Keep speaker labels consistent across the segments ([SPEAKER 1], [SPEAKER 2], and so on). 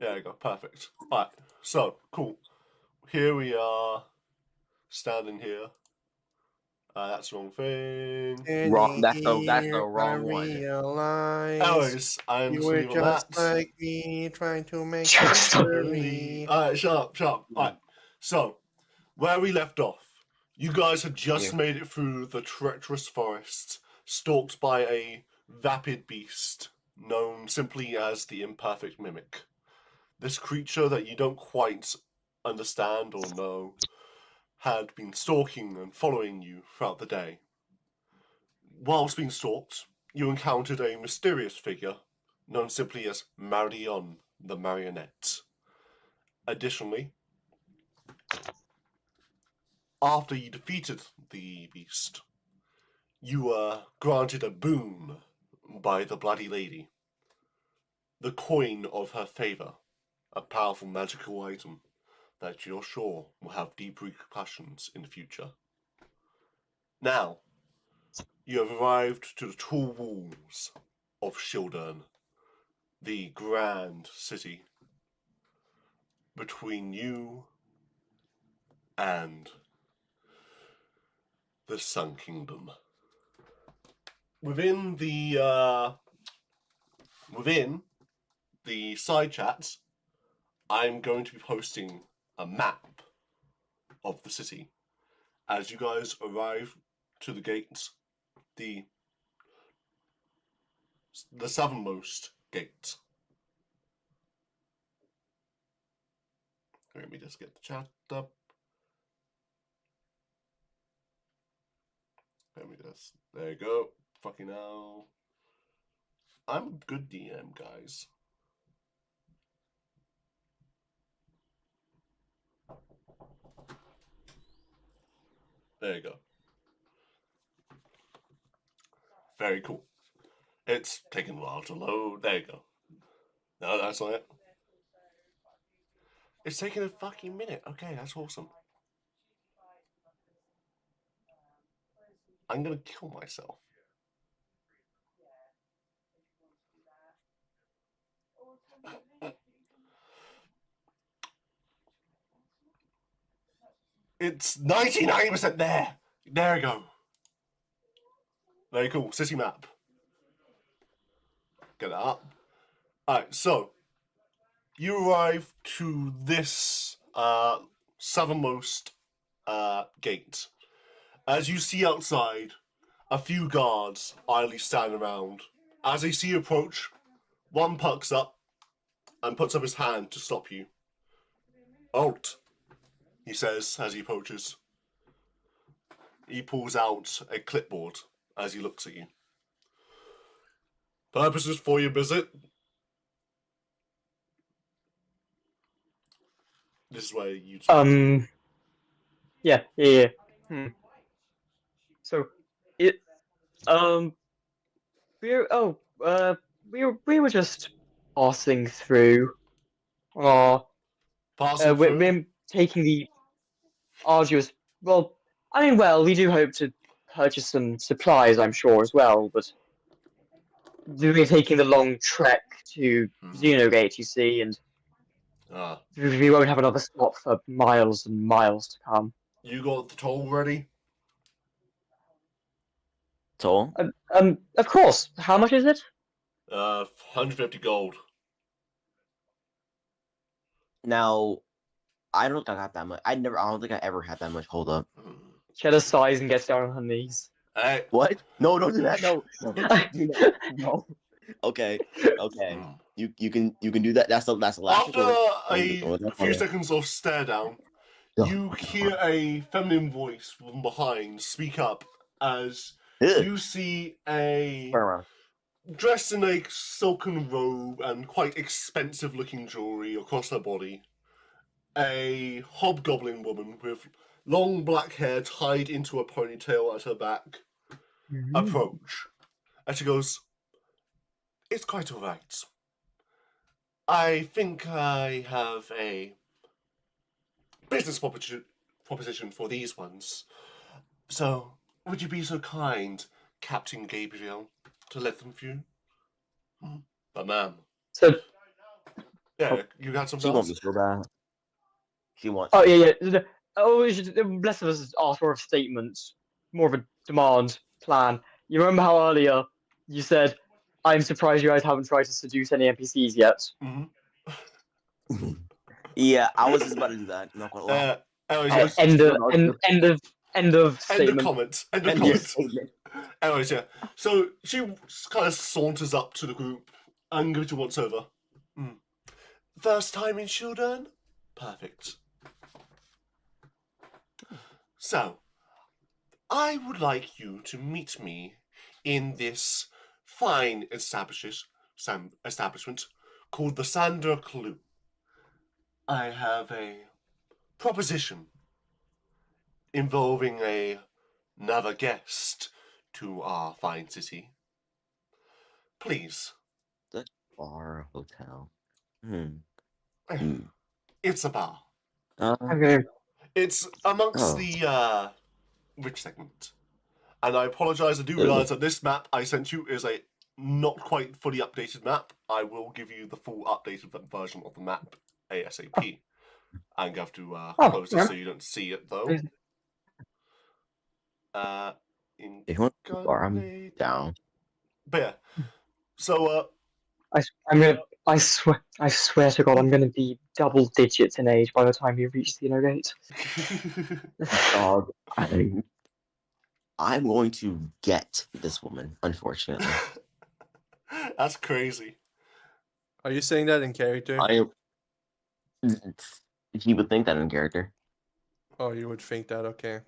[SPEAKER 1] There you go. Perfect. Alright, so, cool. Here we are, standing here. That's the wrong thing.
[SPEAKER 2] Wrong. That's the
[SPEAKER 3] Here, I
[SPEAKER 2] wrong one.
[SPEAKER 3] realize
[SPEAKER 1] Anyways, I'm
[SPEAKER 3] you
[SPEAKER 1] just
[SPEAKER 3] were
[SPEAKER 1] leave on
[SPEAKER 3] just
[SPEAKER 1] that.
[SPEAKER 3] like me, trying to make
[SPEAKER 2] Shut
[SPEAKER 3] sense
[SPEAKER 2] up.
[SPEAKER 3] of me.
[SPEAKER 1] Alright, shut up, shut up. Alright, so, where we left off, you guys had just
[SPEAKER 2] Yeah.
[SPEAKER 1] made it through the treacherous forest, stalked by a vapid beast known simply as the Imperfect Mimic. This creature that you don't quite understand or know had been stalking and following you throughout the day. Whilst being stalked, you encountered a mysterious figure known simply as Marion the Marionette. Additionally, after you defeated the beast, you were granted a boon by the Bloody Lady, the coin of her favor, a powerful magical item that you're sure will have deep repercussions in the future. Now, you have arrived to the tall walls of Shieldern, the grand city between you and the Sun Kingdom. Within the side chats, I'm going to be posting a map of the city. As you guys arrive to the gates, the southernmost gate. Let me just get the chat up. There you go. Fucking hell. I'm a good DM, guys. There you go. Very cool. It's taking a while to load. There you go. No, that's not it. It's taking a fucking minute. Okay, that's awesome. I'm gonna kill myself. It's 99% there. There we go. Very cool. City map. Get that up. Alright, so you arrive to this southernmost gate. As you see outside, a few guards idly stand around. As they see you approach, one pucks up and puts up his hand to stop you. Halt, he says as he approaches. He pulls out a clipboard as he looks at you. Purposes for your visit. This is where you...
[SPEAKER 2] Yeah. So, we were just passing through.
[SPEAKER 1] Passing through?
[SPEAKER 2] We're taking the arduous. We do hope to purchase some supplies, I'm sure, as well, but we're taking the long trek to Xeno Gate, you see, and we won't have another stop for miles and miles to come.
[SPEAKER 1] You got the toll ready?
[SPEAKER 4] Toll?
[SPEAKER 2] Of course. How much is it?
[SPEAKER 1] 150 gold.
[SPEAKER 4] Now, I don't think I got that much. I don't think I ever had that much. Hold up.
[SPEAKER 2] Cheddar sighs and gets down on her knees.
[SPEAKER 1] Hey.
[SPEAKER 4] What? No, don't do that. No. Do that. No. Okay. You can do that. That's the last.
[SPEAKER 1] After a few seconds of stare down, you hear a feminine voice from behind speak up as you see a dressed in a silken robe and quite expensive looking jewelry across her body, a hobgoblin woman with long black hair tied into a ponytail at her back approach. And she goes, "It's quite all right. I think I have a business proposition for these ones. So, would you be so kind, Captain Gabriel, to let them through?" But ma'am.
[SPEAKER 2] So,
[SPEAKER 1] Yeah, you got some
[SPEAKER 4] She won't
[SPEAKER 1] bells?
[SPEAKER 4] be so bad. She wants.
[SPEAKER 2] Oh yeah. Oh, less of us ask for a statement, more of a demand plan. You remember how earlier you said, "I'm surprised you guys haven't tried to seduce any NPCs yet."
[SPEAKER 1] Mm-hmm.
[SPEAKER 4] Yeah, I was just about to do that. Not gonna lie.
[SPEAKER 1] Anyways,
[SPEAKER 2] Uh,
[SPEAKER 1] yes.
[SPEAKER 2] end of
[SPEAKER 4] No,
[SPEAKER 2] end end of end of
[SPEAKER 1] End
[SPEAKER 2] statement.
[SPEAKER 1] of comment. End of
[SPEAKER 4] End
[SPEAKER 1] comment.
[SPEAKER 4] statement.
[SPEAKER 1] Anyways, yeah. So she kind of saunters up to the group and gives you once over. First time in Shieldern? Perfect. So, I would like you to meet me in this fine establishment called the Sander Clue. I have a proposition involving another guest to our fine city. Please.
[SPEAKER 4] The bar hotel.
[SPEAKER 1] It's a bar.
[SPEAKER 2] Okay.
[SPEAKER 1] It's amongst the rich segment. And I apologize, I do realize that this map I sent you is a not quite fully updated map. I will give you the full updated version of the map ASAP. I'm going to have to close this so you don't see it, though.
[SPEAKER 4] If you want to bar, I'm down.
[SPEAKER 1] But yeah, so
[SPEAKER 2] I swear to God, I'm gonna be double digits in age by the time you reach the gate.
[SPEAKER 4] Dog, I'm going to get this woman, unfortunately.
[SPEAKER 1] That's crazy.
[SPEAKER 3] Are you saying that in character?
[SPEAKER 4] He would think that in character.
[SPEAKER 3] Oh, you would think that, okay.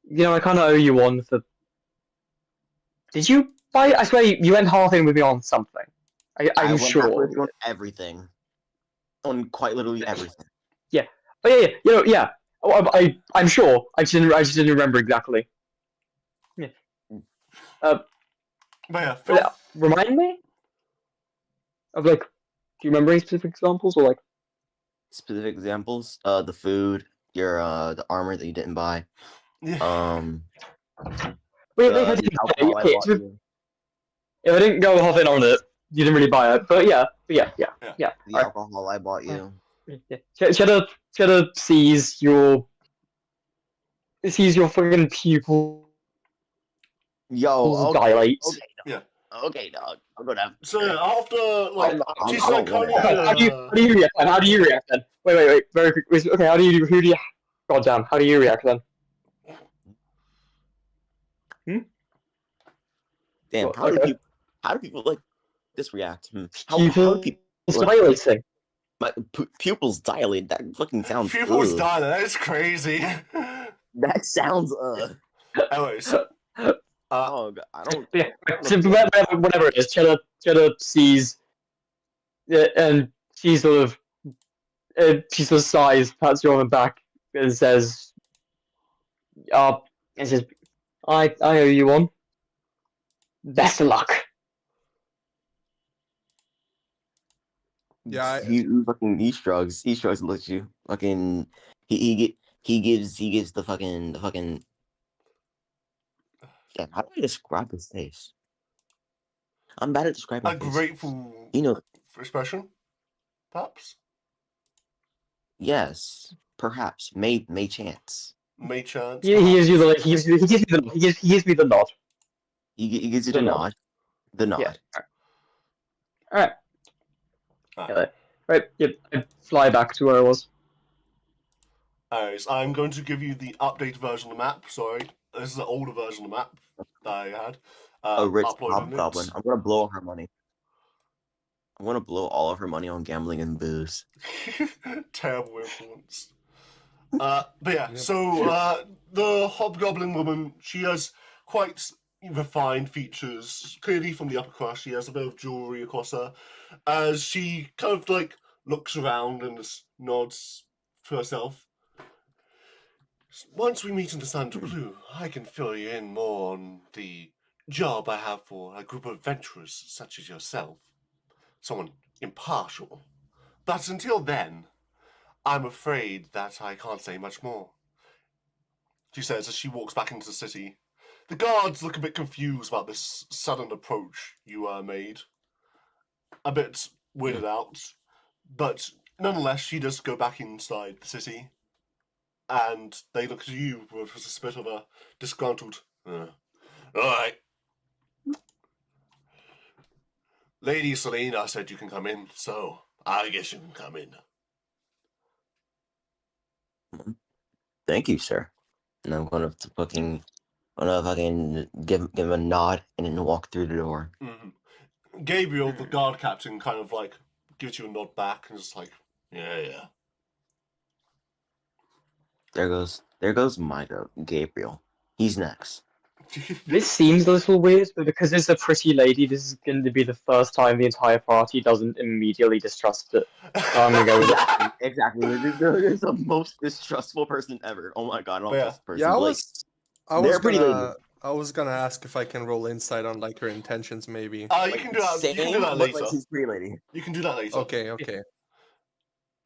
[SPEAKER 2] You know, I kind of owe you one for. Did you buy? I swear you went half in with me on something. I'm sure.
[SPEAKER 4] On everything. On quite literally everything.
[SPEAKER 2] Yeah. Oh yeah. You know, yeah. Oh, I'm sure. I just didn't remember exactly. Yeah.
[SPEAKER 1] But yeah, Phil.
[SPEAKER 2] Remind me of like. Do you remember any specific examples or like?
[SPEAKER 4] Specific examples? The food, your the armor that you didn't buy.
[SPEAKER 1] Yeah.
[SPEAKER 2] Wait, if I didn't go half in on it, you didn't really buy it. But yeah.
[SPEAKER 4] The alcohol I bought you.
[SPEAKER 2] Yeah. Cheddar sees your fucking pupils dilate.
[SPEAKER 4] Okay,
[SPEAKER 1] yeah.
[SPEAKER 4] Okay, dog. I'm gonna.
[SPEAKER 1] So yeah, after like she's
[SPEAKER 4] like,
[SPEAKER 2] How do you react then? How do you react then? Wait, very quick. Okay, how do you? Goddamn, how do you react then?
[SPEAKER 4] Damn, how do people like this react? How do people
[SPEAKER 2] dilating?
[SPEAKER 4] My pupils dilate. That fucking sounds.
[SPEAKER 1] Pupils dilate. That's crazy.
[SPEAKER 4] That sounds.
[SPEAKER 1] Anyways.
[SPEAKER 4] I don't.
[SPEAKER 2] Yeah, whatever it is, Cheddar sees, and she sort of sighs, pats you on the back, and says, and says, I owe you one. Best of luck.
[SPEAKER 3] Yeah,
[SPEAKER 4] he shrugs. He shrugs and looks at you. Fucking he gives the fucking. Yeah, how do I describe his face? I'm bad at describing.
[SPEAKER 1] A grateful, expression, perhaps.
[SPEAKER 4] Yes, perhaps. May chance.
[SPEAKER 1] May chance.
[SPEAKER 2] He gives you the he gives me the nod.
[SPEAKER 4] He gives you the nod. The nod.
[SPEAKER 2] Yeah. All right. Right. Yep. I fly back to where I was.
[SPEAKER 1] Anyways, I'm going to give you the updated version of the map. Sorry, this is the older version of the map that I had.
[SPEAKER 4] A rich hobgoblin. I'm gonna blow her money. I'm gonna blow all of her money on gambling and booze.
[SPEAKER 1] Terrible influence. But yeah, so the hobgoblin woman, she has quite refined features, clearly from the upper crust. She has a bit of jewelry across her, as she kind of like looks around and just nods to herself. Once we meet in the Santa Blue, I can fill you in more on the job I have for a group of adventurers such as yourself. Someone impartial. But until then, I'm afraid that I can't say much more. She says as she walks back into the city. The guards look a bit confused about this sudden approach you made. A bit weirded out. But nonetheless, she does go back inside the city, and they look at you with a bit of a disgruntled. All right. Lady Selena said you can come in, so I guess you can come in.
[SPEAKER 4] Thank you, sir. And I'm gonna fucking give him a nod and then walk through the door.
[SPEAKER 1] Mm-hmm. Gabriel, the guard captain, kind of like gives you a nod back and is like, yeah.
[SPEAKER 4] There goes my Gabriel. He's next.
[SPEAKER 2] This seems a little weird, but because it's a pretty lady, this is going to be the first time the entire party doesn't immediately distrust it. So I'm going to go with that.
[SPEAKER 4] Exactly. This is the most distrustful person ever. Oh my god, I love this person.
[SPEAKER 3] Yeah,
[SPEAKER 4] I
[SPEAKER 3] I was gonna ask if I can roll insight on like her intentions, maybe.
[SPEAKER 1] You can do that. You can do that later.
[SPEAKER 4] She's pretty lady.
[SPEAKER 1] You can do that later.
[SPEAKER 3] Okay.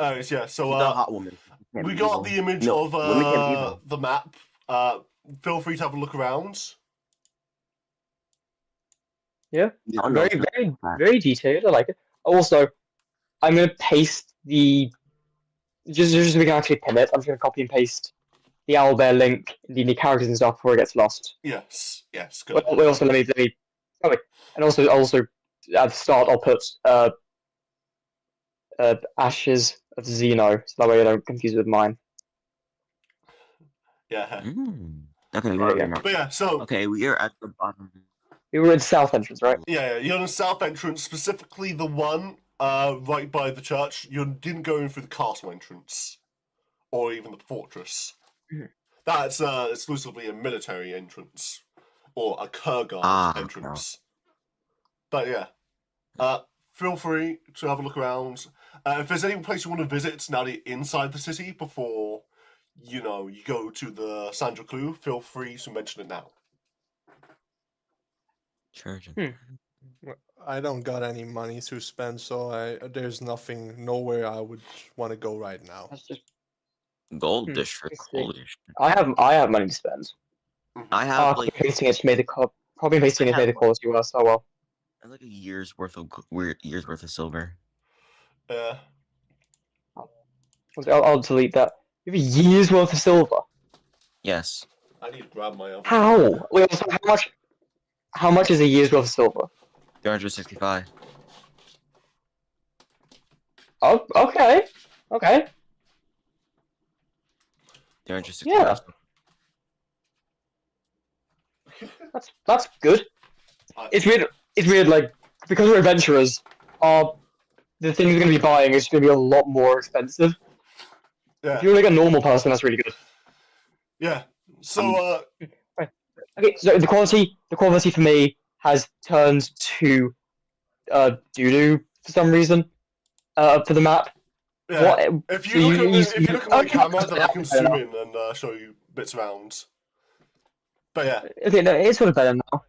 [SPEAKER 1] Yeah. So
[SPEAKER 4] the hot woman.
[SPEAKER 1] We got the image of the map. Feel free to have a look around.
[SPEAKER 2] Yeah, very detailed. I like it. Also, I'm going to paste the just so we can actually pin it. I'm just going to copy and paste the owlbear link in the characters and stuff before it gets lost.
[SPEAKER 1] Yes. Good.
[SPEAKER 2] Also, let me. Oh wait, and also at the start I'll put ashes of Xino, so that way I don't confuse it with mine.
[SPEAKER 1] Yeah.
[SPEAKER 4] Okay.
[SPEAKER 1] But yeah, so
[SPEAKER 4] okay, we are at the bottom.
[SPEAKER 2] We were in south entrance, right?
[SPEAKER 1] Yeah. You're in the south entrance, specifically the one right by the church. You didn't go in through the castle entrance, or even the fortress. That's exclusively a military entrance, or a Kurgan entrance. No. But yeah, feel free to have a look around. If there's any place you want to visit now that you're inside the city before, you go to the Sandra Clue, feel free to mention it now.
[SPEAKER 4] Sure.
[SPEAKER 3] I don't got any money to spend, so there's nowhere I would want to go right now.
[SPEAKER 2] That's just
[SPEAKER 4] Gold district. Holy shit.
[SPEAKER 2] I have money to spend.
[SPEAKER 4] I have
[SPEAKER 2] copy pasting it made the quality worse. Oh well.
[SPEAKER 4] I have like a year's worth of silver.
[SPEAKER 1] Yeah.
[SPEAKER 2] I'll delete that. You have a year's worth of silver.
[SPEAKER 4] Yes.
[SPEAKER 1] I need to grab my own.
[SPEAKER 2] How? Wait, so how much is a year's worth of silver?
[SPEAKER 4] 365.
[SPEAKER 2] Oh, okay.
[SPEAKER 4] 365.
[SPEAKER 2] Yeah. That's good. It's weird, like, because we're adventurers, the things we're going to be buying is going to be a lot more expensive.
[SPEAKER 1] Yeah.
[SPEAKER 2] If you're like a normal person, that's really good.
[SPEAKER 1] Yeah. So,
[SPEAKER 2] okay, so the quality for me has turned to doo-doo for some reason for the map.
[SPEAKER 1] Yeah. If you look at my camera, then I can zoom in and show you bits around. But yeah.
[SPEAKER 2] Okay, no, it's sort of better now.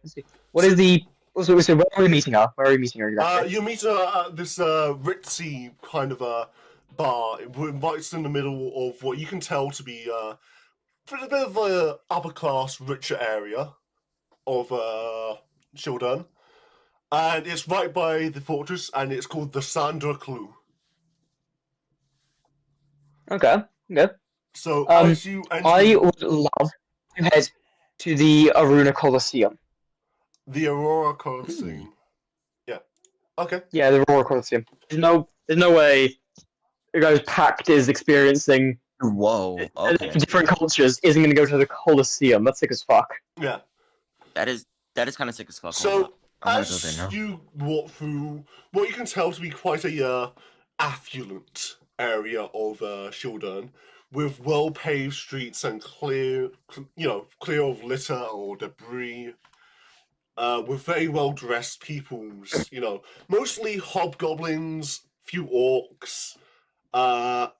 [SPEAKER 2] Let's see. So where are we meeting her? Where are we meeting her exactly?
[SPEAKER 1] You meet her at this ritzy kind of a bar. It invites in the middle of what you can tell to be a bit of a upper class, richer area of Shieldern. And it's right by the fortress, and it's called the Sandra Clue.
[SPEAKER 2] Okay.
[SPEAKER 1] So as you enter,
[SPEAKER 2] I would love to head to the Aruna Coliseum.
[SPEAKER 1] The Aurora Coliseum. Yeah. Okay.
[SPEAKER 2] Yeah, the Aurora Coliseum. There's no way a guy who's packed is experiencing different cultures isn't going to go to the Coliseum. That's sick as fuck.
[SPEAKER 1] Yeah.
[SPEAKER 4] That is kind of sick as fuck.
[SPEAKER 1] So as you walk through what you can tell to be quite a affluent area of Shieldern, with well-paved streets and clear of litter or debris, with very well-dressed peoples, mostly hobgoblins, few orcs, a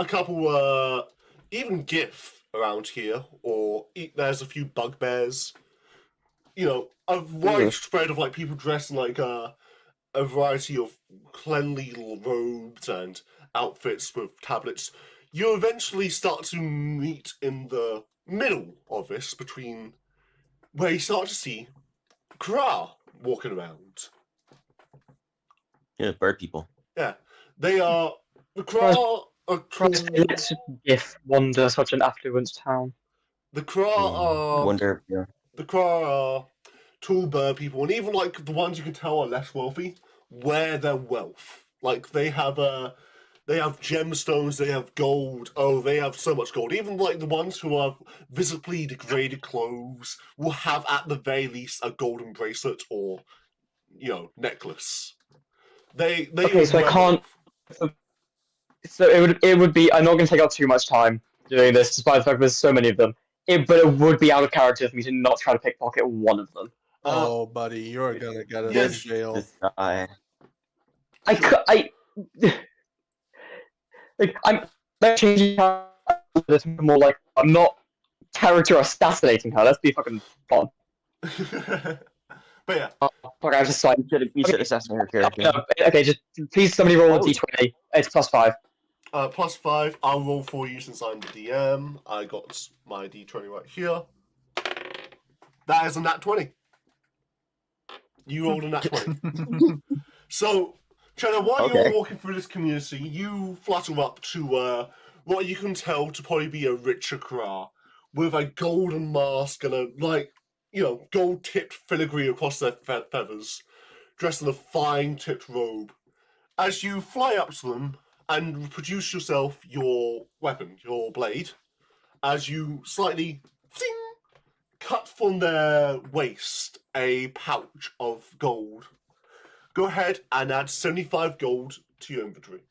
[SPEAKER 1] couple, even Gif around here, or there's a few bugbears, a wide spread of people dressed in a variety of cleanly robes and outfits with tablets. You eventually start to meet in the middle of this, between where you start to see Kra walking around.
[SPEAKER 4] Yeah, bird people.
[SPEAKER 1] Yeah, they are. The Kra are
[SPEAKER 2] Christ,
[SPEAKER 1] called.
[SPEAKER 2] let Gif wander such an affluent town.
[SPEAKER 1] The Kra are.
[SPEAKER 4] Wonder. Yeah.
[SPEAKER 1] The Kra are tall bird people, and even like the ones you can tell are less wealthy, wear their wealth. Like they have gemstones, they have gold. Oh, they have so much gold. Even like the ones who have visibly degraded clothes will have at the very least a golden bracelet or, necklace. They
[SPEAKER 2] Okay, so I
[SPEAKER 1] wear
[SPEAKER 2] can't.
[SPEAKER 1] wealth.
[SPEAKER 2] So it would be. I'm not going to take up too much time doing this, despite the fact there's so many of them. But it would be out of character for me to not try to pickpocket one of them.
[SPEAKER 3] Oh, buddy, you're gonna get it
[SPEAKER 1] yes.
[SPEAKER 3] in jail.
[SPEAKER 4] This guy.
[SPEAKER 2] I'm changing this more like I'm not character assassinating her. Let's be fucking fun.
[SPEAKER 1] But yeah.
[SPEAKER 2] Fuck, I was just like,
[SPEAKER 4] You should assassinate her character.
[SPEAKER 2] no, okay, just please somebody roll a d20. It's +5.
[SPEAKER 1] +5. I'll roll for you since I'm the DM. I got my d20 right here. That is a nat 20. You rolled a nat 20. So, Cheddar, while you're walking through this community, you flutter up to what you can tell to probably be a richer Kra with a golden mask and a, gold-tipped filigree across their feathers, dressed in a fine-tipped robe. As you fly up to them and produce yourself your weapon, your blade, as you slightly cut from their waist a pouch of gold. Go ahead and add 75 gold to your inventory.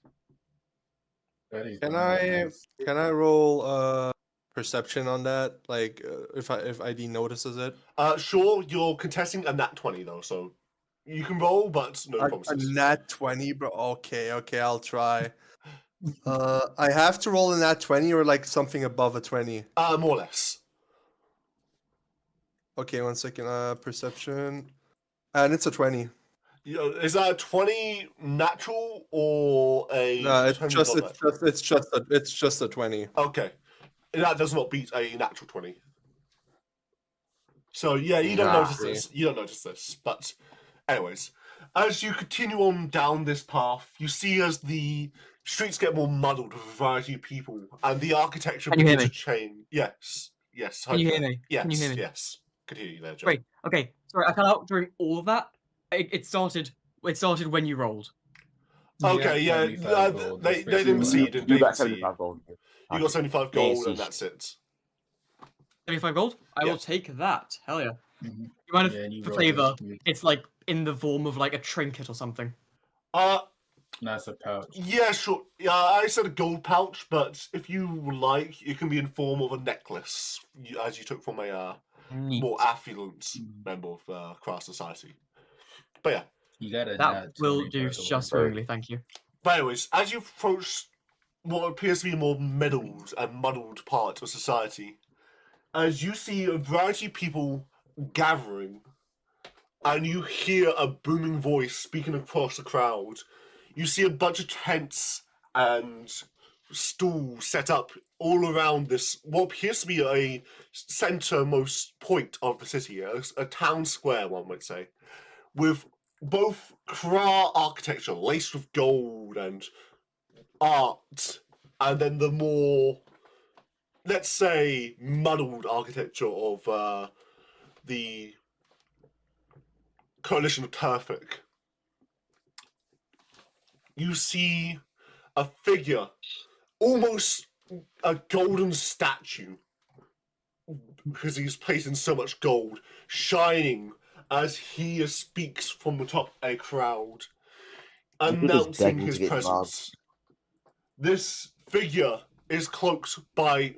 [SPEAKER 3] Can I roll perception on that? Like if ID notices it?
[SPEAKER 1] Sure, you're contesting a nat 20 though, so you can roll, but no promises.
[SPEAKER 3] A nat 20, bro. Okay, I'll try. I have to roll a nat 20 or like something above a 20?
[SPEAKER 1] More or less.
[SPEAKER 3] Okay, 1 second. Perception, and it's a 20.
[SPEAKER 1] Is that a 20 natural or a?
[SPEAKER 3] No, it's just a 20.
[SPEAKER 1] Okay, that does not beat a natural 20. So yeah, you don't notice this. You don't notice this, but anyways, as you continue on down this path, you see as the streets get more muddled with a variety of people, and the architecture begins to change. Yes.
[SPEAKER 5] Can you hear me?
[SPEAKER 1] Yes.
[SPEAKER 5] Can you hear me?
[SPEAKER 1] Yes. Could hear you there, Joe.
[SPEAKER 5] Great. Okay. Sorry, I cut out during all of that. It started when you rolled.
[SPEAKER 1] Okay, yeah. They didn't see you.
[SPEAKER 4] You got 75 gold.
[SPEAKER 1] You got 75 gold, and that's it.
[SPEAKER 5] 75 gold? I will take that. Hell yeah.
[SPEAKER 6] Mm-hmm.
[SPEAKER 5] You mind if, for flavor, it's like in the form of like a trinket or something?
[SPEAKER 6] That's a pouch.
[SPEAKER 1] Yeah, sure. Yeah, I said a gold pouch, but if you like, it can be in form of a necklace, as you took from a more affluent member of Craft Society. But yeah.
[SPEAKER 6] You got
[SPEAKER 5] that will do just swimmingly, thank you.
[SPEAKER 1] But anyways, as you approach what appears to be a more muddled part of society, as you see a variety of people gathering, and you hear a booming voice speaking across the crowd, you see a bunch of tents and stools set up all around this, what appears to be a centermost point of the city, a town square, one might say, with both Kra architecture laced with gold and art, and then the more, let's say, muddled architecture of the Coalition of Turfic. You see a figure, almost a golden statue, because he's placed in so much gold, shining as he speaks from the top of a crowd, announcing his presence. This figure is cloaked by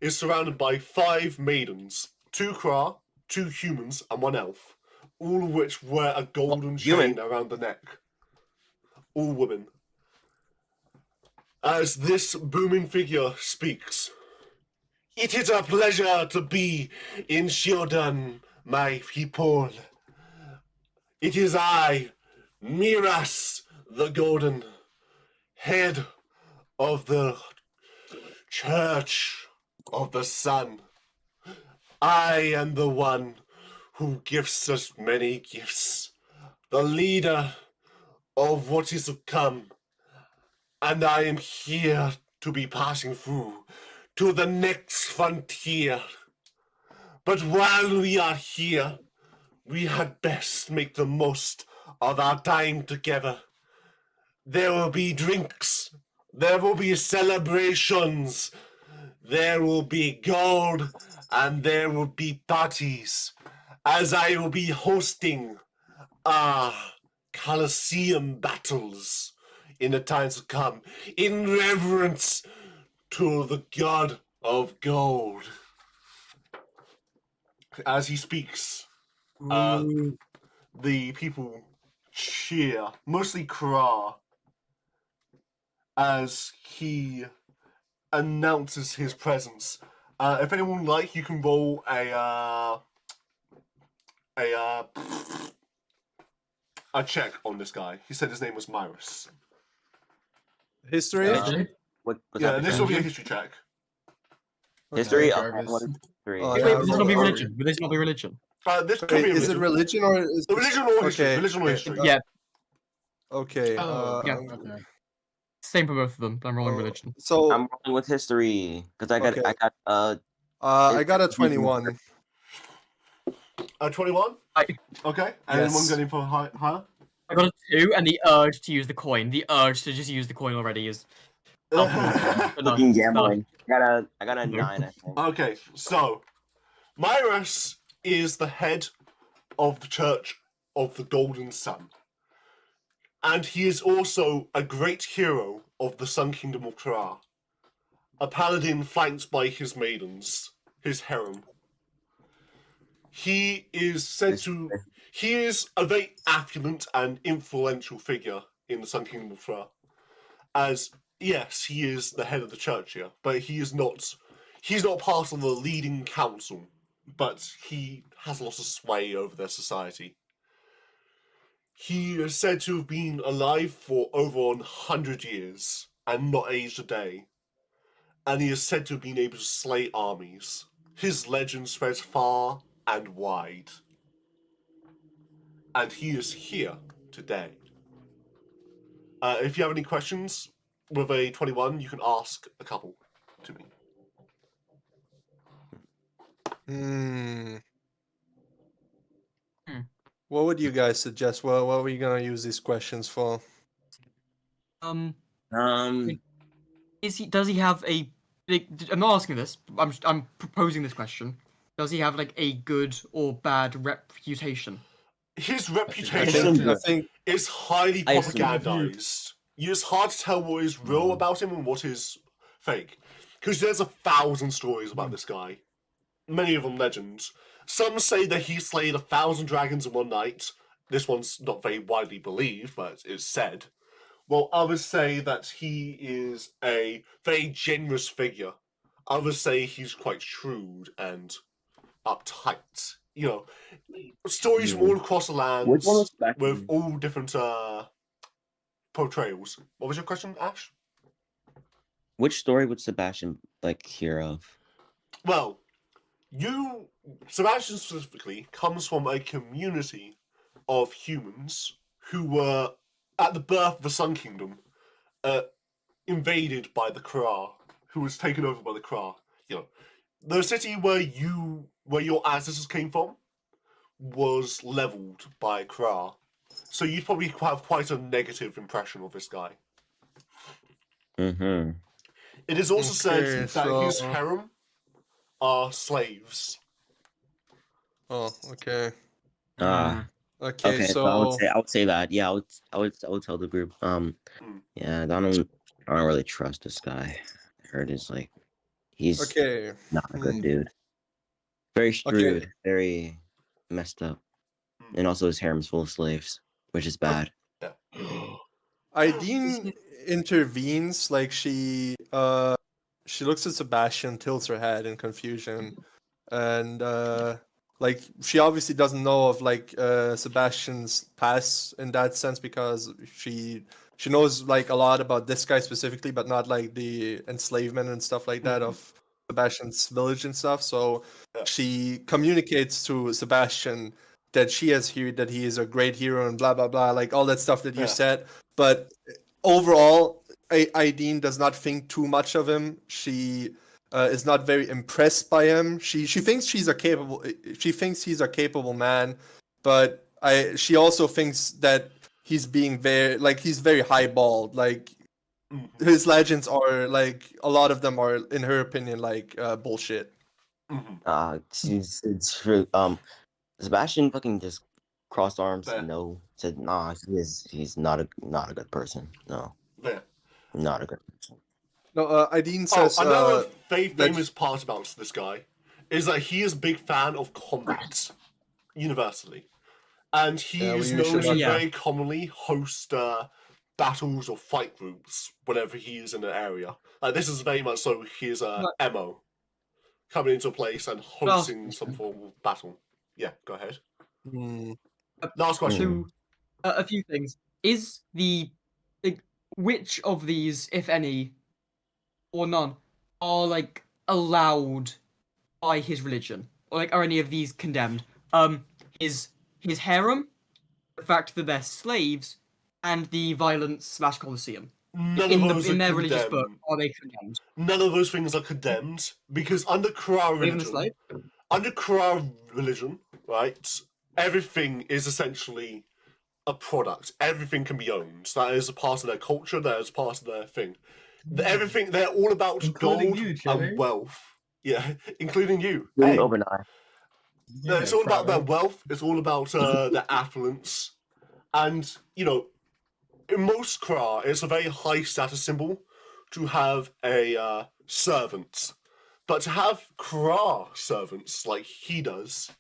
[SPEAKER 1] is surrounded by 5 maidens, 2 Kra, 2 humans, and 1 elf, all of which wear a golden chain around the neck. All women. As this booming figure speaks, "It is a pleasure to be in Shieldern, my people. It is I, Miras the Golden, head of the Church of the Sun. I am the one who gives us many gifts, the leader of what is to come. And I am here to be passing through to the next frontier. But while we are here, we had best make the most of our time together. There will be drinks. There will be celebrations. There will be gold. And there will be parties. As I will be hosting Colosseum battles in the times to come. In reverence to the god of gold. As he speaks, the people cheer, mostly Kra, as he announces his presence. If anyone would like, you can roll a check on this guy. He said his name was Myrus.
[SPEAKER 3] History?
[SPEAKER 4] What's
[SPEAKER 1] Yeah, this will be a
[SPEAKER 4] happening?
[SPEAKER 1] history check.
[SPEAKER 4] History?
[SPEAKER 6] Okay,
[SPEAKER 4] Okay,
[SPEAKER 6] Jarvis.
[SPEAKER 4] what is history?
[SPEAKER 3] Oh,
[SPEAKER 5] Wait,
[SPEAKER 3] yeah,
[SPEAKER 5] this
[SPEAKER 3] roll
[SPEAKER 5] not be
[SPEAKER 3] it.
[SPEAKER 5] religion. Would this not be religion?
[SPEAKER 1] This could be a
[SPEAKER 3] Is it religion or is
[SPEAKER 1] A religion or history?
[SPEAKER 3] Okay,
[SPEAKER 1] Religion or
[SPEAKER 3] okay.
[SPEAKER 1] history?
[SPEAKER 5] Yeah,
[SPEAKER 3] Okay.
[SPEAKER 6] Oh,
[SPEAKER 5] yeah.
[SPEAKER 6] okay.
[SPEAKER 5] Same for both of them. But I'm rolling religion.
[SPEAKER 3] So
[SPEAKER 4] I'm rolling with history because I got
[SPEAKER 3] Okay.
[SPEAKER 4] I
[SPEAKER 3] I got a 21.
[SPEAKER 1] 21? Okay. And
[SPEAKER 3] Yes.
[SPEAKER 1] anyone going for higher?
[SPEAKER 5] I got a 2, and the urge to use the coin. The urge to just use the coin already is. But no,
[SPEAKER 4] fucking
[SPEAKER 5] it's not.
[SPEAKER 4] gambling. I got a 9, I think.
[SPEAKER 1] Okay, so Myrus is the head of the Church of the Golden Sun. And he is also a great hero of the Sun Kingdom of Kra. A paladin flanked by his maidens, his harem. He is said to... He is a very affluent and influential figure in the Sun Kingdom of Kra. As, yes, he is the head of the church here, but he's not part of the leading council, but he has lots of sway over their society. He is said to have been alive for over 100 years and not aged a day, and he is said to have been able to slay armies. His legend spreads far and wide, and he is here today. If you have any questions with a 21, you can ask a couple to me.
[SPEAKER 3] What would you guys suggest? What were you gonna use these questions for?
[SPEAKER 5] Does he have a? I'm not asking this. I'm proposing this question. Does he have like a good or bad reputation?
[SPEAKER 1] His
[SPEAKER 3] I
[SPEAKER 1] reputation
[SPEAKER 3] think
[SPEAKER 1] is highly
[SPEAKER 4] I assume-
[SPEAKER 1] propagandized. It's hard to tell what is real about him and what is fake. Because there's 1,000 stories about this guy. Many of them legends. Some say that he slayed 1,000 dragons in one night. This one's not very widely believed, but it's said. While others say that he is a very generous figure. Others say he's quite shrewd and uptight. You know, stories from all across the lands
[SPEAKER 4] Which one was back
[SPEAKER 1] with
[SPEAKER 4] then?
[SPEAKER 1] all different portrayals. What was your question, Ash?
[SPEAKER 4] Which story would Sebastian like hear of?
[SPEAKER 1] Well, Sebastian specifically comes from a community of humans who were at the birth of the Sun Kingdom, invaded by the Kra, who was taken over by the Kra. You know, the city where your ancestors came from was leveled by Kra, so you'd probably have quite a negative impression of this guy.
[SPEAKER 4] Mm-hmm.
[SPEAKER 1] It is also said that his
[SPEAKER 3] so-
[SPEAKER 1] harem are slaves.
[SPEAKER 3] Oh, okay.
[SPEAKER 4] Okay,
[SPEAKER 3] Okay,
[SPEAKER 4] so I would say that. Yeah, I would tell the group. Yeah, I don't really trust this guy. I heard he's
[SPEAKER 3] okay.
[SPEAKER 4] not a good dude. Very shrewd, very messed up, and also his harem's full of slaves, which is bad.
[SPEAKER 3] Ideen intervenes, like she looks at Sebastian, tilts her head in confusion, and like she obviously doesn't know of like Sebastian's past in that sense, because she knows like a lot about this guy specifically, but not like the enslavement and stuff like that of Sebastian's village and stuff. So she communicates to Sebastian that she has here that he is a great hero and blah blah blah, like all that stuff that you
[SPEAKER 1] Yeah.
[SPEAKER 3] said. But overall, Aideen does not think too much of him. She is not very impressed by him. She thinks he's a capable man, but she also thinks that he's being he's very highballed. Like his legends are like a lot of them are, in her opinion, like bullshit.
[SPEAKER 4] It's true. Sebastian fucking just crossed arms.
[SPEAKER 1] There.
[SPEAKER 4] No, said nah. He's not a good person. No,
[SPEAKER 1] There.
[SPEAKER 4] not a good person.
[SPEAKER 3] No, Aideen says.
[SPEAKER 1] Another
[SPEAKER 3] that-
[SPEAKER 1] famous part about this guy is that he is a big fan of combat, universally. And he is known to very commonly host battles or fight groups whenever he is in an area. Like, this is very much so his MO. Coming into a place and hosting some form of battle. Yeah, go ahead. Last question.
[SPEAKER 5] So, a few things. Is which of these, if any, or none, are like allowed by his religion, or like are any of these condemned? His harem, the fact that they're slaves, and the violence / Colosseum.
[SPEAKER 1] None of those
[SPEAKER 5] in
[SPEAKER 1] are
[SPEAKER 5] their religious
[SPEAKER 1] condemned.
[SPEAKER 5] book, are they condemned?
[SPEAKER 1] None of those things are condemned because under Kra religion, right, everything is essentially a product. Everything can be owned. That is a part of their culture. That is part of their thing. Everything, they're all about
[SPEAKER 6] Including
[SPEAKER 1] gold
[SPEAKER 6] you, Cheddar.
[SPEAKER 1] and wealth. Yeah, including you.
[SPEAKER 4] Hey. Overnight.
[SPEAKER 1] Yeah, it's all about their wealth. It's all about their affluence. And, you know, in most Kra, it's a very high status symbol to have a servant. But to have Kra servants like he does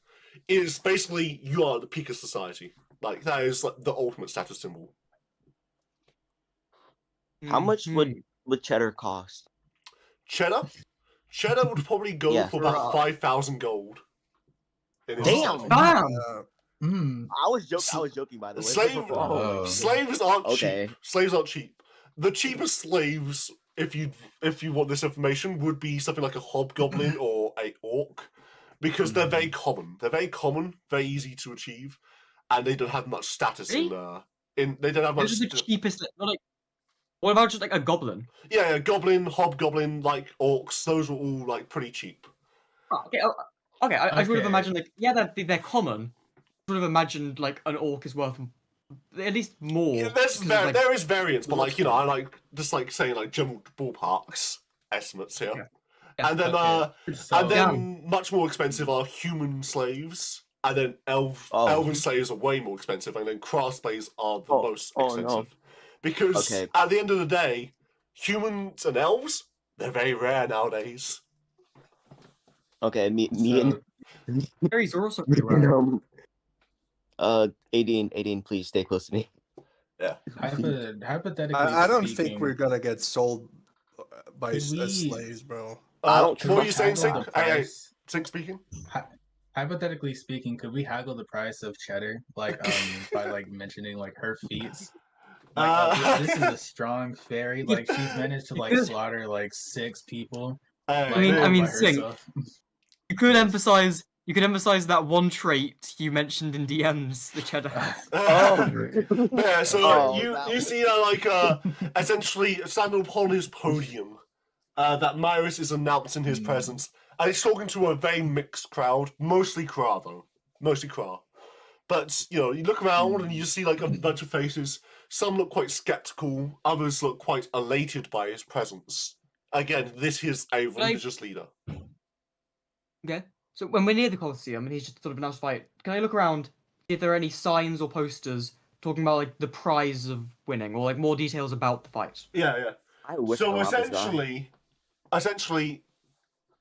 [SPEAKER 1] is basically you are the peak of society. Like, that is like the ultimate status symbol.
[SPEAKER 4] How much would Cheddar cost?
[SPEAKER 1] Cheddar would probably go for about 5,000 gold.
[SPEAKER 4] Damn! I was joking by the way.
[SPEAKER 1] Slaves aren't cheap. Slaves aren't cheap. The cheapest slaves, if you want this information, would be something like a hobgoblin or a orc, because they're very common. They're very common, very easy to achieve, and they don't have much status
[SPEAKER 5] really?
[SPEAKER 1] They don't have much.
[SPEAKER 5] This is the cheapest. What about just like a goblin?
[SPEAKER 1] Yeah, goblin, hobgoblin, like orcs. Those are all like pretty cheap.
[SPEAKER 5] Okay. I would have imagined they're common. I would have imagined like an orc is worth at least more.
[SPEAKER 1] Yeah, there is variance, but like, you know, I like just like saying like general ballparks estimates here. Yeah. And then much more expensive are human slaves, and then elven slaves are way more expensive, and then craft slaves are the most expensive. No. Because at the end of the day, humans and elves, they're very rare nowadays.
[SPEAKER 4] Okay, me and
[SPEAKER 5] fairies are also pretty rare.
[SPEAKER 4] Aideen, please stay close to me.
[SPEAKER 6] Yeah. Hypothetically,
[SPEAKER 3] I don't think we're gonna get sold as slaves, bro.
[SPEAKER 1] What were you saying, Sink? Sink speaking?
[SPEAKER 6] Hypothetically speaking, could we haggle the price of Cheddar, like by like mentioning like her feats? Like, this is a strong fairy. Like, she's managed to like slaughter like 6 people.
[SPEAKER 5] I mean, Sink. You could emphasize that one trait you mentioned in DMs, the Cheddar has.
[SPEAKER 1] Yeah, so you see essentially standing upon his podium, that Myris is announcing his presence, and he's talking to a very mixed crowd, mostly Kra though, mostly Kra. But you know, you look around and you see like a bunch of faces. Some look quite skeptical, others look quite elated by his presence. Again, this is a religious leader.
[SPEAKER 5] Okay. So when we're near the Colosseum and he's just sort of announced fight, can I look around, see if there are any signs or posters talking about like the prize of winning, or like more details about the fight?
[SPEAKER 1] Yeah. So essentially,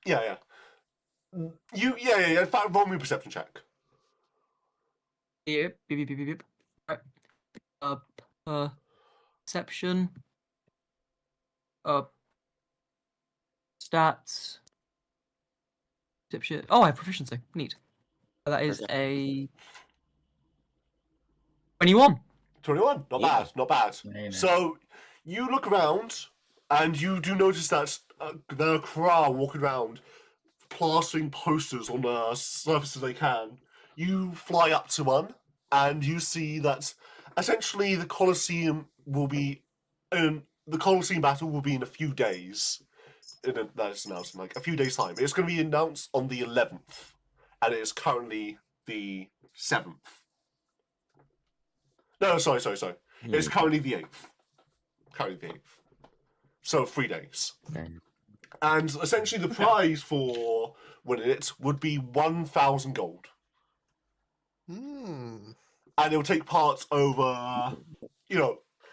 [SPEAKER 1] yeah. In fact, roll me a perception check.
[SPEAKER 5] Yep. Right. Perception. Stats. Dipshit. Oh, I have proficiency. Neat. That is a 21.
[SPEAKER 1] 21. Not bad. So you look around and you do notice that there are Kra walking around, plastering posters on the surfaces they can. you fly up to one, and you see that essentially the Colosseum will be, the Colosseum battle will be in a few days. That is announced in like a few days' time. It's going to be announced on the 11th, and it is currently the 7th. No, sorry. It's currently the 8th. So 3 days.
[SPEAKER 4] Okay.
[SPEAKER 1] And essentially the prize for winning it would be 1,000 gold.
[SPEAKER 3] Hmm.
[SPEAKER 1] And it will take part over,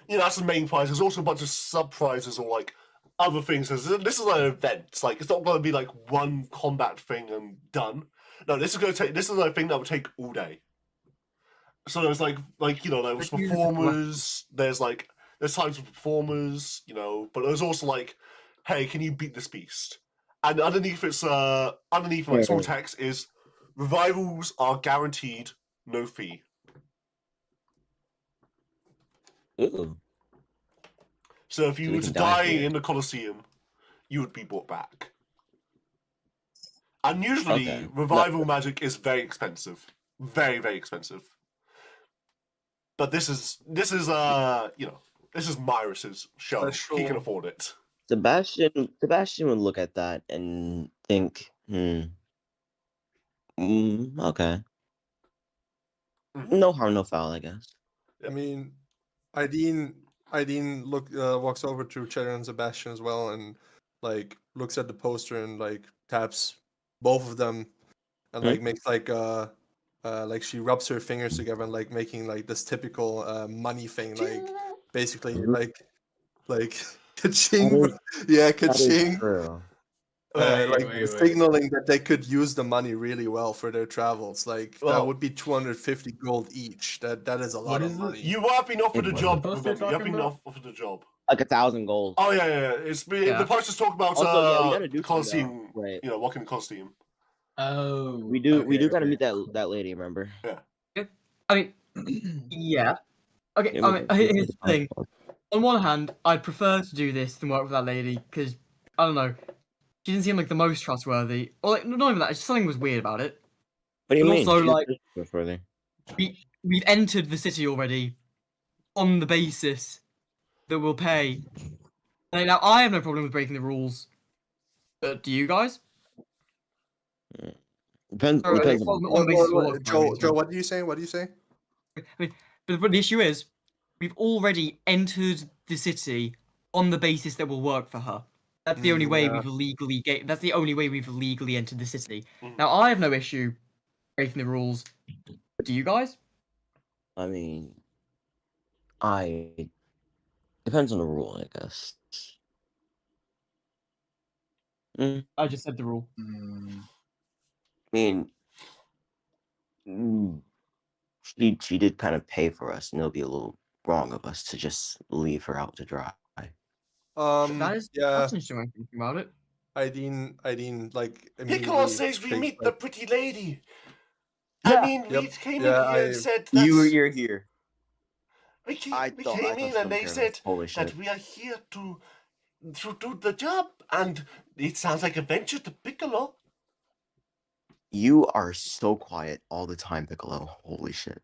[SPEAKER 1] that's the main prize. There's also a bunch of sub prizes or like other things. This is an event. Like, it's not going to be like one combat thing and done. No, this is a thing that will take all day. So there's there's performers. There's times for performers, but there's also like, hey, can you beat this beast? And underneath small text is revivals are guaranteed, no fee.
[SPEAKER 4] Ooh.
[SPEAKER 1] So if you were to die in the Colosseum, you would be brought back. And usually, revival magic is very expensive, very, very expensive. But this is Myris's show. He can afford it.
[SPEAKER 4] Sebastian would look at that and think, okay. No harm, no foul, I guess.
[SPEAKER 3] I mean, Aideen walks over to Cheddar and Sebastian as well, and like looks at the poster and like taps both of them, and like makes like she rubs her fingers together and like making like this typical money thing, like basically like ka-ching. Yeah, ka-ching. Signaling that they could use the money really well for their travels. Like that would be 250 gold each. That is a lot of money.
[SPEAKER 1] You have been offered a job. You have been offered a job.
[SPEAKER 4] Like 1,000 gold.
[SPEAKER 1] Oh yeah. The poster's talk about the Colosseum.
[SPEAKER 4] Right.
[SPEAKER 1] Walking the Colosseum.
[SPEAKER 6] Oh,
[SPEAKER 4] we do gotta meet that lady. Remember?
[SPEAKER 1] Yeah.
[SPEAKER 2] I mean, yeah. Okay. I mean, here's the thing. On one hand, I'd prefer to do this than work with that lady because I don't know. She didn't seem like the most trustworthy. Or like, not even that. Just something was weird about it.
[SPEAKER 4] What do you mean?
[SPEAKER 2] Also, like, we've entered the city already on the basis that we'll pay. Like, now, I have no problem with breaking the rules. But do you guys?
[SPEAKER 3] Depends on Joe, what do you say?
[SPEAKER 2] I mean, but the issue is, we've already entered the city on the basis that will work for her. That's the only way we've legally That's the only way we've legally entered the city. Now, I have no issue breaking the rules. But do you guys?
[SPEAKER 4] I mean, depends on the rule, I guess.
[SPEAKER 2] I just said the rule.
[SPEAKER 4] I mean, she did kind of pay for us, and it'll be a little wrong of us to just leave her out to dry.
[SPEAKER 2] That's interesting when thinking about it.
[SPEAKER 3] Aideen, like
[SPEAKER 1] Piccolo says we meet the pretty lady. Yeah. I mean, we came in here and said that
[SPEAKER 4] you're here.
[SPEAKER 1] We came in and they said that we are here to do the job, and it sounds like a venture to Piccolo.
[SPEAKER 4] You are so quiet all the time, Piccolo. Holy shit.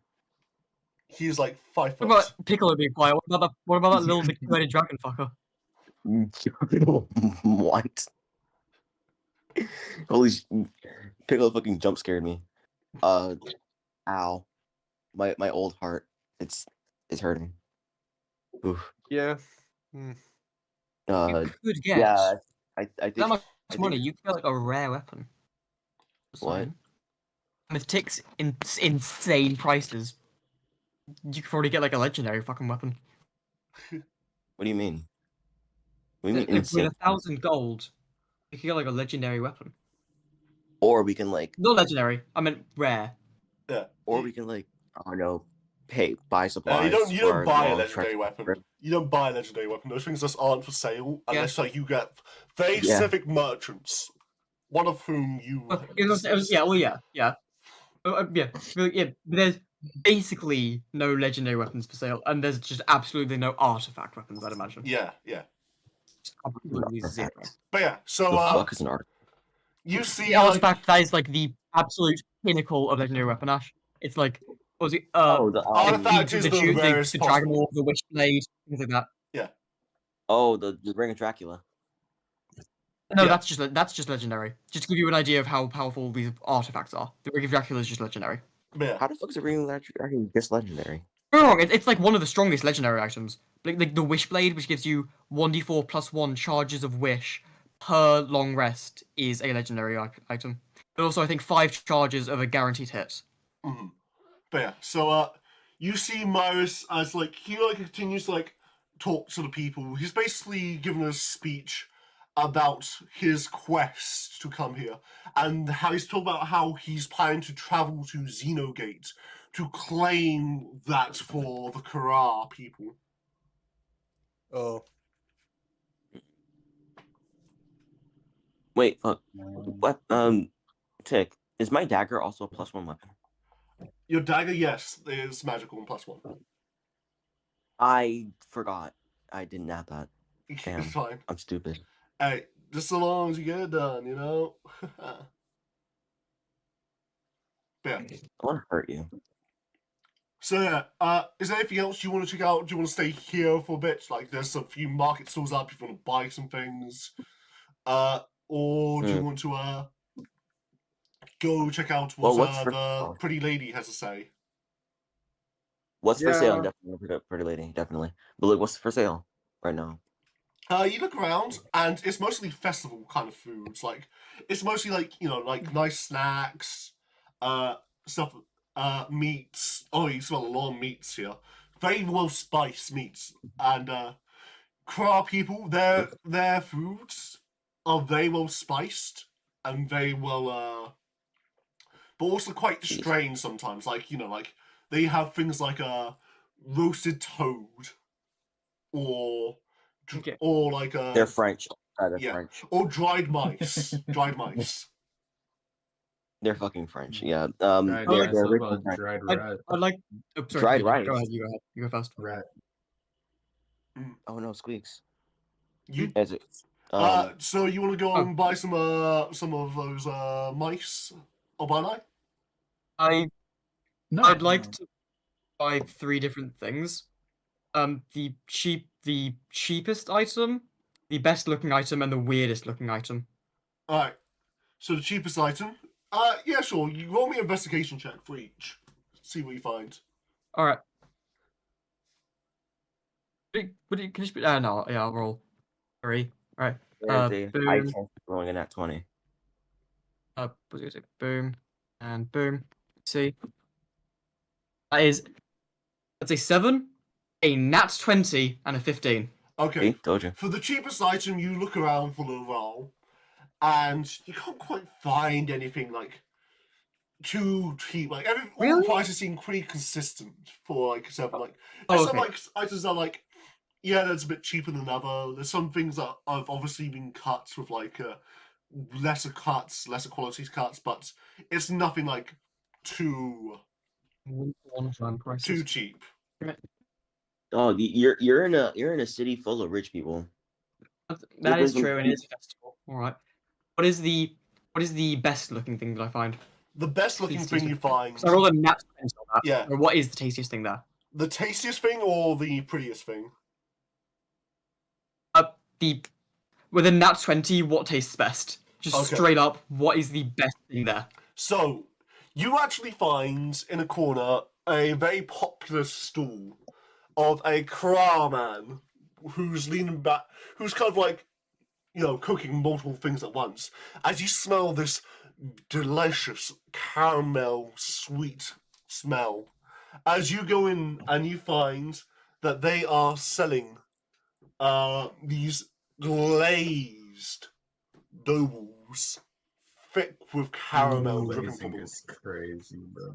[SPEAKER 1] He's like 5 foot.
[SPEAKER 2] What about Piccolo being quiet? What about that little big dragon fucker?
[SPEAKER 4] What? Holy Piccolo fucking jump scared me. Ow. My old heart. It's hurting. Oof.
[SPEAKER 3] Yeah.
[SPEAKER 2] You could get
[SPEAKER 4] I think
[SPEAKER 2] that much money, you could get like a rare weapon.
[SPEAKER 4] What?
[SPEAKER 2] With Tick's insane prices, you could probably get like a legendary fucking weapon.
[SPEAKER 4] What do you mean? What do you mean
[SPEAKER 2] with 1,000 gold, you could get like a legendary weapon.
[SPEAKER 4] Or we can like
[SPEAKER 2] not legendary. I meant rare.
[SPEAKER 1] Yeah.
[SPEAKER 4] Or we can like buy supplies.
[SPEAKER 1] You don't buy a legendary weapon. You don't buy a legendary weapon. Those things just aren't for sale unless like you get very specific merchants. One of whom you.
[SPEAKER 2] Yeah. But there's basically no legendary weapons for sale, and there's just absolutely no artifact weapons, I'd imagine.
[SPEAKER 1] Yeah.
[SPEAKER 2] Absolutely zero.
[SPEAKER 1] But yeah, so
[SPEAKER 4] the fuck is an artifact?
[SPEAKER 1] You see
[SPEAKER 2] the artifact that is like the absolute pinnacle of legendary weapon, Ash.
[SPEAKER 5] It's like, what was it?
[SPEAKER 4] the
[SPEAKER 1] Artifact is the rarest
[SPEAKER 5] the
[SPEAKER 1] possible.
[SPEAKER 5] Dragon Lore, the Wishblade, things like that.
[SPEAKER 1] Yeah.
[SPEAKER 4] Oh, the Ring of Dracula.
[SPEAKER 5] No,
[SPEAKER 1] Yeah.
[SPEAKER 5] that's just legendary. Just to give you an idea of how powerful these artifacts are. The Ring of Dracula is just legendary.
[SPEAKER 1] Yeah.
[SPEAKER 4] How the fuck is the Ring of Dracula just legendary?
[SPEAKER 5] No, wrong. It's like one of the strongest legendary items. Like the Wishblade, which gives you 1d4 plus 1 charges of wish per long rest, is a legendary item. But also, I think 5 charges of a guaranteed hit.
[SPEAKER 1] Mm-hmm. But yeah, so you see Myris as like he like continues to like talk to the people. He's basically given a speech about his quest to come here and how he's talking about how he's planning to travel to Xenogate to claim that for the Kara people.
[SPEAKER 3] Oh.
[SPEAKER 4] Wait, fuck. What? Tick. Is my dagger also a +1 weapon?
[SPEAKER 1] Your dagger, yes, is magical and +1.
[SPEAKER 4] I forgot. I didn't have that. Damn.
[SPEAKER 1] It's fine.
[SPEAKER 4] I'm stupid.
[SPEAKER 1] Hey, just so long as you get it done, you know? Yeah.
[SPEAKER 4] I want to hurt you.
[SPEAKER 1] So yeah, is there anything else you want to check out? Do you want to stay here for a bit? Like, there's a few market stalls up if you want to buy some things. Or do you want to go check out what the pretty lady has to say?
[SPEAKER 4] What's for sale? Definitely, pretty lady, definitely. But look, what's for sale right now?
[SPEAKER 1] You look around, and it's mostly festival kind of foods. Like, it's mostly like, you know, like nice snacks, stuff, meats. Oh, you smell a lot of meats here. Very well spiced meats. And Kra people, their foods are very well spiced and very well, but also quite strange sometimes. Like, you know, like they have things like a roasted toad, or like a.
[SPEAKER 4] They're French. They're French.
[SPEAKER 1] Or dried mice. Dried mice.
[SPEAKER 4] They're fucking French. Yeah.
[SPEAKER 6] Dried rat.
[SPEAKER 5] I'd like. Oh, sorry,
[SPEAKER 4] dried rice.
[SPEAKER 5] Go ahead. You go ahead. You go first.
[SPEAKER 6] Rat.
[SPEAKER 4] Oh no, Squeaks.
[SPEAKER 1] You. So you want to go and buy some of those mice, Obanai?
[SPEAKER 5] I'd like to buy 3 different things. The cheapest item, the best looking item, and the weirdest looking item.
[SPEAKER 1] Alright. So the cheapest item? Yeah, sure. You roll me an investigation check for each. See what you find.
[SPEAKER 5] Alright. Can you speak? No, yeah, I'll roll 3. Alright.
[SPEAKER 4] I can't rolling in at 20.
[SPEAKER 5] Boom. And boom. See. That is, that's a 7, a nat 20, and a 15.
[SPEAKER 1] Okay.
[SPEAKER 4] See? Told you.
[SPEAKER 1] For the cheapest item, you look around for the roll, and you can't quite find anything like too cheap. Like all the prices seem pretty consistent for like except like there's some like items that are like, yeah, that's a bit cheaper than other. There's some things that have obviously been cut with like lesser quality cuts, but it's nothing like too cheap.
[SPEAKER 4] Oh, you're in a city full of rich people.
[SPEAKER 5] That is true, and it is a festival. All right. What is the best looking thing that I find?
[SPEAKER 1] The best looking thing you find.
[SPEAKER 5] So I rolled a nat 20 on that.
[SPEAKER 1] Yeah.
[SPEAKER 5] Or what is the tastiest thing there?
[SPEAKER 1] The tastiest thing or the prettiest thing?
[SPEAKER 5] With a nat 20, what tastes best? Just straight up, what is the best thing there?
[SPEAKER 1] So, you actually find in a corner a very popular stall of a Kra man who's leaning back, who's kind of like, you know, cooking multiple things at once. As you smell this delicious caramel sweet smell, as you go in and you find that they are selling these glazed doughballs thick with caramel dripping from them.
[SPEAKER 6] It's crazy, bro.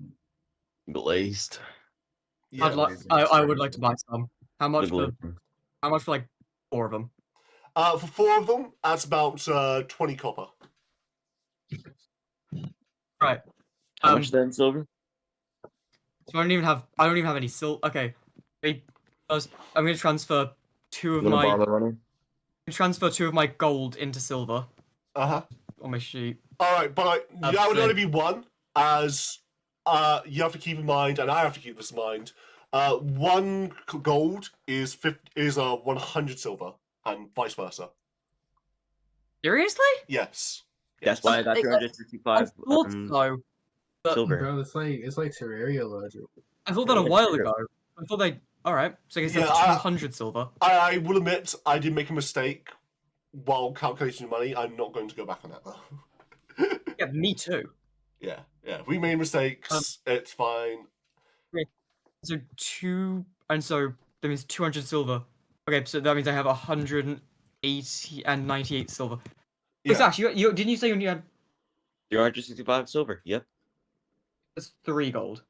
[SPEAKER 4] Glazed.
[SPEAKER 1] Yeah,
[SPEAKER 5] I would like to buy some. How much for like 4 of them?
[SPEAKER 1] For 4 of them, that's about 20 copper.
[SPEAKER 5] Right.
[SPEAKER 4] How much then, silver?
[SPEAKER 5] So I don't even have any silver. Okay. I'm gonna transfer 2 of my gold into silver.
[SPEAKER 1] On
[SPEAKER 5] my sheet.
[SPEAKER 1] Alright, but that would only be 1, as you have to keep in mind, and I have to keep this in mind. 1 gold is 100 silver, and vice versa.
[SPEAKER 5] Seriously?
[SPEAKER 1] Yes.
[SPEAKER 4] That's why I got
[SPEAKER 5] I
[SPEAKER 4] 265
[SPEAKER 5] thought so. But
[SPEAKER 4] silver.
[SPEAKER 6] Bro, it's like Terraria logic.
[SPEAKER 5] I thought that a while ago. I thought they. Alright, so I guess that's 200 silver.
[SPEAKER 1] I will admit, I did make a mistake while calculating money. I'm not going to go back on that, though.
[SPEAKER 5] Yeah, me too.
[SPEAKER 1] Yeah. We made mistakes. It's fine.
[SPEAKER 5] So that means 200 silver. Okay, so that means I have 180 and 98 silver.
[SPEAKER 1] Yeah.
[SPEAKER 5] Sash, you didn't you say you only had
[SPEAKER 4] 365 silver. Yep.
[SPEAKER 5] that's 3 gold?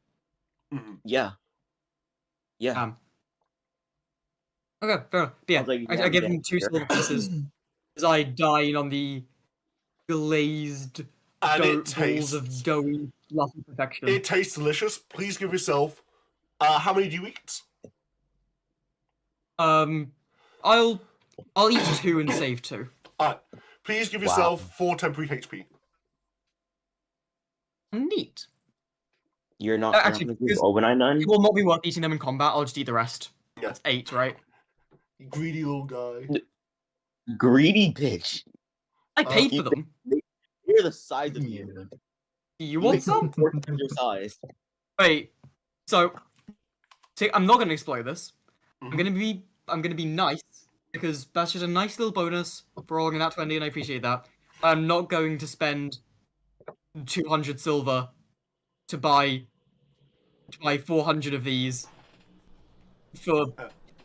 [SPEAKER 1] Mhm.
[SPEAKER 4] Yeah.
[SPEAKER 5] Okay, fair enough. But yeah,
[SPEAKER 4] Sounds like
[SPEAKER 5] I give
[SPEAKER 4] yeah,
[SPEAKER 5] him 2
[SPEAKER 4] sure.
[SPEAKER 5] silver pieces as I dine on the glazed
[SPEAKER 1] And it
[SPEAKER 5] balls
[SPEAKER 1] tastes.
[SPEAKER 5] of doughy, fluffy perfection.
[SPEAKER 1] It tastes delicious. Please give yourself. How many do you eat?
[SPEAKER 5] I'll eat 2 and save 2.
[SPEAKER 1] Alright. Please give yourself 4 temporary HP.
[SPEAKER 5] Neat.
[SPEAKER 4] You're not
[SPEAKER 5] Actually,
[SPEAKER 4] going to give
[SPEAKER 5] because
[SPEAKER 4] overnight none?
[SPEAKER 5] it will not be worth eating them in combat. I'll just eat the rest.
[SPEAKER 1] Yeah.
[SPEAKER 5] That's 8, right?
[SPEAKER 1] You greedy little guy.
[SPEAKER 4] Greedy bitch.
[SPEAKER 5] I paid for them.
[SPEAKER 4] You're the size of
[SPEAKER 6] Yeah.
[SPEAKER 4] you.
[SPEAKER 5] Do you want some?
[SPEAKER 4] Your size.
[SPEAKER 5] Wait. So, I'm not gonna explode this.
[SPEAKER 1] Mhm.
[SPEAKER 5] I'm gonna be nice because that's just a nice little bonus for rolling that 20, and I appreciate that. I'm not going to spend 200 silver to buy 400 of these for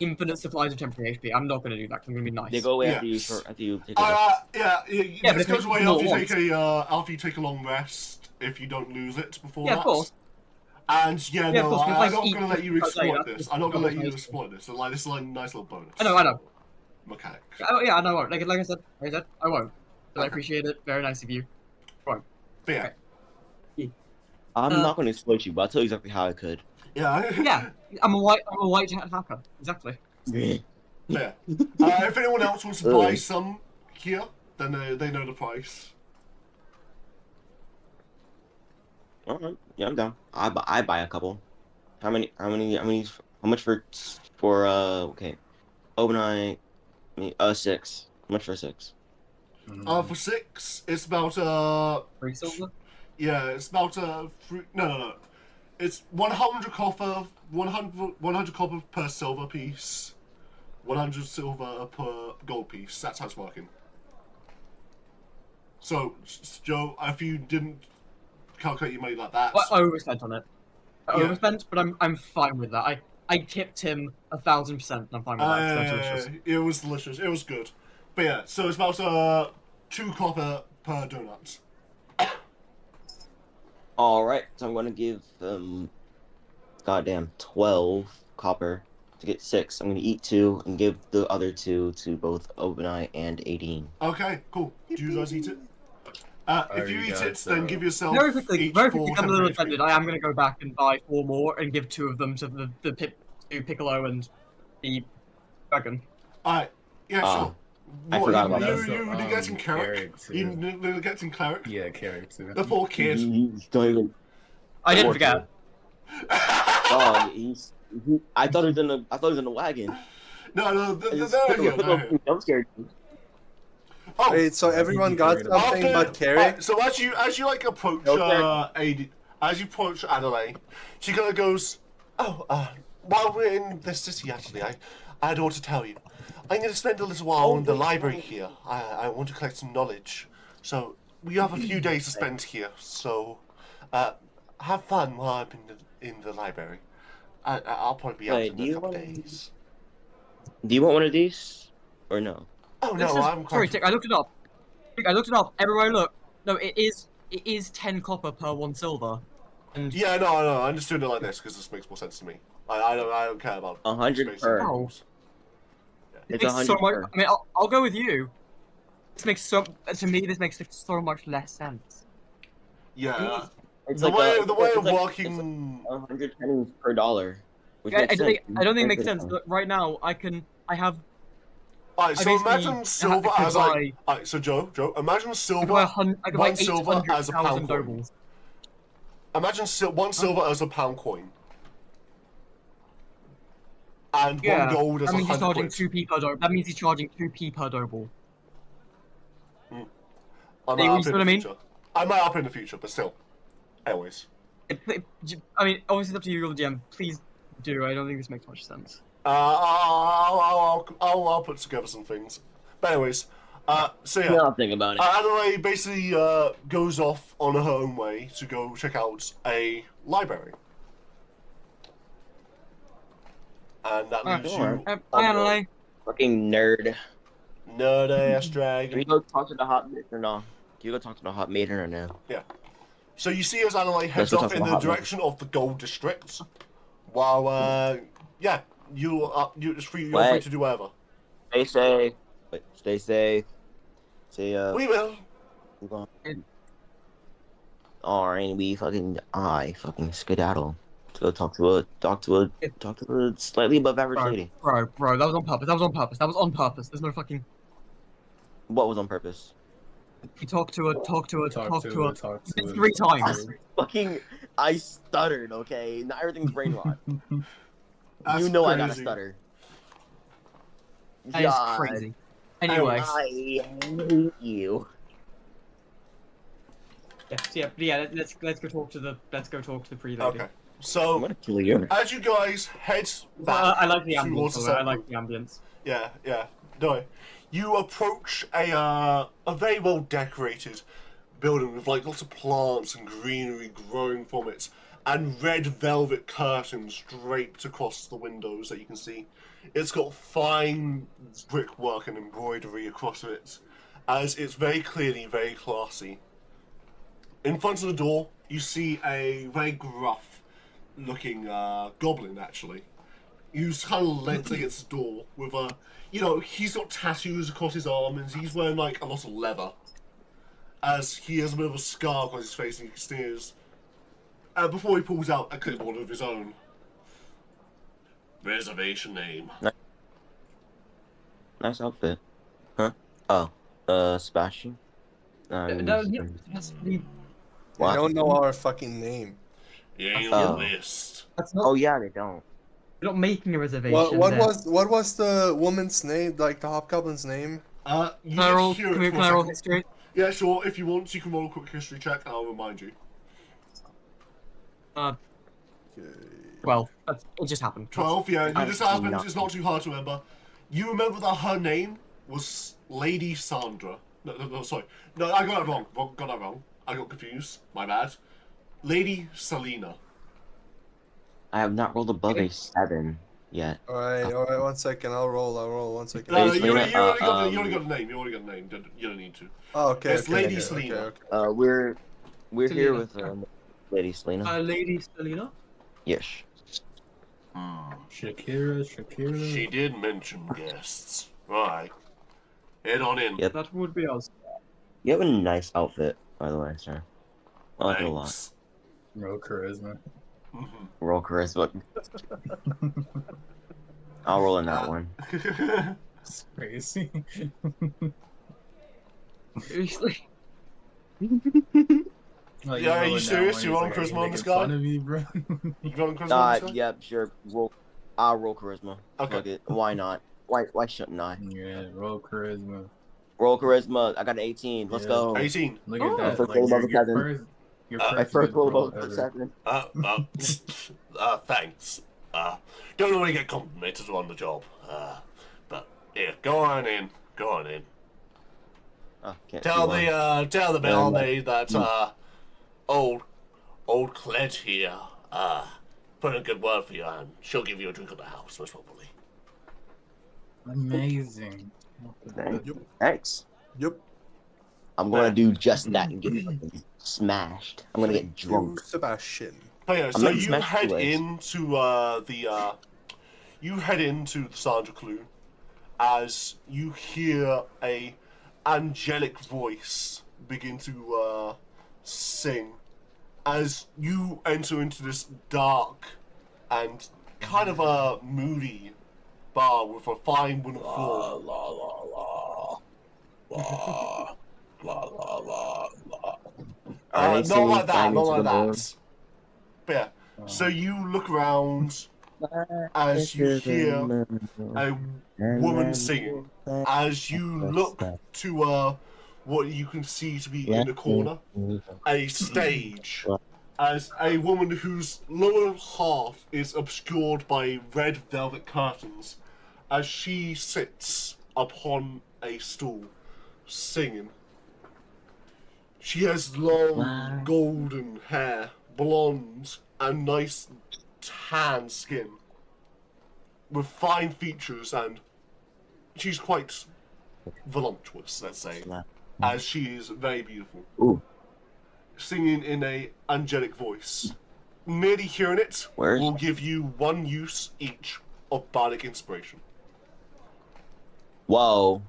[SPEAKER 5] infinite supplies of temporary HP. I'm not going to do that. I'm going to be nice.
[SPEAKER 4] They go away after
[SPEAKER 1] Yes.
[SPEAKER 4] you take a rest.
[SPEAKER 1] Yeah,
[SPEAKER 5] but
[SPEAKER 1] this
[SPEAKER 5] if
[SPEAKER 1] goes
[SPEAKER 5] it
[SPEAKER 1] away
[SPEAKER 5] takes
[SPEAKER 1] after you take a long rest, if you don't lose it before
[SPEAKER 5] Yeah,
[SPEAKER 1] that.
[SPEAKER 5] of course.
[SPEAKER 1] And
[SPEAKER 5] Yeah, of course, but if I
[SPEAKER 1] I'm not
[SPEAKER 5] eat
[SPEAKER 1] going to let you
[SPEAKER 5] because I
[SPEAKER 1] exploit
[SPEAKER 5] like
[SPEAKER 1] this.
[SPEAKER 5] that,
[SPEAKER 1] I'm not going to let you
[SPEAKER 5] nice.
[SPEAKER 1] exploit this. So, this is like a nice little bonus.
[SPEAKER 5] I know.
[SPEAKER 1] Mechanic.
[SPEAKER 5] Yeah, I know. Like I said, I won't. But I
[SPEAKER 1] Okay.
[SPEAKER 5] appreciate it. Very nice of you.
[SPEAKER 1] But yeah.
[SPEAKER 5] Okay.
[SPEAKER 4] I'm not going to exploit you, but I'll tell you exactly how I could.
[SPEAKER 1] Yeah.
[SPEAKER 5] Yeah, I'm a white hat hacker. Exactly.
[SPEAKER 1] Yeah. If anyone else wants to buy some here, then they know the price.
[SPEAKER 4] Alright, yeah, I'm down. I buy a couple. How much for okay. Overnight 6. How much for 6?
[SPEAKER 1] For 6, it's about
[SPEAKER 5] 3 silver.
[SPEAKER 1] yeah, it's about no. It's 100 copper, 100 copper per silver piece, 100 silver per gold piece. That's how it's working. So, Joe, if you didn't calculate your money like that,
[SPEAKER 5] Well, I overspent on it. I
[SPEAKER 1] Yeah.
[SPEAKER 5] overspent, but I'm fine with that. I tipped him 1,000%, and I'm fine with that. 'Cause they're delicious.
[SPEAKER 1] it was delicious. It was good. But yeah, so it's about 2 copper per donut.
[SPEAKER 4] Alright, so I'm gonna give goddamn 12 copper to get 6. I'm gonna eat 2 and give the other 2 to both Obenai and 18.
[SPEAKER 1] Okay, cool. Do you guys eat it? If you eat it, then give yourself
[SPEAKER 5] Very quickly,
[SPEAKER 1] each
[SPEAKER 5] I'm
[SPEAKER 1] 4
[SPEAKER 5] a little
[SPEAKER 1] temporary
[SPEAKER 5] offended.
[SPEAKER 1] HP.
[SPEAKER 5] I am going to go back and buy 4 more and give 2 of them to to Piccolo and the dragon.
[SPEAKER 1] Alright, yeah, sure.
[SPEAKER 4] I forgot about
[SPEAKER 1] you,
[SPEAKER 6] that.
[SPEAKER 1] you getting Carrick?
[SPEAKER 6] Carrick, too.
[SPEAKER 1] You getting Carrick?
[SPEAKER 6] Yeah, character.
[SPEAKER 1] The poor kid.
[SPEAKER 4] Don't even.
[SPEAKER 5] I didn't
[SPEAKER 4] Poor
[SPEAKER 5] forget.
[SPEAKER 4] Dog, I thought he was in the wagon.
[SPEAKER 1] No, there you go.
[SPEAKER 4] I'm scared.
[SPEAKER 1] Oh,
[SPEAKER 3] Wait, so everyone got something but Carrie?
[SPEAKER 1] Alright, so as you like approach as you approach Adelaide, she kind of goes, while we're in this city, actually, I had all to tell you. I'm going to spend a little while in the library here. I want to collect some knowledge. So, we have a few days to spend here. So, have fun while I'm in the library. I'll probably be out in a couple days.
[SPEAKER 4] Do you want one of these? Or no?
[SPEAKER 1] Oh, no, I'm
[SPEAKER 5] Sorry,
[SPEAKER 1] quite...
[SPEAKER 5] Tick, I looked it up. Everywhere I look. No, it is 10 copper per 1 silver. And
[SPEAKER 1] Yeah, no, I understood it like this because this makes more sense to me. I don't care about
[SPEAKER 4] 100
[SPEAKER 1] space
[SPEAKER 4] per.
[SPEAKER 1] and
[SPEAKER 5] Oh.
[SPEAKER 1] rules.
[SPEAKER 4] It's
[SPEAKER 5] makes
[SPEAKER 4] 100
[SPEAKER 5] so much.
[SPEAKER 4] per.
[SPEAKER 5] I mean, I'll go with you. This makes this makes so much less sense.
[SPEAKER 1] Yeah.
[SPEAKER 4] It's
[SPEAKER 1] The
[SPEAKER 4] like
[SPEAKER 1] way of
[SPEAKER 4] it's
[SPEAKER 1] working.
[SPEAKER 4] 100 pennies per dollar. Which
[SPEAKER 5] I
[SPEAKER 4] makes
[SPEAKER 5] don't think
[SPEAKER 4] sense.
[SPEAKER 5] it makes sense. But right now, I have.
[SPEAKER 1] Alright, so
[SPEAKER 5] basically
[SPEAKER 1] imagine silver
[SPEAKER 5] could
[SPEAKER 1] as like. Alright, so Joe, imagine
[SPEAKER 5] I
[SPEAKER 1] silver.
[SPEAKER 5] could buy
[SPEAKER 1] one silver as a pound
[SPEAKER 5] 800,000
[SPEAKER 1] coin.
[SPEAKER 5] nobles.
[SPEAKER 1] Imagine one silver as a pound coin. And one gold as
[SPEAKER 5] that means he's
[SPEAKER 1] 100
[SPEAKER 5] charging
[SPEAKER 1] quid.
[SPEAKER 5] 2p per double. That means he's charging 2p per double.
[SPEAKER 1] I might up in the future. I might up in the future, but still. Anyways.
[SPEAKER 5] I mean, obviously it's up to you, you're the GM. Please do. I don't think this makes much sense.
[SPEAKER 1] I'll put together some things. But anyways, so yeah.
[SPEAKER 4] I'll think about it.
[SPEAKER 1] Adelaide basically goes off on her own way to go check out a library. And that leaves you.
[SPEAKER 5] Bye, Adelaide.
[SPEAKER 4] Fucking nerd.
[SPEAKER 1] Nerd ass dragon.
[SPEAKER 4] Can we go talk to the hot maiden or no? Can you go talk to the hot maiden or no?
[SPEAKER 1] Yeah. So you see as Adelaide heads off in the direction of the Gold District, while yeah, it's free. You're free to do whatever.
[SPEAKER 4] Stay safe. Stay safe. See ya.
[SPEAKER 1] We will.
[SPEAKER 4] Alright, we fucking skedaddle to go talk to a slightly above average lady.
[SPEAKER 5] Bro, that was on purpose. That was on purpose. There's no fucking.
[SPEAKER 4] What was on purpose?
[SPEAKER 5] You talk to her 3 times.
[SPEAKER 4] I stuttered, okay? Not everything's brain rot.
[SPEAKER 1] You
[SPEAKER 4] know crazy. I gotta stutter.
[SPEAKER 5] That is crazy. Anyways.
[SPEAKER 4] I hate you.
[SPEAKER 5] Yeah, let's go talk to the pretty lady.
[SPEAKER 1] Okay. So
[SPEAKER 4] I'm gonna kill you.
[SPEAKER 1] As you guys head back,
[SPEAKER 5] I like the ambience. I like the ambience.
[SPEAKER 1] Yeah. No, you approach a very well decorated building with like lots of plants and greenery growing from it, and red velvet curtains draped across the windows that you can see. It's got fine brickwork and embroidery across it, as it's very clearly very classy. In front of the door, you see a very gruff-looking goblin, actually. He's kind of leant against the door with a... he's got tattoos across his arm, and he's wearing, like, a lot of leather. As he has a bit of a scar across his face, and he sneers. Before he pulls out a clipboard of his own. Reservation name.
[SPEAKER 4] Nice outfit. Huh? Oh. Sebastian?
[SPEAKER 3] They don't know our fucking name.
[SPEAKER 1] Yeah, ain't on the list.
[SPEAKER 4] Yeah, they don't.
[SPEAKER 5] You're not making a reservation.
[SPEAKER 3] What was the woman's name? Like the hobgoblin's name?
[SPEAKER 5] Can I roll history?
[SPEAKER 1] Yeah, sure. If you want, you can roll a quick history check, and I'll remind you.
[SPEAKER 5] Well, it just happened.
[SPEAKER 1] 12. Yeah, it just happened. It's not too hard to remember. You remember that her name was Lady Sandra. No, sorry. No, I got that wrong. I got confused. My bad. Lady Selena.
[SPEAKER 4] I have not rolled above a 7 yet.
[SPEAKER 3] Alright, 1 second. I'll roll 1 second.
[SPEAKER 1] No, you already got a name. You don't need to.
[SPEAKER 3] Oh, okay.
[SPEAKER 1] It's Lady Selena.
[SPEAKER 4] Okay. We're here with Lady Selena.
[SPEAKER 5] Lady Selena?
[SPEAKER 4] Yes.
[SPEAKER 6] Shakira.
[SPEAKER 1] She did mention guests. Right. Head on in.
[SPEAKER 4] Yep.
[SPEAKER 5] That would be us.
[SPEAKER 4] You have a nice outfit, by the way, sir. I like it a lot.
[SPEAKER 6] Roll charisma.
[SPEAKER 1] Mm-hmm.
[SPEAKER 4] Roll charisma. I'll roll in that one.
[SPEAKER 6] It's crazy.
[SPEAKER 5] Seriously?
[SPEAKER 6] Like,
[SPEAKER 1] are you serious? You rolling charisma on this guy?
[SPEAKER 6] Fun of me, bro?
[SPEAKER 1] You rolling charisma on this guy?
[SPEAKER 4] Yeah, sure. I'll roll charisma.
[SPEAKER 1] Okay.
[SPEAKER 4] Fuck it. Why not? Why shouldn't I?
[SPEAKER 6] Yeah, roll charisma.
[SPEAKER 4] Roll charisma. I got an 18. Let's go.
[SPEAKER 1] 18.
[SPEAKER 6] Look at that.
[SPEAKER 4] First roll above a 7. My first roll above a 7.
[SPEAKER 1] Thanks. Don't really get complimented on the job. But yeah, go on in.
[SPEAKER 4] Oh,
[SPEAKER 1] Tell the barmaid that old Cled here put in a good word for you, and she'll give you a drink at the house, most probably.
[SPEAKER 6] Amazing.
[SPEAKER 4] Thanks.
[SPEAKER 3] Yep.
[SPEAKER 4] I'm gonna do just that and get fucking smashed. I'm gonna get drunk.
[SPEAKER 3] Sebastian.
[SPEAKER 1] Oh yeah, so you head into the Sandra Clue as you hear a angelic voice begin to sing as you enter into this dark and kind of a moody bar with a fine wooden floor. Not like that. But yeah, so you look around as you hear a woman singing. As you look to what you can see to be in the corner, a stage, as a woman whose lower half is obscured by red velvet curtains, as she sits upon a stool, singing. She has long golden hair, blonde, and nice tan skin, with fine features, and she's quite voluptuous, let's say, as she is very beautiful.
[SPEAKER 4] Ooh.
[SPEAKER 1] Singing in a angelic voice. Merely hearing it will give you 1 use each of bardic inspiration.
[SPEAKER 4] Whoa.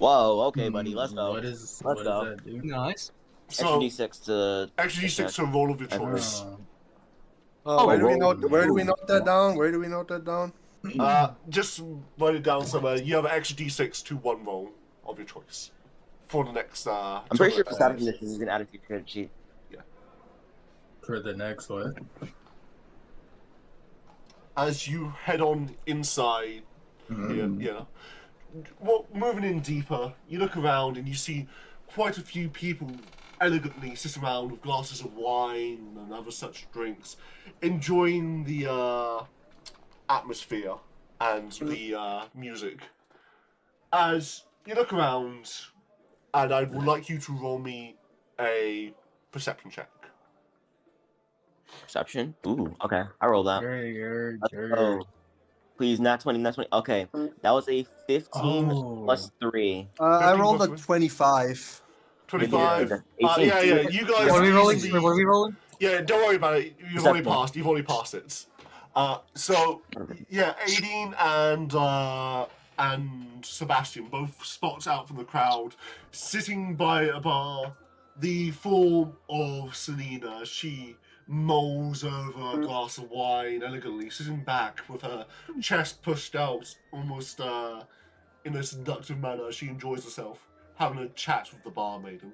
[SPEAKER 4] Okay, buddy. Let's go.
[SPEAKER 6] What does
[SPEAKER 4] Let's go.
[SPEAKER 6] that do?
[SPEAKER 5] Nice.
[SPEAKER 1] So,
[SPEAKER 4] Extra d6 to.
[SPEAKER 1] extra d6 to a roll of your choice.
[SPEAKER 3] Where do we note that down? Where do we note that down?
[SPEAKER 1] Just write it down somewhere. You have an extra d6 to 1 roll of your choice for the next.
[SPEAKER 4] I'm pretty sure for status conditions you can add it to your character sheet.
[SPEAKER 1] Yeah.
[SPEAKER 6] For the next what?
[SPEAKER 1] As you head on inside, well, moving in deeper, you look around and you see quite a few people elegantly sit around with glasses of wine and other such drinks, enjoying the atmosphere and the music. As you look around, and I would like you to roll me a perception check.
[SPEAKER 4] Perception? Ooh, okay. I rolled that. Oh, please, not 20, not 20. Okay, that was a 15 plus 3.
[SPEAKER 3] I rolled a 25.
[SPEAKER 1] 25?
[SPEAKER 4] Yeah,
[SPEAKER 1] yeah, you guys...
[SPEAKER 5] What are we rolling?
[SPEAKER 1] easily-
[SPEAKER 5] What are we rolling?
[SPEAKER 1] Yeah, don't worry about it. You've already passed it. So, yeah, Aideen and Sebastian both spots out from the crowd, sitting by a bar. The form of Selena, she mulls over a glass of wine elegantly, sitting back with her chest pushed out, almost in a seductive manner. She enjoys herself, having a chat with the barmaiden.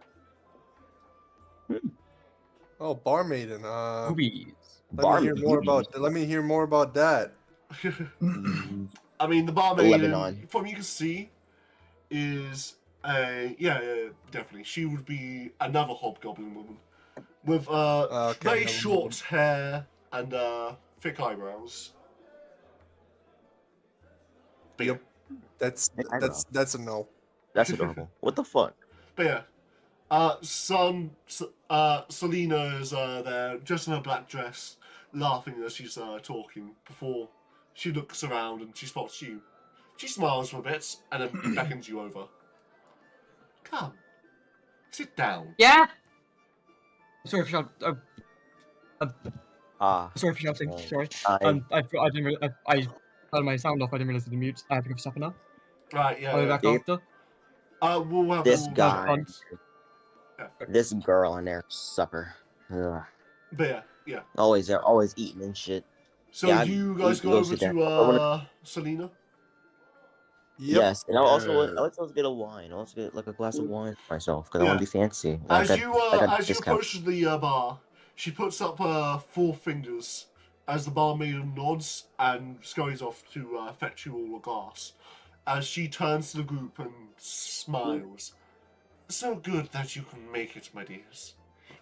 [SPEAKER 3] Oh, barmaiden.
[SPEAKER 5] Boobies.
[SPEAKER 3] Let me hear more about that.
[SPEAKER 1] I mean, the barmaiden,
[SPEAKER 4] Lebanon.
[SPEAKER 1] from you can see, is definitely. She would be another hobgoblin woman with very short hair and thick eyebrows. But
[SPEAKER 3] Yep, that's a no.
[SPEAKER 4] That's adorable. What the fuck?
[SPEAKER 1] But yeah, Selena is there, just in her black dress, laughing as she's talking. Before she looks around and she spots you, she smiles for a bit and then beckons you over. Come, sit down.
[SPEAKER 5] Yeah. Sorry for shouting. Sorry for shouting. Sorry. I turned my sound off. I didn't realize the mute. I have to go for supper now.
[SPEAKER 1] Right. Yeah.
[SPEAKER 5] I'll be back after.
[SPEAKER 1] We'll have
[SPEAKER 4] This
[SPEAKER 1] we'll
[SPEAKER 4] guy.
[SPEAKER 1] have
[SPEAKER 4] This girl in there, supper. Ugh.
[SPEAKER 1] But yeah.
[SPEAKER 4] Always there, always eating and shit.
[SPEAKER 1] So
[SPEAKER 4] Yeah,
[SPEAKER 1] you guys
[SPEAKER 4] we
[SPEAKER 1] go
[SPEAKER 4] go
[SPEAKER 1] over
[SPEAKER 4] sit down.
[SPEAKER 1] to Selena?
[SPEAKER 3] Yep.
[SPEAKER 4] Yes, and I also get a wine. I also get like a glass of wine for myself because I want to be fancy.
[SPEAKER 1] As you approach the bar, she puts up her 4 fingers as the barmaid nods and scurries off to fetch you all a glass. As she turns to the group and smiles. So good that you can make it, my dears.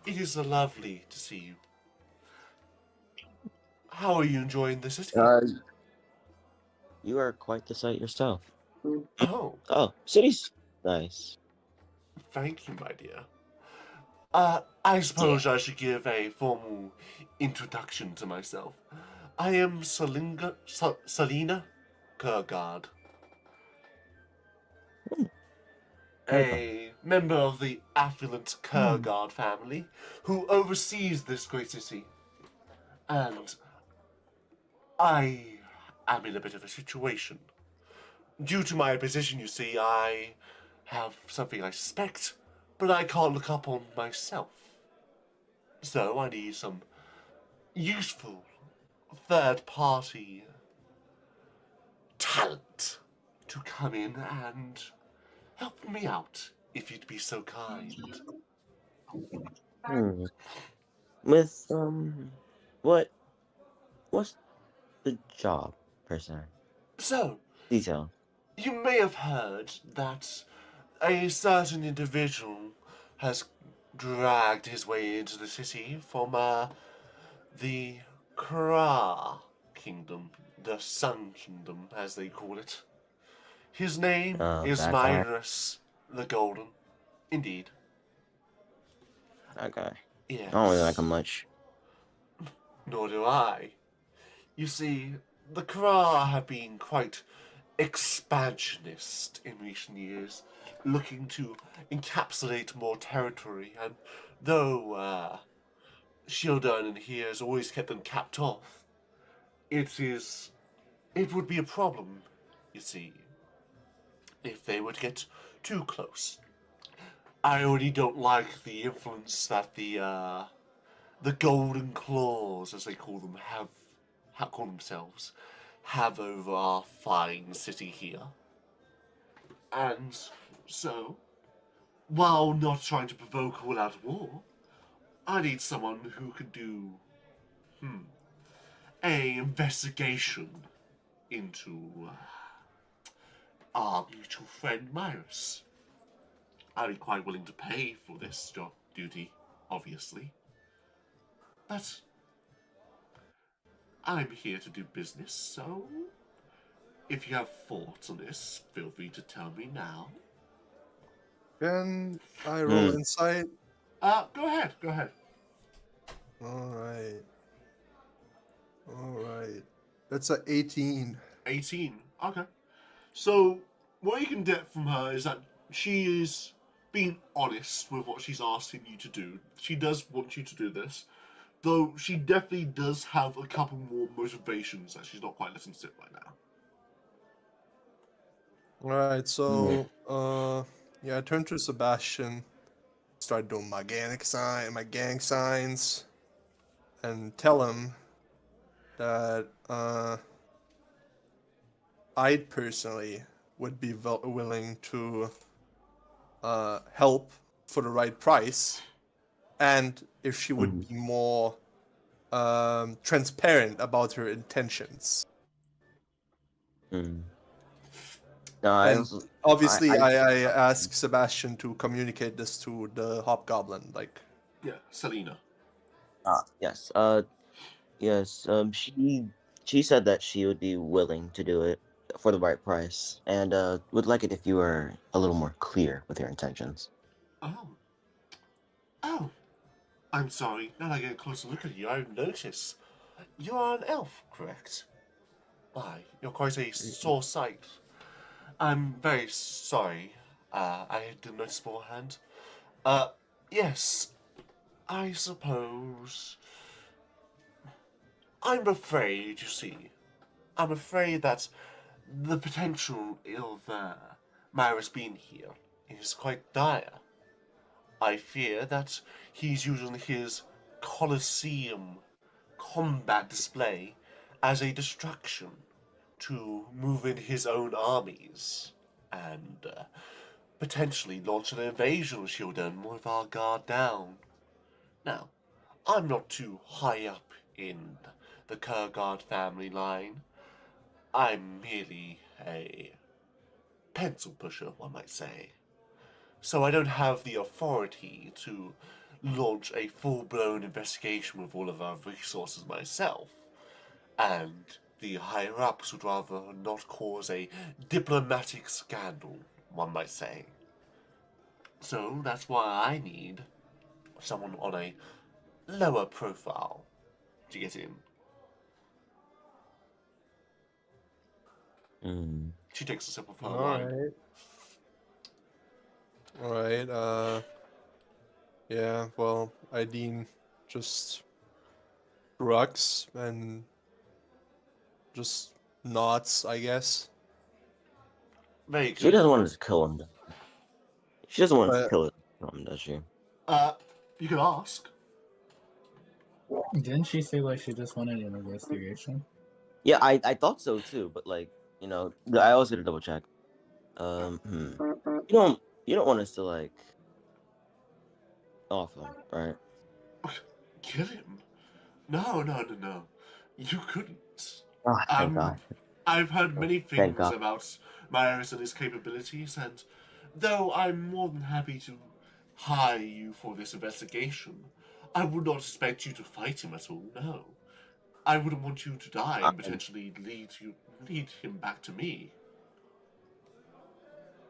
[SPEAKER 1] It is lovely to see you. How are you enjoying the city?
[SPEAKER 4] You are quite the sight yourself.
[SPEAKER 1] Oh,
[SPEAKER 4] City's nice.
[SPEAKER 1] thank you, my dear. I suppose I should give a formal introduction to myself. I am Selena Kurgard. A member of the affluent Kurgard family who oversees this great city. And I am in a bit of a situation. Due to my position, you see, I have something I suspect, but I can't look up on myself. So I need some useful third-party talent to come in and help me out, if you'd be so kind.
[SPEAKER 4] what's the job per se?
[SPEAKER 1] So,
[SPEAKER 4] Detail.
[SPEAKER 1] you may have heard that a certain individual has dragged his way into the city from the Kra Kingdom, the Sun Kingdom, as they call it. His name is
[SPEAKER 4] That guy.
[SPEAKER 1] Myrus the Golden. Indeed.
[SPEAKER 4] That guy.
[SPEAKER 1] Yes.
[SPEAKER 4] I don't really like him much.
[SPEAKER 1] Nor do I. You see, the Kra have been quite expansionist in recent years, looking to encapsulate more territory, and though Shieldern in here has always kept them capped off, it would be a problem, you see, if they would get too close. I already don't like the influence that the Golden Claws, as they call them, call themselves, have over our fine city here. And so, while not trying to provoke all-out war, I need someone who can do, a investigation into our mutual friend Myrus. I'd be quite willing to pay for this job duty, obviously. But I'm here to do business, so if you have thoughts on this, feel free to tell me now.
[SPEAKER 3] Can I roll insight?
[SPEAKER 1] Go ahead.
[SPEAKER 3] Alright. That's a 18.
[SPEAKER 1] 18. Okay. So, what you can get from her is that she is being honest with what she's asking you to do. She does want you to do this, though she definitely does have a couple more motivations that she's not quite letting sit right now.
[SPEAKER 3] Alright, so yeah, I turn to Sebastian, start doing my gang signs, and tell him that I personally would be willing to help for the right price, and if she would be more transparent about her intentions.
[SPEAKER 4] No,
[SPEAKER 3] And obviously, I ask Sebastian to communicate this to the Hobgoblin, like.
[SPEAKER 1] Yeah, Selena.
[SPEAKER 4] Yes. Yes. She said that she would be willing to do it for the right price, and would like it if you were a little more clear with your intentions.
[SPEAKER 1] Oh. I'm sorry. Now that I get a closer look at you, I notice you are an elf, correct? Why, you're quite a sore sight. I'm very sorry. I didn't notice beforehand. Yes. I suppose. I'm afraid, you see. I'm afraid that the potential of Myra's being here is quite dire. I fear that he's using his Colosseum combat display as a distraction to move in his own armies and potentially launch an invasion of Shieldern with our guard down. Now, I'm not too high up in the Kurgard family line. I'm merely a pencil pusher, one might say. So I don't have the authority to launch a full-blown investigation with all of our resources myself. And the higher-ups would rather not cause a diplomatic scandal, one might say. So that's why I need someone on a lower profile to get in. She takes a sip of her wine.
[SPEAKER 3] Alright, yeah, well, I deem just drugs and just knots, I guess.
[SPEAKER 1] Very good.
[SPEAKER 4] She doesn't want us to kill him. She doesn't want us to kill him, does she?
[SPEAKER 1] You could ask.
[SPEAKER 6] Didn't she say like she just wanted an investigation?
[SPEAKER 4] Yeah, I thought so too, but like, you know, I always gotta double check. You don't want us to like off him, right?
[SPEAKER 1] Kill him? No. You couldn't.
[SPEAKER 4] Oh, thank God.
[SPEAKER 1] I've heard many
[SPEAKER 4] Thank
[SPEAKER 1] things
[SPEAKER 4] God.
[SPEAKER 1] about Myris and his capabilities, and though I'm more than happy to hire you for this investigation, I would not expect you to fight him at all, no. I wouldn't want you to die and potentially lead him back to me.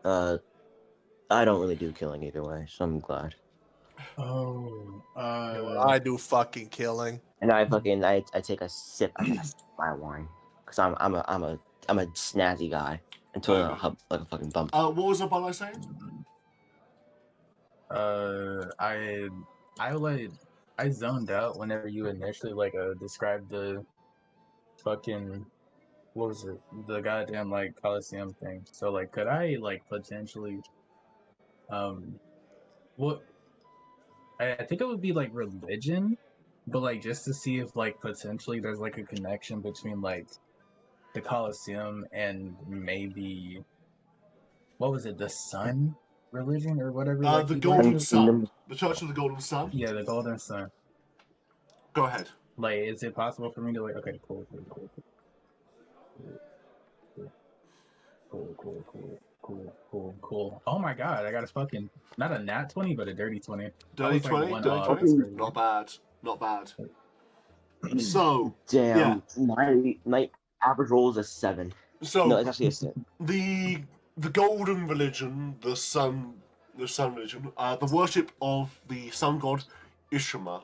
[SPEAKER 4] I don't really do killing either way, so I'm glad.
[SPEAKER 6] Oh,
[SPEAKER 3] I do fucking killing.
[SPEAKER 4] And I take a sip of my wine because I'm a snazzy guy until like a fucking bump.
[SPEAKER 1] What was the ball I saying?
[SPEAKER 6] I zoned out whenever you initially described the fucking what was it, the goddamn Coliseum thing. So could I potentially what I think it would be religion, but just to see if potentially there's a connection between the Colosseum and maybe what was it, the Sun religion or whatever.
[SPEAKER 1] The Golden Sun, the Church of the Golden Sun.
[SPEAKER 6] Yeah, the Golden Sun.
[SPEAKER 1] Go ahead.
[SPEAKER 6] Is it possible for me to okay, cool. Cool. Oh my god, I got a fucking not a nat 20, but a dirty 20.
[SPEAKER 1] Dirty 20? Not bad. So
[SPEAKER 4] damn, yeah. my average roll is a 7.
[SPEAKER 1] So
[SPEAKER 4] no, it's actually a 6.
[SPEAKER 1] The Golden Religion, the Sun Religion, the worship of the sun god Ishima,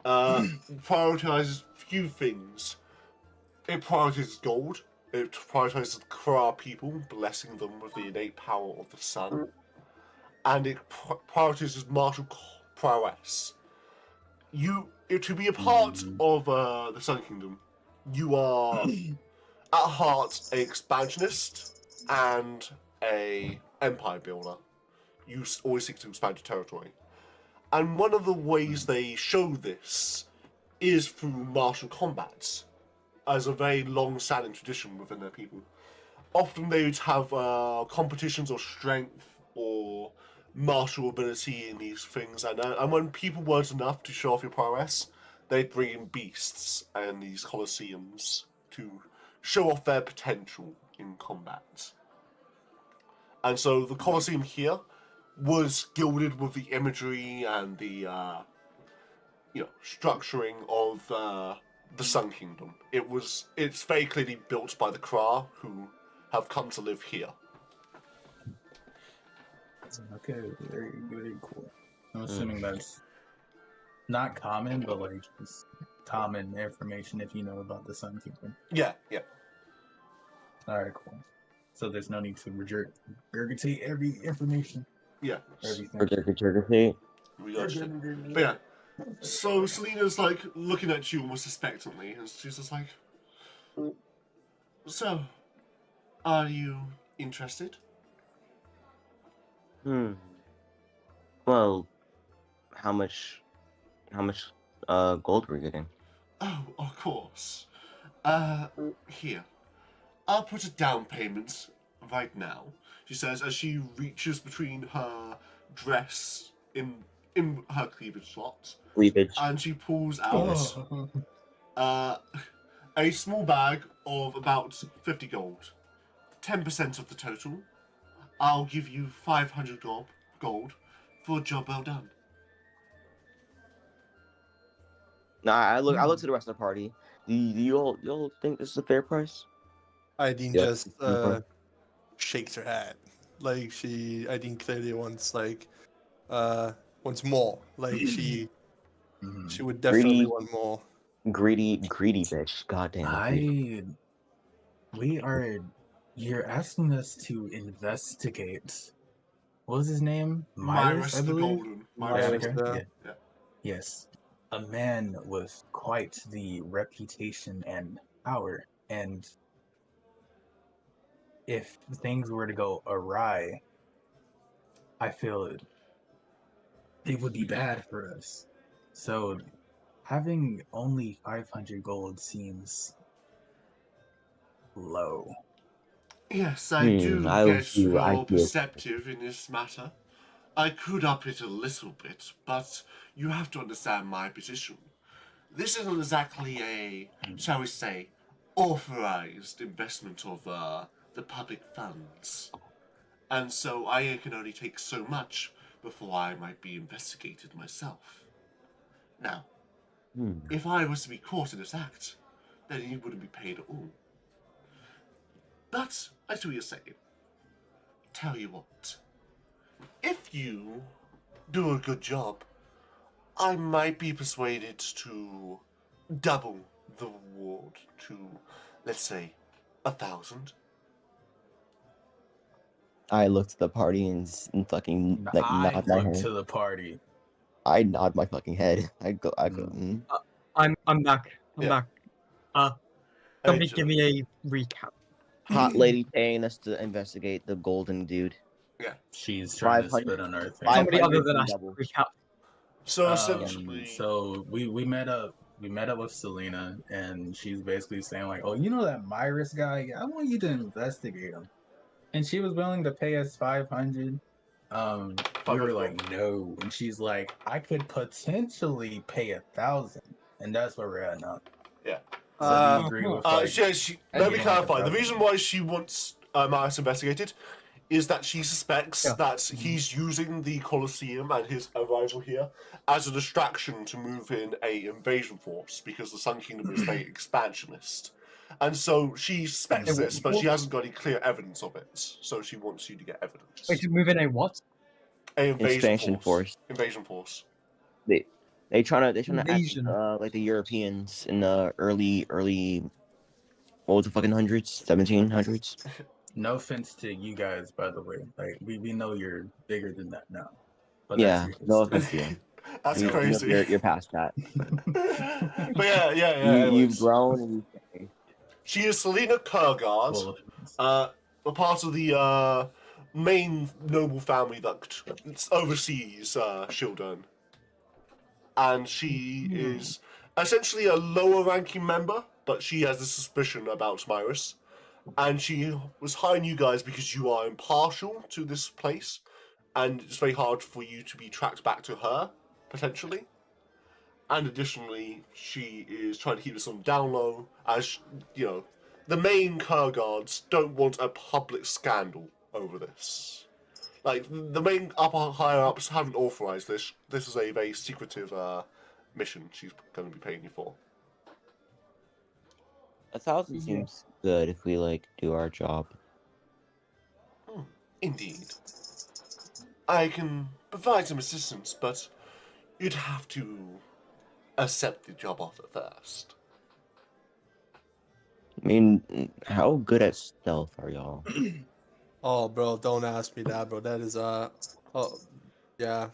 [SPEAKER 1] prioritizes few things. It prioritizes gold. It prioritizes the Kra people, blessing them with the innate power of the sun, and it prioritizes martial prowess. To be a part of the Sun Kingdom, you are at heart a expansionist and a empire builder. You always seek to expand your territory, and one of the ways they show this is through martial combats, as a very long-standing tradition within their people. Often they would have competitions of strength or martial ability in these things, and when people weren't enough to show off your prowess, they'd bring in beasts and these colosseums to show off their potential in combat. And so the Colosseum here was gilded with the imagery and the structuring of the Sun Kingdom. It's very clearly built by the Kra, who have come to live here.
[SPEAKER 6] Okay, very cool. I'm assuming that's not common, but just common information if you know about the Sun Kingdom.
[SPEAKER 1] Yeah.
[SPEAKER 6] Alright, cool. So there's no need to regurgitate every information.
[SPEAKER 1] Yeah.
[SPEAKER 6] Everything.
[SPEAKER 4] Regurgitate.
[SPEAKER 1] But yeah. So Selena's looking at you almost expectantly, and she's just like, "So, are you interested?"
[SPEAKER 4] Well, how much gold are we getting?
[SPEAKER 1] Oh, of course. Here. I'll put a down payment right now, she says as she reaches between her dress in her cleavage slot. And she pulls out a small bag of about 50 gold. 10% of the total. I'll give you 500 gold for a job well done.
[SPEAKER 4] Nah, I look to the rest of the party. Do you all think this is a fair price?
[SPEAKER 3] Aideen just shakes her head. Aideen clearly wants more. She would definitely want more.
[SPEAKER 4] Greedy bitch. Goddamn.
[SPEAKER 6] You're asking us to investigate. What was his name?
[SPEAKER 1] Myris
[SPEAKER 6] I
[SPEAKER 1] the
[SPEAKER 6] believe?
[SPEAKER 1] Golden.
[SPEAKER 6] Yeah. Yes. A man with quite the reputation and power. And if things were to go awry, I feel it would be bad for us. So having only 500 gold seems low.
[SPEAKER 1] Yes, I do get you're perceptive in this matter. I could up it a little bit, but you have to understand my position. this isn't exactly a, shall we say, authorized investment of the public funds. And so I can only take so much before I might be investigated myself. Now, if I was to be caught in this act, then you wouldn't be paid at all. But I see what you're saying. Tell you what, if you do a good job, I might be persuaded to double the reward to, let's say, 1,000.
[SPEAKER 4] I looked at the party and fucking like
[SPEAKER 6] I
[SPEAKER 4] nod my
[SPEAKER 6] look
[SPEAKER 4] head.
[SPEAKER 6] to the party.
[SPEAKER 4] I nod my fucking head. I go.
[SPEAKER 5] I'm back. I'm
[SPEAKER 1] Yeah.
[SPEAKER 5] back. Somebody give me a recap.
[SPEAKER 4] Hot lady paying us to investigate the golden dude.
[SPEAKER 1] Yeah.
[SPEAKER 6] She's trying to
[SPEAKER 4] 500
[SPEAKER 6] spit on our thing.
[SPEAKER 5] Somebody other
[SPEAKER 4] 500
[SPEAKER 5] than us.
[SPEAKER 4] double.
[SPEAKER 5] Recap.
[SPEAKER 1] So essentially,
[SPEAKER 6] So we met up. We met up with Selena, and she's basically saying like, "Oh, you know that Myrus guy? I want you to investigate him." And she was willing to pay us 500. We were like, "No," and she's like, "I could potentially pay 1,000," and that's where we're at now.
[SPEAKER 1] Yeah.
[SPEAKER 6] So we agree with like,
[SPEAKER 1] let me
[SPEAKER 6] like
[SPEAKER 1] clarify. The
[SPEAKER 6] 1,000.
[SPEAKER 1] reason why she wants Maris investigated is that she suspects that he's using the Colosseum and his arrival here as a distraction to move in a invasion force because the Sun Kingdom is very expansionist. And so she suspects this, but she hasn't got any clear evidence of it. So she wants you to get evidence.
[SPEAKER 5] Wait, to move in a what?
[SPEAKER 1] A
[SPEAKER 4] Expansion force.
[SPEAKER 1] Invasion force.
[SPEAKER 4] They trying to act
[SPEAKER 5] Invasion.
[SPEAKER 4] like the Europeans in the early what was the fucking hundreds, 1700s.
[SPEAKER 6] No offense to you guys, by the way. Like we know you're bigger than that now. But
[SPEAKER 4] Yeah,
[SPEAKER 6] that's
[SPEAKER 4] no offense to you.
[SPEAKER 1] That's crazy.
[SPEAKER 4] You're past that.
[SPEAKER 1] But yeah.
[SPEAKER 4] You've grown and you've
[SPEAKER 1] She is Selena Kurgard, a part of the main noble family that oversees Shieldern. And she is essentially a lower ranking member, but she has a suspicion about Myrus. And she was hiring you guys because you are impartial to this place, and it's very hard for you to be tracked back to her, potentially. And additionally, she is trying to keep this on down low, as, you know, the main Kurgards don't want a public scandal over this. Like, the main higher-ups haven't authorized this. This is a very secretive mission she's going to be paying you for.
[SPEAKER 4] 1,000 seems good if we, like, do our job.
[SPEAKER 1] Indeed. I can provide some assistance, but you'd have to accept the job offer first.
[SPEAKER 4] I mean, how good at stealth are y'all?
[SPEAKER 3] Oh, bro, don't ask me that, bro. That is yeah.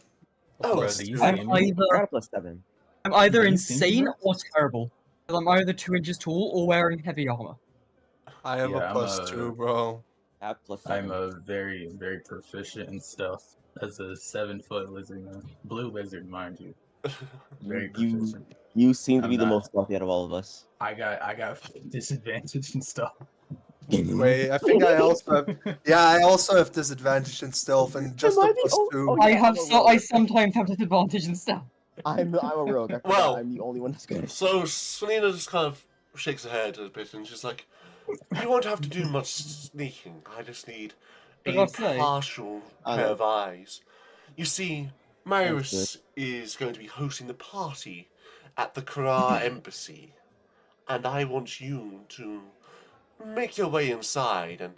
[SPEAKER 5] I'm
[SPEAKER 4] got a +7.
[SPEAKER 5] I'm either insane or terrible. I'm either 2 inches tall or wearing heavy armor.
[SPEAKER 3] I have a +2, bro.
[SPEAKER 6] I'm a very, very proficient in stealth as a 7-foot lizard man. Blue lizard, mind you. Very proficient.
[SPEAKER 4] You seem to be the most stealthy out of all of us.
[SPEAKER 6] I got disadvantage and stuff.
[SPEAKER 3] Wait, I think I also have disadvantage in stealth and just a +2.
[SPEAKER 5] I sometimes have disadvantage in stealth.
[SPEAKER 4] I'm a rogue. I'm the only one that's good.
[SPEAKER 1] So Selena just kind of shakes her head a bit, and she's like, "You won't have to do much sneaking. I just need a partial pair of eyes. You see, Myrus is going to be hosting the party at the Kara embassy, and I want you to make your way inside and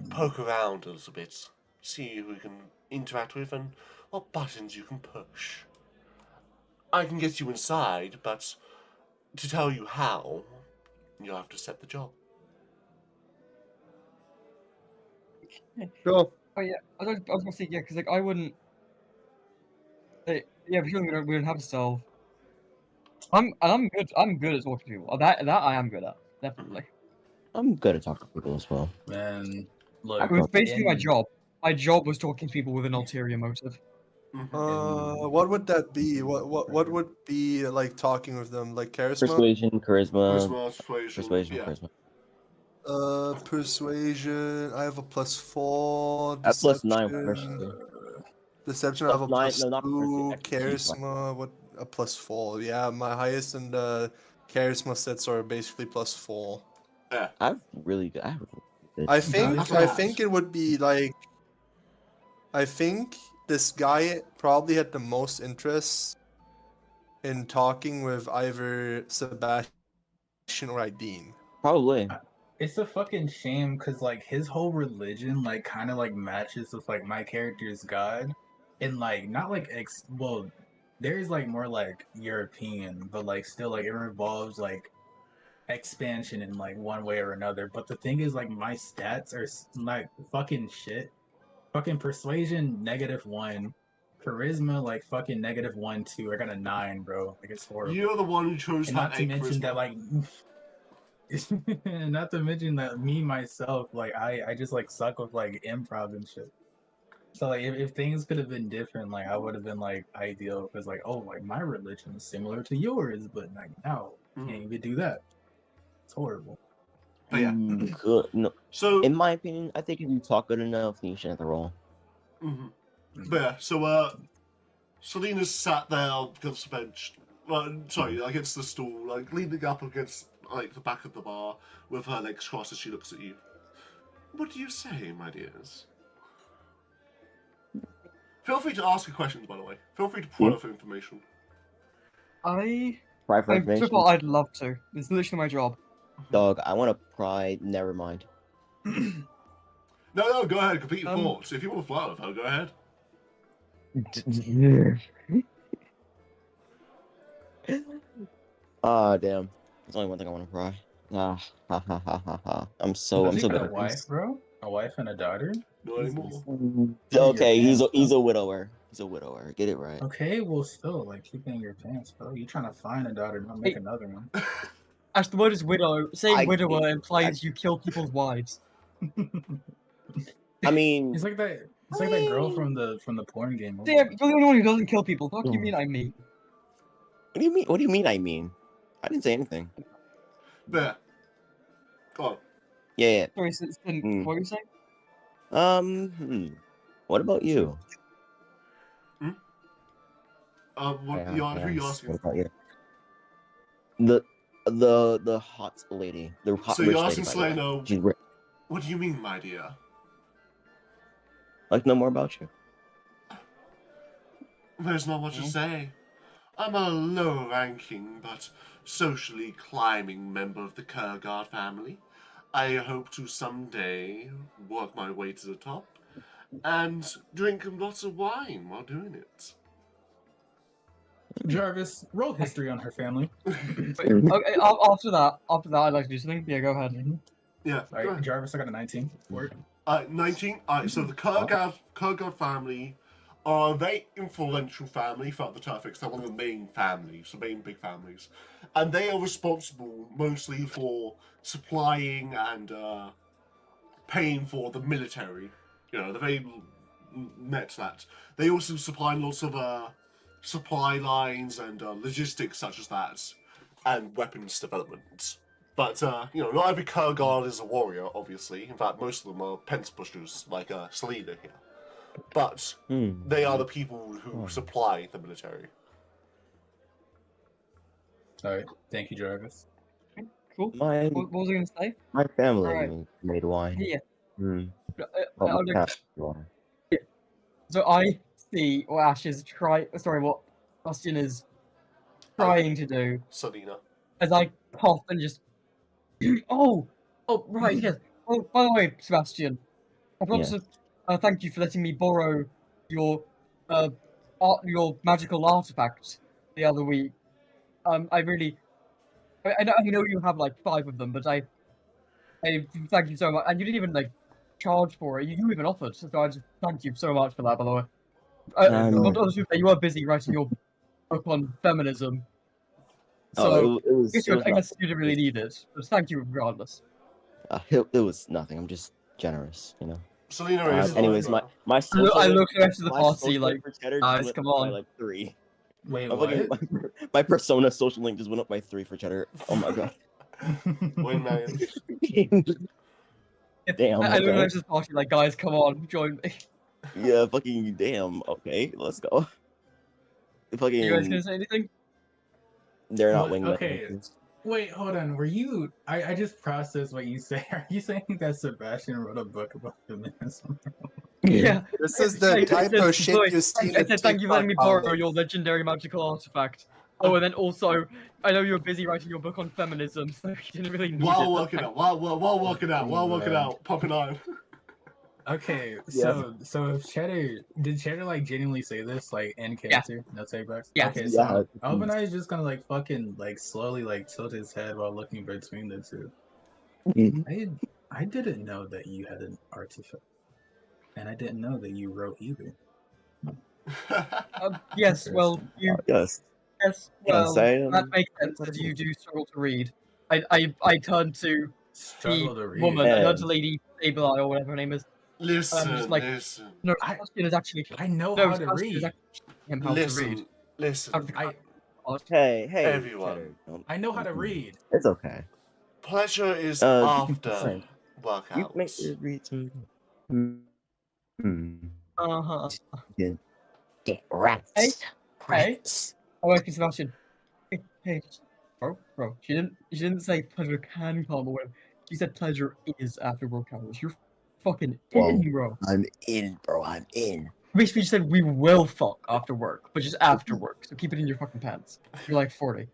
[SPEAKER 1] poke around a little bit, see who you can interact with and what buttons you can push. I can get you inside, but to tell you how, you'll have to set the job."
[SPEAKER 3] Sure.
[SPEAKER 5] Oh yeah, I was gonna say because like I wouldn't. Yeah, for sure we don't have to solve. I'm good. I'm good at talking to people. That I am good at, definitely.
[SPEAKER 4] I'm good at talking to people as well.
[SPEAKER 6] Man, look.
[SPEAKER 5] It was basically my job. My job was talking to people with an ulterior motive.
[SPEAKER 3] What would that be? What would be like talking with them? Like charisma?
[SPEAKER 4] Persuasion, charisma.
[SPEAKER 1] Persuasion,
[SPEAKER 4] charisma.
[SPEAKER 3] Persuasion. I have a +4.
[SPEAKER 4] At +9 for
[SPEAKER 3] Deception. I have a +2.
[SPEAKER 4] not
[SPEAKER 3] Charisma. What? a +4. Yeah, my highest and charisma stats are basically +4.
[SPEAKER 1] Yeah.
[SPEAKER 4] I've really good.
[SPEAKER 3] I
[SPEAKER 6] That's
[SPEAKER 3] think it would be like. I think this guy probably had the most interest in talking with either Sebastian or Ideen.
[SPEAKER 4] Probably.
[SPEAKER 6] It's a fucking shame because like his whole religion like kind of like matches with like my character's god, and like not like well, there's like more like European, but like still like it revolves like expansion in like one way or another. But the thing is like my stats are like fucking shit. Fucking persuasion -1, charisma like fucking -1 2. I got a 9, bro. Like it's horrible.
[SPEAKER 1] You're the one who chose
[SPEAKER 6] And
[SPEAKER 1] that
[SPEAKER 6] not to mention that like not to mention that me myself like I just like suck with like improv and shit. So like if things could have been different, like I would have been like ideal because like oh like my religion is similar to yours, but like now can't even do that. It's horrible.
[SPEAKER 1] But yeah.
[SPEAKER 4] Good. No.
[SPEAKER 1] So
[SPEAKER 4] In my opinion, I think if you talk good enough, then you should have the role.
[SPEAKER 1] But yeah, so Selena's sat there against the bench. Sorry, against the stool, like leaning up against like the back of the bar with her legs crossed as she looks at you. What do you say, my dears? Feel free to ask your questions, by the way. Feel free to pull for information.
[SPEAKER 2] I
[SPEAKER 4] Pride for information.
[SPEAKER 2] I'd love to. It's literally my job.
[SPEAKER 4] Dog, I want to pry. Never mind.
[SPEAKER 1] No, go ahead. Complete your thoughts. If you want to flirt with her, go ahead.
[SPEAKER 4] Ah, damn. There's only one thing I want to pry. Ah, ha ha ha ha ha. I'm so
[SPEAKER 6] Got
[SPEAKER 4] bitter.
[SPEAKER 6] a wife, bro? A wife and a daughter?
[SPEAKER 1] Not anymore.
[SPEAKER 4] Okay, he's a widower. He's a widower. Get it right.
[SPEAKER 6] Okay, well still like keep it in your pants, bro. You trying to find a daughter, not make another one.
[SPEAKER 2] As the word is widow, saying widower
[SPEAKER 4] think-
[SPEAKER 2] implies you kill people's wives.
[SPEAKER 4] I mean,
[SPEAKER 6] It's like that. It's like that girl from the porn game.
[SPEAKER 2] Damn, you're the only one who doesn't kill people. Fuck you mean I'm me.
[SPEAKER 4] what do you mean? What do you mean? I mean, I didn't say anything.
[SPEAKER 1] There. Go on.
[SPEAKER 4] Yeah.
[SPEAKER 2] Sorry, what were you saying?
[SPEAKER 4] What about you?
[SPEAKER 1] Who are you asking?
[SPEAKER 4] What about you? The hot lady. The hot
[SPEAKER 1] So
[SPEAKER 4] rich
[SPEAKER 1] you're
[SPEAKER 4] lady,
[SPEAKER 1] asking
[SPEAKER 4] by the way.
[SPEAKER 1] Selena,
[SPEAKER 4] She's rich.
[SPEAKER 1] what do you mean, my dear?
[SPEAKER 4] I'd like to know more about you.
[SPEAKER 1] There's not much to say. I'm a low-ranking but socially climbing member of the Kurgard family. I hope to someday work my way to the top and drink lots of wine while doing it.
[SPEAKER 6] Jarvis, roll history on her family.
[SPEAKER 2] Okay, after that, I'd like to do something. Yeah, go ahead.
[SPEAKER 1] Yeah,
[SPEAKER 6] All right, Jarvis, I got a 19. Work.
[SPEAKER 1] 19. Alright, so the Kurgard family are a very influential family throughout the Turfix. They're one of the main families, the main big families. And they are responsible mostly for supplying and paying for the military. You know, they're very net that. They also supply lots of supply lines and logistics such as that, and weapons development. But, you know, not every Kurgard is a warrior, obviously. In fact, most of them are pence pushers, like Selena here. But they are the people who supply the military.
[SPEAKER 6] All right, thank you, Jarvis.
[SPEAKER 2] Cool. What was I going to say?
[SPEAKER 4] My family
[SPEAKER 2] Alright.
[SPEAKER 4] made wine.
[SPEAKER 2] Yeah.
[SPEAKER 4] Wine.
[SPEAKER 2] So I see what Ash is what Bastian is trying to do
[SPEAKER 1] Selena.
[SPEAKER 2] as I cough and just oh right, yes. Oh, by the way, Sebastian, I forgot to thank you for letting me borrow your your magical artifact the other week. I know you have like 5 of them, but I thank you so much, and you didn't even like charge for it. You even offered, so I just thank you so much for that. By the way, you were busy writing your book on feminism, so I guess you didn't really need it. But thank you regardless.
[SPEAKER 4] It was nothing. I'm just generous, you know.
[SPEAKER 1] Selena is.
[SPEAKER 4] Anyways, my social
[SPEAKER 2] I look at the rest of the
[SPEAKER 4] my
[SPEAKER 2] party
[SPEAKER 4] social
[SPEAKER 2] like,
[SPEAKER 4] link for Cheddar
[SPEAKER 2] guys,
[SPEAKER 4] just
[SPEAKER 2] come
[SPEAKER 4] went up
[SPEAKER 2] on.
[SPEAKER 4] by like 3.
[SPEAKER 6] Wait,
[SPEAKER 4] I'm
[SPEAKER 6] what?
[SPEAKER 4] fucking- my persona social link just went up by 3 for Cheddar. Oh my god.
[SPEAKER 1] Wait, man.
[SPEAKER 4] Damn.
[SPEAKER 2] I look
[SPEAKER 4] Okay.
[SPEAKER 2] at this party like, guys, come on, join me.
[SPEAKER 4] Yeah, fucking damn. Okay, let's go. fucking.
[SPEAKER 5] You guys gonna say anything?
[SPEAKER 4] They're not
[SPEAKER 6] Well,
[SPEAKER 4] wingmen.
[SPEAKER 6] okay. Wait, hold on. Were you? I just processed what you say. Are you saying that Sebastian wrote a book about feminism?
[SPEAKER 5] Yeah.
[SPEAKER 3] This is the type of shit you see in
[SPEAKER 5] I
[SPEAKER 3] the
[SPEAKER 5] said, thank you for letting me
[SPEAKER 3] TikTok
[SPEAKER 5] borrow
[SPEAKER 3] comments.
[SPEAKER 5] your legendary magical artifact. Oh, and then also, I know you were busy writing your book on feminism, so you didn't really need
[SPEAKER 1] While
[SPEAKER 5] it.
[SPEAKER 1] working out, while working out, popping on.
[SPEAKER 6] Okay,
[SPEAKER 3] Yeah.
[SPEAKER 6] so if did Cheddar like genuinely say this like in character, no takebacks?
[SPEAKER 5] Yeah.
[SPEAKER 6] Okay,
[SPEAKER 4] Yeah.
[SPEAKER 6] so Albanai is just gonna like fucking like slowly like tilt his head while looking between the two. I didn't know that you had an artifact, and I didn't know that you wrote either.
[SPEAKER 5] Yes, well,
[SPEAKER 4] Yes.
[SPEAKER 5] yes,
[SPEAKER 4] Yes,
[SPEAKER 5] well,
[SPEAKER 4] I,
[SPEAKER 5] that makes sense, as you do struggle to read. I turned to
[SPEAKER 6] Struggle
[SPEAKER 5] the
[SPEAKER 6] to read.
[SPEAKER 5] woman, I turned to
[SPEAKER 4] Man.
[SPEAKER 5] Lady Sable Eye, or whatever her name is.
[SPEAKER 1] Listen,
[SPEAKER 5] I'm just like,
[SPEAKER 1] listen,
[SPEAKER 5] no,
[SPEAKER 6] I-
[SPEAKER 5] Sebastian is actually,
[SPEAKER 6] I know
[SPEAKER 5] no,
[SPEAKER 6] how to
[SPEAKER 5] Sebastian is
[SPEAKER 6] read.
[SPEAKER 5] actually teaching him how to read.
[SPEAKER 1] listen.
[SPEAKER 5] Out of the
[SPEAKER 6] I
[SPEAKER 4] Hey,
[SPEAKER 1] Everyone.
[SPEAKER 4] Cheddar, don't-
[SPEAKER 6] I know how to
[SPEAKER 4] don't-
[SPEAKER 6] read.
[SPEAKER 4] It's okay.
[SPEAKER 1] Pleasure is
[SPEAKER 4] You
[SPEAKER 1] after
[SPEAKER 4] You make
[SPEAKER 1] workouts.
[SPEAKER 4] me read some.
[SPEAKER 5] Uh-huh.
[SPEAKER 4] Get rats.
[SPEAKER 5] Hey,
[SPEAKER 4] Rats.
[SPEAKER 5] Oh, wait, Sebastian. Hey, bro. She didn't say pleasure can come or whatever. She said pleasure is after work hours. You're fucking in, bro.
[SPEAKER 4] I'm in, bro. I'm in.
[SPEAKER 5] Basically, just said we will fuck after work, but just after work. So keep it in your fucking pants. You're like 40.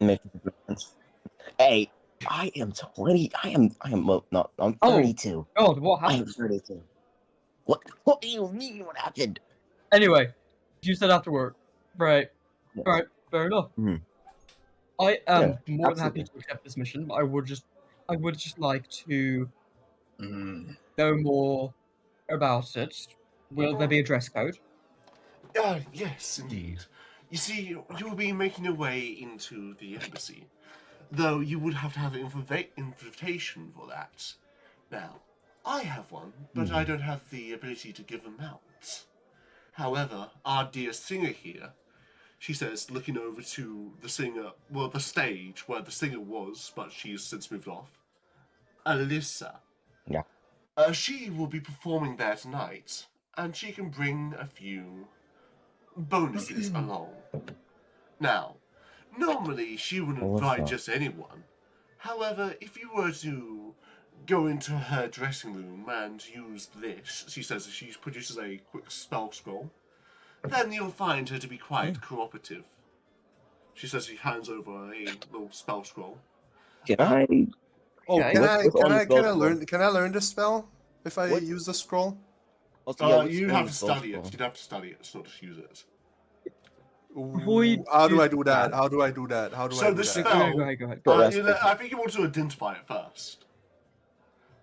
[SPEAKER 4] Hey, I am 20. I am. Well, no, I'm 32.
[SPEAKER 5] God, what
[SPEAKER 4] I am
[SPEAKER 5] happened?
[SPEAKER 4] 32. What do you mean? What happened?
[SPEAKER 5] Anyway, you said after work. Right.
[SPEAKER 4] Yeah.
[SPEAKER 5] Alright, fair enough.
[SPEAKER 4] Mhm.
[SPEAKER 5] I am
[SPEAKER 4] Yeah,
[SPEAKER 5] more than happy
[SPEAKER 4] absolutely.
[SPEAKER 5] to accept this mission, but I would just like to
[SPEAKER 6] Mm.
[SPEAKER 5] know more about it. Will there be a dress code?
[SPEAKER 1] Yes, indeed. You see, you will be making your way into the embassy, though you would have to have an invitation for that. Now, I have one, but I don't have the ability to give them out. However, our dear singer here, she says, looking over to the singer, well, the stage where the singer was, but she has since moved off, Alyssa.
[SPEAKER 4] Yeah.
[SPEAKER 1] She will be performing there tonight, and she can bring a few bonuses along. Now, normally she wouldn't invite just anyone. However, if you were to go into her dressing room and use this, she says as she produces a quick spell scroll, then you'll find her to be quite cooperative. She says she hands over a little spell scroll.
[SPEAKER 4] Can I?
[SPEAKER 3] Oh,
[SPEAKER 5] Okay.
[SPEAKER 3] can I learn this spell if I
[SPEAKER 4] What?
[SPEAKER 3] use the scroll?
[SPEAKER 4] Also, yeah,
[SPEAKER 1] You
[SPEAKER 4] what's
[SPEAKER 1] have
[SPEAKER 4] on
[SPEAKER 1] to
[SPEAKER 4] the spell
[SPEAKER 1] study it.
[SPEAKER 4] scroll?
[SPEAKER 1] You'd have to study it. It's not just use it.
[SPEAKER 3] Ooh, how do I do that? How do I do that? How do
[SPEAKER 1] So
[SPEAKER 3] I do
[SPEAKER 1] the
[SPEAKER 3] that?
[SPEAKER 1] spell.
[SPEAKER 5] Go ahead.
[SPEAKER 1] I think you want to identify it first.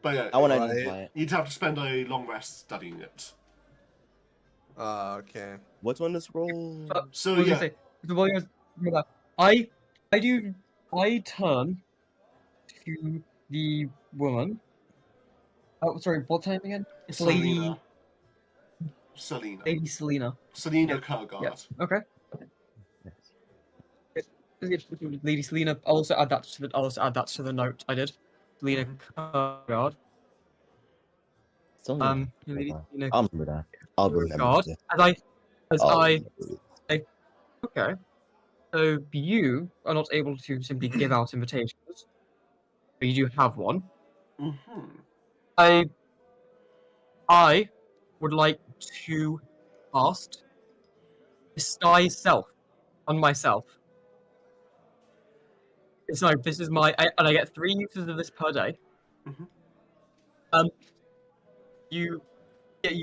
[SPEAKER 1] But yeah,
[SPEAKER 4] I want to
[SPEAKER 3] Right.
[SPEAKER 4] identify it.
[SPEAKER 1] you'd have to spend a long rest studying it.
[SPEAKER 3] Okay.
[SPEAKER 4] What's on the scroll?
[SPEAKER 1] So
[SPEAKER 5] What was I
[SPEAKER 1] yeah,
[SPEAKER 5] say? The volume is I turn to the woman. Oh, sorry, what's her name again? It's
[SPEAKER 1] Selena.
[SPEAKER 5] Lady Selena.
[SPEAKER 1] Selena
[SPEAKER 5] Yeah.
[SPEAKER 1] Kurgard.
[SPEAKER 5] Okay. Lady Selena. I'll also add that to the note I did. Selena Kurgard. Lady Selena
[SPEAKER 4] I'll remember that. I'll remember
[SPEAKER 5] Kurgard.
[SPEAKER 4] that.
[SPEAKER 5] Okay. So you are not able to simply give out invitations, but you do have one.
[SPEAKER 1] Mm-hmm.
[SPEAKER 5] I would like to cast disguise self on myself. So this is and I get 3 uses of this per day.
[SPEAKER 1] Mhm.
[SPEAKER 5] You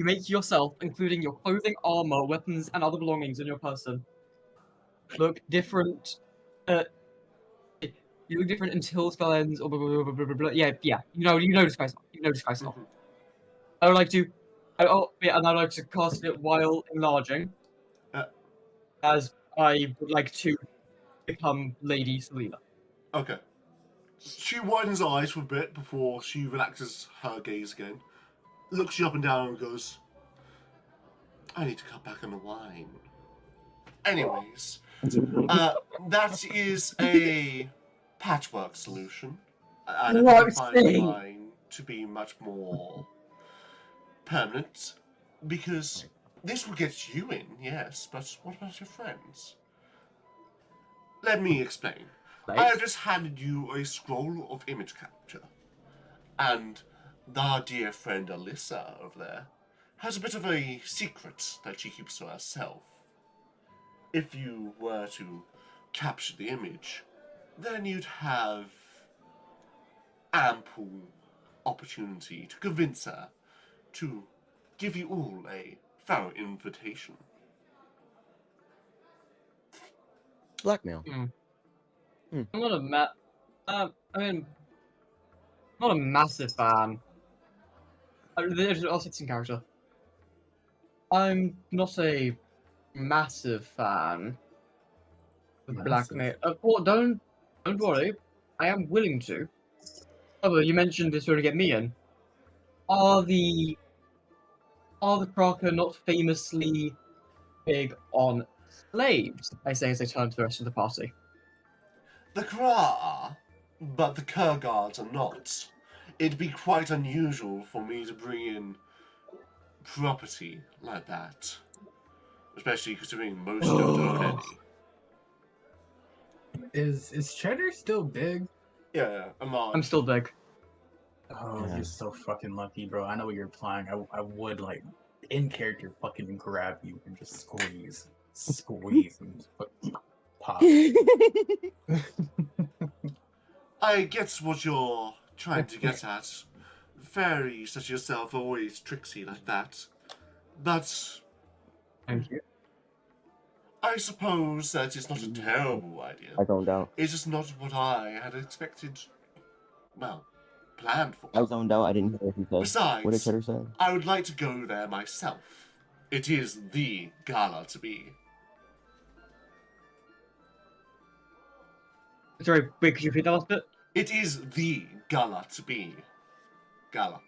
[SPEAKER 5] make yourself, including your clothing, armor, weapons, and other belongings in your person, look different. You look different until spell ends, or blah, blah, blah, blah, blah, blah. Yeah. You know disguise self. You know disguise self.
[SPEAKER 1] Mhm.
[SPEAKER 5] I would like to. And I'd like to cast it while enlarging, as I would like to become Lady Selena.
[SPEAKER 1] Okay. She widens her eyes for a bit before she relaxes her gaze again, looks you up and down and goes, I need to cut back on the wine. Anyways, that is a patchwork solution. I definitely find mine to be much more permanent, because this will get you in, yes, but what about your friends? let me explain.
[SPEAKER 5] Right.
[SPEAKER 1] I have just handed you a scroll of image capture. And our dear friend Alyssa over there has a bit of a secret that she keeps to herself. If you were to capture the image, then you'd have ample opportunity to convince her to give you all a thorough invitation.
[SPEAKER 4] Blackmail.
[SPEAKER 2] I'm not a I mean, not a massive fan. I'll say some character. I'm not a massive fan of blackmail. Don't worry. I am willing to. Although you mentioned this going to get me in. Are the Crocker not famously big on slaves? I say as I turn to the rest of the party.
[SPEAKER 1] The Kra are, but the Kurguards are not. It'd be quite unusual for me to bring in property like that. Especially considering most don't own any.
[SPEAKER 6] Is Cheddar still big?
[SPEAKER 1] Yeah,
[SPEAKER 2] I'm still big.
[SPEAKER 6] Oh,
[SPEAKER 4] Yeah.
[SPEAKER 6] you're so fucking lucky, bro. I know what you're implying. I would like in character fucking grab you and just squeeze and just fucking pop.
[SPEAKER 1] I get what you're trying to get at. Fairies such as yourself are always tricksy like that. But
[SPEAKER 2] Thank you.
[SPEAKER 1] I suppose that is not a terrible idea.
[SPEAKER 4] I zoned out.
[SPEAKER 1] It's just not what I had expected, well, planned for.
[SPEAKER 4] I zoned out. I didn't hear what he said.
[SPEAKER 1] Besides,
[SPEAKER 4] What did Cheddar say?
[SPEAKER 1] I would like to go there myself. It is the gala to be.
[SPEAKER 2] Sorry, wait, could you repeat that last bit?
[SPEAKER 1] It is the gala to be. Gala.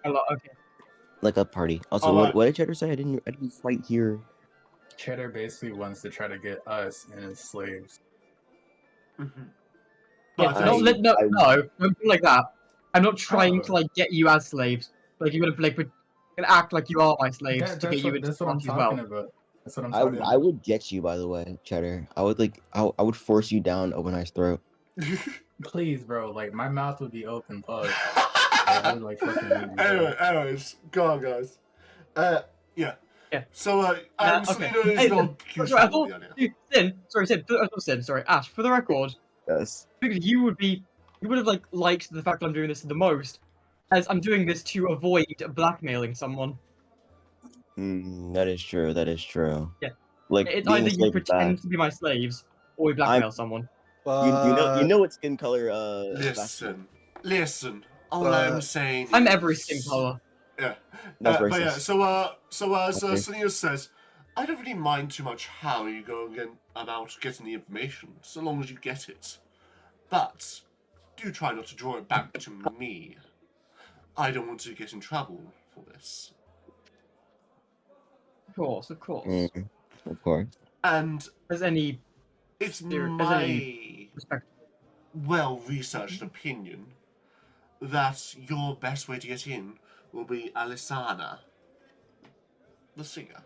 [SPEAKER 2] Okay.
[SPEAKER 4] Like a party. Also,
[SPEAKER 1] Alright.
[SPEAKER 4] what did Cheddar say? I didn't quite hear.
[SPEAKER 6] Cheddar basically wants to try to get us as slaves.
[SPEAKER 1] Mm-hmm.
[SPEAKER 2] Yeah,
[SPEAKER 1] But
[SPEAKER 2] don't do like that. I'm not trying to like get you as slaves. Like you're gonna act like you are my slaves to get you into
[SPEAKER 6] That's what I'm
[SPEAKER 2] party as well.
[SPEAKER 6] talking about. That's what I'm talking about.
[SPEAKER 4] I would get you, by the way, Cheddar. I would force you down Open Eye's throat.
[SPEAKER 6] Please, bro. Like my mouth would be open. Pause. I would like fucking leave you, bro.
[SPEAKER 1] anyways, go on, guys. Yeah.
[SPEAKER 2] Yeah.
[SPEAKER 1] So,
[SPEAKER 2] okay.
[SPEAKER 1] Xino is
[SPEAKER 2] Hey,
[SPEAKER 1] not cute
[SPEAKER 2] sorry, I
[SPEAKER 1] about
[SPEAKER 2] thought
[SPEAKER 1] the idea.
[SPEAKER 2] Sorry, Ash. For the record,
[SPEAKER 4] Yes.
[SPEAKER 2] because you would have liked the fact that I'm doing this the most, as I'm doing this to avoid blackmailing someone.
[SPEAKER 4] That is true. That is true.
[SPEAKER 2] Yeah.
[SPEAKER 4] Like
[SPEAKER 2] It's
[SPEAKER 4] being a
[SPEAKER 2] either you
[SPEAKER 4] slave is
[SPEAKER 2] pretend
[SPEAKER 4] bad.
[SPEAKER 2] to be my slaves, or we blackmail someone.
[SPEAKER 4] You know what skin color?
[SPEAKER 1] Listen. All I'm saying.
[SPEAKER 2] I'm every skin color.
[SPEAKER 1] Yeah.
[SPEAKER 4] That's
[SPEAKER 1] But
[SPEAKER 4] racist.
[SPEAKER 1] yeah. So as
[SPEAKER 4] Okay.
[SPEAKER 1] Sunil says, I don't really mind too much how you go about getting the information, so long as you get it. But do try not to draw it back to me. I don't want to get in trouble for this.
[SPEAKER 2] Of course.
[SPEAKER 4] Of course.
[SPEAKER 1] And
[SPEAKER 2] There's any
[SPEAKER 1] it's
[SPEAKER 2] There isn't
[SPEAKER 1] my
[SPEAKER 2] any respect.
[SPEAKER 1] well-researched opinion that your best way to get in will be Alessana, the singer.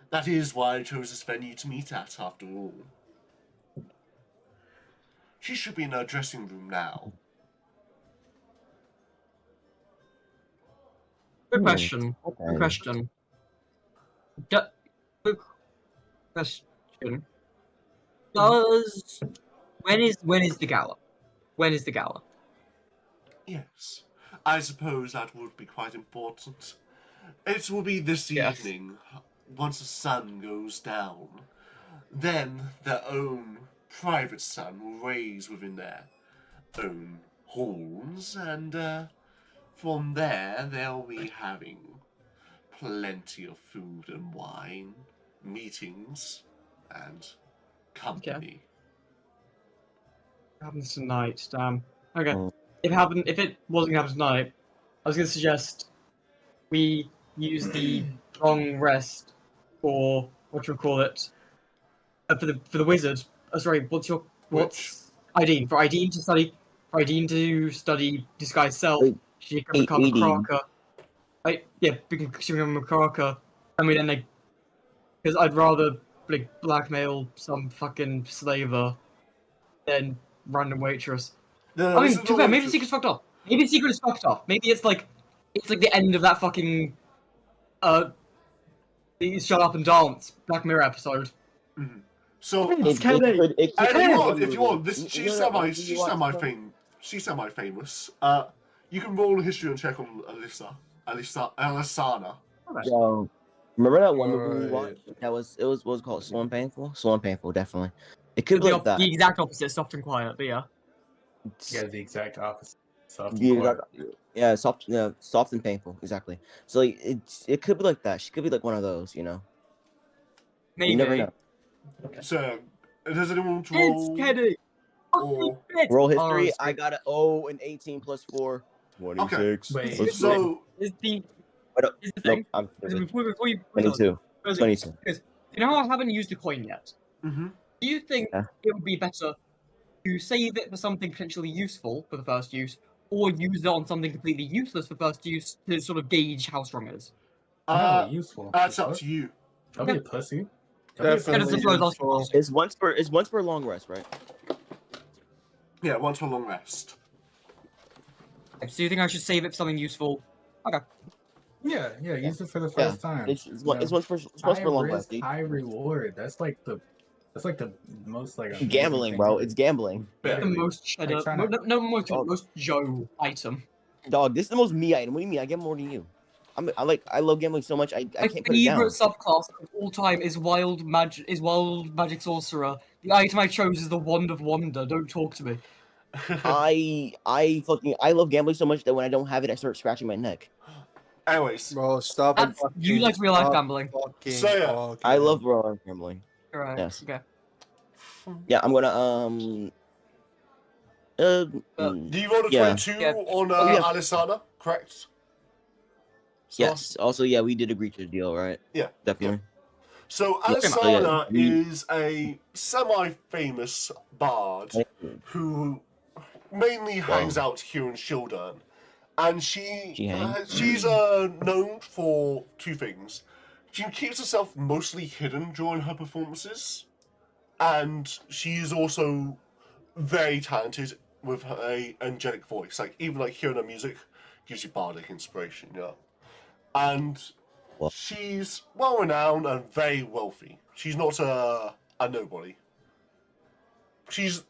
[SPEAKER 1] That is why I chose this venue to meet at, after all. She should be in her dressing room now.
[SPEAKER 2] Good question.
[SPEAKER 4] Okay.
[SPEAKER 2] Good question. Good question. When is the gala? When is the gala?
[SPEAKER 1] Yes, I suppose that would be quite important. It will be this
[SPEAKER 2] Yes.
[SPEAKER 1] evening, once the sun goes down. Then their own private sun will raise within their own halls, and from there they'll be having plenty of food and wine, meetings, and company.
[SPEAKER 2] Happens tonight. Damn. Okay.
[SPEAKER 4] Oh.
[SPEAKER 2] If it wasn't gonna happen tonight, I was gonna suggest we use the long rest for what you call it for the wizard. Sorry, what's Ideen? For Ideen to study disguise self.
[SPEAKER 4] Wait,
[SPEAKER 2] She can become a
[SPEAKER 4] Ideen.
[SPEAKER 2] Crocker. She can become a Crocker. I mean, because I'd rather
[SPEAKER 5] like blackmail some fucking slaver, then random waitress.
[SPEAKER 1] No,
[SPEAKER 5] I
[SPEAKER 1] this
[SPEAKER 5] mean,
[SPEAKER 1] is
[SPEAKER 5] to be
[SPEAKER 1] not
[SPEAKER 5] fair, maybe the
[SPEAKER 1] waitress.
[SPEAKER 5] secret's fucked up. Maybe the secret is fucked up. Maybe it's like the end of that fucking Shut Up and Dance Black Mirror episode.
[SPEAKER 1] So,
[SPEAKER 5] It's Kenny.
[SPEAKER 1] if you want, this
[SPEAKER 4] You
[SPEAKER 1] she's
[SPEAKER 4] know that
[SPEAKER 1] semi-famous. You can roll a history and check on Alisana.
[SPEAKER 4] Yo, remember that one movie we
[SPEAKER 3] Alright.
[SPEAKER 4] watched? What was it called? Slow and Painful? Slow and Painful, definitely. It could be like that.
[SPEAKER 5] The exact opposite, soft and quiet, but yeah.
[SPEAKER 6] Yeah, the exact opposite. Soft
[SPEAKER 4] The
[SPEAKER 6] and
[SPEAKER 4] exact-
[SPEAKER 6] quiet.
[SPEAKER 4] yeah, soft and painful, exactly. So like, it could be like that. She could be like one of those, you
[SPEAKER 5] Maybe.
[SPEAKER 4] You never know.
[SPEAKER 1] So, does anyone want to
[SPEAKER 5] It's
[SPEAKER 1] roll?
[SPEAKER 5] Kenny.
[SPEAKER 1] Or
[SPEAKER 4] Roll history.
[SPEAKER 5] Alright,
[SPEAKER 4] I got an 18 plus 4. 26.
[SPEAKER 6] Wait,
[SPEAKER 4] plus
[SPEAKER 1] so
[SPEAKER 5] Is the
[SPEAKER 4] Nope,
[SPEAKER 5] thing?
[SPEAKER 4] I'm
[SPEAKER 5] Before you
[SPEAKER 4] 22. 22.
[SPEAKER 5] Because you know how I haven't used a coin yet.
[SPEAKER 1] Mhm.
[SPEAKER 5] Do you think
[SPEAKER 4] Yeah.
[SPEAKER 5] it would be better to save it for something potentially useful for the first use, or use it on something completely useless for first use to sort of gauge how strong it is?
[SPEAKER 6] no, useful.
[SPEAKER 1] That's up to you.
[SPEAKER 6] Don't be a pussy. Don't be a
[SPEAKER 3] Definitely
[SPEAKER 6] pussy.
[SPEAKER 3] useful.
[SPEAKER 4] It's once per long rest, right?
[SPEAKER 1] Yeah, once for a long rest.
[SPEAKER 5] So you think I should save it for something useful? Okay.
[SPEAKER 6] Yeah, use it for the first time.
[SPEAKER 4] It's once per
[SPEAKER 6] High
[SPEAKER 4] long
[SPEAKER 6] risk,
[SPEAKER 4] rest. Dude.
[SPEAKER 6] high reward. That's like the most like amazing
[SPEAKER 4] Gambling,
[SPEAKER 6] thing
[SPEAKER 4] bro.
[SPEAKER 6] ever.
[SPEAKER 4] It's gambling.
[SPEAKER 1] Yeah.
[SPEAKER 5] The most cheddar,
[SPEAKER 6] Like trying to-
[SPEAKER 5] most Joe item.
[SPEAKER 4] Dog, this is the most me item. What do you mean? I get more than you. I love gambling so much. I
[SPEAKER 5] My
[SPEAKER 4] can't put it down.
[SPEAKER 5] favorite subclass of all time is wild magic sorcerer. The item I chose is the Wand of Wonder. Don't talk to me.
[SPEAKER 4] I love gambling so much that when I don't have it, I start scratching my neck.
[SPEAKER 1] Anyways,
[SPEAKER 3] Bro, stop and
[SPEAKER 5] That's, you like real life gambling.
[SPEAKER 1] So, yeah.
[SPEAKER 3] talking.
[SPEAKER 4] I love raw gambling.
[SPEAKER 5] Alright.
[SPEAKER 4] Yes.
[SPEAKER 5] Okay.
[SPEAKER 4] Yeah, I'm gonna
[SPEAKER 1] do you roll a
[SPEAKER 4] Yeah.
[SPEAKER 1] 22
[SPEAKER 5] Yeah.
[SPEAKER 1] on
[SPEAKER 4] yeah.
[SPEAKER 1] Alisana? Correct. So,
[SPEAKER 4] yes. Also, yeah, we did agree to the deal, right?
[SPEAKER 1] Yeah.
[SPEAKER 4] Definitely.
[SPEAKER 1] So
[SPEAKER 4] Yeah.
[SPEAKER 1] Alisana
[SPEAKER 4] Yeah.
[SPEAKER 1] is a semi-famous bard who mainly hangs out here in Shieldern, and she's known for two things. She keeps herself mostly hidden during her performances, and she is also very talented with her angelic voice. Like even like hearing her music gives you bardic inspiration, yeah. And
[SPEAKER 4] Well.
[SPEAKER 1] she's well renowned and very wealthy. She's not a nobody. She's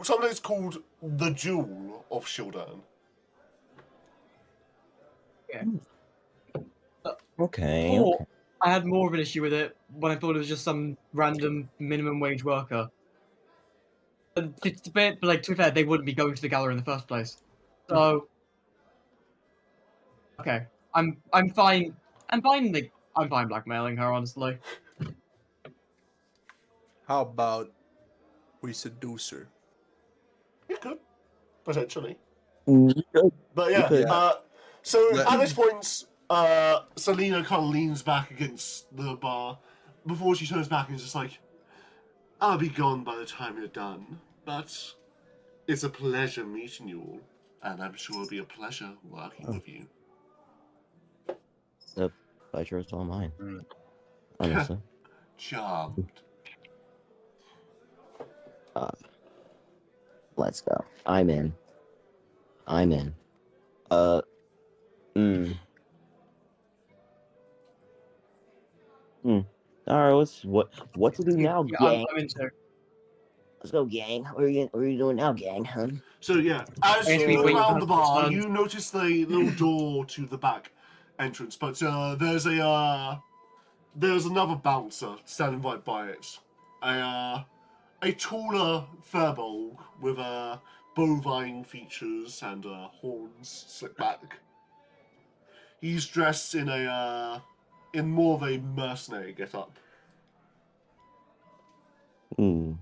[SPEAKER 1] sometimes called the Jewel of Shieldern.
[SPEAKER 4] Okay.
[SPEAKER 5] Or
[SPEAKER 4] okay.
[SPEAKER 5] I had more of an issue with it when I thought it was just some random minimum wage worker. But to be fair, they wouldn't be going to the gallery in the first place. So, okay, I'm fine. I'm fine blackmailing her, honestly.
[SPEAKER 3] How about we seduce her?
[SPEAKER 1] You could, potentially.
[SPEAKER 4] Mm,
[SPEAKER 1] But yeah,
[SPEAKER 3] Yeah.
[SPEAKER 1] so
[SPEAKER 3] Yeah.
[SPEAKER 1] at this point, Selena kind of leans back against the bar before she turns back and is just like, I'll be gone by the time you're done, but it's a pleasure meeting you all, and I'm sure it'll be a pleasure working with you.
[SPEAKER 4] The pleasure is all mine.
[SPEAKER 3] Mm.
[SPEAKER 4] Honestly.
[SPEAKER 1] Charmed.
[SPEAKER 4] Let's go. I'm in. Alright, what to do now,
[SPEAKER 5] Yeah,
[SPEAKER 4] gang?
[SPEAKER 5] I'm into.
[SPEAKER 4] Let's go, gang. What are you doing now, gang? Huh?
[SPEAKER 1] So yeah, as
[SPEAKER 5] Basically
[SPEAKER 1] you look
[SPEAKER 5] waiting for
[SPEAKER 1] around
[SPEAKER 5] her
[SPEAKER 1] the
[SPEAKER 5] to
[SPEAKER 1] bar,
[SPEAKER 5] turn.
[SPEAKER 1] you notice the little door to the back entrance, but there's another bouncer standing right by it. A taller furbolg with bovine features and horns slicked back. He's dressed in more of a mercenary get-up.
[SPEAKER 4] Hmm.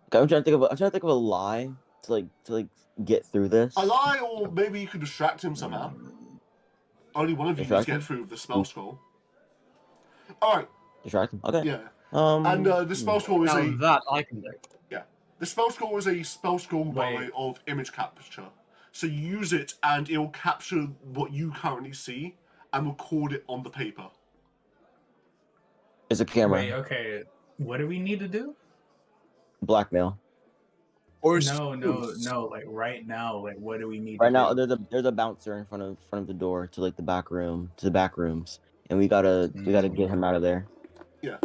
[SPEAKER 4] Okay, I'm trying to think of a lie to get through this.
[SPEAKER 1] A lie, or maybe you could distract him somehow. Only one of you needs to get through with the spell scroll. Alright,
[SPEAKER 4] Distract him. Okay.
[SPEAKER 1] yeah.
[SPEAKER 4] And
[SPEAKER 1] The spell scroll is
[SPEAKER 5] Now
[SPEAKER 1] a
[SPEAKER 5] that I can do.
[SPEAKER 1] the spell scroll is a spell scroll by
[SPEAKER 6] Wait.
[SPEAKER 1] way of image capture. So you use it and it will capture what you currently see and record it on the paper.
[SPEAKER 4] It's a camera.
[SPEAKER 6] Wait, okay. What do we need to do?
[SPEAKER 4] Blackmail.
[SPEAKER 3] Or
[SPEAKER 6] No. Like right now, like what do we need
[SPEAKER 4] Right
[SPEAKER 6] to
[SPEAKER 4] now,
[SPEAKER 6] do?
[SPEAKER 4] there's a bouncer in front of the door to like the back rooms, and we gotta get him out of there.
[SPEAKER 1] Yeah.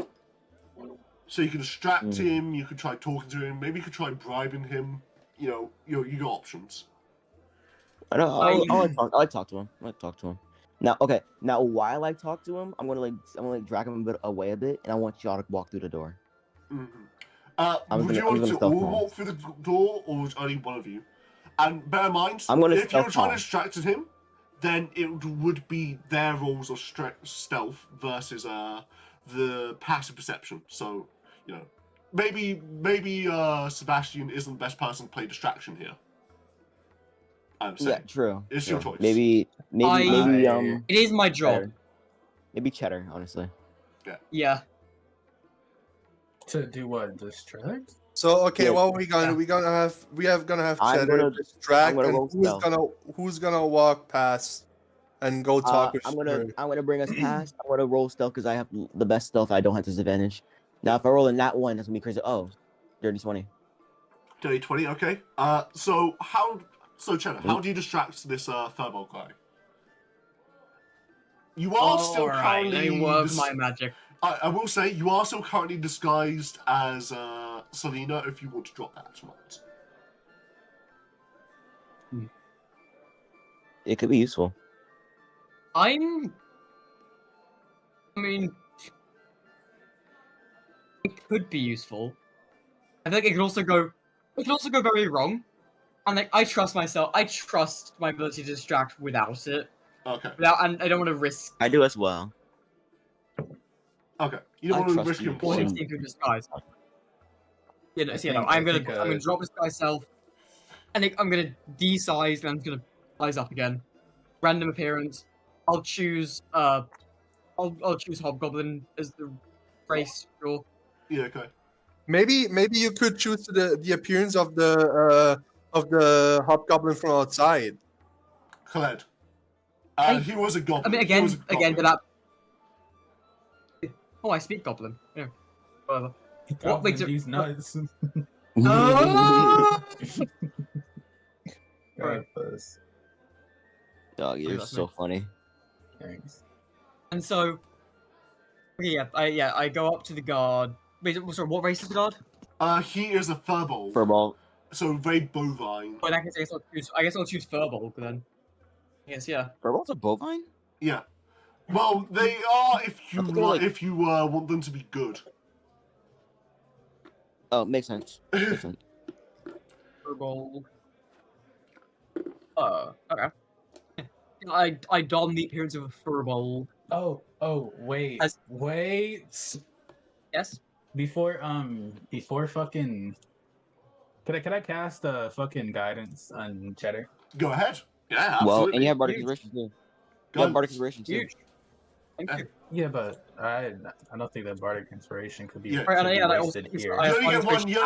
[SPEAKER 1] So you can distract him. You could try talking to him. Maybe you could try bribing him. You got options.
[SPEAKER 4] I know. I like talk to him. I like talk to him. Now, okay. Now, why I like talk to him? I'm gonna drag him away a bit, and I want y'all to walk through the door.
[SPEAKER 1] Mm-hmm. Would you want to all walk through the door, or was only one of you? And bear in mind, if you're trying to distract him, then it would be their rules of stealth versus the passive perception. So, maybe Sebastian isn't the best person to play distraction here.
[SPEAKER 4] Yeah, true.
[SPEAKER 1] It's your choice.
[SPEAKER 4] Maybe.
[SPEAKER 5] It is my job.
[SPEAKER 4] Cheddar. Maybe Cheddar, honestly.
[SPEAKER 5] Yeah.
[SPEAKER 6] To do what? Distract?
[SPEAKER 3] So okay,
[SPEAKER 4] Yeah.
[SPEAKER 3] what are we gonna do? We are gonna have Cheddar distract, and who's gonna walk past and go talk with
[SPEAKER 4] I'm
[SPEAKER 3] Cheddar?
[SPEAKER 4] gonna bring us past. I'm gonna roll stealth because I have the best stealth. I don't have disadvantage. Now, if I roll in that one, that's gonna be crazy. Oh, dirty 20.
[SPEAKER 1] Dirty 20. Okay. So Cheddar, how do you distract this furball guy? You are still currently.
[SPEAKER 5] Let me work my magic.
[SPEAKER 1] I will say you are still currently disguised as Selena if you want to drop that tonight.
[SPEAKER 4] It could be useful.
[SPEAKER 5] I mean, it could be useful. I think it could also go very wrong. And like, I trust myself. I trust my ability to distract without it.
[SPEAKER 1] Okay.
[SPEAKER 5] And I don't want to risk.
[SPEAKER 4] I do as well.
[SPEAKER 1] Okay. You don't want to risk your
[SPEAKER 5] point.
[SPEAKER 1] point.
[SPEAKER 5] Disguise. I'm gonna drop this guy's self, and I'm gonna de-size, and I'm gonna size up again. Random appearance. I'll choose I'll choose Hobgoblin as the race. Sure.
[SPEAKER 1] Yeah. Okay.
[SPEAKER 3] Maybe you could choose the appearance of the hobgoblin from outside.
[SPEAKER 1] Khaled. He was a goblin.
[SPEAKER 5] I mean, again, but that. Oh, I speak goblin. Yeah. Whatever.
[SPEAKER 6] What makes it? These nuts.
[SPEAKER 4] Dog, you're so funny.
[SPEAKER 6] Thanks.
[SPEAKER 5] And so, I go up to the guard. Wait, sorry, what race is the guard?
[SPEAKER 1] He is a furball.
[SPEAKER 4] Furball.
[SPEAKER 1] So very bovine.
[SPEAKER 5] Well, in that case, I guess I'll choose furball then. Yes, yeah.
[SPEAKER 4] Furball's a bovine?
[SPEAKER 1] Yeah. Well, they are if you want them to be good.
[SPEAKER 4] Oh, makes sense.
[SPEAKER 5] Furball. Okay. I don the appearance of a furball.
[SPEAKER 6] Oh, wait. Wait.
[SPEAKER 5] Yes.
[SPEAKER 6] Before fucking. Could I cast fucking guidance on Cheddar?
[SPEAKER 1] Go ahead. Yeah, absolutely.
[SPEAKER 4] Well, and you have Bardic Inspiration too. You have Bardic Inspiration too.
[SPEAKER 5] Huge. Thank you.
[SPEAKER 6] Yeah, but I don't think that Bardic Inspiration could be,
[SPEAKER 1] Yeah.
[SPEAKER 6] wasted here.
[SPEAKER 1] You only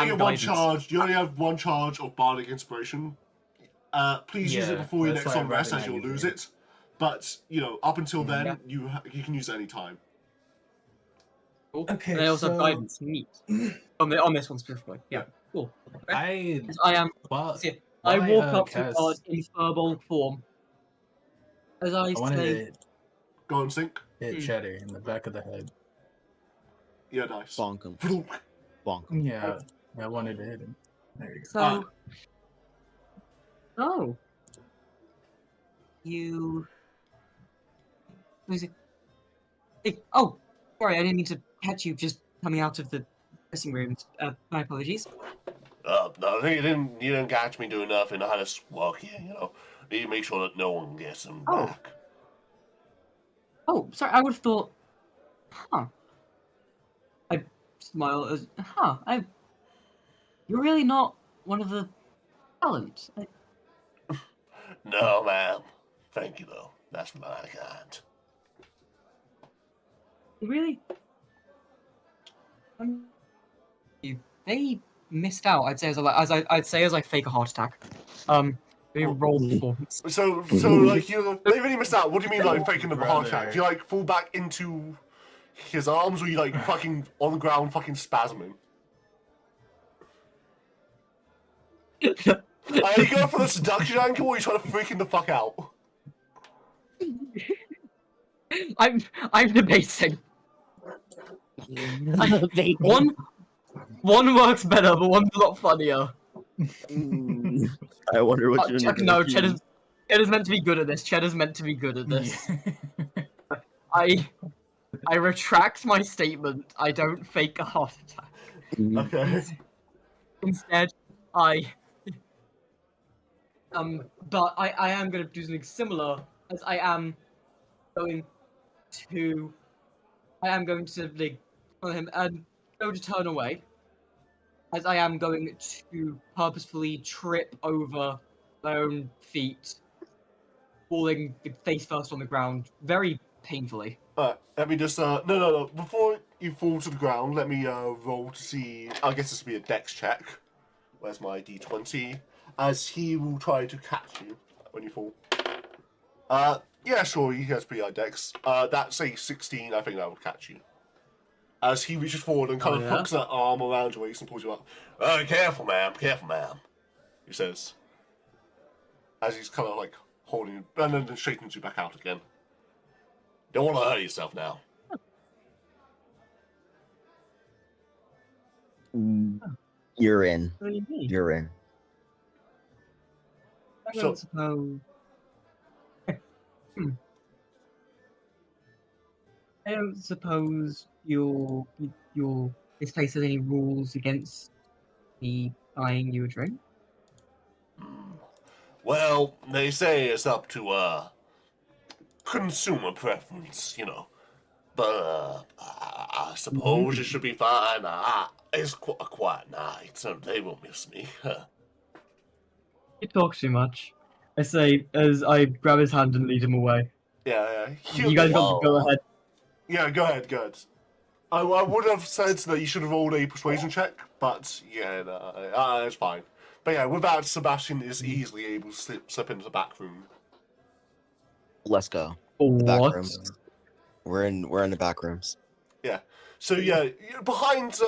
[SPEAKER 1] get one charge. You only have one charge of Bardic Inspiration. Please use it before your next long rest, as you'll lose it. But up until then, you can use it any time.
[SPEAKER 5] Cool.
[SPEAKER 6] Okay.
[SPEAKER 5] And I also have guidance. Neat. on this one specifically. Yeah. Cool. Okay. I am. I walk up to the guard in furball form. As I say.
[SPEAKER 1] Go on, Sync.
[SPEAKER 6] Hit Cheddar in the back of the head.
[SPEAKER 1] Yeah, nice.
[SPEAKER 4] Bonk him. Bonk.
[SPEAKER 6] Yeah, I wanted to hit him. There you go.
[SPEAKER 5] So. Oh. You. Who's it? Hey, oh, sorry, I didn't mean to catch you just coming out of the dressing rooms. My apologies.
[SPEAKER 1] No, you didn't catch me doing nothing. I just walk here, Need to make sure that no one gets him back.
[SPEAKER 5] Oh, sorry, I would have thought... Huh. I smile as... You're really not one of the talents.
[SPEAKER 1] No, man. Thank you, though. That's my kind.
[SPEAKER 5] Really? They missed out. I'd say as I fake a heart attack. We roll performance.
[SPEAKER 1] So like they really missed out. What do you mean like faking the heart
[SPEAKER 6] Brother.
[SPEAKER 1] attack? Do you like fall back into his arms, or you like fucking on the ground, fucking spasming? Are you going for the seduction angle, or are you trying to freaking the fuck out?
[SPEAKER 5] I'm debating. One works better, but one's a lot funnier.
[SPEAKER 4] I wonder what you're gonna
[SPEAKER 5] No,
[SPEAKER 4] choose.
[SPEAKER 5] Cheddar's meant to be good at this. Cheddar's meant to be good at this. I retract my statement. I don't fake a heart attack.
[SPEAKER 1] Okay.
[SPEAKER 5] Instead, but I am going to do something similar, as I am going to like on him and go to turn away, as I am going to purposefully trip over my own feet, falling face first on the ground, very painfully.
[SPEAKER 1] Alright, let me just no. Before you fall to the ground, let me roll to see. I guess this will be a dex check. Where's my d20? As he will try to catch you when you fall. Yeah, sure, he has pretty high dex. That's a 16, I think that would catch you. As he reaches forward and kind of hooks that arm around your waist and pulls you up. Careful, ma'am, he says. As he's kind of like holding you, and then straightens you back out again. Don't want to hurt yourself now.
[SPEAKER 4] You're in.
[SPEAKER 2] What do you mean?
[SPEAKER 4] You're in.
[SPEAKER 2] I don't suppose. I don't suppose this place has any rules against me buying you a drink.
[SPEAKER 1] Well, they say it's up to consumer preference, you know. But I suppose it should be fine. It's a quiet night, so they won't miss me.
[SPEAKER 2] You talk too much. I say as I grab his hand and lead him away.
[SPEAKER 1] Yeah.
[SPEAKER 2] You guys got to go ahead.
[SPEAKER 1] Yeah, go ahead, good. I would have said that you should have rolled a persuasion check, but yeah, no, it's fine. But yeah, without Sebastian is easily able to slip into the back room.
[SPEAKER 4] Let's go. The back
[SPEAKER 2] What?
[SPEAKER 4] rooms. We're in the back rooms.
[SPEAKER 1] Yeah. So yeah, behind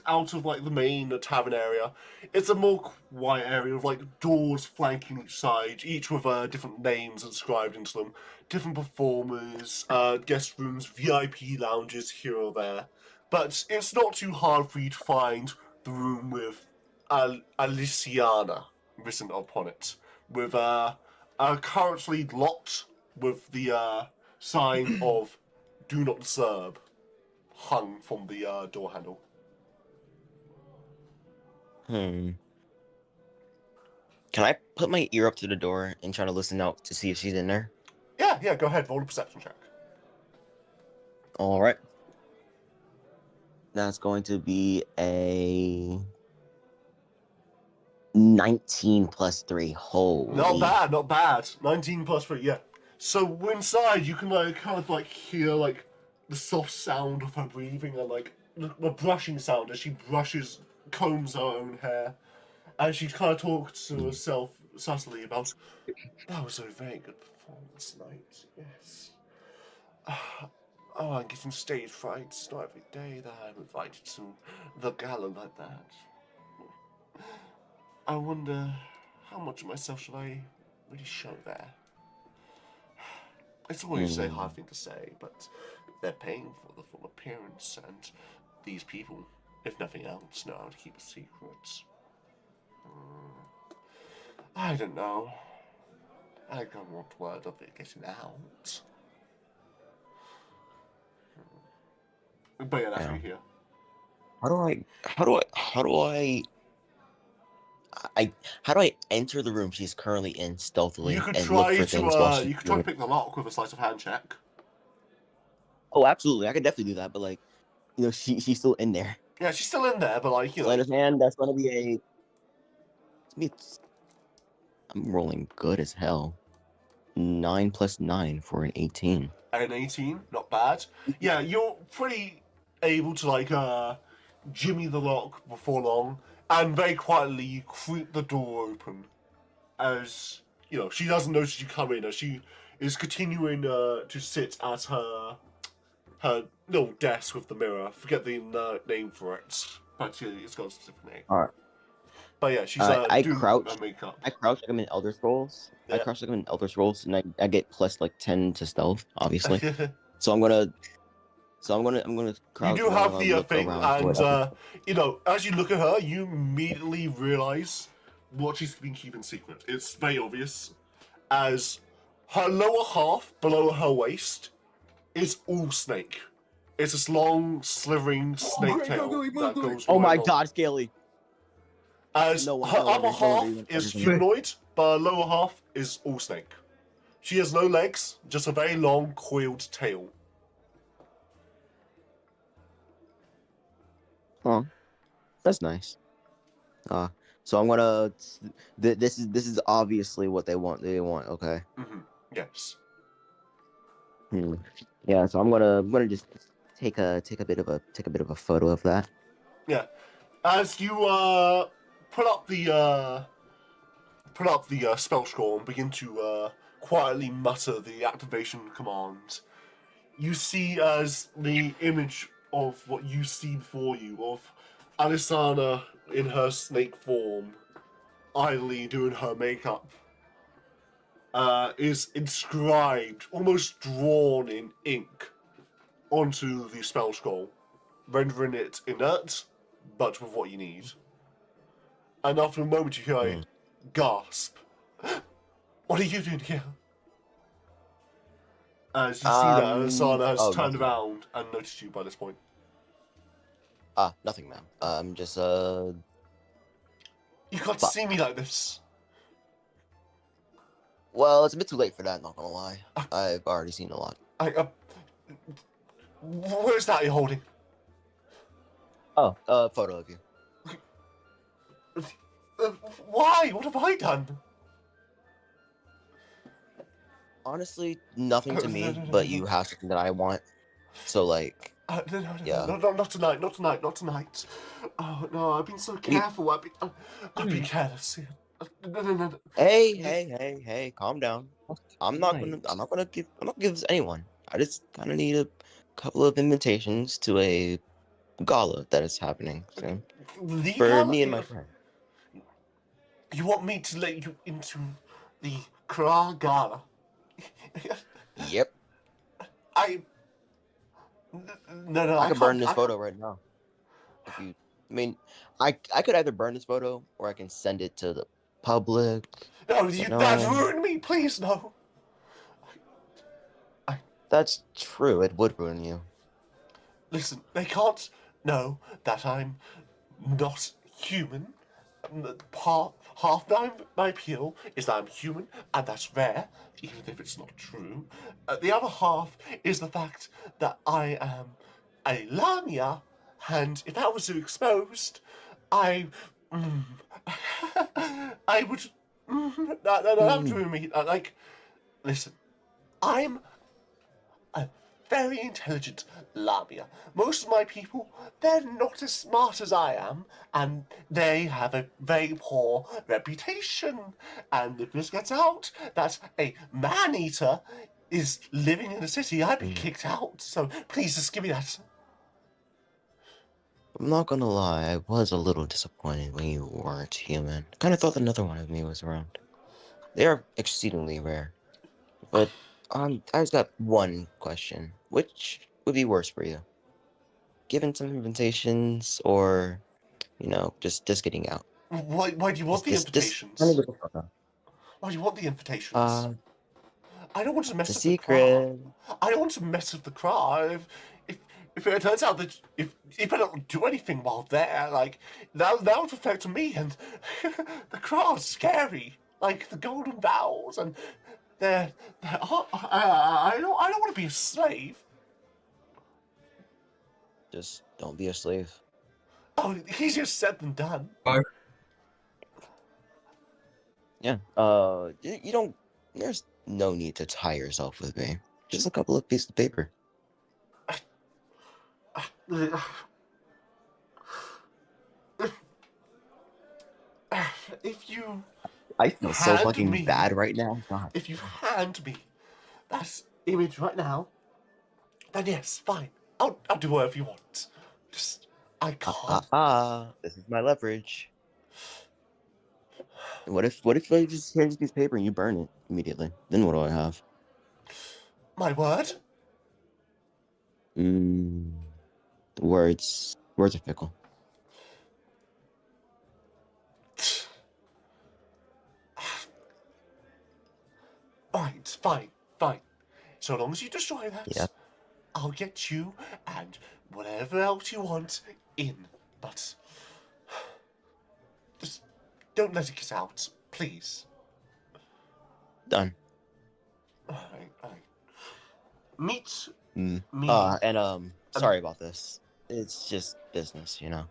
[SPEAKER 1] out of like the main tavern area, it's a more quiet area of like doors flanking each side, each with different names inscribed into them, different performers, guest rooms, VIP lounges here or there. But it's not too hard for you to find the room with Aliciana written upon it, with currently locked with the sign of "Do Not Disturb" hung from the door handle.
[SPEAKER 4] Can I put my ear up to the door and try to listen out to see if she's in there?
[SPEAKER 1] Yeah, go ahead, roll a perception check.
[SPEAKER 4] All right. That's going to be a 19 plus 3. Holy.
[SPEAKER 1] Not bad. 19 plus 3, yeah. So inside, you can like kind of like hear like the soft sound of her breathing and like the brushing sound as she combs her own hair, and she kind of talks to herself subtly about, "That was a very good performance tonight, yes. I'm getting stage fright. It's not every day that I'm invited to the gala like that. I wonder how much of myself should I really show there? It's always a hard thing to say, but they're paying for the full appearance, and these people, if nothing else, know how to keep a secret. I don't know. I don't want word of it getting out. But yeah, that's what you hear.
[SPEAKER 4] How do I enter the room she's currently in stealthily
[SPEAKER 1] You could
[SPEAKER 4] and
[SPEAKER 1] try
[SPEAKER 4] look for things while she's
[SPEAKER 1] you could try to pick the lock with a sleight of hand check.
[SPEAKER 4] Oh, absolutely. I could definitely do that, but like, you know, she's still in there.
[SPEAKER 1] Yeah, she's still in there, but like, you know.
[SPEAKER 4] Sleight of hand, that's gonna be I'm rolling good as hell. 9 plus 9 for an 18.
[SPEAKER 1] An 18, not bad. Yeah, you're pretty able to like jimmy the lock before long, and very quietly you creak the door open, as she doesn't notice you come in, as she is continuing to sit at her little desk with the mirror. I forget the name for it, but it's got a specific name.
[SPEAKER 4] All right.
[SPEAKER 1] But yeah, she's
[SPEAKER 4] I
[SPEAKER 1] doing
[SPEAKER 4] crouch.
[SPEAKER 1] her makeup.
[SPEAKER 4] I crouch like I'm in Elder Scrolls.
[SPEAKER 1] Yeah.
[SPEAKER 4] I crouch like I'm in Elder Scrolls, and I get plus like 10 to stealth, obviously. So I'm gonna crouch.
[SPEAKER 1] You do have the
[SPEAKER 4] look
[SPEAKER 1] thing,
[SPEAKER 4] around
[SPEAKER 1] and as you look at her, you immediately realize what she's been keeping secret. It's very obvious, as her lower half below her waist is all snake. It's this long, slithering snake tail that goes.
[SPEAKER 4] Oh my
[SPEAKER 1] right
[SPEAKER 4] God, Scaly!
[SPEAKER 1] As her upper half is humanoid, but her lower half is all snake. She has no legs, just a very long, coiled tail.
[SPEAKER 4] Oh, that's nice. So I'm gonna. This is obviously what they want. Okay.
[SPEAKER 1] Mm-hmm. Yes.
[SPEAKER 4] Yeah. So I'm gonna just take a bit of a photo of that.
[SPEAKER 1] Yeah. As you put up the spell scroll and begin to quietly mutter the activation command, you see as the image of what you see before you of Alisana in her snake form, idly doing her makeup, is inscribed, almost drawn in ink, onto the spell scroll, rendering it inert, but with what you need. And after a moment you hear a gasp. What are you doing here? As you see that Alisana has turned around and noticed you by this point.
[SPEAKER 4] Nothing, ma'am. I'm just
[SPEAKER 1] You can't see me like this.
[SPEAKER 4] Well, it's a bit too late for that, not gonna lie. I've already seen a lot.
[SPEAKER 1] Where's that you're holding?
[SPEAKER 4] Oh, a photo of you.
[SPEAKER 1] Why? What have I done?
[SPEAKER 4] Honestly, nothing to me, but you have something that I want. So, like,
[SPEAKER 1] No, not tonight, not tonight. Oh, no, I've been so careful. I've been careless. No.
[SPEAKER 4] Hey, calm down. I'm not gonna give this to anyone. I just kind of need a couple of invitations to a gala that is happening soon for me and my friend.
[SPEAKER 1] You want me to let you into the Kra Gala?
[SPEAKER 4] Yep.
[SPEAKER 1] No,
[SPEAKER 4] I could burn this photo right now. I could either burn this photo or I can send it to the public.
[SPEAKER 1] No, that's ruined me. Please, no.
[SPEAKER 4] That's true. It would ruin you.
[SPEAKER 1] Listen, they can't know that I'm not human. Half my appeal is that I'm human, and that's rare, even if it's not true. The other half is the fact that I am a Lamia, and if that was exposed, I would. That would ruin me. Listen, I'm a very intelligent Lamia. Most of my people, they're not as smart as I am, and they have a very poor reputation. And if this gets out that a man-eater is living in the city, I'd be kicked out. So please just give me that.
[SPEAKER 4] I'm not gonna lie, I was a little disappointed when you weren't human. Kind of thought another one of me was around. They are exceedingly rare. But I just got one question. Which would be worse for you? Given some invitations or, just getting out?
[SPEAKER 1] Why do you want the invitations? Why do you want the invitations? I don't want to mess with the crowd. I don't want to mess with the crowd. If it turns out that if I don't do anything while there, that would affect me, and the crowd's scary. Like the golden vowels, and I don't want to be a slave.
[SPEAKER 4] Just don't be a slave.
[SPEAKER 1] Oh, easier said than done.
[SPEAKER 4] Yeah. You don't. There's no need to tie yourself with me. Just a couple of pieces of paper.
[SPEAKER 1] If you
[SPEAKER 4] I feel so
[SPEAKER 1] hand
[SPEAKER 4] fucking
[SPEAKER 1] me,
[SPEAKER 4] bad right now. God.
[SPEAKER 1] if you hand me that image right now, then yes, fine. I'll do whatever you want. Just, I can't.
[SPEAKER 4] This is my leverage. What if I just here's a piece of paper and you burn it immediately? Then what do I have?
[SPEAKER 1] My word.
[SPEAKER 4] Words are fickle.
[SPEAKER 1] Alright, fine. So long as you destroy that,
[SPEAKER 4] Yep.
[SPEAKER 1] I'll get you and whatever else you want in. But just don't let it get out, please.
[SPEAKER 4] Done.
[SPEAKER 1] Alright. Meet
[SPEAKER 4] Mm.
[SPEAKER 1] me.
[SPEAKER 4] Sorry about this. It's just business, you know.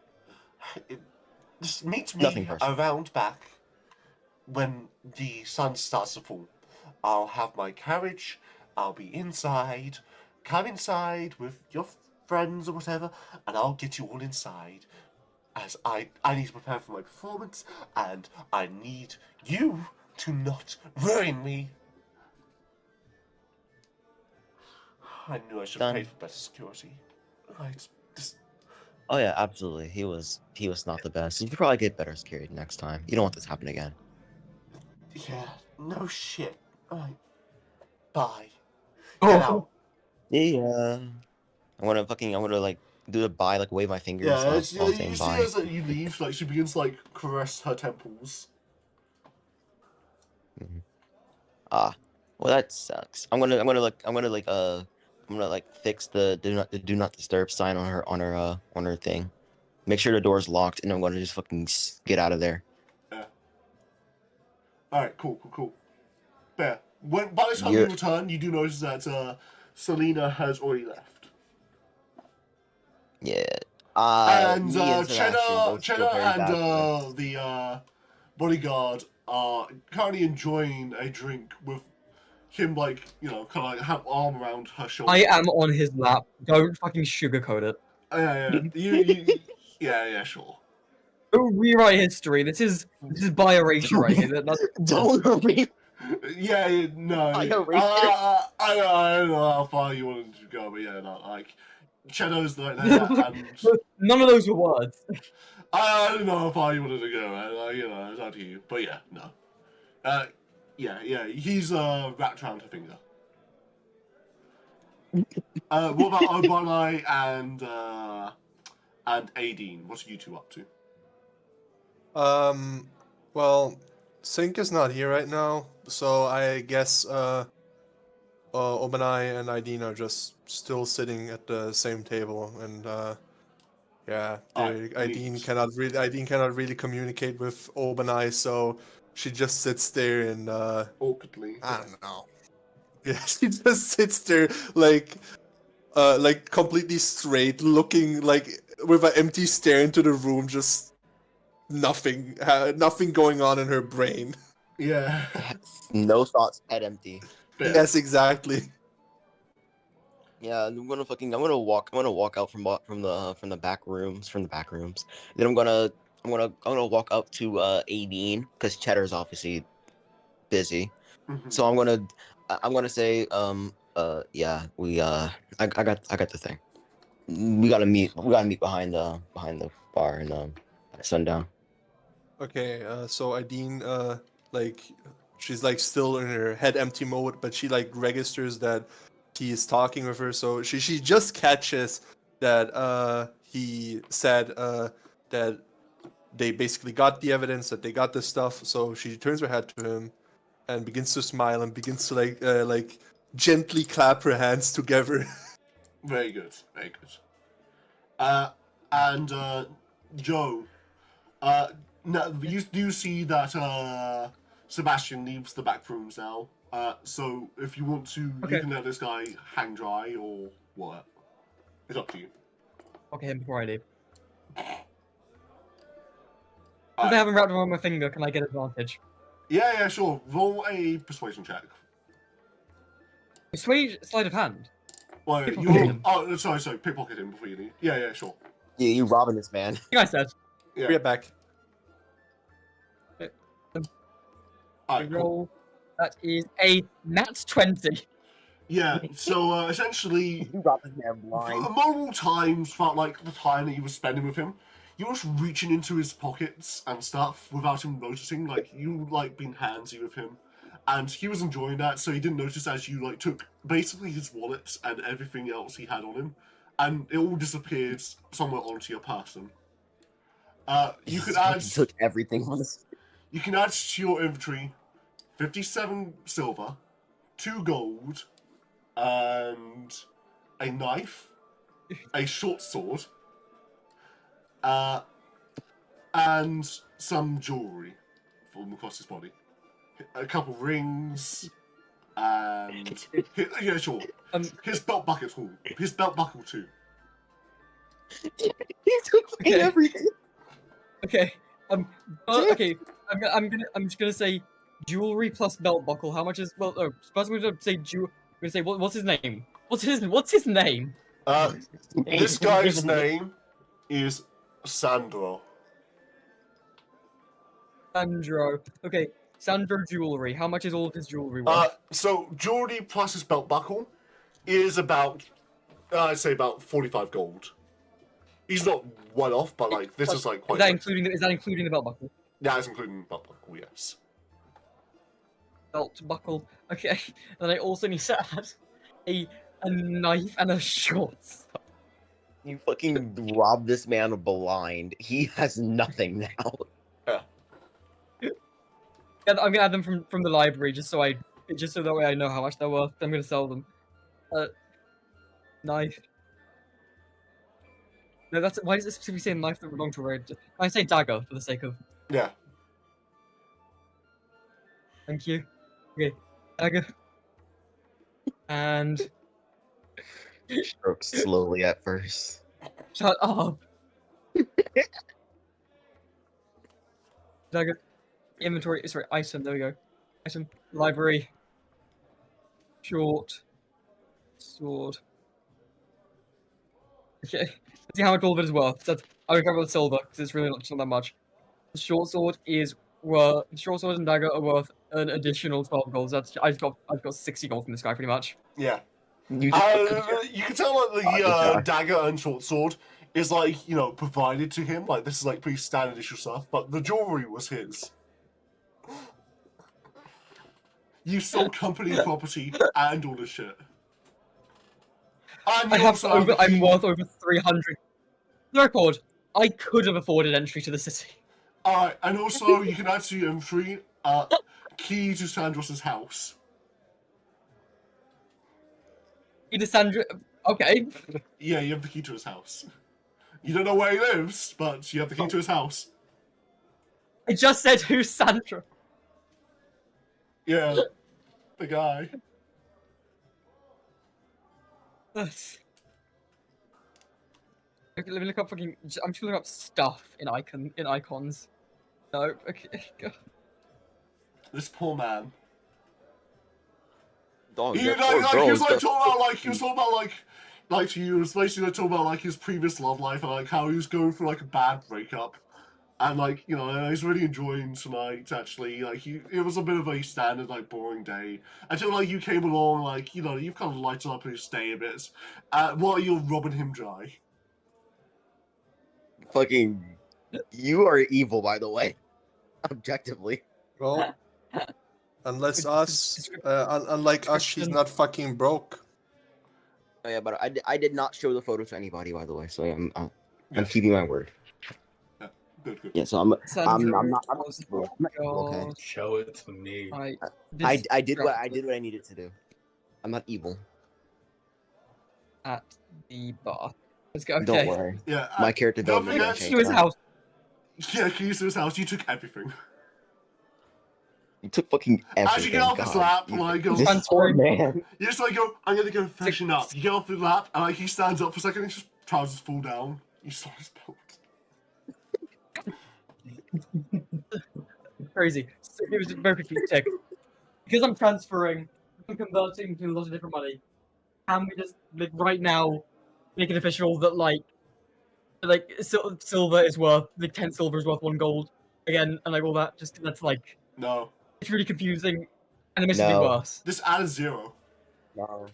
[SPEAKER 1] Just meet
[SPEAKER 4] Nothing
[SPEAKER 1] me
[SPEAKER 4] personal.
[SPEAKER 1] around back when the sun starts to fall. I'll have my carriage. I'll be inside. Come inside with your friends or whatever, and I'll get you all inside. As I need to prepare for my performance, and I need you to not ruin me. I knew I should have
[SPEAKER 4] Done.
[SPEAKER 1] paid for better security. Right, just
[SPEAKER 4] Oh yeah, absolutely. He was not the best. You could probably get better security next time. You don't want this to happen again.
[SPEAKER 1] yeah, no shit. Alright, bye.
[SPEAKER 2] Oh.
[SPEAKER 1] Get out.
[SPEAKER 4] Yeah. I'm gonna like do the bye, like wave my fingers
[SPEAKER 1] Yeah,
[SPEAKER 4] while
[SPEAKER 1] you
[SPEAKER 4] saying
[SPEAKER 1] see
[SPEAKER 4] bye.
[SPEAKER 1] as you leave, like she begins to like caress her temples.
[SPEAKER 4] Well that sucks. I'm gonna fix the do not disturb sign on her thing. Make sure the door's locked, and I'm gonna just fucking get out of there.
[SPEAKER 1] Yeah. Alright, cool. Fair. By the time
[SPEAKER 4] You're-
[SPEAKER 1] you return, you do notice that Selena has already left.
[SPEAKER 4] Yeah.
[SPEAKER 1] And
[SPEAKER 4] Me and Sebastian both feel
[SPEAKER 1] Cheddar
[SPEAKER 4] very
[SPEAKER 1] and
[SPEAKER 4] bad for this.
[SPEAKER 1] the bodyguard are currently enjoying a drink with him, like, you know, kind of like have arm around her shoulder.
[SPEAKER 5] I am on his lap. Don't fucking sugarcoat it.
[SPEAKER 1] Yeah, sure.
[SPEAKER 5] Don't rewrite history. This is bi-erasure right here.
[SPEAKER 4] Don't read.
[SPEAKER 1] Yeah, no. I don't know how far you wanted to go, but yeah, no, like Cheddar's like that, and
[SPEAKER 5] None of those were words.
[SPEAKER 1] I don't know how far you wanted to go, man. Like, you know, it's up to you. But yeah, no. Yeah, he's wrapped around her finger. What about Obonai and Aideen? What are you two up to?
[SPEAKER 3] Well, Sink is not here right now, so I guess Obanai and Aideen are just still sitting at the same table, and yeah, Aideen cannot really communicate with Obanai, so she just sits there and
[SPEAKER 1] Awkwardly.
[SPEAKER 3] I don't know. Yeah, she just sits there like completely straight, looking like with an empty stare into the room, just nothing going on in her brain.
[SPEAKER 1] Yeah.
[SPEAKER 4] No thoughts, head empty.
[SPEAKER 3] Yes, exactly.
[SPEAKER 4] Yeah, I'm gonna walk out from the back rooms. Then I'm gonna walk up to Aideen because Cheddar's obviously busy.
[SPEAKER 1] Mhm.
[SPEAKER 4] So I'm gonna say yeah, I got the thing. We gotta meet behind the bar and at sundown.
[SPEAKER 3] Okay, so Aideen, like, she's like still in her head empty mode, but she like registers that he is talking with her. So she just catches that he said that they basically got the evidence, that they got the stuff. So she turns her head to him and begins to smile and begins to like gently clap her hands together.
[SPEAKER 1] Very good. And Joe, now you see that Sebastian leaves the back rooms now. So if you want to,
[SPEAKER 5] Okay.
[SPEAKER 1] you can let this guy hang dry or what. It's up to you.
[SPEAKER 5] Okay, him before I leave. If I
[SPEAKER 1] Alright.
[SPEAKER 5] haven't wrapped around my finger, can I get advantage?
[SPEAKER 1] Yeah, sure. Roll a persuasion check.
[SPEAKER 5] Sleight of hand.
[SPEAKER 1] Well,
[SPEAKER 5] Pickpocket him.
[SPEAKER 1] oh, sorry. Pickpocket him before you leave. Yeah, sure.
[SPEAKER 4] Yeah, you robbing this man.
[SPEAKER 5] You guys said.
[SPEAKER 1] Yeah.
[SPEAKER 3] We're back.
[SPEAKER 1] Alright, cool.
[SPEAKER 5] Roll. That is a nat 20.
[SPEAKER 1] Yeah, so essentially,
[SPEAKER 4] You got this man blind.
[SPEAKER 1] multiple times throughout like the time that you were spending with him, you were just reaching into his pockets and stuff without him noticing. Like you like being handsy with him, and he was enjoying that. So he didn't notice as you like took basically his wallet and everything else he had on him, and it all disappeared somewhere onto your person. You could add.
[SPEAKER 4] He took everything on us.
[SPEAKER 1] You can add to your inventory 57 silver, 2 gold, and a knife, a short sword, and some jewelry from across his body. A couple rings, and yeah, sure. His belt buckle too. His belt buckle too.
[SPEAKER 4] He took everything.
[SPEAKER 5] Okay. Okay. I'm just gonna say jewelry plus belt buckle. How much is? Well, oh, suppose we're gonna say I'm gonna say what's his name? What's his name?
[SPEAKER 1] This guy's name is Sandro.
[SPEAKER 5] Sandro. Okay. Sandro jewelry. How much is all of his jewelry worth?
[SPEAKER 1] So jewelry plus his belt buckle is about, I'd say about 45 gold. He's not well off, but like this is like quite.
[SPEAKER 5] Is that including the belt buckle?
[SPEAKER 1] Yeah, it's including belt buckle. Yes.
[SPEAKER 5] Belt buckle. Okay. And I also need to add a knife and a shorts.
[SPEAKER 4] You fucking robbed this man blind. He has nothing now.
[SPEAKER 5] Yeah, I'm gonna add them from the library just so that way I know how much they're worth. I'm gonna sell them. Knife. No, that's why does it specifically say knife that belongs to a raid? I say dagger for the sake of.
[SPEAKER 1] Yeah.
[SPEAKER 5] Thank you. Okay, dagger. And
[SPEAKER 4] Strokes slowly at first.
[SPEAKER 5] shut up. Dagger. Inventory. Sorry, item. There we go. Item. Library. Short. Sword. Okay. Let's see how much all of it is worth. So I'm gonna cover with silver because it's really not that much. The short sword is worth. Short sword and dagger are worth an additional 12 gold. That's I've got 60 gold from this guy pretty much.
[SPEAKER 1] Yeah.
[SPEAKER 4] You
[SPEAKER 1] You can tell like the dagger and short sword is like provided to him. Like this is like pretty standard issue stuff, but the jewelry was his. You stole company property and all this shit. And
[SPEAKER 5] I'm worth over 300. The record. I could have afforded entry to the city.
[SPEAKER 1] Alright, and also you can add to your inventory key to Sandros' house.
[SPEAKER 5] Key to Sandra. Okay.
[SPEAKER 1] Yeah, you have the key to his house. You don't know where he lives, but you have the key to his house.
[SPEAKER 5] I just said who's Sandra.
[SPEAKER 1] Yeah, the guy.
[SPEAKER 5] Okay, let me look up fucking. I'm just looking up stuff in icons. No, okay. Go.
[SPEAKER 1] This poor man.
[SPEAKER 4] Dog,
[SPEAKER 1] He was talking about like he was basically talking about like his previous love life and like how he was going through like a bad breakup. And like, he's really enjoying tonight actually. Like it was a bit of a standard like boring day. Until like you came along, like, you've kind of lighted up his day a bit. While you're robbing him dry.
[SPEAKER 4] Fucking, you are evil, by the way. Objectively.
[SPEAKER 3] Well, unless unlike us, she's not fucking broke.
[SPEAKER 4] Oh yeah, but I did not show the photo to anybody, by the way. So I'm keeping my word.
[SPEAKER 1] Good.
[SPEAKER 4] Yeah, so I'm not
[SPEAKER 5] Oh,
[SPEAKER 4] okay.
[SPEAKER 6] Show it to me.
[SPEAKER 4] I did what I needed to do. I'm not evil.
[SPEAKER 5] At the bar. Let's go. Okay.
[SPEAKER 4] Don't worry.
[SPEAKER 1] Yeah.
[SPEAKER 4] My character development
[SPEAKER 1] forget
[SPEAKER 4] changed.
[SPEAKER 5] To his house.
[SPEAKER 1] Yeah, keys to his house. You took everything.
[SPEAKER 4] You took fucking everything.
[SPEAKER 1] As you get off his lap, like go.
[SPEAKER 4] This poor man.
[SPEAKER 1] You just like go. I'm gonna go freshen up. You get off the lap, and like he stands up for a second. And his trousers fall down. You saw his belt.
[SPEAKER 5] Crazy. So it was very quickly check. Because I'm transferring, I'm converting to a lot of different money. Can we just like right now make it official that like silver is worth 10 silver is worth 1 gold again, and like all that? Just that's like
[SPEAKER 1] No.
[SPEAKER 5] It's really confusing, and it makes something
[SPEAKER 4] No.
[SPEAKER 5] worse.
[SPEAKER 1] Just add a 0.
[SPEAKER 4] No.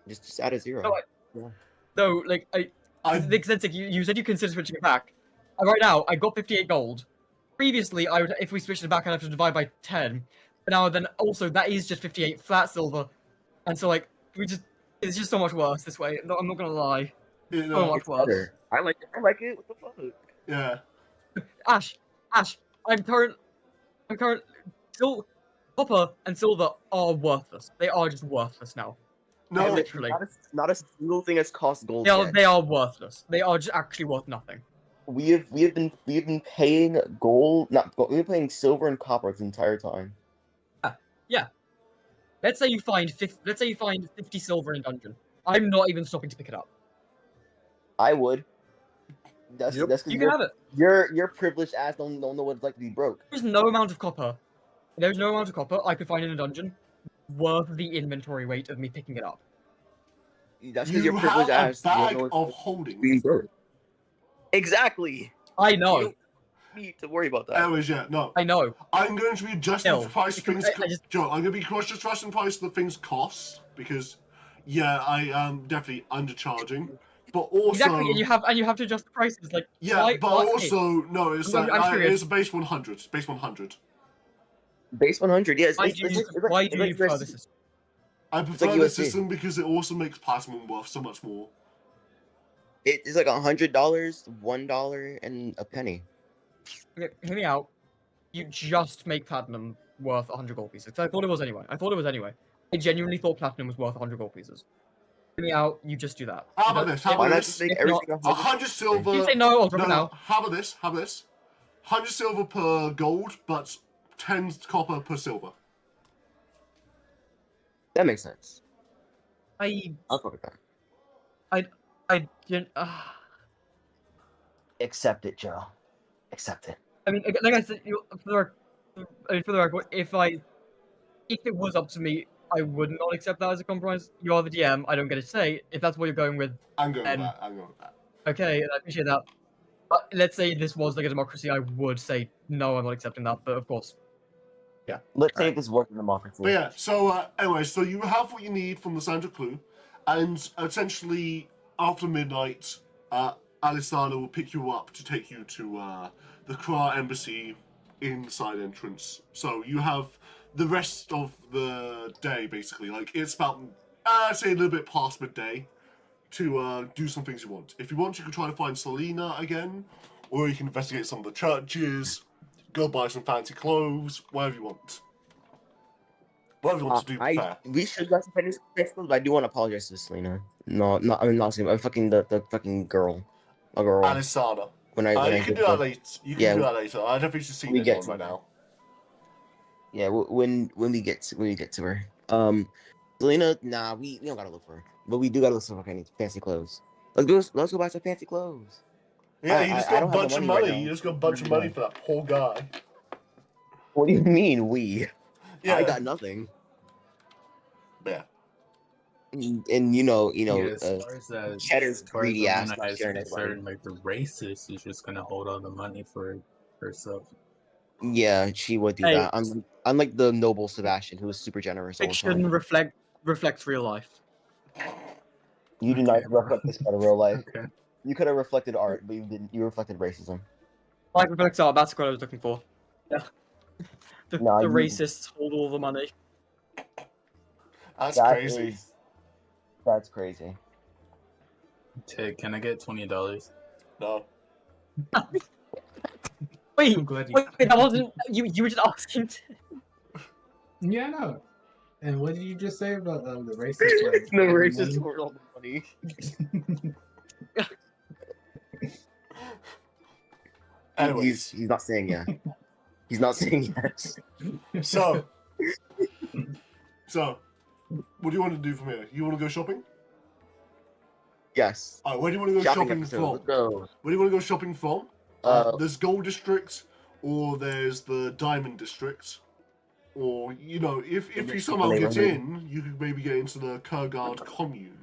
[SPEAKER 4] Just add a 0.
[SPEAKER 5] No,
[SPEAKER 4] Yeah.
[SPEAKER 5] No, like Nick said, you said you consider switching it back. Right now, I got 58 gold. Previously, I would, if we switched it back, I'd have to divide by 10. But now, then, also, that is just 58 flat silver, and so like it's just so much worse this way. No, I'm not gonna lie, so much worse.
[SPEAKER 4] Better. I like it. What the fuck?
[SPEAKER 1] Yeah.
[SPEAKER 5] Ash, I'm current. Copper and silver are worthless. They are just worthless now.
[SPEAKER 1] No,
[SPEAKER 5] literally.
[SPEAKER 4] Not a single thing has cost gold
[SPEAKER 5] They are worthless. They are just actually worth nothing.
[SPEAKER 4] We've been paying gold, not gold, we've been paying silver and copper the entire time.
[SPEAKER 5] Yeah. Let's say you find 50 silver in dungeon. I'm not even stopping to pick it up.
[SPEAKER 4] I would. That's
[SPEAKER 3] Yep.
[SPEAKER 4] that's
[SPEAKER 5] You
[SPEAKER 4] because
[SPEAKER 5] can have it.
[SPEAKER 4] your privileged ass don't know what it's like to be broke.
[SPEAKER 5] There's no amount of copper. There's no amount of copper I could find in a dungeon worth the inventory weight of me picking it up.
[SPEAKER 4] That's because your
[SPEAKER 1] you
[SPEAKER 4] privileged
[SPEAKER 1] have a
[SPEAKER 4] ass don't
[SPEAKER 1] bag
[SPEAKER 4] know it's
[SPEAKER 1] of
[SPEAKER 4] like
[SPEAKER 1] holding.
[SPEAKER 4] being broke. Exactly.
[SPEAKER 5] I know.
[SPEAKER 4] You don't need to worry about that.
[SPEAKER 1] Anyways, yeah, no.
[SPEAKER 5] I know.
[SPEAKER 1] I'm going to be adjusting
[SPEAKER 5] No,
[SPEAKER 1] the price of things.
[SPEAKER 5] I just-
[SPEAKER 1] Joe, I'm going to be just adjusting the price of the things cost because, yeah, I am definitely undercharging. But also,
[SPEAKER 5] Exactly, and you have to adjust the prices. Like,
[SPEAKER 1] yeah,
[SPEAKER 5] why,
[SPEAKER 1] but
[SPEAKER 5] why?
[SPEAKER 1] also no, it's
[SPEAKER 5] I'm
[SPEAKER 1] like
[SPEAKER 5] curious.
[SPEAKER 1] it's a base 100. Base 100.
[SPEAKER 4] Base 100, yes.
[SPEAKER 5] Why do you prefer this system?
[SPEAKER 1] I prefer
[SPEAKER 4] like
[SPEAKER 1] the
[SPEAKER 4] USD.
[SPEAKER 1] system because it also makes platinum worth so much more.
[SPEAKER 4] It's like $100, $1, and a penny.
[SPEAKER 5] Okay, hear me out. You just make platinum worth 100 gold pieces. I thought it was anyway. I genuinely thought platinum was worth 100 gold pieces. Hear me out. You just do that.
[SPEAKER 1] How about this? How
[SPEAKER 4] Why
[SPEAKER 1] about
[SPEAKER 4] not
[SPEAKER 1] this?
[SPEAKER 4] just make
[SPEAKER 5] If
[SPEAKER 4] everything
[SPEAKER 5] not-
[SPEAKER 1] 100 silver.
[SPEAKER 5] You say no, I'll drop it now.
[SPEAKER 1] How about this? 100 silver per gold, but 10 copper per silver.
[SPEAKER 4] That makes sense.
[SPEAKER 5] I'll
[SPEAKER 4] fuck with that.
[SPEAKER 5] I didn't.
[SPEAKER 4] Accept it, Joe. Accept it.
[SPEAKER 5] I mean, like I said, for the record, if it was up to me, I would not accept that as a compromise. You are the DM. I don't get to say. If that's what you're going with,
[SPEAKER 1] I'm going with
[SPEAKER 5] then
[SPEAKER 1] that. I'm going with that.
[SPEAKER 5] okay, I appreciate that. But let's say this was like a democracy, I would say no, I'm not accepting that. But of course, yeah.
[SPEAKER 4] Let's say this was a democracy.
[SPEAKER 1] But yeah, so anyway, so you have what you need from the Santa Clue, and essentially after midnight, Alisana will pick you up to take you to the Kra embassy inside entrance. So you have the rest of the day basically. Like it's about I'd say a little bit past midday to do some things you want. If you want, you can try to find Selena again, or you can investigate some of the churches, go buy some fancy clothes, whatever you want. Whatever you want to do, fair.
[SPEAKER 4] We should have some fancy clothes, but I do want to apologize to Selena. No, not Selena. I'm fucking the fucking girl. A girl.
[SPEAKER 1] Alisana.
[SPEAKER 4] When
[SPEAKER 1] you can do that later. You can do that later. I don't think she's seen this one right now.
[SPEAKER 4] Yeah, when we get to her. Selena, nah, we don't gotta look for her, but we do gotta look for fancy clothes. Let's go buy some fancy clothes.
[SPEAKER 1] Yeah, you just got a bunch of money.
[SPEAKER 4] Right,
[SPEAKER 1] you just got a bunch of money for that poor guy.
[SPEAKER 4] What do you mean we?
[SPEAKER 1] Yeah.
[SPEAKER 4] I got nothing.
[SPEAKER 1] Yeah.
[SPEAKER 4] And you know,
[SPEAKER 6] as far as that,
[SPEAKER 4] Cheddar's greedy ass.
[SPEAKER 6] Is concerned, like the racist is just gonna hold all the money for herself.
[SPEAKER 4] Yeah, she would do that. Unlike the noble Sebastian, who was super generous all the
[SPEAKER 5] Fiction
[SPEAKER 4] time.
[SPEAKER 5] reflects real life.
[SPEAKER 4] You did not reflect this kind of real life.
[SPEAKER 6] Okay.
[SPEAKER 4] You could have reflected art, but you didn't. You reflected racism.
[SPEAKER 5] Like reflects art. That's what I was looking for. Yeah. The
[SPEAKER 4] Nah,
[SPEAKER 5] racists hold all the money.
[SPEAKER 1] That's crazy.
[SPEAKER 4] That's crazy.
[SPEAKER 6] Ted, can I get $20?
[SPEAKER 1] No.
[SPEAKER 5] Wait,
[SPEAKER 6] I'm glad you-
[SPEAKER 5] wait, that wasn't you. You were just asking.
[SPEAKER 6] Yeah, I know. And what did you just say about the racist? Like,
[SPEAKER 4] The racist hold all the money.
[SPEAKER 1] Anyways.
[SPEAKER 4] He's not saying yeah. He's not saying yes.
[SPEAKER 1] So, what do you want to do from here? You want to go shopping?
[SPEAKER 4] Yes.
[SPEAKER 1] Alright, where do you want to go shopping
[SPEAKER 4] episode.
[SPEAKER 1] from?
[SPEAKER 4] Let's go.
[SPEAKER 1] Where do you want to go shopping from? There's Gold District, or there's the Diamond District. Or, you know, if you somehow get in, you could maybe get into the Kurgard Commune.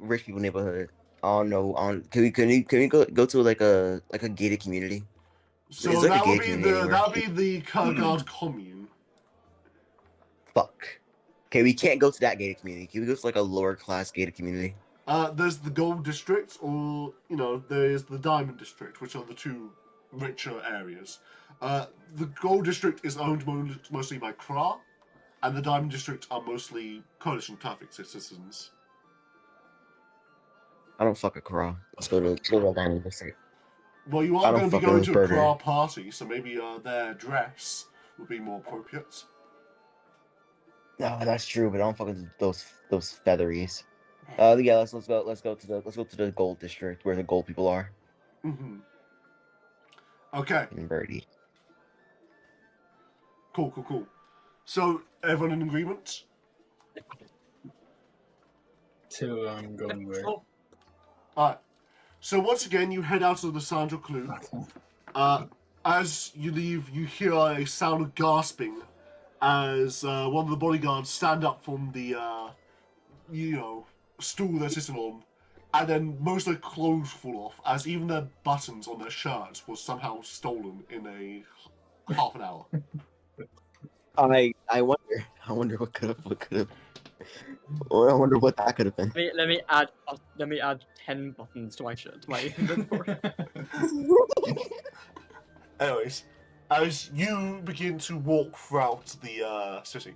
[SPEAKER 4] Rich people neighborhood. Oh no, can we go to like a gated community?
[SPEAKER 1] So
[SPEAKER 4] It's like a
[SPEAKER 1] that would
[SPEAKER 4] gated
[SPEAKER 1] be
[SPEAKER 4] community
[SPEAKER 1] the
[SPEAKER 4] where
[SPEAKER 1] Kurgard commune.
[SPEAKER 4] fuck. Okay, we can't go to that gated community. Can we go to like a lower class gated community?
[SPEAKER 1] There's the Gold District, or there's the Diamond District, which are the two richer areas. The Gold District is owned mostly by Kra, and the Diamond District are mostly Coalition perfect citizens.
[SPEAKER 4] I don't fuck a Kra. Let's go to the Diamond District.
[SPEAKER 1] Well, you
[SPEAKER 4] I
[SPEAKER 1] are
[SPEAKER 4] don't
[SPEAKER 1] going to be
[SPEAKER 4] fucking
[SPEAKER 1] going
[SPEAKER 4] with
[SPEAKER 1] to a
[SPEAKER 4] Burger.
[SPEAKER 1] Kra party, so maybe their dress would be more appropriate.
[SPEAKER 4] No, that's true, but I don't fuck with those featheries. Yeah, let's go to the Gold District where the gold people are.
[SPEAKER 1] Mm-hmm. Okay.
[SPEAKER 4] In Birdie.
[SPEAKER 1] Cool. So, everyone in agreement?
[SPEAKER 6] To going where?
[SPEAKER 1] Alright. So once again, you head out of the Sandra Clue. As you leave, you hear a sound of gasping as one of the bodyguards stand up from the, stool they're sitting on, and then most of their clothes fall off, as even their buttons on their shirts was somehow stolen in a half an hour.
[SPEAKER 4] I wonder what could have. I wonder what that could have been.
[SPEAKER 2] Let me add 10 buttons to my shirt, to my inventory.
[SPEAKER 1] Anyways, as you begin to walk throughout the city,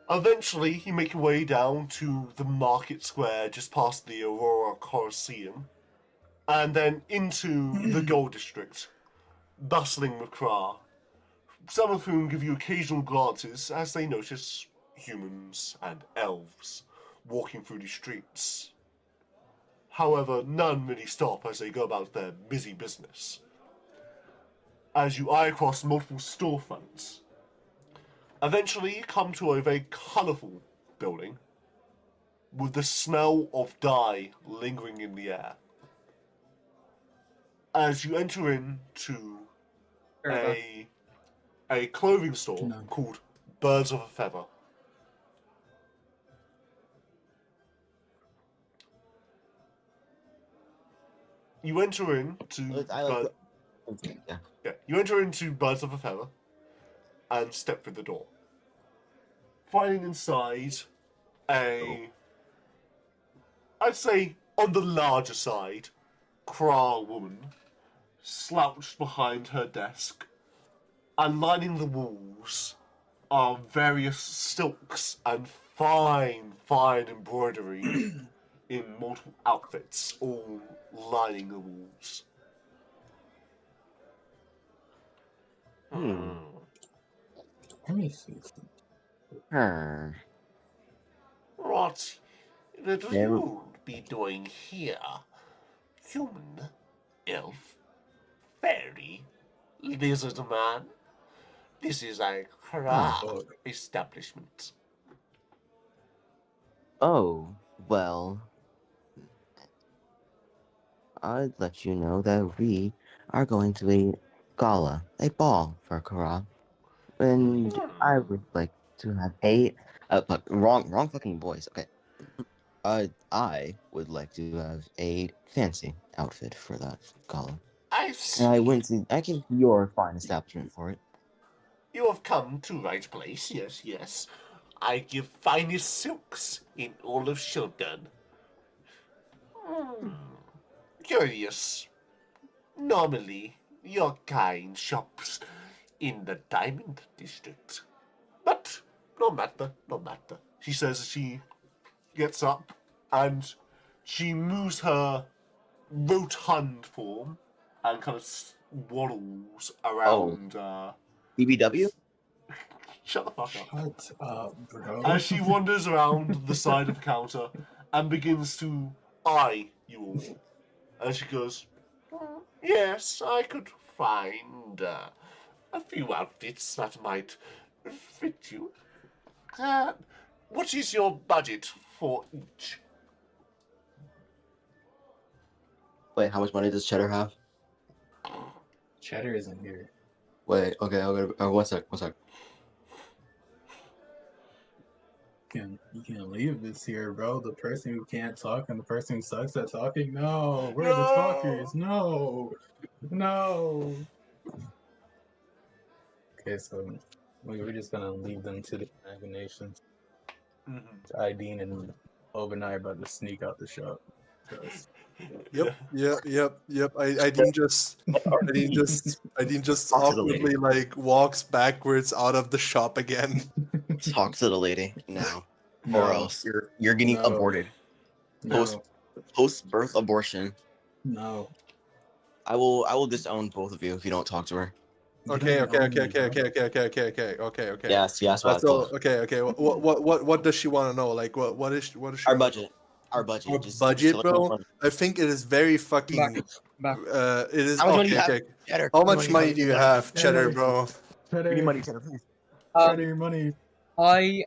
[SPEAKER 1] eventually you make your way down to the market square just past the Aurora Coliseum, and then into the Gold District, bustling with Kra, some of whom give you occasional glances as they notice humans and elves walking through the streets. However, none really stop as they go about their busy business. As you eye across multiple storefronts, eventually you come to a very colourful building with the smell of dye lingering in the air. As you enter into a clothing store called Birds of a Feather. You enter into you enter into Birds of a Feather and step through the door, finding inside I'd say on the larger side, Kra woman slouched behind her desk, and lining the walls are various silks and fine embroidery in multiple outfits, all lining the walls.
[SPEAKER 6] Let me see.
[SPEAKER 1] What would you be doing here? Human, elf, fairy, lizard man? This is a Kra establishment.
[SPEAKER 4] Oh, well, I'd let you know that we are going to a gala, a ball for Kara. And I would like to have fuck, wrong fucking voice. Okay. I would like to have a fancy outfit for that gala.
[SPEAKER 1] I see.
[SPEAKER 4] And I came to your fine establishment for it.
[SPEAKER 1] You have come to right place, yes. I give finest silks in all of Shieldern. Curious. Normally, your kind shops in the Diamond District. But no matter. She says as she gets up and she moves her rotund form and kind of waddles around.
[SPEAKER 4] BBW?
[SPEAKER 1] Shut the fuck up.
[SPEAKER 6] Shut up, bro.
[SPEAKER 1] As she wanders around the side of the counter and begins to eye you all. And she goes, yes, I could find a few outfits that might fit you. What is your budget for each?
[SPEAKER 4] Wait, how much money does Cheddar have?
[SPEAKER 6] Cheddar isn't here.
[SPEAKER 4] Wait, okay, I'll go. One sec.
[SPEAKER 6] You can't leave this here, bro. The person who can't talk and the person who sucks at talking. No, we're the talkers. No. No. Okay, so we're just gonna leave them to the imaginations. Ideen and Obanai about to sneak out the shop.
[SPEAKER 3] Yep. I didn't just
[SPEAKER 4] Talk to the lady.
[SPEAKER 3] awkwardly like walks backwards out of the shop again.
[SPEAKER 4] Talk to the lady now,
[SPEAKER 6] No.
[SPEAKER 4] or else you're getting
[SPEAKER 6] No.
[SPEAKER 4] aborted.
[SPEAKER 6] No.
[SPEAKER 4] Post birth abortion.
[SPEAKER 6] No.
[SPEAKER 4] I will disown both of you if you don't talk to her.
[SPEAKER 3] Okay.
[SPEAKER 6] You don't own me, bro.
[SPEAKER 4] Yes, what I
[SPEAKER 3] So
[SPEAKER 4] thought.
[SPEAKER 3] okay. What does she want to know? Like what is she?
[SPEAKER 4] Our
[SPEAKER 3] wanna
[SPEAKER 4] budget.
[SPEAKER 3] know?
[SPEAKER 4] Our budget.
[SPEAKER 3] Our
[SPEAKER 4] Just
[SPEAKER 3] budget,
[SPEAKER 4] tell her how much
[SPEAKER 3] bro.
[SPEAKER 4] money-
[SPEAKER 3] I think it is very fucking.
[SPEAKER 5] Back.
[SPEAKER 3] It is
[SPEAKER 4] How much money
[SPEAKER 3] okay.
[SPEAKER 4] you have?
[SPEAKER 3] Okay.
[SPEAKER 4] Cheddar.
[SPEAKER 3] How much money do you have, Cheddar,
[SPEAKER 6] Cheddar.
[SPEAKER 3] bro?
[SPEAKER 4] Give me
[SPEAKER 6] Cheddar.
[SPEAKER 4] money, Cheddar, please.
[SPEAKER 6] Cheddar money.
[SPEAKER 5] I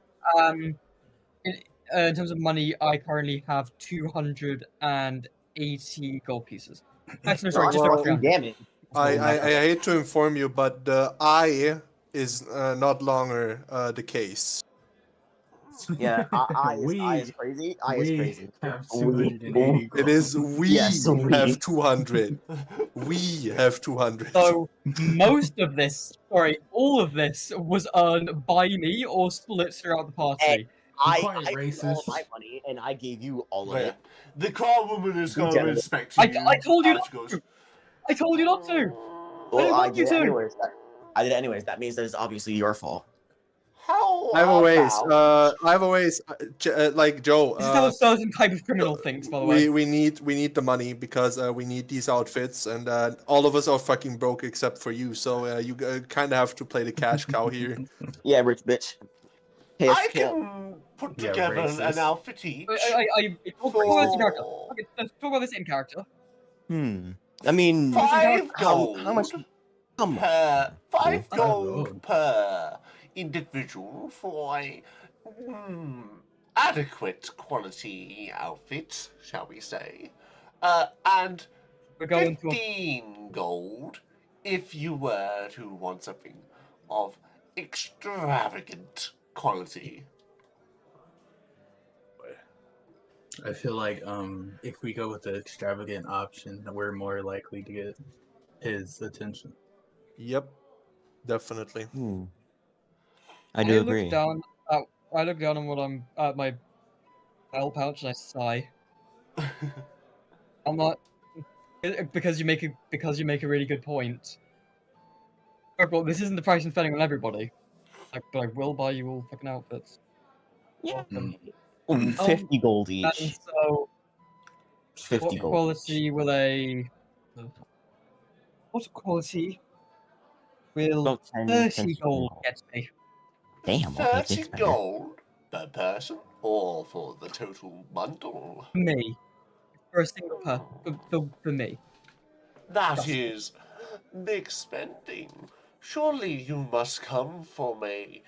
[SPEAKER 5] in terms of money, I currently have 280 gold pieces. Actually, sorry, just over
[SPEAKER 3] Well,
[SPEAKER 5] 300.
[SPEAKER 4] Damn it.
[SPEAKER 3] I hate to inform you, but the I is not longer the case.
[SPEAKER 4] Yeah, I is
[SPEAKER 6] We
[SPEAKER 4] crazy. I is crazy.
[SPEAKER 6] have
[SPEAKER 4] We-
[SPEAKER 6] 280
[SPEAKER 3] It is we
[SPEAKER 4] Yes, we.
[SPEAKER 3] have 200. We have 200.
[SPEAKER 5] So most of this, sorry, all of this was earned by me or split throughout the party.
[SPEAKER 4] Hey, I
[SPEAKER 6] quite
[SPEAKER 4] gave you all
[SPEAKER 6] racist.
[SPEAKER 4] my money and I gave you all of
[SPEAKER 1] Yeah.
[SPEAKER 4] it.
[SPEAKER 1] The car woman is going to
[SPEAKER 4] Gentlemen.
[SPEAKER 1] respect
[SPEAKER 5] I
[SPEAKER 1] you.
[SPEAKER 5] told you
[SPEAKER 1] as
[SPEAKER 5] not
[SPEAKER 1] she goes,
[SPEAKER 5] to. I told you not to.
[SPEAKER 4] Well,
[SPEAKER 5] I
[SPEAKER 4] I
[SPEAKER 5] didn't want you
[SPEAKER 4] did it
[SPEAKER 5] to.
[SPEAKER 4] anyways. I did it anyways. That means that it's obviously your fault.
[SPEAKER 1] How
[SPEAKER 3] I've always,
[SPEAKER 1] about-
[SPEAKER 3] like Joe.
[SPEAKER 5] This is how a certain type of criminal thinks, by the way.
[SPEAKER 3] We need the money because we need these outfits, and all of us are fucking broke except for you. So you kind of have to play the cash cow here.
[SPEAKER 4] Yeah, rich bitch. Hey,
[SPEAKER 1] I
[SPEAKER 4] it's cool.
[SPEAKER 1] can put
[SPEAKER 6] Yeah,
[SPEAKER 1] together an
[SPEAKER 6] racist.
[SPEAKER 1] outfit each.
[SPEAKER 5] Talk about this in character. Okay, let's talk about this in character.
[SPEAKER 4] I mean,
[SPEAKER 1] 5 gold.
[SPEAKER 4] how much? Come on.
[SPEAKER 1] Per 5
[SPEAKER 6] Oh.
[SPEAKER 1] gold per individual for a adequate quality outfit, shall we say? And
[SPEAKER 5] We're going to
[SPEAKER 1] 15 gold if you were to want something of extravagant quality.
[SPEAKER 6] I feel like if we go with the extravagant option, we're more likely to get his attention.
[SPEAKER 3] Yep, definitely.
[SPEAKER 4] I do
[SPEAKER 5] look
[SPEAKER 4] agree.
[SPEAKER 5] down on what I'm at my belt pouch and I sigh. I'm not because you make a really good point. Well, this isn't the price I'm spending on everybody. But I will buy you all fucking outfits.
[SPEAKER 4] Yeah.
[SPEAKER 6] Mm.
[SPEAKER 4] 50 gold
[SPEAKER 5] And
[SPEAKER 4] each.
[SPEAKER 5] so,
[SPEAKER 4] 50
[SPEAKER 5] what
[SPEAKER 4] gold.
[SPEAKER 5] quality will a? What quality will
[SPEAKER 4] About 10,
[SPEAKER 5] 30 gold get me?
[SPEAKER 4] Damn, okay,
[SPEAKER 1] 30 gold per person or for the total bundle?
[SPEAKER 5] For me, for a single for me.
[SPEAKER 1] That
[SPEAKER 5] Just-
[SPEAKER 1] is big spending. Surely you must come from a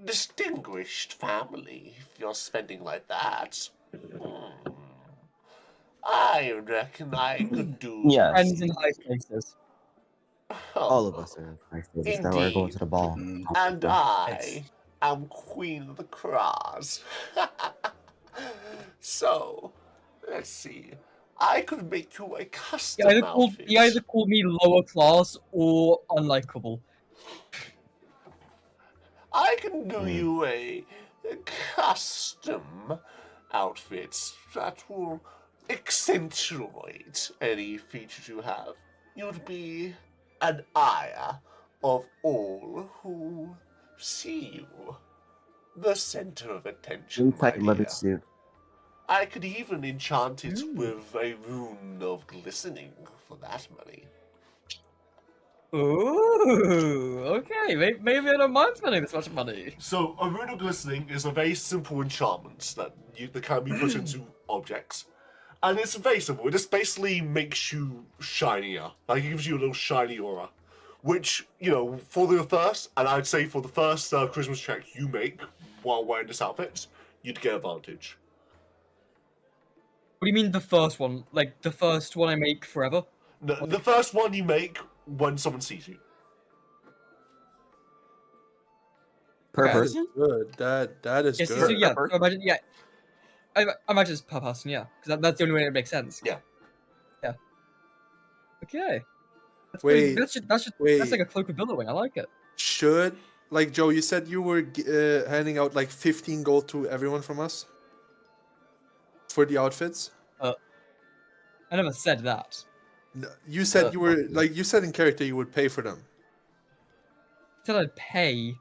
[SPEAKER 1] distinguished family if you're spending like that. I reckon I could do.
[SPEAKER 4] Yes.
[SPEAKER 5] Friends in high places.
[SPEAKER 4] All of us are high stages that are going to the ball.
[SPEAKER 1] And I am Queen of the Cross. So, let's see. I could make you a custom outfit.
[SPEAKER 5] You either called me lower class or unlikable.
[SPEAKER 1] I can do you a custom outfit that will accentuate any features you have. You'd be an eye of all who see you. The center of attention, my dear.
[SPEAKER 4] suit.
[SPEAKER 1] I could even enchant it with a rune of glistening for that money.
[SPEAKER 5] Ooh, okay. Maybe I don't mind spending this much money.
[SPEAKER 1] So, a rune of glistening is a very simple enchantment that can be put into objects. And it's very simple. It just basically makes you shinier. Like, it gives you a little shiny aura. Which, for the first, and I'd say for the first Christmas check you make while wearing this outfit, you'd get advantage.
[SPEAKER 5] What do you mean the first one? Like the first one I make forever?
[SPEAKER 1] The first one you make when someone sees you.
[SPEAKER 4] Per
[SPEAKER 5] Okay.
[SPEAKER 4] person?
[SPEAKER 3] Good. That is
[SPEAKER 5] Yes,
[SPEAKER 3] good.
[SPEAKER 5] so yeah. So imagine, yeah. I imagine it's per person, yeah, because that's the only way it makes sense.
[SPEAKER 1] Yeah.
[SPEAKER 5] Yeah. Okay.
[SPEAKER 3] Wait,
[SPEAKER 5] that's like a cloak of billowing. I like it.
[SPEAKER 3] should like Joe? You said you were handing out like 15 gold to everyone from us for the outfits.
[SPEAKER 5] I never said that.
[SPEAKER 3] No, you said you were like you said in character you would pay for them.
[SPEAKER 5] I said I'd pay.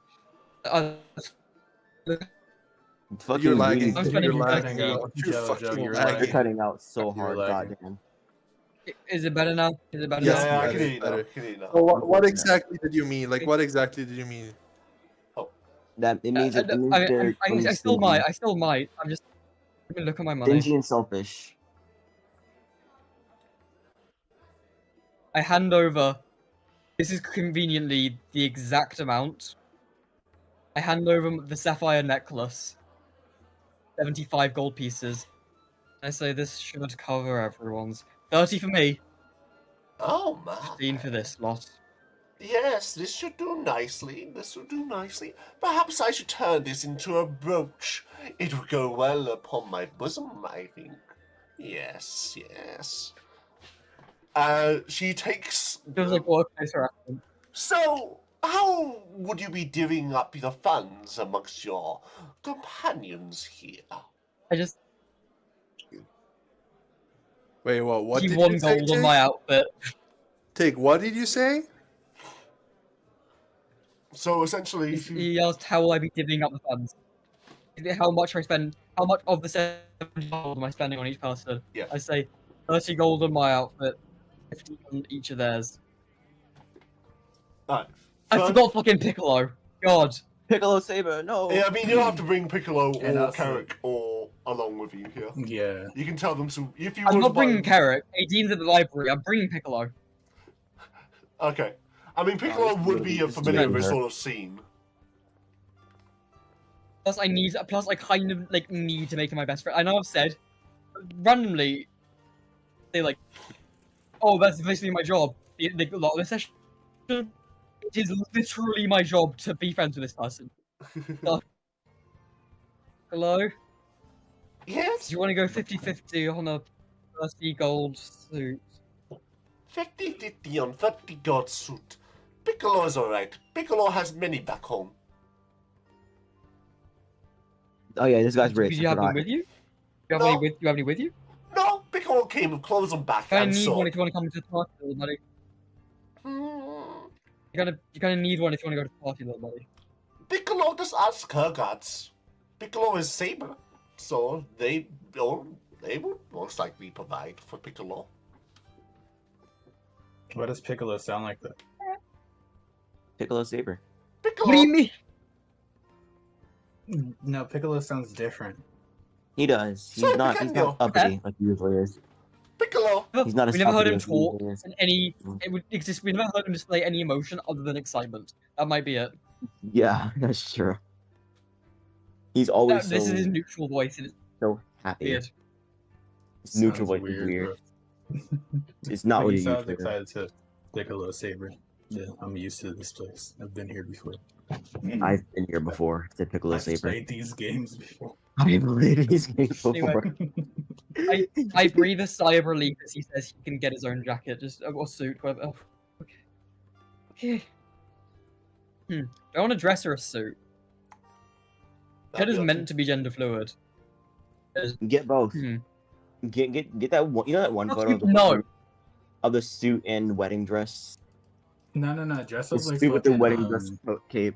[SPEAKER 4] Fucking
[SPEAKER 3] You're
[SPEAKER 4] greedy.
[SPEAKER 3] lagging.
[SPEAKER 5] I'm spending
[SPEAKER 3] You're lagging.
[SPEAKER 6] Joe,
[SPEAKER 3] You're
[SPEAKER 6] Joe,
[SPEAKER 3] fucking
[SPEAKER 6] you're
[SPEAKER 3] lagging.
[SPEAKER 4] You're cutting out so
[SPEAKER 6] You're
[SPEAKER 4] hard.
[SPEAKER 6] lagging.
[SPEAKER 4] Goddamn.
[SPEAKER 5] Is it better now? Is it better
[SPEAKER 3] Yes,
[SPEAKER 5] now?
[SPEAKER 1] Yeah, I
[SPEAKER 3] better,
[SPEAKER 1] can hear you now.
[SPEAKER 3] better.
[SPEAKER 1] I can hear you now.
[SPEAKER 3] So what exactly did you mean? Like what exactly did you mean?
[SPEAKER 4] That it means it means they're
[SPEAKER 5] I still might. I still might. I'm just gonna look at my money.
[SPEAKER 4] stingy and selfish.
[SPEAKER 5] I hand over. This is conveniently the exact amount. I hand over the sapphire necklace. 75 gold pieces. I say this should cover everyone's. 30 for me.
[SPEAKER 1] Oh my.
[SPEAKER 5] 15 for this lot.
[SPEAKER 1] Yes, this should do nicely. This will do nicely. Perhaps I should turn this into a brooch. It would go well upon my bosom, I think. Yes, yes. She takes.
[SPEAKER 5] Feels like workplace harassment.
[SPEAKER 1] So, how would you be divvying up the funds amongst your companions here?
[SPEAKER 5] I just
[SPEAKER 3] Wait, what
[SPEAKER 5] keep
[SPEAKER 3] did
[SPEAKER 5] one
[SPEAKER 3] you say?
[SPEAKER 5] gold on my outfit.
[SPEAKER 3] Take what did you say?
[SPEAKER 1] So essentially,
[SPEAKER 5] He asked how will I be divvying up the funds? How much I spend? How much of the 70 gold am I spending on each person?
[SPEAKER 1] Yeah.
[SPEAKER 5] I say 30 gold on my outfit, 50 on each of theirs.
[SPEAKER 1] Alright.
[SPEAKER 5] I forgot fucking Piccolo. God.
[SPEAKER 4] Piccolo Saber, no.
[SPEAKER 1] Yeah, I mean, you'll have to bring Piccolo
[SPEAKER 6] And
[SPEAKER 1] or
[SPEAKER 6] that's
[SPEAKER 1] Carrick or along with you here.
[SPEAKER 6] Yeah.
[SPEAKER 1] You can tell them to. If you
[SPEAKER 5] I'm
[SPEAKER 1] want
[SPEAKER 5] not
[SPEAKER 1] to buy-
[SPEAKER 5] bringing Carrick. Nadine's at the library. I'm bringing Piccolo.
[SPEAKER 1] Okay. I mean, Piccolo would be a familiar with sort of scene.
[SPEAKER 5] Plus, I kind of like need to make him my best friend. I know I've said randomly, they like, oh, that's basically my job. A lot of the session, it is literally my job to be friends with this person. So, hello? Do
[SPEAKER 1] Yes?
[SPEAKER 5] you want to go 50-50 on a 30 gold suit?
[SPEAKER 1] 50-50 on 30 god suit. Piccolo is alright. Piccolo has many back home.
[SPEAKER 4] Oh yeah, this guy's rich.
[SPEAKER 5] Do you have them with you? Do you have
[SPEAKER 1] No.
[SPEAKER 5] any with you?
[SPEAKER 1] No, Piccolo came with clothes on back
[SPEAKER 5] I
[SPEAKER 1] and
[SPEAKER 5] need
[SPEAKER 1] sword.
[SPEAKER 5] one if you want to come to the party, little buddy.
[SPEAKER 1] Mm,
[SPEAKER 5] You're gonna need one if you want to go to the party, little buddy.
[SPEAKER 1] Piccolo just asked her gods. Piccolo is Saber, so they would most likely provide for Piccolo.
[SPEAKER 6] What does Piccolo sound like though?
[SPEAKER 4] Piccolo Saber.
[SPEAKER 1] Piccolo.
[SPEAKER 5] What do you mean?
[SPEAKER 6] No, Piccolo sounds different.
[SPEAKER 4] He does. He's
[SPEAKER 1] So
[SPEAKER 4] not
[SPEAKER 1] Piccolo.
[SPEAKER 4] uppity like he usually is.
[SPEAKER 1] Piccolo.
[SPEAKER 4] He's not as
[SPEAKER 5] We never heard
[SPEAKER 4] uppity
[SPEAKER 5] him
[SPEAKER 4] as he
[SPEAKER 5] talk,
[SPEAKER 4] usually is.
[SPEAKER 5] and it would exist. We never heard him display any emotion other than excitement. That might be it.
[SPEAKER 4] Yeah, that's true. He's always
[SPEAKER 5] This is his
[SPEAKER 4] so,
[SPEAKER 5] neutral voice, and it's
[SPEAKER 4] so happy.
[SPEAKER 5] weird.
[SPEAKER 4] His neutral
[SPEAKER 6] Sounds
[SPEAKER 4] voice is weird.
[SPEAKER 6] bro.
[SPEAKER 4] It's not
[SPEAKER 6] But
[SPEAKER 4] what
[SPEAKER 6] he
[SPEAKER 4] he
[SPEAKER 6] sounds
[SPEAKER 4] usually is.
[SPEAKER 6] excited to Piccolo Saber. Yeah, I'm used to this place. I've been here before.
[SPEAKER 4] I've been here before. Said Piccolo
[SPEAKER 6] I've
[SPEAKER 4] Saber.
[SPEAKER 6] played these games before.
[SPEAKER 4] I've played these games
[SPEAKER 5] Anyway.
[SPEAKER 4] before.
[SPEAKER 5] I breathe a sigh of relief as he says he can get his own jacket, just or suit, whatever. Oh, okay. Okay. I want a dress or a suit. It is meant to be gender fluid.
[SPEAKER 4] Get both.
[SPEAKER 5] Hmm.
[SPEAKER 4] Get that one. You know that one
[SPEAKER 5] Not
[SPEAKER 4] photo of the,
[SPEAKER 5] no.
[SPEAKER 4] of the suit and wedding dress.
[SPEAKER 6] No. Dress
[SPEAKER 4] The
[SPEAKER 6] up like
[SPEAKER 4] suit with the
[SPEAKER 6] fucking,
[SPEAKER 4] wedding dress cape.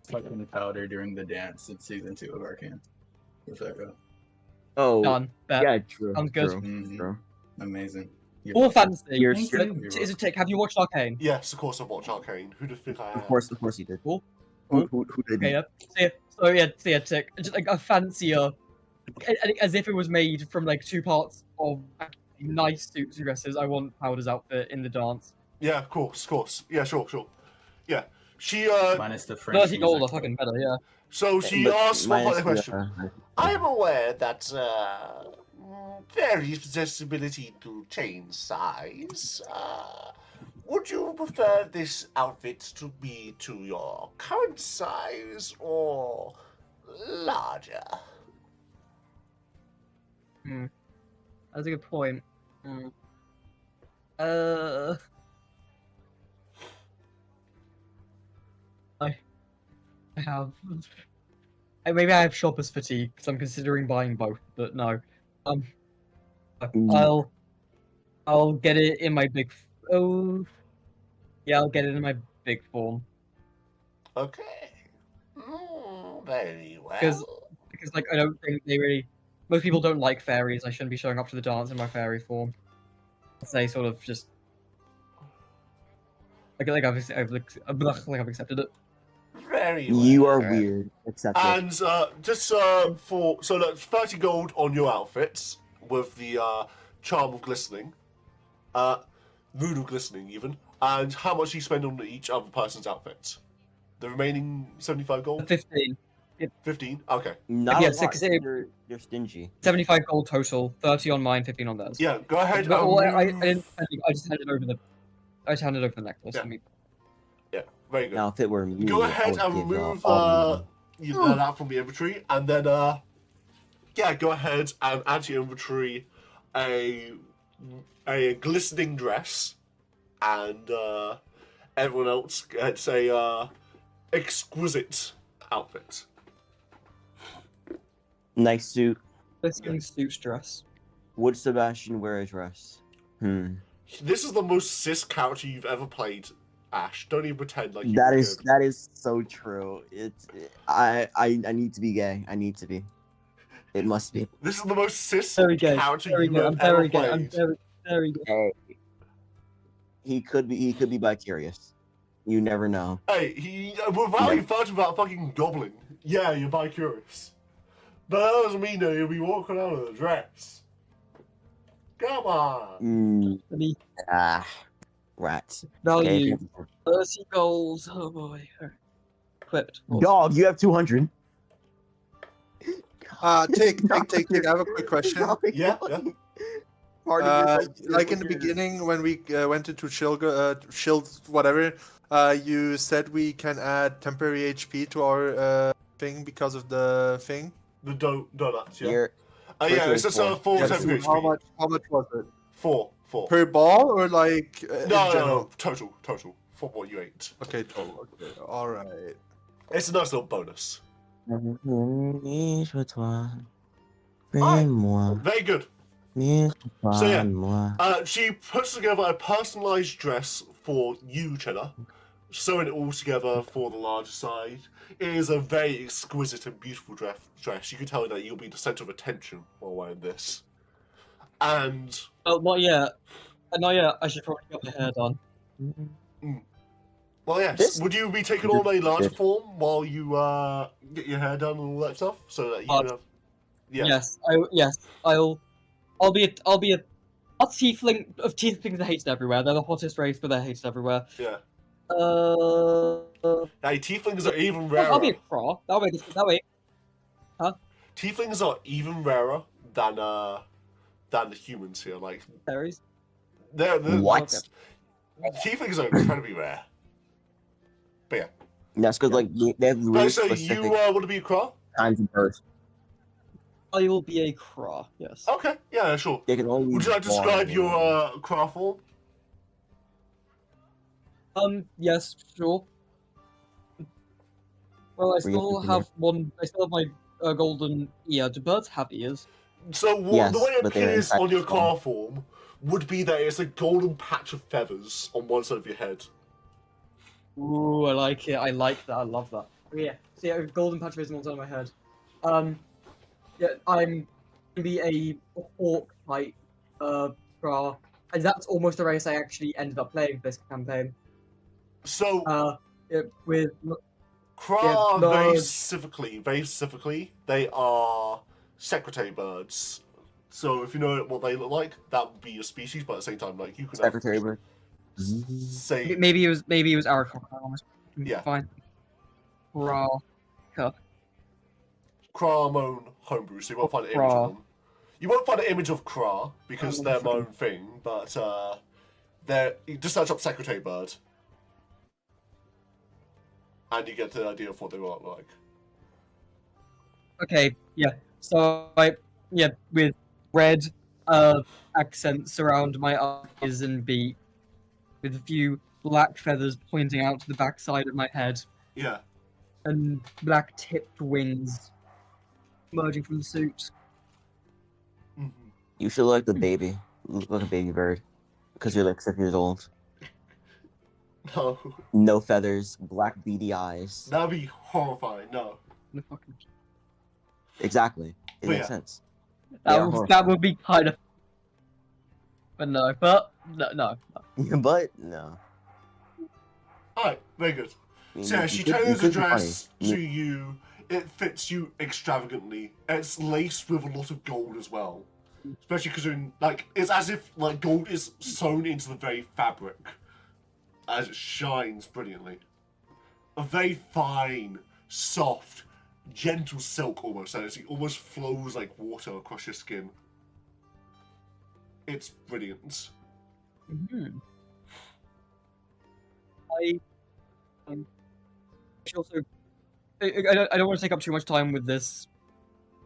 [SPEAKER 6] fucking powder during the dance in season 2 of Arcane. With Echo.
[SPEAKER 4] Oh,
[SPEAKER 5] Done. Bet.
[SPEAKER 4] yeah, true.
[SPEAKER 5] Sounds good.
[SPEAKER 4] True,
[SPEAKER 6] Mhm.
[SPEAKER 4] true.
[SPEAKER 6] Amazing. You're
[SPEAKER 5] Or
[SPEAKER 6] welcome.
[SPEAKER 5] fancy.
[SPEAKER 4] You're
[SPEAKER 6] Thank
[SPEAKER 4] sick.
[SPEAKER 6] you.
[SPEAKER 5] Is it tick? Have you watched Arcane?
[SPEAKER 1] Yes, of course I've watched Arcane. Who do you think I am?
[SPEAKER 4] Of course he did.
[SPEAKER 5] Cool.
[SPEAKER 4] Who did?
[SPEAKER 5] Okay, yeah. So yeah, tick. Just like a fancier, as if it was made from like two parts of nice suits and dresses. I want Powder's outfit in the dance.
[SPEAKER 1] Yeah, of course. Yeah, sure. Yeah. She,
[SPEAKER 6] Minus the French
[SPEAKER 5] 30 gold are
[SPEAKER 6] music.
[SPEAKER 5] fucking better, yeah.
[SPEAKER 1] so she
[SPEAKER 4] But
[SPEAKER 1] asked one
[SPEAKER 4] minus
[SPEAKER 1] final question. I am aware that varies possess the ability to change size. Would you prefer this outfit to be to your current size or larger?
[SPEAKER 5] That's a good point. I have. Maybe I have shopper's fatigue because I'm considering buying both, but no. I'll get it in my big. Oh, yeah, I'll get it in my big form.
[SPEAKER 1] Okay. Very well.
[SPEAKER 5] Because like I don't think they really. Most people don't like fairies. I shouldn't be showing up to the dance in my fairy form. They sort of just like I've accepted it.
[SPEAKER 1] Very well.
[SPEAKER 7] You are weird. Accept it.
[SPEAKER 1] And just for so that's 30 gold on your outfits with the charm of glistening, voodoo glistening even. And how much you spend on each other person's outfits? The remaining 75 gold.
[SPEAKER 5] 15.
[SPEAKER 1] 15. Okay.
[SPEAKER 7] Not
[SPEAKER 5] Yeah,
[SPEAKER 7] a lot.
[SPEAKER 5] 6
[SPEAKER 7] You're stingy.
[SPEAKER 5] 75 gold total. 30 on mine, 15 on theirs.
[SPEAKER 1] Yeah. Go ahead.
[SPEAKER 5] But, well, I
[SPEAKER 1] move...
[SPEAKER 5] didn't. I just handed over the. I just handed over the necklace.
[SPEAKER 1] Yeah.
[SPEAKER 5] I mean,
[SPEAKER 1] Yeah. Very good.
[SPEAKER 7] Now, if it were me,
[SPEAKER 1] Go
[SPEAKER 7] I
[SPEAKER 1] ahead
[SPEAKER 7] would
[SPEAKER 1] and
[SPEAKER 7] give
[SPEAKER 1] move
[SPEAKER 7] all
[SPEAKER 1] that out from the inventory, and then yeah, go ahead and add to your inventory a glistening dress, and everyone else gets a exquisite outfit.
[SPEAKER 7] nice suit.
[SPEAKER 5] glistening suit dress.
[SPEAKER 7] Would Sebastian wear a dress?
[SPEAKER 1] This is the most cis character you've ever played, Ash. Don't even pretend like you
[SPEAKER 7] That
[SPEAKER 1] were
[SPEAKER 7] is
[SPEAKER 1] good.
[SPEAKER 7] that is so true. I need to be gay. I need to be. It must be.
[SPEAKER 1] This is the most cis
[SPEAKER 5] Very gay.
[SPEAKER 1] character
[SPEAKER 5] Very
[SPEAKER 1] you've
[SPEAKER 5] gay. I'm
[SPEAKER 1] ever
[SPEAKER 5] very gay.
[SPEAKER 1] played.
[SPEAKER 5] I'm very gay.
[SPEAKER 7] Hey. He could be bi-curious. You never know.
[SPEAKER 1] Hey, without you thought about fucking goblin, yeah, you're bi-curious. But that doesn't mean that you'll be walking out of the dress. Come on.
[SPEAKER 5] Let me
[SPEAKER 7] Rats.
[SPEAKER 5] value
[SPEAKER 7] Okay.
[SPEAKER 5] 30 gold. Oh boy. Equipped.
[SPEAKER 7] Dog, you have 200.
[SPEAKER 3] Take. I have a quick question.
[SPEAKER 1] Yeah.
[SPEAKER 7] Part of your
[SPEAKER 3] Like in the beginning when we went into shield whatever, you said we can add temporary HP to our thing because of the thing.
[SPEAKER 1] The donuts, yeah.
[SPEAKER 7] Here,
[SPEAKER 1] Yeah, it's just 4
[SPEAKER 3] Yeah,
[SPEAKER 1] temporary
[SPEAKER 3] so
[SPEAKER 1] HP.
[SPEAKER 3] how much was it?
[SPEAKER 1] 4.
[SPEAKER 3] Per ball or like in
[SPEAKER 1] No,
[SPEAKER 3] general?
[SPEAKER 1] total. For what you ate.
[SPEAKER 3] Okay, total. Okay, all right.
[SPEAKER 1] It's a nice little bonus.
[SPEAKER 7] Fais-moi,
[SPEAKER 1] Very good. So yeah, she puts together a personalised dress for you, Cheddar, sewing it all together for the larger side. It is a very exquisite and beautiful dress. You can tell that you'll be the centre of attention while wearing this. And
[SPEAKER 5] Oh, not yet. Not yet. I should probably get my hair done.
[SPEAKER 1] well, yes.
[SPEAKER 7] This-
[SPEAKER 1] Would you be taking on a larger form while you get your hair done and all that stuff, so that you can have? Yeah.
[SPEAKER 5] Yes. I'll be a tiefling of tieflings are hated everywhere. They're the hottest race, but they're hated everywhere.
[SPEAKER 1] Yeah.
[SPEAKER 5] Hey,
[SPEAKER 1] tieflings are even rarer.
[SPEAKER 5] I'll be a craw. That way.
[SPEAKER 1] Tieflings are even rarer than the humans here. Like
[SPEAKER 5] Fairies.
[SPEAKER 1] they're
[SPEAKER 7] What?
[SPEAKER 1] Tieflings are incredibly rare. But yeah.
[SPEAKER 7] That's because like they have really
[SPEAKER 1] So
[SPEAKER 7] specific
[SPEAKER 1] you want to be a crow?
[SPEAKER 7] kinds of birth.
[SPEAKER 5] I will be a craw. Yes.
[SPEAKER 1] Okay. Yeah. Sure.
[SPEAKER 7] They can only.
[SPEAKER 1] Would you like to describe your crow form?
[SPEAKER 5] Yes, sure. Well, I still have my golden ear. Do birds have ears?
[SPEAKER 1] So
[SPEAKER 7] Yes,
[SPEAKER 1] the way it
[SPEAKER 7] but they're
[SPEAKER 1] appears
[SPEAKER 7] in
[SPEAKER 1] on your
[SPEAKER 7] fact
[SPEAKER 1] crow form would be that it's a golden patch of feathers on one side of your head.
[SPEAKER 5] Ooh, I like it. I like that. I love that. Yeah. See, a golden patch of feathers on one side of my head. Yeah, I'm gonna be a hawk type craw, and that's almost the race I actually ended up playing this campaign.
[SPEAKER 1] So
[SPEAKER 5] With
[SPEAKER 1] crow
[SPEAKER 5] no.
[SPEAKER 1] very specifically, they are secretary birds. So if you know what they look like, that would be your species. But at the same time, like you can
[SPEAKER 7] Secretary bird.
[SPEAKER 1] say
[SPEAKER 5] maybe it was our almost.
[SPEAKER 1] Yeah.
[SPEAKER 5] Fine. Craw.
[SPEAKER 1] Kra are own homebrew, so you won't find an image
[SPEAKER 5] Kra.
[SPEAKER 1] of them. You won't find an image of Kra because they're my own thing, but you just search up secretary bird. And you get the idea of what they look like.
[SPEAKER 5] Okay, yeah. So with red accents around my eyes and beak, with a few black feathers pointing out to the backside of my head.
[SPEAKER 1] Yeah.
[SPEAKER 5] and black tipped wings emerging from the suit.
[SPEAKER 1] Mhm.
[SPEAKER 7] You should look like the baby. Look like a baby bird. Because you're like 6 years old.
[SPEAKER 1] No,
[SPEAKER 7] No feathers, black beady eyes.
[SPEAKER 1] that'd be horrifying. No,
[SPEAKER 5] No fucking.
[SPEAKER 7] Exactly. It
[SPEAKER 1] But
[SPEAKER 7] makes
[SPEAKER 1] yeah.
[SPEAKER 7] sense.
[SPEAKER 5] That would be kind of. But no, no.
[SPEAKER 7] But no.
[SPEAKER 1] alright, very good.
[SPEAKER 7] I mean,
[SPEAKER 1] So yeah,
[SPEAKER 7] you
[SPEAKER 1] she
[SPEAKER 7] could- you
[SPEAKER 1] tailors a
[SPEAKER 7] could be funny.
[SPEAKER 1] dress to you. It fits you extravagantly. It's laced with a lot of gold as well, especially because like it's as if like gold is sewn into the very fabric, as it shines brilliantly. A very fine, soft, gentle silk almost, and it almost flows like water across your skin. It's brilliant.
[SPEAKER 5] Mm-hmm. I should also. I don't want to take up too much time with this,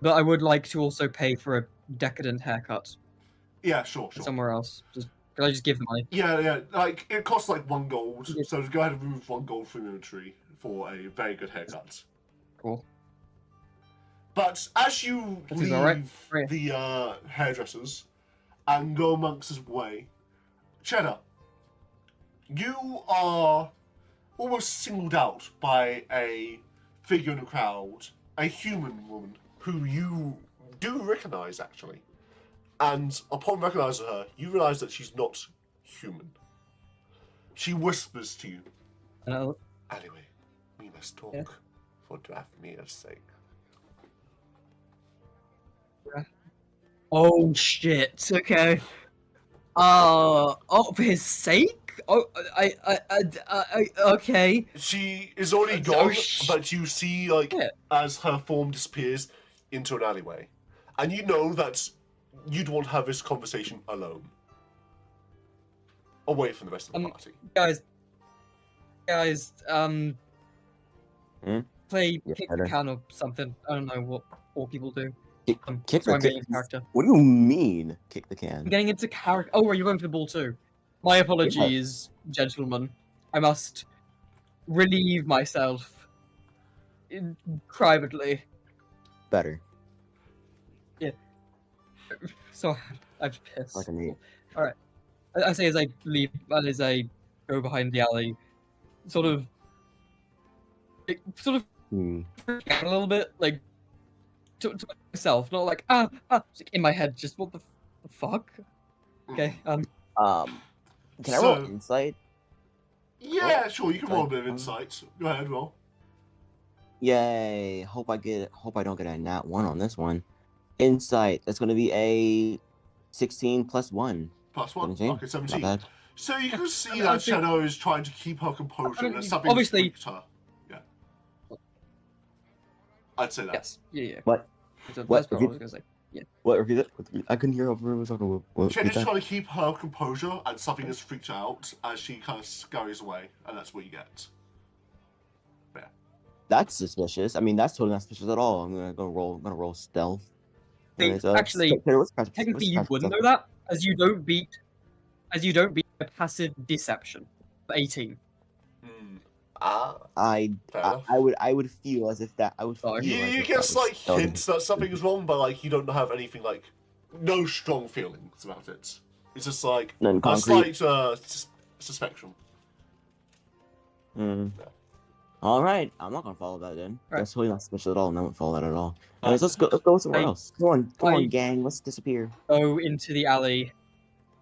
[SPEAKER 5] but I would like to also pay for a decadent haircut
[SPEAKER 1] Yeah, sure.
[SPEAKER 5] somewhere else. Can I just give the money?
[SPEAKER 1] Yeah. Like it costs like 1 gold,
[SPEAKER 5] Yeah.
[SPEAKER 1] so go ahead and remove 1 gold from inventory for a very good haircut.
[SPEAKER 5] Cool.
[SPEAKER 1] But as you
[SPEAKER 5] That seems
[SPEAKER 1] leave
[SPEAKER 5] alright. Right.
[SPEAKER 1] the hairdressers and go amongst his way, Cheddar, you are almost singled out by a figure in the crowd, a human woman who you do recognize actually. And upon recognizing her, you realize that she's not human. She whispers to you, "Anyway, we must talk for Daphne's sake."
[SPEAKER 5] Oh shit. Okay. Oh, for his sake. Oh, okay.
[SPEAKER 1] She is already
[SPEAKER 5] Oh,
[SPEAKER 1] gone, but you see, like, as her form disappears into an alleyway. And you know that you'd want to have this conversation alone. Away from the rest of the party.
[SPEAKER 5] Guys, play
[SPEAKER 7] Yeah,
[SPEAKER 5] kick the can or something. I don't know what people do.
[SPEAKER 7] Kick
[SPEAKER 5] So
[SPEAKER 7] the
[SPEAKER 5] I'm getting
[SPEAKER 7] can?
[SPEAKER 5] into character.
[SPEAKER 7] What do you mean, kick the
[SPEAKER 5] I'm
[SPEAKER 7] can?
[SPEAKER 5] getting into character. Oh, are you going to the ball too? My apologies, gentlemen. I must relieve myself privately.
[SPEAKER 7] Better.
[SPEAKER 5] Yeah. So I'm pissed.
[SPEAKER 7] Like a meat.
[SPEAKER 5] All right. I say as I leave, and as I go behind the alley, sort of freak out a little bit, like to myself, not like it's like in my head, just what the fuck? Okay.
[SPEAKER 7] Can I roll insight?
[SPEAKER 1] Yeah, sure. You can roll a bit of insight. Go ahead, roll.
[SPEAKER 7] Yay! Hope I don't get a nat 1 on this one. Insight. That's going to be a 16 plus 1.
[SPEAKER 1] Plus 1.
[SPEAKER 7] 17.
[SPEAKER 1] Okay, 17.
[SPEAKER 7] Not bad.
[SPEAKER 1] So you can see that Shadow is trying to keep her composure. And something
[SPEAKER 5] obviously
[SPEAKER 1] freaked her. Yeah. I'd say that.
[SPEAKER 5] Yes. Yeah.
[SPEAKER 7] What?
[SPEAKER 5] That's what I was gonna say. Yeah.
[SPEAKER 7] What? Repeat it? I couldn't hear what we were talking about.
[SPEAKER 1] Shadow's trying to keep her composure, and something has freaked her out as she kind of scurries away, and that's what you get. Yeah.
[SPEAKER 7] That's suspicious. I mean, that's totally not suspicious at all. I'm gonna roll stealth.
[SPEAKER 5] Actually, technically, you wouldn't know that, as you don't beat a passive deception for 18.
[SPEAKER 7] I would feel as if that I would. Feel
[SPEAKER 1] You get slight hints that something is wrong, but like you don't have anything like no strong feelings about it. It's just like a slight suspicion.
[SPEAKER 7] Yeah. All right, I'm not gonna follow that then. Right. That's totally not suspicious at all, and I won't follow that at all. Anyways, let's go somewhere else. Come on, gang, let's disappear.
[SPEAKER 5] Go into the alley.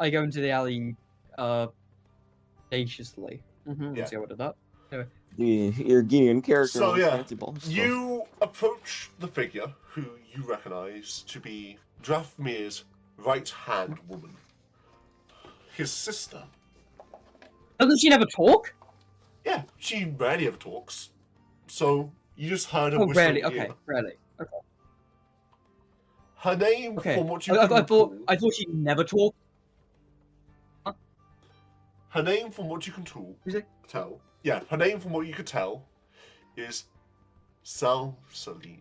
[SPEAKER 5] I go into the alley, audaciously. Let's see how I did that. Anyway.
[SPEAKER 7] You're getting character.
[SPEAKER 1] So yeah, you approach the figure who you recognize to be Drafmir's right-hand woman, his sister.
[SPEAKER 5] Doesn't she never talk?
[SPEAKER 1] Yeah, she rarely ever talks. So you just heard her.
[SPEAKER 5] Oh, rarely. Okay, rarely. Okay.
[SPEAKER 1] Her name, from what you
[SPEAKER 5] I thought she never talked.
[SPEAKER 1] Huh? Her name, from what you can tell. Yeah, her name, from what you could tell, is Selceline.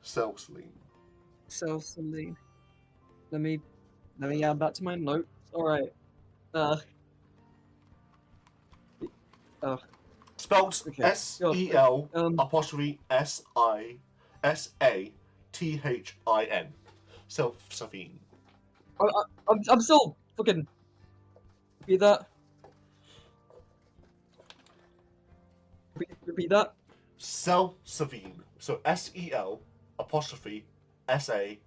[SPEAKER 1] Selceline.
[SPEAKER 5] Let me add that to my notes. All right.
[SPEAKER 1] Spelled
[SPEAKER 2] Okay.
[SPEAKER 1] S-E-L apostrophe S-I-S-A-T-H-I-N. Self-Savine.
[SPEAKER 2] I'm still fucking. Repeat that. Repeat that.
[SPEAKER 1] Self-Savine. So S-E-L apostrophe S-A-T-H-I-N.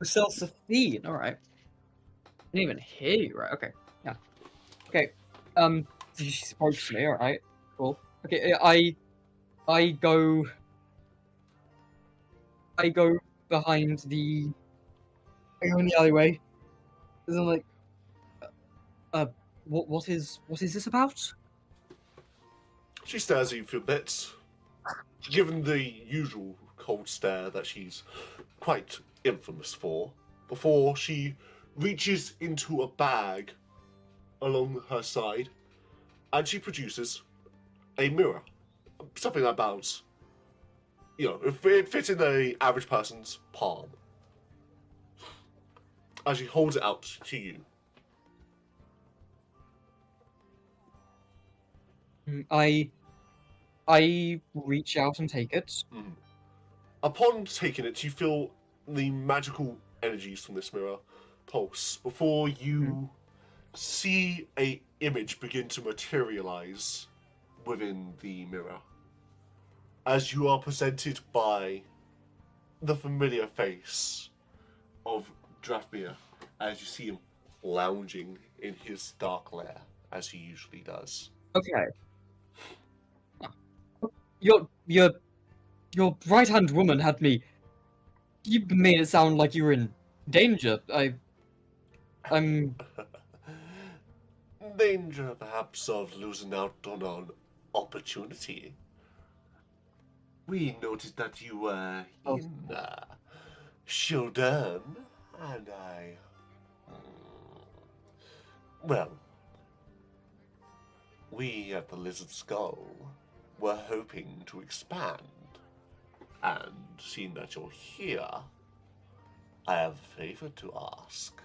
[SPEAKER 2] Self-Savine. All right. I didn't even hear you right. Okay. Yeah. Okay. She spoke to me. All right. Cool. Okay. I go behind the. I go in the alleyway. And I'm like, what is this about?
[SPEAKER 1] She stares at you for a bit, given the usual cold stare that she's quite infamous for, before she reaches into a bag along her side and she produces a mirror. Something about, if it fits in the average person's palm. As she holds it out to you.
[SPEAKER 2] I reach out and take it.
[SPEAKER 1] Mm. Upon taking it, you feel the magical energies from this mirror pulse before you see a image begin to materialize within the mirror. As you are presented by the familiar face of Drafmir, as you see him lounging in his dark lair, as he usually does.
[SPEAKER 2] Okay. Your right-hand woman had me. You made it sound like you were in danger. I'm.
[SPEAKER 1] Danger, perhaps, of losing out on an opportunity. We noticed that you were in Shieldern, and well, we at the Lizard Skull were hoping to expand, and seeing that you're here, I have a favor to ask.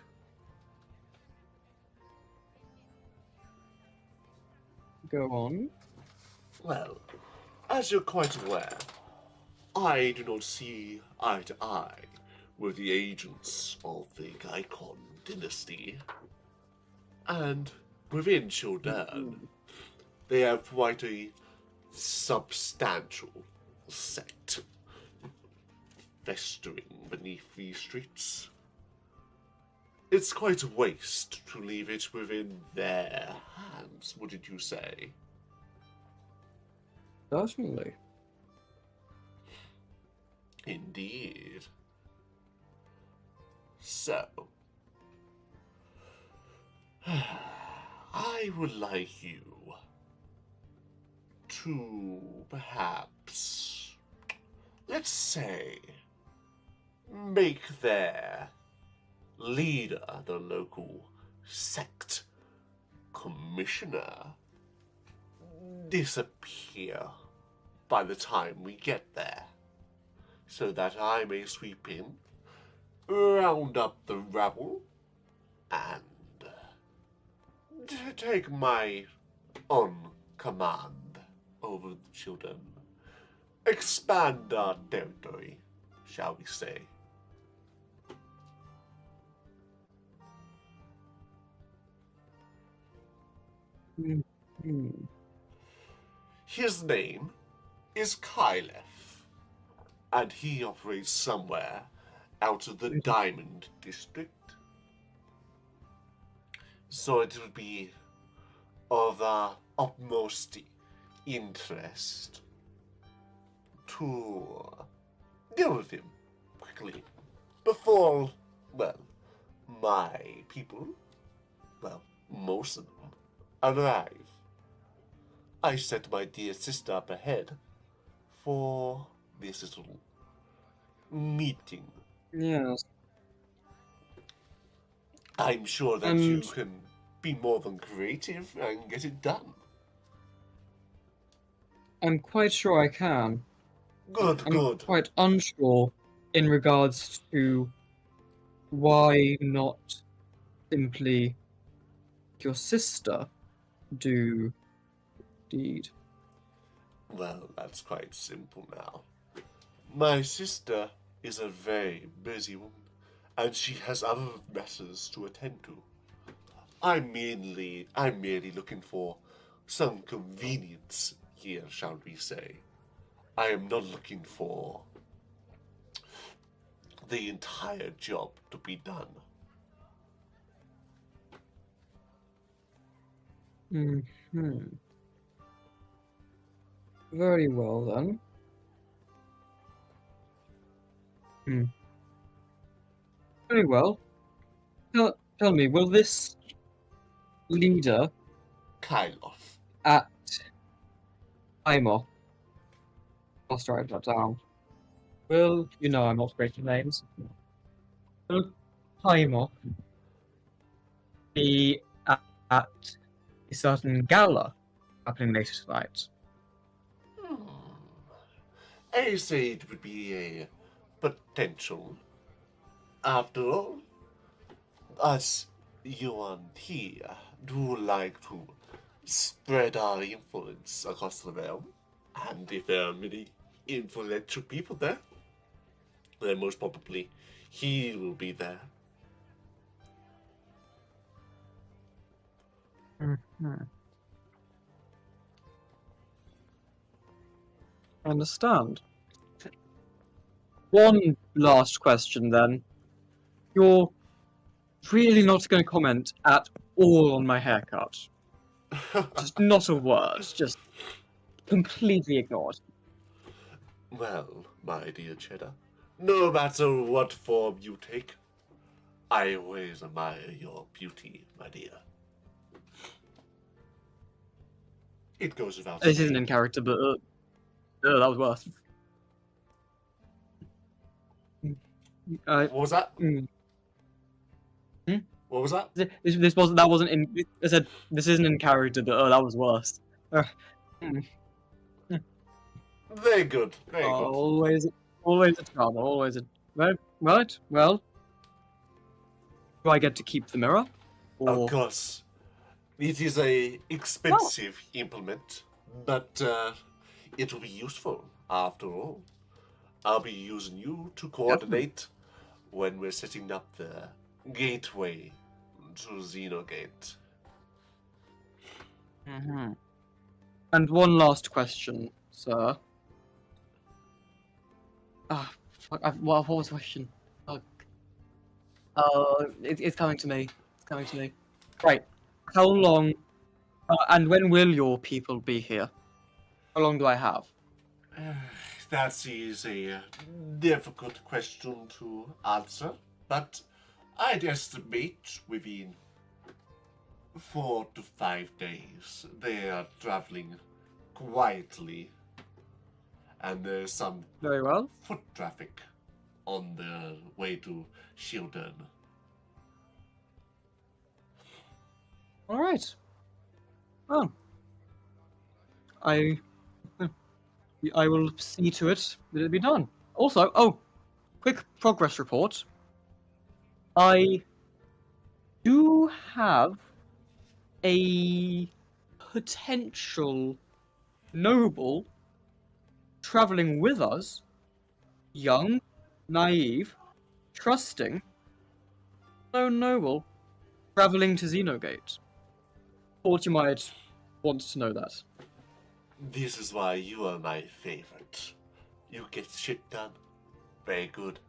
[SPEAKER 2] Go on.
[SPEAKER 1] Well, as you're quite aware, I do not see eye to eye with the agents of the Gaikon dynasty. And within Shieldern, they have quite a substantial sect festering beneath these streets. It's quite a waste to leave it within their hands, wouldn't you say?
[SPEAKER 2] Certainly.
[SPEAKER 1] Indeed. So, I would like you to perhaps, let's say, make their leader, the local sect commissioner, disappear by the time we get there, so that I may sweep in, round up the rabble, and take my own command over the children. Expand our territory, shall we say. His name is Kyleth, and he operates somewhere out of the Diamond District. So it would be of the utmost interest to deal with him quickly before, well, my people, well, most of them, arrive. I set my dear sister up ahead for this little meeting.
[SPEAKER 2] Yes.
[SPEAKER 1] I'm sure that you can be more than creative and get it done.
[SPEAKER 2] I'm quite sure I can.
[SPEAKER 1] Good,
[SPEAKER 2] I'm
[SPEAKER 1] good.
[SPEAKER 2] quite unsure in regards to why not simply
[SPEAKER 5] your sister do deed?
[SPEAKER 1] Well, that's quite simple now. My sister is a very busy woman, and she has other matters to attend to. I'm merely looking for some convenience here, shall we say. I am not looking for the entire job to be done.
[SPEAKER 5] Hmm. Very well then. Very well. Tell me, will this leader
[SPEAKER 1] Kyloff.
[SPEAKER 5] at Imo, I'll write that down. Will, you know I'm not great at names. Will Imo be at a certain gala happening later tonight?
[SPEAKER 1] I say it would be a potential. After all, us Yuan here do like to spread our influence across the realm. And if there are many influential people there, then most probably he will be there.
[SPEAKER 5] I understand. One last question then. You're really not going to comment at all on my haircut. Just not a word. Just completely ignored.
[SPEAKER 1] Well, my dear Cheddar, no matter what form you take, I always admire your beauty, my dear. It goes without
[SPEAKER 5] This
[SPEAKER 1] saying.
[SPEAKER 5] isn't in character, but that was worse.
[SPEAKER 1] What was that?
[SPEAKER 5] Hmm?
[SPEAKER 1] What was that?
[SPEAKER 5] This wasn't. That wasn't in. I said this isn't in character, but that was worse.
[SPEAKER 1] Very good. Very good.
[SPEAKER 5] Always a drama. Always a right. Well, do I get to keep the mirror?
[SPEAKER 1] Of course. It is a expensive implement, but it will be useful after all. I'll be using you to coordinate when we're setting up the gateway to Xeno Gate.
[SPEAKER 5] Mm-hmm. And one last question, sir. What was the question? Fuck. It's coming to me. It's coming to me. Right. How long? And when will your people be here? How long do I have?
[SPEAKER 1] That is a difficult question to answer, but I'd estimate within 4 to 5 days. They are traveling quietly, and there's some
[SPEAKER 5] Very well.
[SPEAKER 1] foot traffic on their way to Shieldern.
[SPEAKER 5] All right. Well, I will see to it that it be done. Also, quick progress report. I do have a potential noble traveling with us. Young, naive, trusting, no noble, traveling to Xenogate. Thought you might want to know that.
[SPEAKER 1] This is why you are my favorite. You get shit done. Very good.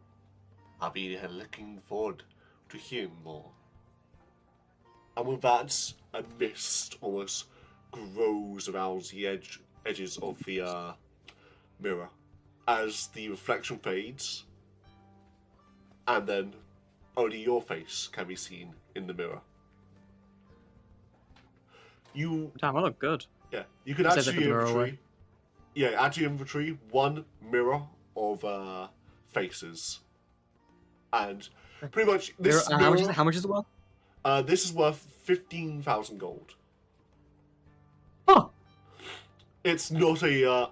[SPEAKER 1] I'll be looking forward to hearing more. And with that, a mist almost grows around the edges of the mirror as the reflection fades, and then only your face can be seen in the mirror.
[SPEAKER 5] Damn, I look good.
[SPEAKER 1] Yeah, you can
[SPEAKER 5] It
[SPEAKER 1] add
[SPEAKER 5] says
[SPEAKER 1] to
[SPEAKER 5] I put the
[SPEAKER 1] your
[SPEAKER 5] mirror
[SPEAKER 1] inventory.
[SPEAKER 5] away.
[SPEAKER 1] Yeah, add to your inventory one mirror of faces, and pretty much this mirror.
[SPEAKER 5] How much is it worth?
[SPEAKER 1] This is worth 15,000 gold.
[SPEAKER 5] Oh,
[SPEAKER 1] It's not a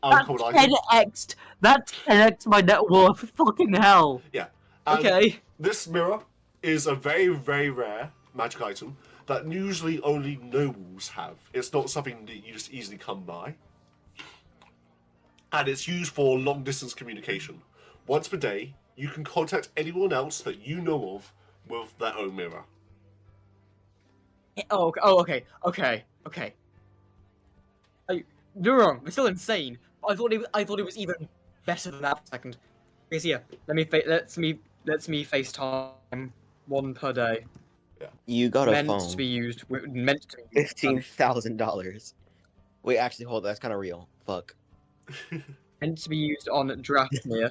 [SPEAKER 1] uncommon item.
[SPEAKER 5] That's 10x my net worth. Fucking hell.
[SPEAKER 1] Yeah. And
[SPEAKER 5] Okay.
[SPEAKER 1] This mirror is a very, very rare magic item. that usually only nobles have. It's not something that you just easily come by. And it's used for long-distance communication. Once per day, you can contact anyone else that you know of with their own mirror.
[SPEAKER 5] Okay. You're wrong. It's still insane. I thought it was even better than that for a second. Because yeah, lets me FaceTime one per day.
[SPEAKER 7] You got a
[SPEAKER 5] Meant
[SPEAKER 7] phone.
[SPEAKER 5] to be used. Meant to be used.
[SPEAKER 7] $15,000. Wait, actually, hold on. That's kind of real. Fuck.
[SPEAKER 5] Meant to be used on Drafmere.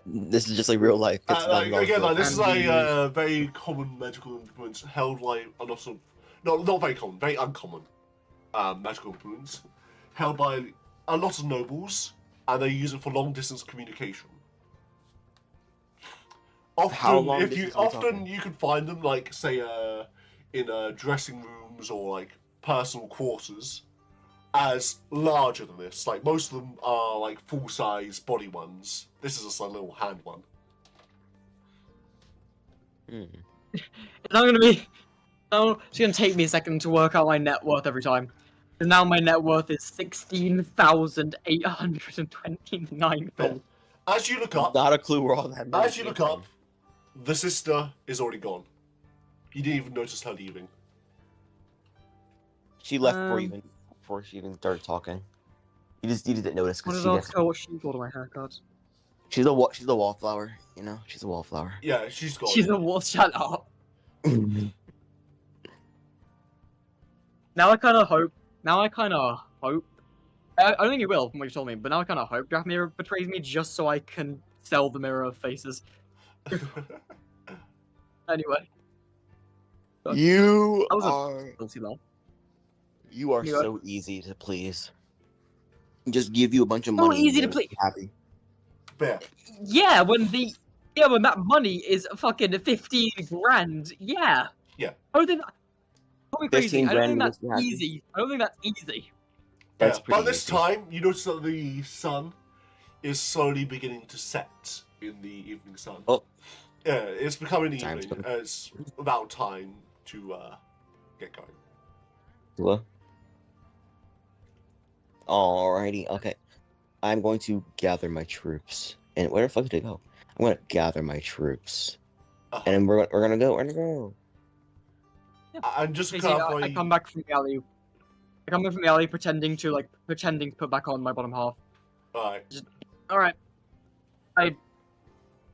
[SPEAKER 7] This is just like real life. It's
[SPEAKER 1] this is a very common medical influence held by a lot of, not very common, very uncommon medical influence held by a lot of nobles, and they use it for long distance communication. Often you can find them, like, say, in dressing rooms or like personal quarters, as larger than this. Like, most of them are like full-size body ones. This is just a little hand one.
[SPEAKER 5] It's not gonna be. No, it's gonna take me a second to work out my net worth every time. And now my net worth is 16,829 gold.
[SPEAKER 1] As you look up,
[SPEAKER 7] not a clue where all that.
[SPEAKER 1] As you look up, the sister is already gone. You didn't even notice her leaving.
[SPEAKER 7] She left before she even started talking. You didn't notice because
[SPEAKER 5] what she thought of my haircut.
[SPEAKER 7] She's a wallflower, you know. She's a wallflower.
[SPEAKER 1] Yeah, she's gone.
[SPEAKER 5] She's a wall. Shut up. Now I kind of hope. I don't think it will, from what you told me, but now I kind of hope Drafmere betrays me just so I can sell the Mirror of Faces. Anyway.
[SPEAKER 7] You are
[SPEAKER 5] Anyway.
[SPEAKER 7] so easy to please. Just give you a bunch of money.
[SPEAKER 5] So easy to please.
[SPEAKER 7] Happy.
[SPEAKER 5] Yeah, when that money is fucking 15 grand. Yeah.
[SPEAKER 1] Yeah.
[SPEAKER 5] I don't think that. Crazy. I don't think that's
[SPEAKER 7] happy.
[SPEAKER 5] easy. I don't think that's easy.
[SPEAKER 7] That's
[SPEAKER 1] By this
[SPEAKER 7] easy.
[SPEAKER 1] time, you notice that the sun is slowly beginning to set in the evening sun.
[SPEAKER 7] Oh.
[SPEAKER 1] Yeah, it's becoming
[SPEAKER 7] Time's
[SPEAKER 1] evening.
[SPEAKER 7] coming.
[SPEAKER 1] It's about time to get going.
[SPEAKER 7] What? Alrighty, okay. I'm going to gather my troops. And where the fuck did they go? I'm gonna gather my troops. And then we're gonna go.
[SPEAKER 1] And just to
[SPEAKER 5] Basically,
[SPEAKER 1] clarify,
[SPEAKER 5] I come back from the alley. pretending to put back on my bottom half.
[SPEAKER 1] Alright.
[SPEAKER 5] Alright. I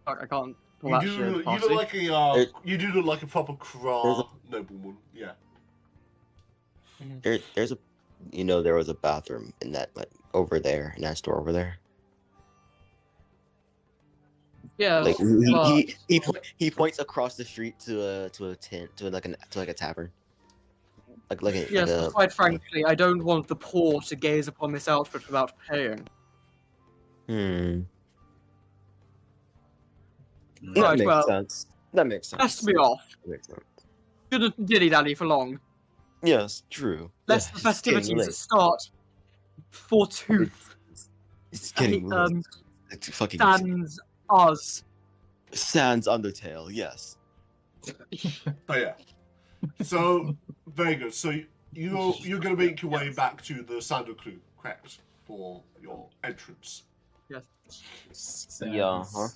[SPEAKER 5] can't pull that shit.
[SPEAKER 1] You do look like a proper Kra nobleman. Yeah.
[SPEAKER 7] There's a, there was a bathroom in that, over there, in that store over there.
[SPEAKER 5] Yeah.
[SPEAKER 7] Like he points across the street to a tent, to a tavern.
[SPEAKER 5] Quite frankly, I don't want the poor to gaze upon this outfit without paying.
[SPEAKER 7] That makes sense. That makes sense.
[SPEAKER 5] Has to be off.
[SPEAKER 7] That makes sense.
[SPEAKER 5] Shouldn't dilly-dally for long.
[SPEAKER 7] Yes, true.
[SPEAKER 5] Lest the festivities start. Forsooth.
[SPEAKER 7] It's getting late. It's fucking
[SPEAKER 5] Sans us.
[SPEAKER 7] Sans Undertale, yes.
[SPEAKER 1] But yeah. So very good. So you're gonna make your way back to the Sandal Clue, correct? For your entrance.
[SPEAKER 5] Yes.
[SPEAKER 7] Yeah, huh?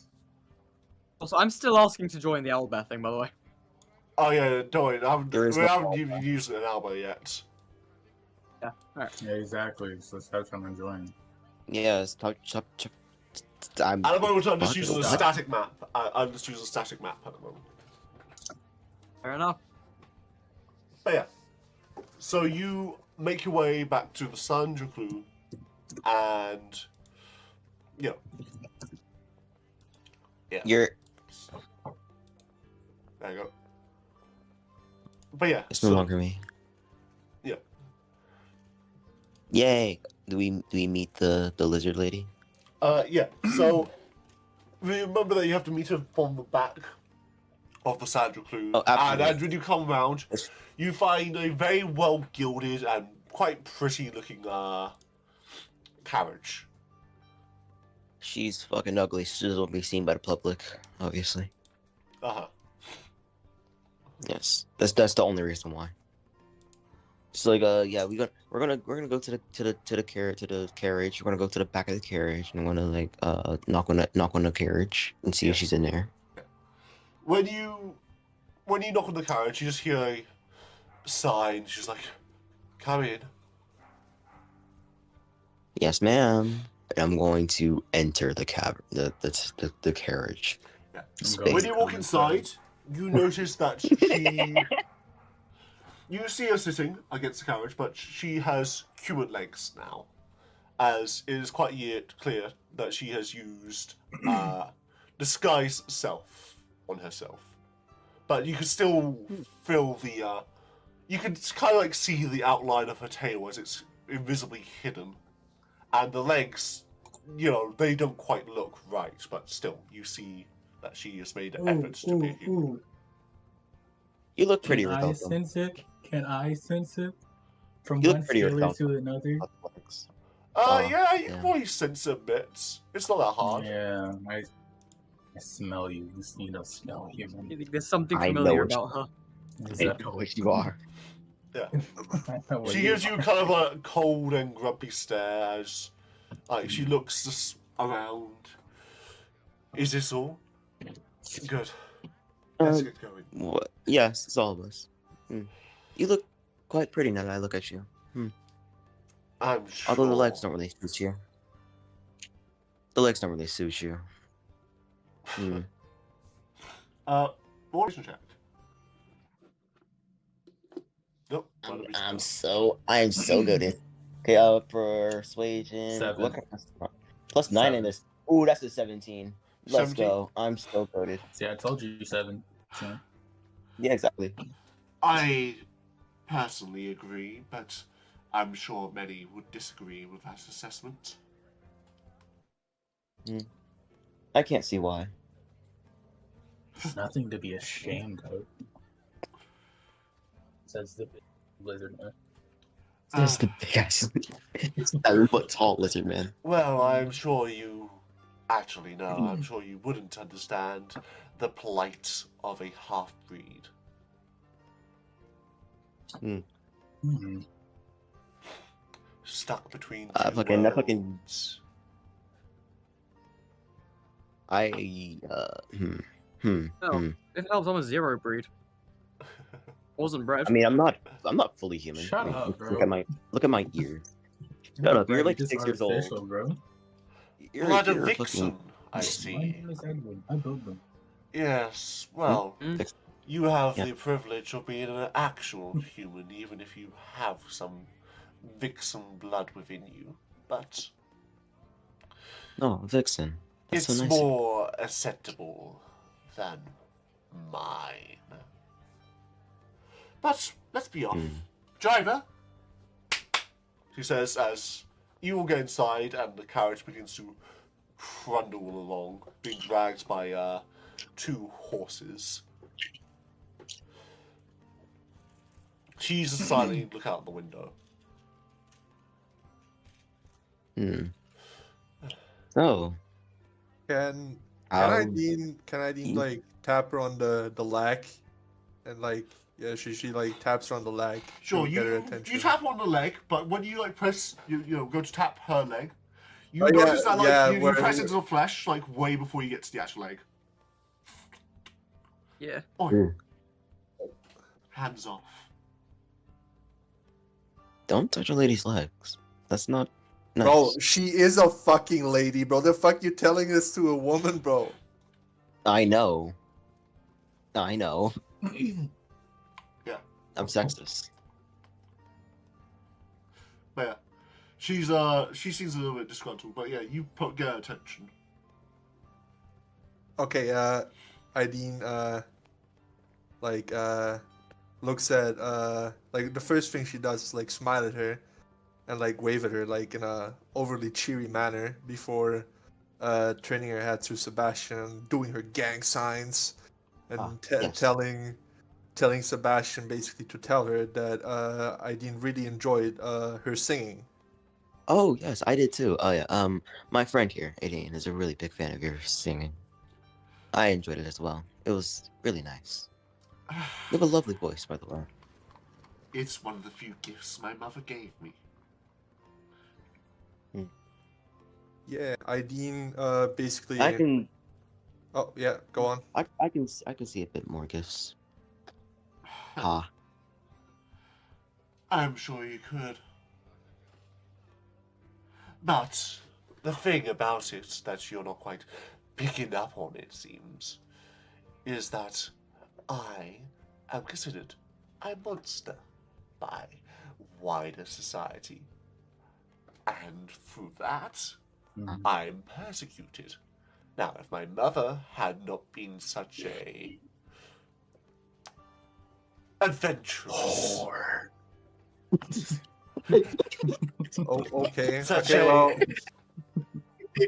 [SPEAKER 5] Also, I'm still asking to join the owlbear thing, by the way.
[SPEAKER 1] Oh yeah, don't worry. We haven't
[SPEAKER 7] no
[SPEAKER 1] even used an album yet.
[SPEAKER 5] Yeah, alright.
[SPEAKER 6] Yeah, exactly. So let's have someone join.
[SPEAKER 7] Yes,
[SPEAKER 1] At the moment, I'm just using a static map. I'm just using a static map at the moment.
[SPEAKER 5] Fair enough.
[SPEAKER 1] But yeah. So you make your way back to the Sandra Clue, and yeah.
[SPEAKER 7] You're.
[SPEAKER 1] There you go. But yeah.
[SPEAKER 7] It's no longer me.
[SPEAKER 1] Yeah.
[SPEAKER 7] Yay! Do we meet the lizard lady?
[SPEAKER 1] Yeah. So remember that you have to meet her from the back of the Sandra Clue.
[SPEAKER 7] Oh, absolutely.
[SPEAKER 1] And when you come around, you find a very well gilded and quite pretty looking carriage.
[SPEAKER 7] She's fucking ugly. She doesn't want to be seen by the public, obviously. Yes, that's the only reason why. So like yeah, we're gonna go to the carriage. We're gonna go to the back of the carriage and we're gonna like knock on the carriage and see if she's in there.
[SPEAKER 1] When you knock on the carriage, you just hear a sign. She's like, "Come in."
[SPEAKER 7] Yes, ma'am. And I'm going to enter the cab the carriage.
[SPEAKER 1] Yeah.
[SPEAKER 6] Space.
[SPEAKER 1] When you walk inside, you notice that she. You see her sitting against the carriage, but she has human legs now, as it is quite clear that she has used disguise self on herself. But you can still feel the. You can kind of like see the outline of her tail as it's invisibly hidden, and the legs, they don't quite look right, but still, you see that she has made efforts to be human.
[SPEAKER 7] You look pretty
[SPEAKER 6] Can I
[SPEAKER 7] without them.
[SPEAKER 6] sense it? Can I sense it? From
[SPEAKER 7] You look
[SPEAKER 6] one
[SPEAKER 7] pretty
[SPEAKER 6] scaly
[SPEAKER 7] without
[SPEAKER 6] to another?
[SPEAKER 7] legs.
[SPEAKER 1] Yeah, you
[SPEAKER 7] yeah.
[SPEAKER 1] can probably sense a bit. It's not that hard.
[SPEAKER 6] Yeah, I smell you. You need to smell human.
[SPEAKER 5] There's something
[SPEAKER 7] I know
[SPEAKER 5] familiar
[SPEAKER 7] what
[SPEAKER 5] about her.
[SPEAKER 7] I know what you are.
[SPEAKER 1] Yeah.
[SPEAKER 6] What
[SPEAKER 1] She
[SPEAKER 6] you
[SPEAKER 1] gives you kind of a cold and grumpy stare as, like, she looks just around. Is this all? Good. Let's get going.
[SPEAKER 7] What? Yes, it's all of us. You look quite pretty now that I look at you.
[SPEAKER 1] I'm sure.
[SPEAKER 7] Although the legs don't really suit you. The legs don't really suit you.
[SPEAKER 1] Motivation check. Nope.
[SPEAKER 7] I am so good at. Okay, persuasion.
[SPEAKER 6] 7.
[SPEAKER 7] What kind of plus 9 in this? Ooh, that's a 17. Let's
[SPEAKER 1] 17?
[SPEAKER 7] go. I'm so goated.
[SPEAKER 6] See, I told you 7. So.
[SPEAKER 7] Yeah, exactly.
[SPEAKER 1] I personally agree, but I'm sure many would disagree with that assessment.
[SPEAKER 7] I can't see why.
[SPEAKER 6] It's nothing to be ashamed of. Says the lizard man.
[SPEAKER 7] That's the big ass. 7-foot tall lizard man.
[SPEAKER 1] Well, I'm sure you actually know. I'm sure you wouldn't understand the plight of a half-breed. Stuck between two worlds.
[SPEAKER 5] If it helps, I'm a zero breed. Wasn't bred.
[SPEAKER 7] I mean, I'm not fully human.
[SPEAKER 6] Shut up, bro.
[SPEAKER 7] Look at my ears. Shut up. You're like
[SPEAKER 6] Just
[SPEAKER 7] 6 years old.
[SPEAKER 6] artificial, bro.
[SPEAKER 1] Blood of
[SPEAKER 7] you're
[SPEAKER 1] Vixen,
[SPEAKER 7] fucking-
[SPEAKER 1] I see.
[SPEAKER 6] I built them.
[SPEAKER 1] Yes, well,
[SPEAKER 7] Vixen.
[SPEAKER 1] you have
[SPEAKER 7] Yeah.
[SPEAKER 1] the privilege of being an actual human, even if you have some Vixen blood within you. But
[SPEAKER 7] Oh, Vixen. That's
[SPEAKER 1] it's
[SPEAKER 7] so nice.
[SPEAKER 1] more acceptable than mine. But let's be off. Driver, she says as you all get inside and the carriage begins to trundle along, being dragged by 2 horses. She's silently look out the window.
[SPEAKER 7] Oh.
[SPEAKER 3] Can I like tap her on the leg, and like she like taps her on the leg.
[SPEAKER 1] Sure,
[SPEAKER 3] to get her
[SPEAKER 1] you
[SPEAKER 3] attention.
[SPEAKER 1] tap on the leg, but when you like press, you go to tap her leg, you
[SPEAKER 3] Oh,
[SPEAKER 1] notice that like
[SPEAKER 3] yeah,
[SPEAKER 1] you
[SPEAKER 3] where-
[SPEAKER 1] press into the flesh like way before you get to the actual leg.
[SPEAKER 5] Yeah.
[SPEAKER 1] Oh, hands off.
[SPEAKER 7] Don't touch a lady's legs. That's not nice.
[SPEAKER 3] Bro, she is a fucking lady, bro. The fuck you telling this to a woman, bro?
[SPEAKER 7] I know. Yeah. I'm sexist.
[SPEAKER 1] But yeah, she seems a little bit disgruntled, but yeah, you get her attention.
[SPEAKER 3] Okay, Aideen, looks at, like, the first thing she does is, like, smile at her and, like, wave at her, like, in a overly cheery manner before, turning her head to Sebastian, doing her gang signs, and
[SPEAKER 7] yes.
[SPEAKER 3] telling Sebastian basically to tell her that, Aideen really enjoyed, her singing.
[SPEAKER 7] Oh yes, I did too. Oh yeah. My friend here, Aideen, is a really big fan of your singing. I enjoyed it as well. It was really nice. You have a lovely voice, by the way.
[SPEAKER 1] It's one of the few gifts my mother gave me.
[SPEAKER 3] Yeah, Ideen, basically.
[SPEAKER 7] I can
[SPEAKER 3] Oh yeah, go on.
[SPEAKER 7] I can see a bit more gifts. Ha.
[SPEAKER 1] I'm sure you could. But the thing about it that you're not quite picking up on, it seems, is that I am considered a monster by wider society. And through that, I'm persecuted. Now, if my mother had not been such a adventurous,
[SPEAKER 3] Oh, okay.
[SPEAKER 1] such
[SPEAKER 3] Okay, well,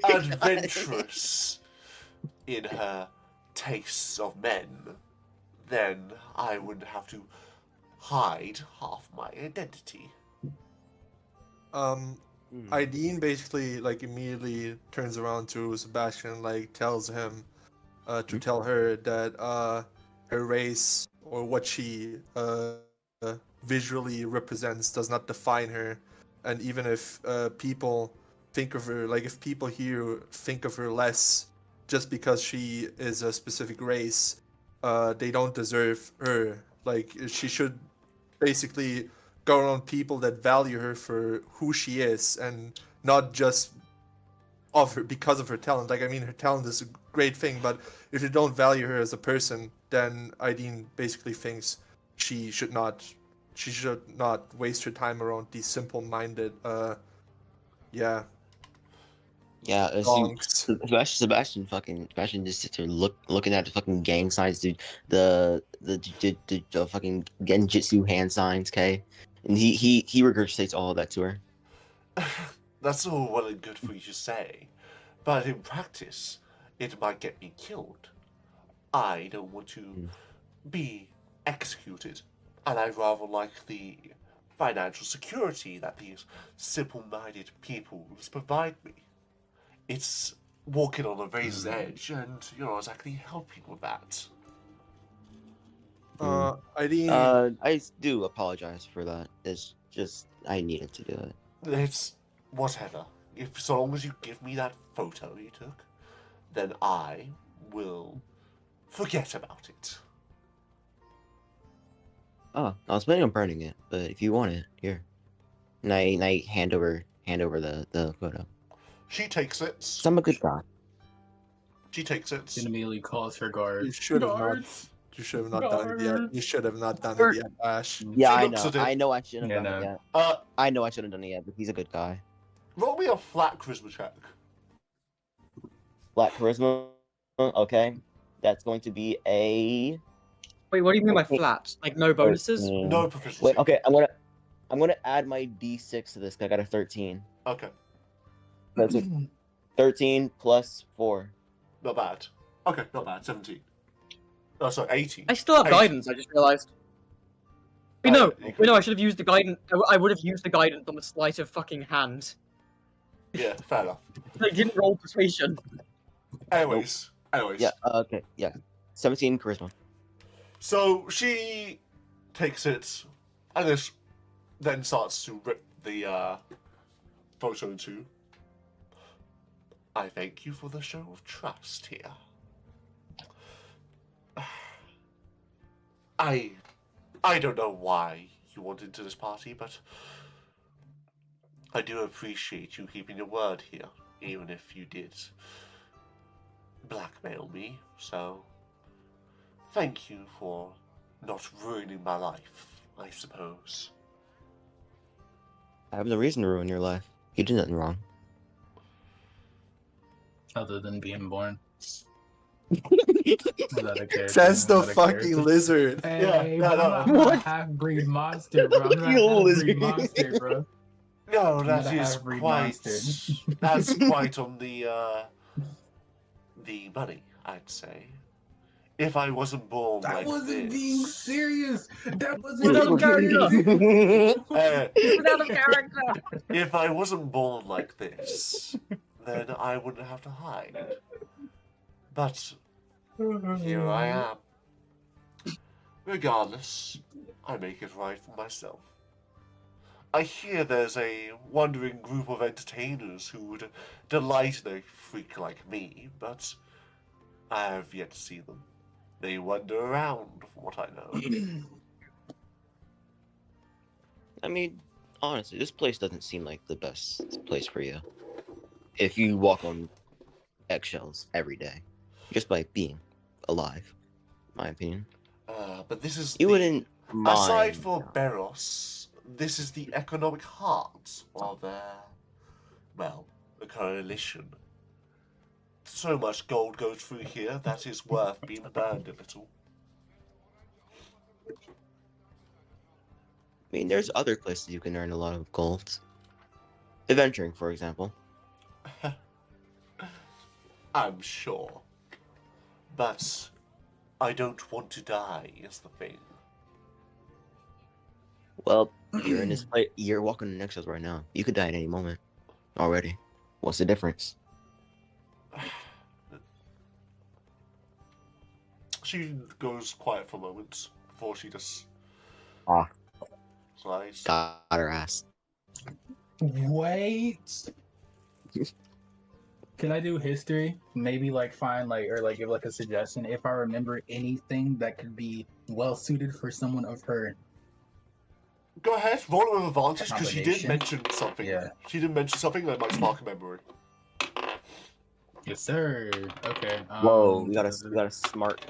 [SPEAKER 1] a adventurous in her tastes of men, then I would have to hide half my identity.
[SPEAKER 3] Ideen basically like immediately turns around to Sebastian, like tells him to tell her that her race or what she visually represents does not define her, and even if people think of her, like if people here think of her less just because she is a specific race, they don't deserve her. Like she should basically go around people that value her for who she is and not just of her because of her talent. Like I mean, her talent is a great thing, but if you don't value her as a person, then Ideen basically thinks she should not waste her time around these simple-minded yeah
[SPEAKER 7] Yeah,
[SPEAKER 3] donks.
[SPEAKER 7] Sebastian just sits there looking at the fucking gang signs, dude. The fucking genjutsu hand signs, okay? And he regurgitates all of that to her.
[SPEAKER 1] That's all well and good for you to say, but in practice, it might get me killed. I don't want to be executed, and I rather like the financial security that these simple-minded peoples provide me. It's walking on a razor's edge, and you're not exactly helping with that.
[SPEAKER 3] Ideen,
[SPEAKER 7] I do apologize for that. It's just I needed to do it.
[SPEAKER 1] It's whatever. If so long as you give me that photo you took, then I will forget about it.
[SPEAKER 7] Oh, I was planning on burning it, but if you want it, here. And I hand over the photo.
[SPEAKER 1] She takes it.
[SPEAKER 7] 'Cause I'm a good guy.
[SPEAKER 1] She takes it.
[SPEAKER 6] She immediately calls her guards.
[SPEAKER 3] you should have not.
[SPEAKER 6] Guards!
[SPEAKER 3] You should have not done it yet.
[SPEAKER 6] Guards!
[SPEAKER 3] You should have not done it yet, Ash.
[SPEAKER 7] Yeah,
[SPEAKER 1] She
[SPEAKER 7] I
[SPEAKER 1] looks
[SPEAKER 7] know.
[SPEAKER 1] at it.
[SPEAKER 7] I know I shouldn't have
[SPEAKER 6] Yeah,
[SPEAKER 7] done it
[SPEAKER 6] no.
[SPEAKER 7] yet. I know I shouldn't have done it yet, but he's a good guy.
[SPEAKER 1] Roll me a flat charisma check.
[SPEAKER 7] Flat charisma. Okay, that's going to be a.
[SPEAKER 5] Wait, what do you mean by flat? Like no bonuses?
[SPEAKER 7] 13.
[SPEAKER 1] No proficiency.
[SPEAKER 7] Wait, okay, I'm gonna add my d6 to this. 'Cause I got a 13.
[SPEAKER 1] Okay,
[SPEAKER 7] That's it. 13 plus 4.
[SPEAKER 1] not bad. Okay, not bad. 17. Oh, sorry, 18.
[SPEAKER 5] I still have
[SPEAKER 1] 18.
[SPEAKER 5] guidance. I just realized. Wait, no, I should have used the guidance. I would have used the guidance on the sleight of fucking hand.
[SPEAKER 1] Yeah, fair enough.
[SPEAKER 5] I didn't roll persuasion.
[SPEAKER 1] Anyways.
[SPEAKER 7] Yeah. Okay. Yeah. 17 charisma.
[SPEAKER 1] So she takes it and then starts to rip the photo in two. I thank you for the show of trust here. I don't know why you wanted into this party, but I do appreciate you keeping your word here, even if you did blackmail me, so thank you for not ruining my life, I suppose.
[SPEAKER 7] I have no reason to ruin your life. You did nothing wrong.
[SPEAKER 6] Other than being born.
[SPEAKER 3] Says the fucking lizard.
[SPEAKER 6] Hey,
[SPEAKER 1] Yeah,
[SPEAKER 6] I'm a half-breed monster, bro. I'm not a half-breed monster, bro.
[SPEAKER 1] No,
[SPEAKER 6] I'm
[SPEAKER 1] that
[SPEAKER 6] not a
[SPEAKER 1] is
[SPEAKER 6] half-breed
[SPEAKER 1] quite.
[SPEAKER 6] monster.
[SPEAKER 1] That's quite on the money, I'd say. If I wasn't born
[SPEAKER 6] I
[SPEAKER 1] like
[SPEAKER 6] wasn't
[SPEAKER 1] this,
[SPEAKER 6] being serious. That wasn't
[SPEAKER 5] Without character.
[SPEAKER 1] uh,
[SPEAKER 5] Without a character.
[SPEAKER 1] if I wasn't born like this, then I wouldn't have to hide. But here I am. Regardless, I make it right for myself. I hear there's a wandering group of entertainers who would delight in a freak like me, but I have yet to see them. They wander around, from what I know.
[SPEAKER 7] I mean, honestly, this place doesn't seem like the best place for you. If you walk on eggshells every day, just by being alive, in my opinion.
[SPEAKER 1] But this is
[SPEAKER 7] You wouldn't mind.
[SPEAKER 1] Aside for Beros, this is the economic heart of a coalition. So much gold goes through here that is worth being burned a little.
[SPEAKER 7] I mean, there's other places you can earn a lot of gold. Adventuring, for example.
[SPEAKER 1] I'm sure. But I don't want to die, is the thing.
[SPEAKER 7] Well, you're in this place. You're walking on eggshells right now. You could die at any moment. Already. What's the difference?
[SPEAKER 1] She goes quiet for a moment before she just sighs.
[SPEAKER 7] Got her ass.
[SPEAKER 6] Wait. Can I do history? Maybe find or give a suggestion if I remember anything that could be well suited for someone of her.
[SPEAKER 1] Go ahead, roll it with advantage because she did
[SPEAKER 6] Combination.
[SPEAKER 1] mention something.
[SPEAKER 6] Yeah.
[SPEAKER 1] She did mention something that might spark a memory.
[SPEAKER 6] Yes, sir. Okay.
[SPEAKER 7] Whoa, we got a smart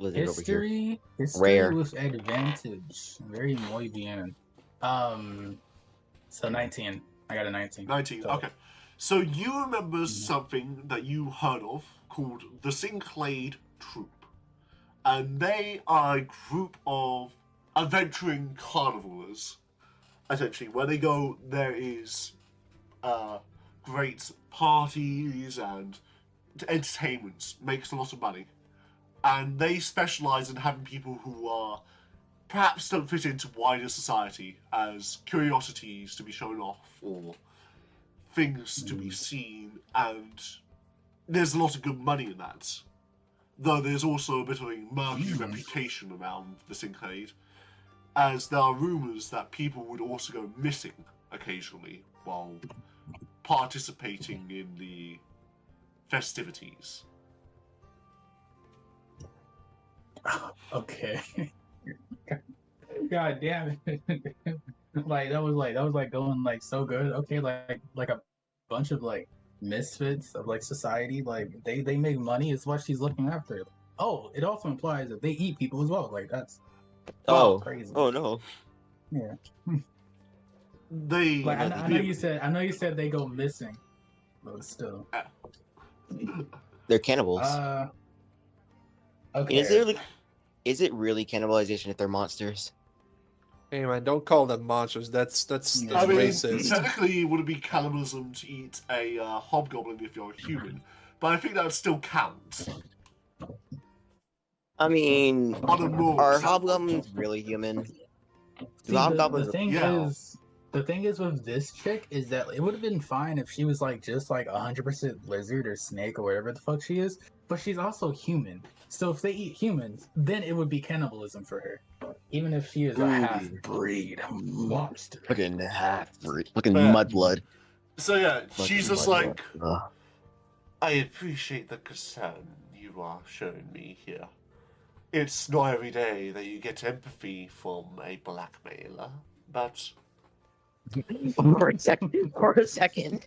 [SPEAKER 7] lizard over here.
[SPEAKER 6] History
[SPEAKER 7] Rare.
[SPEAKER 6] with advantage. Very muy bien. So 19. I got a 19.
[SPEAKER 1] 19,
[SPEAKER 6] So-
[SPEAKER 1] okay. So you remember something that you heard of called the Sinclair Troop. And they are a group of adventuring carnivalers. Essentially, where they go, there is great parties and entertainment. Makes a lot of money. And they specialize in having people who are perhaps don't fit into wider society as curiosities to be shown off or things to be seen, and there's a lot of good money in that. Though there's also a bit of a murky reputation around the Syncade, as there are rumours that people would also go missing occasionally while participating in the festivities.
[SPEAKER 6] Okay. God damn it. that was going so good. Okay, like a bunch of misfits of society, they make money is what she's looking after. Oh, it also implies that they eat people as well. That's crazy.
[SPEAKER 7] Oh no.
[SPEAKER 6] Yeah.
[SPEAKER 1] They
[SPEAKER 6] I know you said they go missing, but still.
[SPEAKER 7] They're cannibals.
[SPEAKER 6] Okay.
[SPEAKER 7] Is it really cannibalization if they're monsters?
[SPEAKER 3] Hey man, don't call them monsters. That's
[SPEAKER 1] I mean,
[SPEAKER 3] racist.
[SPEAKER 1] technically, it would be cannibalism to eat a hobgoblin if you're a human, but I think that would still count.
[SPEAKER 7] I mean,
[SPEAKER 1] On a more
[SPEAKER 7] are hobgoblins really human?
[SPEAKER 6] See,
[SPEAKER 7] Hobgoblins
[SPEAKER 6] the thing
[SPEAKER 1] Yeah.
[SPEAKER 6] is, the thing is with this chick is that it would have been fine if she was just 100% lizard or snake or whatever the fuck she is, but she's also human. So if they eat humans, then it would be cannibalism for her, even if she is a half-breed monster.
[SPEAKER 7] Fucking half-breed. Fucking
[SPEAKER 1] Yeah.
[SPEAKER 7] mudblood.
[SPEAKER 1] So yeah,
[SPEAKER 7] Fucking
[SPEAKER 1] she's just
[SPEAKER 7] mudblood.
[SPEAKER 1] like,
[SPEAKER 7] Ugh.
[SPEAKER 1] I appreciate the concern you are showing me here. It's not every day that you get empathy from a blackmailer, but
[SPEAKER 7] For a second.
[SPEAKER 5] For a second,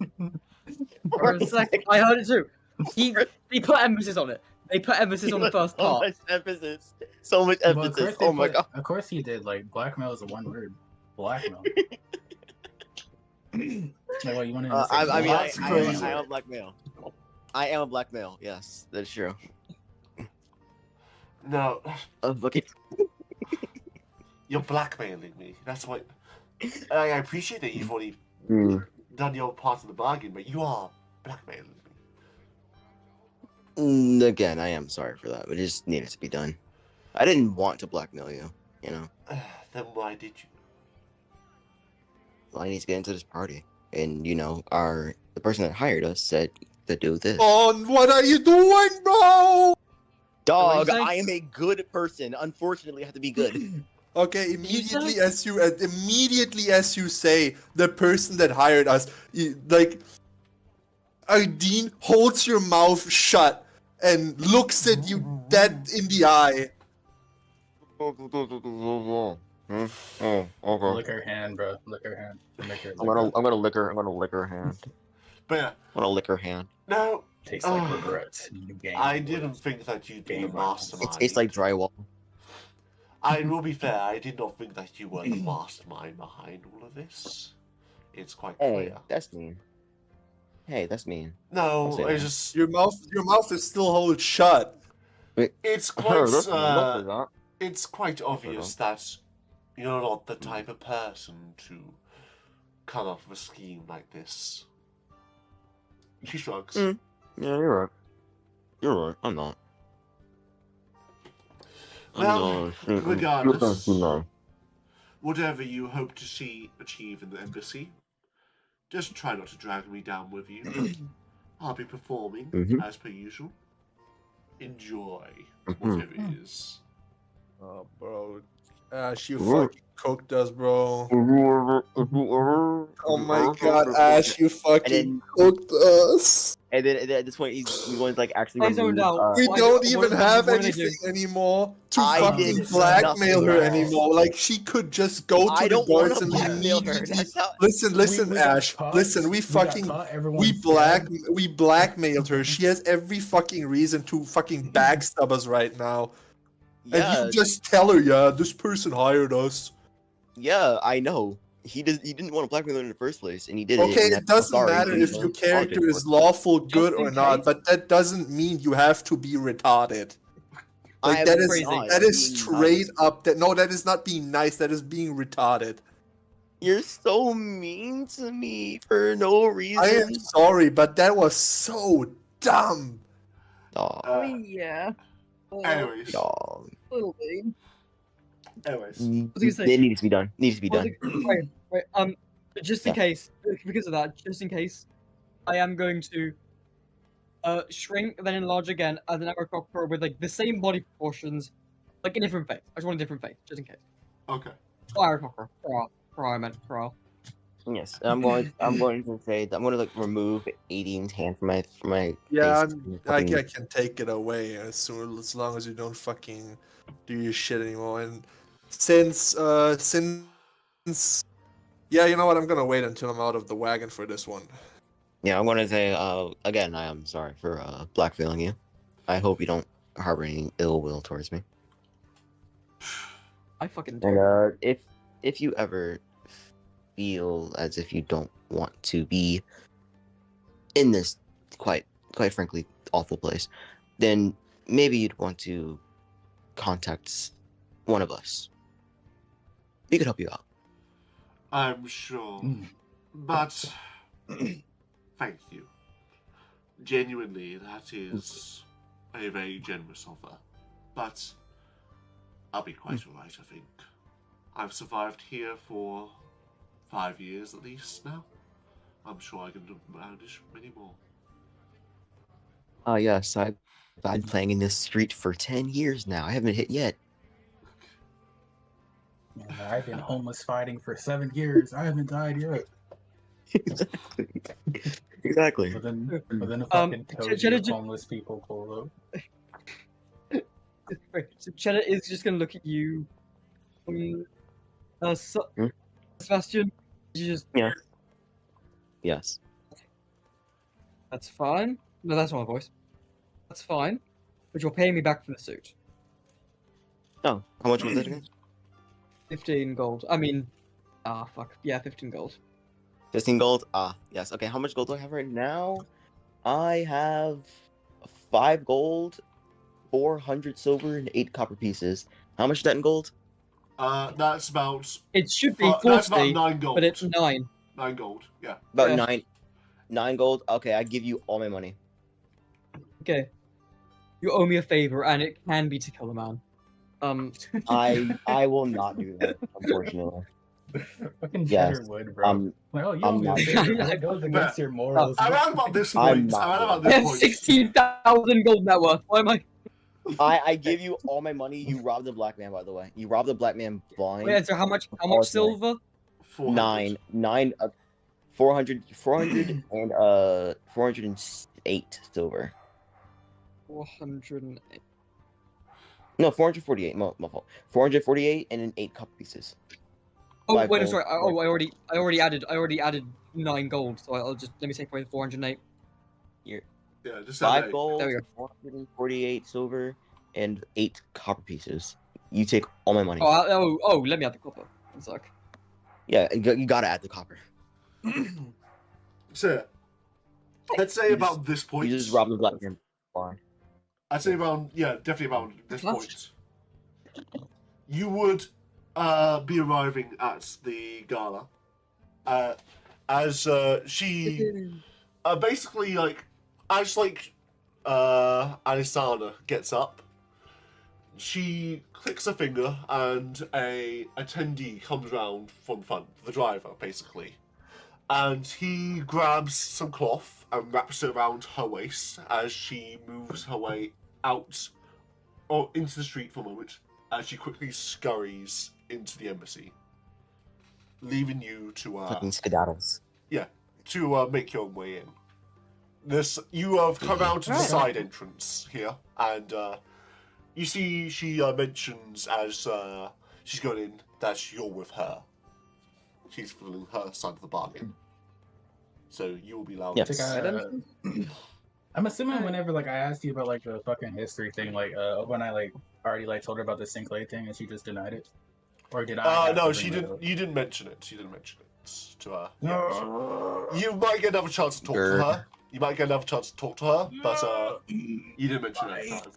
[SPEAKER 5] I heard it too. They put emphasis on it. They put emphasis on the first
[SPEAKER 7] So
[SPEAKER 5] part.
[SPEAKER 7] much emphasis. So much
[SPEAKER 6] But of
[SPEAKER 7] emphasis.
[SPEAKER 6] course they
[SPEAKER 7] Oh my
[SPEAKER 6] put-
[SPEAKER 7] god.
[SPEAKER 6] Of course he did. Blackmail is a one word. Blackmail. What you want to?
[SPEAKER 7] I mean,
[SPEAKER 1] That's crazy.
[SPEAKER 7] I am a black male. I am a black male. Yes, that's true.
[SPEAKER 1] no,
[SPEAKER 7] Fucking.
[SPEAKER 1] you're blackmailing me. That's what. I appreciate that you've already
[SPEAKER 7] Mm.
[SPEAKER 1] done your part of the bargain, but you are blackmailing me.
[SPEAKER 7] Again, I am sorry for that, but it just needed to be done. I didn't want to blackmail you, you know.
[SPEAKER 1] Then why did you?
[SPEAKER 7] Well, I need to get into this party, and the person that hired us said to do this.
[SPEAKER 3] Oh, what are you doing, bro?
[SPEAKER 7] Dog,
[SPEAKER 5] saying?
[SPEAKER 7] I am a good person. Unfortunately, I have to be good.
[SPEAKER 3] Okay, immediately as you say the person that hired us, like Ardeen holds your mouth shut and looks at you dead in the eye.
[SPEAKER 7] Okay.
[SPEAKER 6] Lick her hand, bro. Lick her hand. Make her
[SPEAKER 7] I'm
[SPEAKER 6] lick
[SPEAKER 7] gonna lick her hand.
[SPEAKER 1] But yeah,
[SPEAKER 7] I'm gonna lick her hand.
[SPEAKER 1] now
[SPEAKER 6] Tastes like regrets. You gain
[SPEAKER 1] I
[SPEAKER 6] words.
[SPEAKER 1] didn't think that you'd be the
[SPEAKER 6] Game violence.
[SPEAKER 7] It
[SPEAKER 1] mastermind.
[SPEAKER 7] tastes like drywall.
[SPEAKER 1] I will be fair, I did not think that you were the mastermind behind all of this. It's quite
[SPEAKER 7] Hey,
[SPEAKER 1] clear.
[SPEAKER 7] that's mean. Hey, that's mean.
[SPEAKER 1] No,
[SPEAKER 7] I'll say
[SPEAKER 1] it's
[SPEAKER 7] that.
[SPEAKER 1] just
[SPEAKER 3] Your mouth is still held shut.
[SPEAKER 1] it's quite
[SPEAKER 7] That's not.
[SPEAKER 1] it's quite obvious that you're not the type of person to come up with a scheme like this. She shrugs.
[SPEAKER 7] Yeah, you're right. You're right. I'm not.
[SPEAKER 1] Well,
[SPEAKER 7] not.
[SPEAKER 1] regardless,
[SPEAKER 7] No.
[SPEAKER 1] whatever you hope to see achieve in the embassy, just try not to drag me down with you. I'll be performing as per usual. Enjoy what it is.
[SPEAKER 3] Oh, bro. Ash, you fucking cooked us, bro. Oh my god, Ash, you fucking cooked us.
[SPEAKER 7] And then at this point, he's going to like actually
[SPEAKER 5] Guys,
[SPEAKER 7] remove.
[SPEAKER 3] We
[SPEAKER 5] Why
[SPEAKER 3] don't
[SPEAKER 5] do-
[SPEAKER 3] even
[SPEAKER 5] what-
[SPEAKER 3] have
[SPEAKER 5] what do they
[SPEAKER 3] anything
[SPEAKER 5] do?
[SPEAKER 3] anymore to
[SPEAKER 7] I
[SPEAKER 3] fucking
[SPEAKER 6] did
[SPEAKER 3] blackmail her
[SPEAKER 6] nothing.
[SPEAKER 3] anymore. Like, she could just go to
[SPEAKER 7] I
[SPEAKER 3] the
[SPEAKER 7] don't want
[SPEAKER 3] guards
[SPEAKER 7] to
[SPEAKER 3] and
[SPEAKER 7] blackmail her.
[SPEAKER 3] immediately...
[SPEAKER 7] That's how.
[SPEAKER 3] Listen,
[SPEAKER 6] We got
[SPEAKER 3] Ash.
[SPEAKER 6] caught.
[SPEAKER 3] Listen, we
[SPEAKER 6] got caught, everyone's dead.
[SPEAKER 3] blackmailed her. She has every fucking reason to fucking backstab us right now. And
[SPEAKER 7] Yeah,
[SPEAKER 3] you just tell her, yeah, this person hired us.
[SPEAKER 7] yeah, I know. He didn't want to blackmail her in the first place, and he did it.
[SPEAKER 3] Okay,
[SPEAKER 7] and
[SPEAKER 3] it
[SPEAKER 7] I'm
[SPEAKER 3] doesn't
[SPEAKER 7] sorry,
[SPEAKER 3] matter
[SPEAKER 7] and
[SPEAKER 3] if
[SPEAKER 7] he
[SPEAKER 3] your
[SPEAKER 7] apologized
[SPEAKER 3] character
[SPEAKER 7] for
[SPEAKER 3] is
[SPEAKER 7] it.
[SPEAKER 3] lawful good
[SPEAKER 5] in
[SPEAKER 3] or not,
[SPEAKER 5] case.
[SPEAKER 3] but that doesn't mean you have to be retarded. Like,
[SPEAKER 7] I
[SPEAKER 3] that
[SPEAKER 7] am
[SPEAKER 3] is
[SPEAKER 7] not
[SPEAKER 3] that is
[SPEAKER 7] being
[SPEAKER 3] straight
[SPEAKER 7] nice.
[SPEAKER 3] up that no, that is not being nice, that is being retarded.
[SPEAKER 7] You're so mean to me for no reason.
[SPEAKER 3] I am sorry, but that was so dumb.
[SPEAKER 7] Dog.
[SPEAKER 5] Yeah.
[SPEAKER 1] Anyways,
[SPEAKER 7] Dog.
[SPEAKER 5] Little bit.
[SPEAKER 1] anyways.
[SPEAKER 5] gonna say-
[SPEAKER 7] It needs to be done. Needs to be done.
[SPEAKER 5] Right. Just in
[SPEAKER 7] Yeah.
[SPEAKER 5] case, because of that, just in case, I am going to shrink, then enlarge again, and then have a cockroach with like the same body proportions, like a different face. I just want a different face, just in case.
[SPEAKER 1] Okay.
[SPEAKER 5] Fire cockroach. I meant.
[SPEAKER 7] Yes, I'm going to say that I'm going to like remove Aideen's hand from my
[SPEAKER 3] Yeah,
[SPEAKER 7] face.
[SPEAKER 3] I can take it away as long as you don't fucking do your shit anymore. And since yeah, you know what? I'm gonna wait until I'm out of the wagon for this one.
[SPEAKER 7] Yeah, I'm going to say again. I am sorry for blackmailing you. I hope you don't harbor any ill will towards me.
[SPEAKER 5] I fucking do.
[SPEAKER 7] And if you ever feel as if you don't want to be in this quite frankly awful place, then maybe you'd want to contact one of us. We could help you out.
[SPEAKER 1] I'm sure. But thank you. Genuinely, that is a very generous offer. But I'll be quite alright, I think. I've survived here for 5 years at least now. I'm sure I can manage many more.
[SPEAKER 7] Yes, I've been playing in this street for 10 years now. I haven't hit yet.
[SPEAKER 6] Yeah, I've been homeless fighting for 7 years. I haven't died yet.
[SPEAKER 7] Exactly.
[SPEAKER 6] But then a fucking toad
[SPEAKER 5] Cheddar
[SPEAKER 6] of homeless people pull up.
[SPEAKER 5] Right, so Cheddar is just gonna look at you. Sebastian, you just.
[SPEAKER 7] Yes.
[SPEAKER 5] That's fine. No, that's not my voice. That's fine. But you're paying me back for the suit.
[SPEAKER 7] Oh, how much was that again?
[SPEAKER 5] 15 gold. I mean, fuck. Yeah, 15 gold.
[SPEAKER 7] 15 gold? Yes. Okay, how much gold do I have right now? I have 5 gold, 400 silver, and 8 copper pieces. How much is that in gold?
[SPEAKER 1] That's about.
[SPEAKER 5] It should be
[SPEAKER 1] That's
[SPEAKER 5] 40,
[SPEAKER 1] about 9 gold.
[SPEAKER 5] but it's 9.
[SPEAKER 1] 9 gold. Yeah.
[SPEAKER 7] About
[SPEAKER 5] Yeah.
[SPEAKER 7] 9 gold? Okay, I give you all my money.
[SPEAKER 5] Okay. You owe me a favor, and it can be to kill a man.
[SPEAKER 7] I will not do that, unfortunately.
[SPEAKER 6] Fucking
[SPEAKER 7] Yes.
[SPEAKER 6] Cheddar would, bro. Like, oh, you
[SPEAKER 7] I'm
[SPEAKER 6] owe me a
[SPEAKER 7] not-
[SPEAKER 6] favor. That goes against your morals.
[SPEAKER 1] Around about this
[SPEAKER 7] I'm
[SPEAKER 1] point.
[SPEAKER 7] not-
[SPEAKER 1] Around about
[SPEAKER 5] I
[SPEAKER 1] this
[SPEAKER 5] have
[SPEAKER 1] point.
[SPEAKER 5] 16,000 gold net worth. Why am I?
[SPEAKER 7] I give you all my money. You robbed the black man, by the way. You robbed the black man blind.
[SPEAKER 5] Wait, so how much
[SPEAKER 7] All his money.
[SPEAKER 5] silver?
[SPEAKER 1] 400.
[SPEAKER 7] 400 and 408 silver.
[SPEAKER 5] 408.
[SPEAKER 7] No, 448. My fault. 448 and then 8 copper pieces.
[SPEAKER 5] Oh,
[SPEAKER 7] 5
[SPEAKER 5] wait, I'm
[SPEAKER 7] gold.
[SPEAKER 5] sorry. I already added 9 gold, so I'll just let me take away the 408.
[SPEAKER 1] Yeah, just
[SPEAKER 7] 5
[SPEAKER 1] say
[SPEAKER 7] gold,
[SPEAKER 5] There we go.
[SPEAKER 7] 448 silver, and 8 copper pieces. You take all my money.
[SPEAKER 5] Oh, let me add the copper. One sec.
[SPEAKER 7] Yeah, you gotta add the copper.
[SPEAKER 1] So, let's say
[SPEAKER 7] You
[SPEAKER 1] about this point.
[SPEAKER 7] You just robbed the black man blind.
[SPEAKER 1] I'd say around, yeah, definitely around this
[SPEAKER 5] What?
[SPEAKER 1] point. You would be arriving at the gala. As she basically, like, as like Anisana gets up, she clicks her finger and a attendee comes round from front, the driver, basically. And he grabs some cloth and wraps it around her waist as she moves her way out or into the street for a moment, as she quickly scurries into the embassy, leaving you to
[SPEAKER 7] Fucking skedaddles.
[SPEAKER 1] to make your way in. You have come out to the side entrance here, and you see she mentions as she's going in that you're with her. She's fulfilling her side of the bargain. So you will be allowed
[SPEAKER 7] Yes.
[SPEAKER 1] to
[SPEAKER 6] I'm assuming whenever like I asked you about like the fucking history thing, like when I like already like told her about the Sinclair thing and she just denied it, or did I? have
[SPEAKER 1] no,
[SPEAKER 6] to
[SPEAKER 1] she
[SPEAKER 6] bring that
[SPEAKER 1] didn't.
[SPEAKER 6] up?
[SPEAKER 1] You didn't mention it. You didn't mention it to her. Yeah,
[SPEAKER 6] No.
[SPEAKER 1] you might get another chance to talk to her. You might get another chance to talk to her, but you didn't mention it at the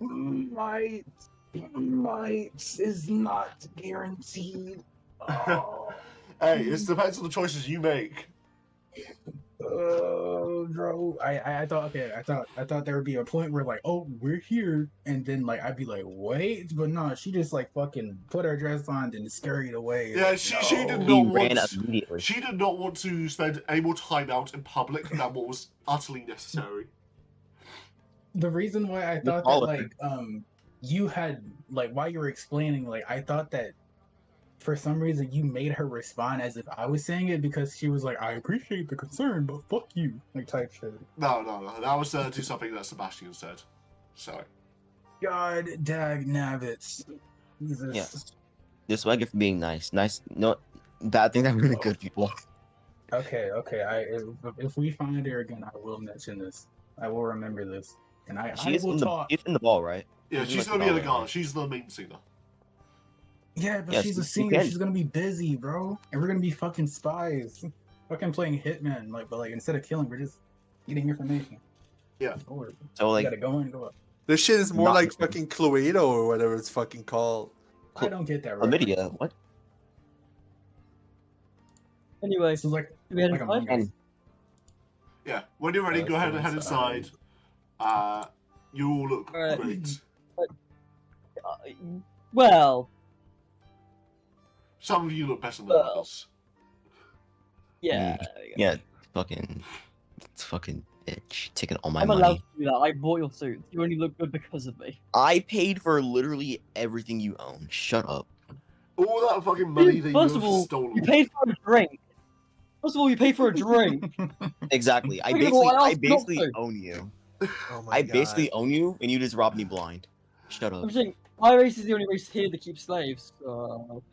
[SPEAKER 1] time.
[SPEAKER 8] Might is not guaranteed. Oh,
[SPEAKER 1] Hey, it depends on the choices you make.
[SPEAKER 6] Bro, I thought I thought there would be a point where like, oh, we're here, and then like I'd be like, wait, but no, she just like fucking put her dress on and scurried away.
[SPEAKER 1] Yeah,
[SPEAKER 6] like,
[SPEAKER 1] she did
[SPEAKER 7] He
[SPEAKER 1] not
[SPEAKER 7] ran
[SPEAKER 1] want.
[SPEAKER 7] immediately.
[SPEAKER 1] She did not want to spend any more time out in public than what was utterly necessary.
[SPEAKER 6] The reason why I thought that
[SPEAKER 7] all of
[SPEAKER 6] like you had like while you were explaining, like I thought that for some reason you made her respond as if I was saying it because she was like, I appreciate the concern, but fuck you, like type shit.
[SPEAKER 1] No. That was do something that Sebastian said. Sorry.
[SPEAKER 6] God dag nabbits. Jesus.
[SPEAKER 7] Yes. This is what I get for being nice. Nice. No bad things. I'm really good people.
[SPEAKER 6] Okay. If we find her again, I will mention this. I will remember this, and I will talk.
[SPEAKER 7] She's in the ball, right?
[SPEAKER 1] Yeah, she's gonna be in the gala. She's the main singer.
[SPEAKER 6] Yeah, but
[SPEAKER 7] Yes,
[SPEAKER 6] she's a
[SPEAKER 7] you
[SPEAKER 6] singer.
[SPEAKER 7] can.
[SPEAKER 6] She's gonna be busy, bro, and we're gonna be fucking spies, fucking playing hitman. Like, but like instead of killing, we're just getting information.
[SPEAKER 1] Yeah.
[SPEAKER 6] Or
[SPEAKER 7] So
[SPEAKER 6] we
[SPEAKER 7] like,
[SPEAKER 6] gotta go in, go up.
[SPEAKER 3] This shit is more
[SPEAKER 7] Not-
[SPEAKER 3] like fucking Cluedo or whatever it's fucking called.
[SPEAKER 6] I don't get that right.
[SPEAKER 7] chlamydia. What?
[SPEAKER 5] Anyway,
[SPEAKER 6] This is like
[SPEAKER 5] we had
[SPEAKER 6] like
[SPEAKER 5] a
[SPEAKER 6] Among
[SPEAKER 5] fight?
[SPEAKER 6] Us.
[SPEAKER 1] Yeah. When you're ready, go ahead and
[SPEAKER 6] so
[SPEAKER 1] head inside. You all look
[SPEAKER 5] Alright.
[SPEAKER 1] great.
[SPEAKER 5] Well,
[SPEAKER 1] Some of you look better than others.
[SPEAKER 5] yeah.
[SPEAKER 7] Yeah. It's fucking bitch taking all my
[SPEAKER 5] I'm
[SPEAKER 7] money.
[SPEAKER 5] allowed to do that. I bought your suit. You only look good because of me.
[SPEAKER 7] I paid for literally everything you own. Shut up.
[SPEAKER 1] All that fucking money that
[SPEAKER 5] First
[SPEAKER 1] you
[SPEAKER 5] of
[SPEAKER 1] have
[SPEAKER 5] all,
[SPEAKER 1] stolen.
[SPEAKER 5] you paid for a drink. First of all, you paid for a drink.
[SPEAKER 7] Exactly. I
[SPEAKER 5] Second of all,
[SPEAKER 7] basically,
[SPEAKER 5] I
[SPEAKER 7] I
[SPEAKER 5] asked not
[SPEAKER 7] basically
[SPEAKER 5] to.
[SPEAKER 7] own you.
[SPEAKER 3] Oh my
[SPEAKER 7] I
[SPEAKER 3] god.
[SPEAKER 7] basically own you, and you just robbed me blind. Shut up.
[SPEAKER 5] I'm saying my race is the only race here that keeps slaves. So...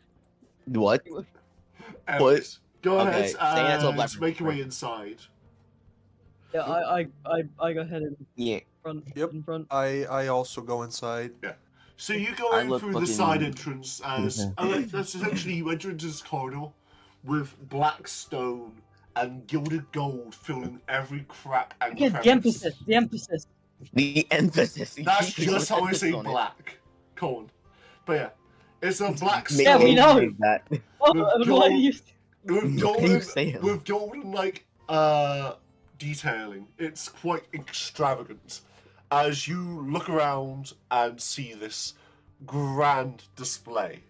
[SPEAKER 7] What?
[SPEAKER 1] Anyways, go
[SPEAKER 7] Okay,
[SPEAKER 1] ahead
[SPEAKER 7] saying that's all black
[SPEAKER 1] and make your way
[SPEAKER 7] people.
[SPEAKER 1] inside.
[SPEAKER 5] Yeah, I go ahead in
[SPEAKER 7] Yeah.
[SPEAKER 5] front.
[SPEAKER 3] Yep.
[SPEAKER 5] In front.
[SPEAKER 3] I also go inside.
[SPEAKER 1] So you go
[SPEAKER 7] I
[SPEAKER 1] in
[SPEAKER 7] look
[SPEAKER 1] through the
[SPEAKER 7] fucking-
[SPEAKER 1] side entrance as
[SPEAKER 7] Mhm.
[SPEAKER 1] that's essentially you enter into this corridor with black stone and gilded gold filling every crack and
[SPEAKER 5] Again,
[SPEAKER 1] crevice.
[SPEAKER 5] the emphasis. The emphasis.
[SPEAKER 7] The emphasis.
[SPEAKER 1] That's
[SPEAKER 7] You
[SPEAKER 1] just
[SPEAKER 7] put
[SPEAKER 1] how I say
[SPEAKER 7] emphasis on it.
[SPEAKER 1] black. Corn. But yeah, it's a black
[SPEAKER 7] Maybe
[SPEAKER 5] Yeah, we
[SPEAKER 1] stone
[SPEAKER 5] know.
[SPEAKER 7] like that.
[SPEAKER 5] Oh,
[SPEAKER 1] With
[SPEAKER 5] why
[SPEAKER 1] gold-
[SPEAKER 5] are you?
[SPEAKER 1] with
[SPEAKER 7] Can you
[SPEAKER 1] golden
[SPEAKER 7] say it?
[SPEAKER 1] with golden like detailing. It's quite extravagant as you look around and see this grand display.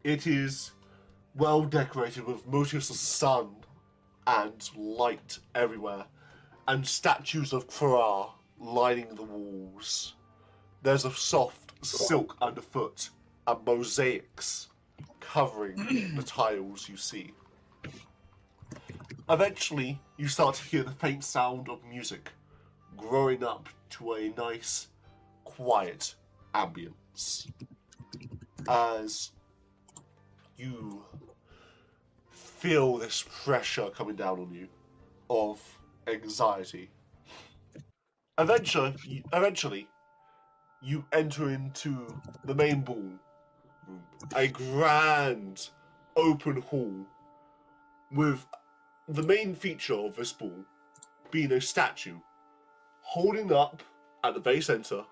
[SPEAKER 1] It is well decorated with motifs of sun and light everywhere, and statues of Kra lining the walls. There's a soft silk underfoot and mosaics covering the tiles you see. Eventually, you start to hear the faint sound of music growing up to a nice, quiet ambience as you feel this pressure coming down on you of anxiety. Eventually, you enter into the main ballroom, a grand open hall with the main feature of this ball being a statue holding up at the very center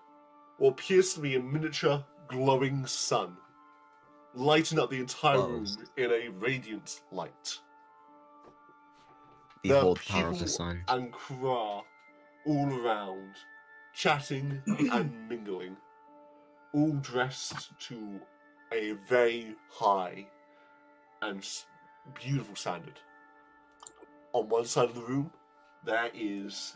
[SPEAKER 1] what appears to be a miniature glowing sun, lighting up the entire room in a radiant light.
[SPEAKER 7] Behold the
[SPEAKER 1] there are
[SPEAKER 7] power of the
[SPEAKER 1] people
[SPEAKER 7] sun.
[SPEAKER 1] and Kra all around, chatting and mingling, all dressed to a very high and beautiful standard. On one side of the room, there is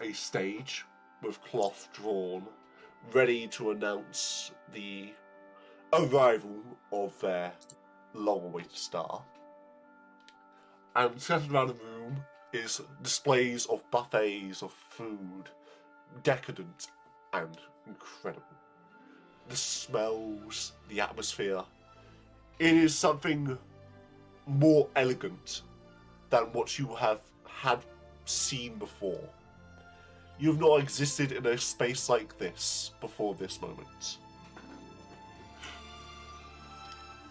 [SPEAKER 1] a stage with cloth drawn, ready to announce the arrival of their long-awaited star. And scattered around the room is displays of buffets of food, decadent and incredible. The smells, the atmosphere, it is something more elegant than what you have had seen before. You have not existed in a space like this before this moment.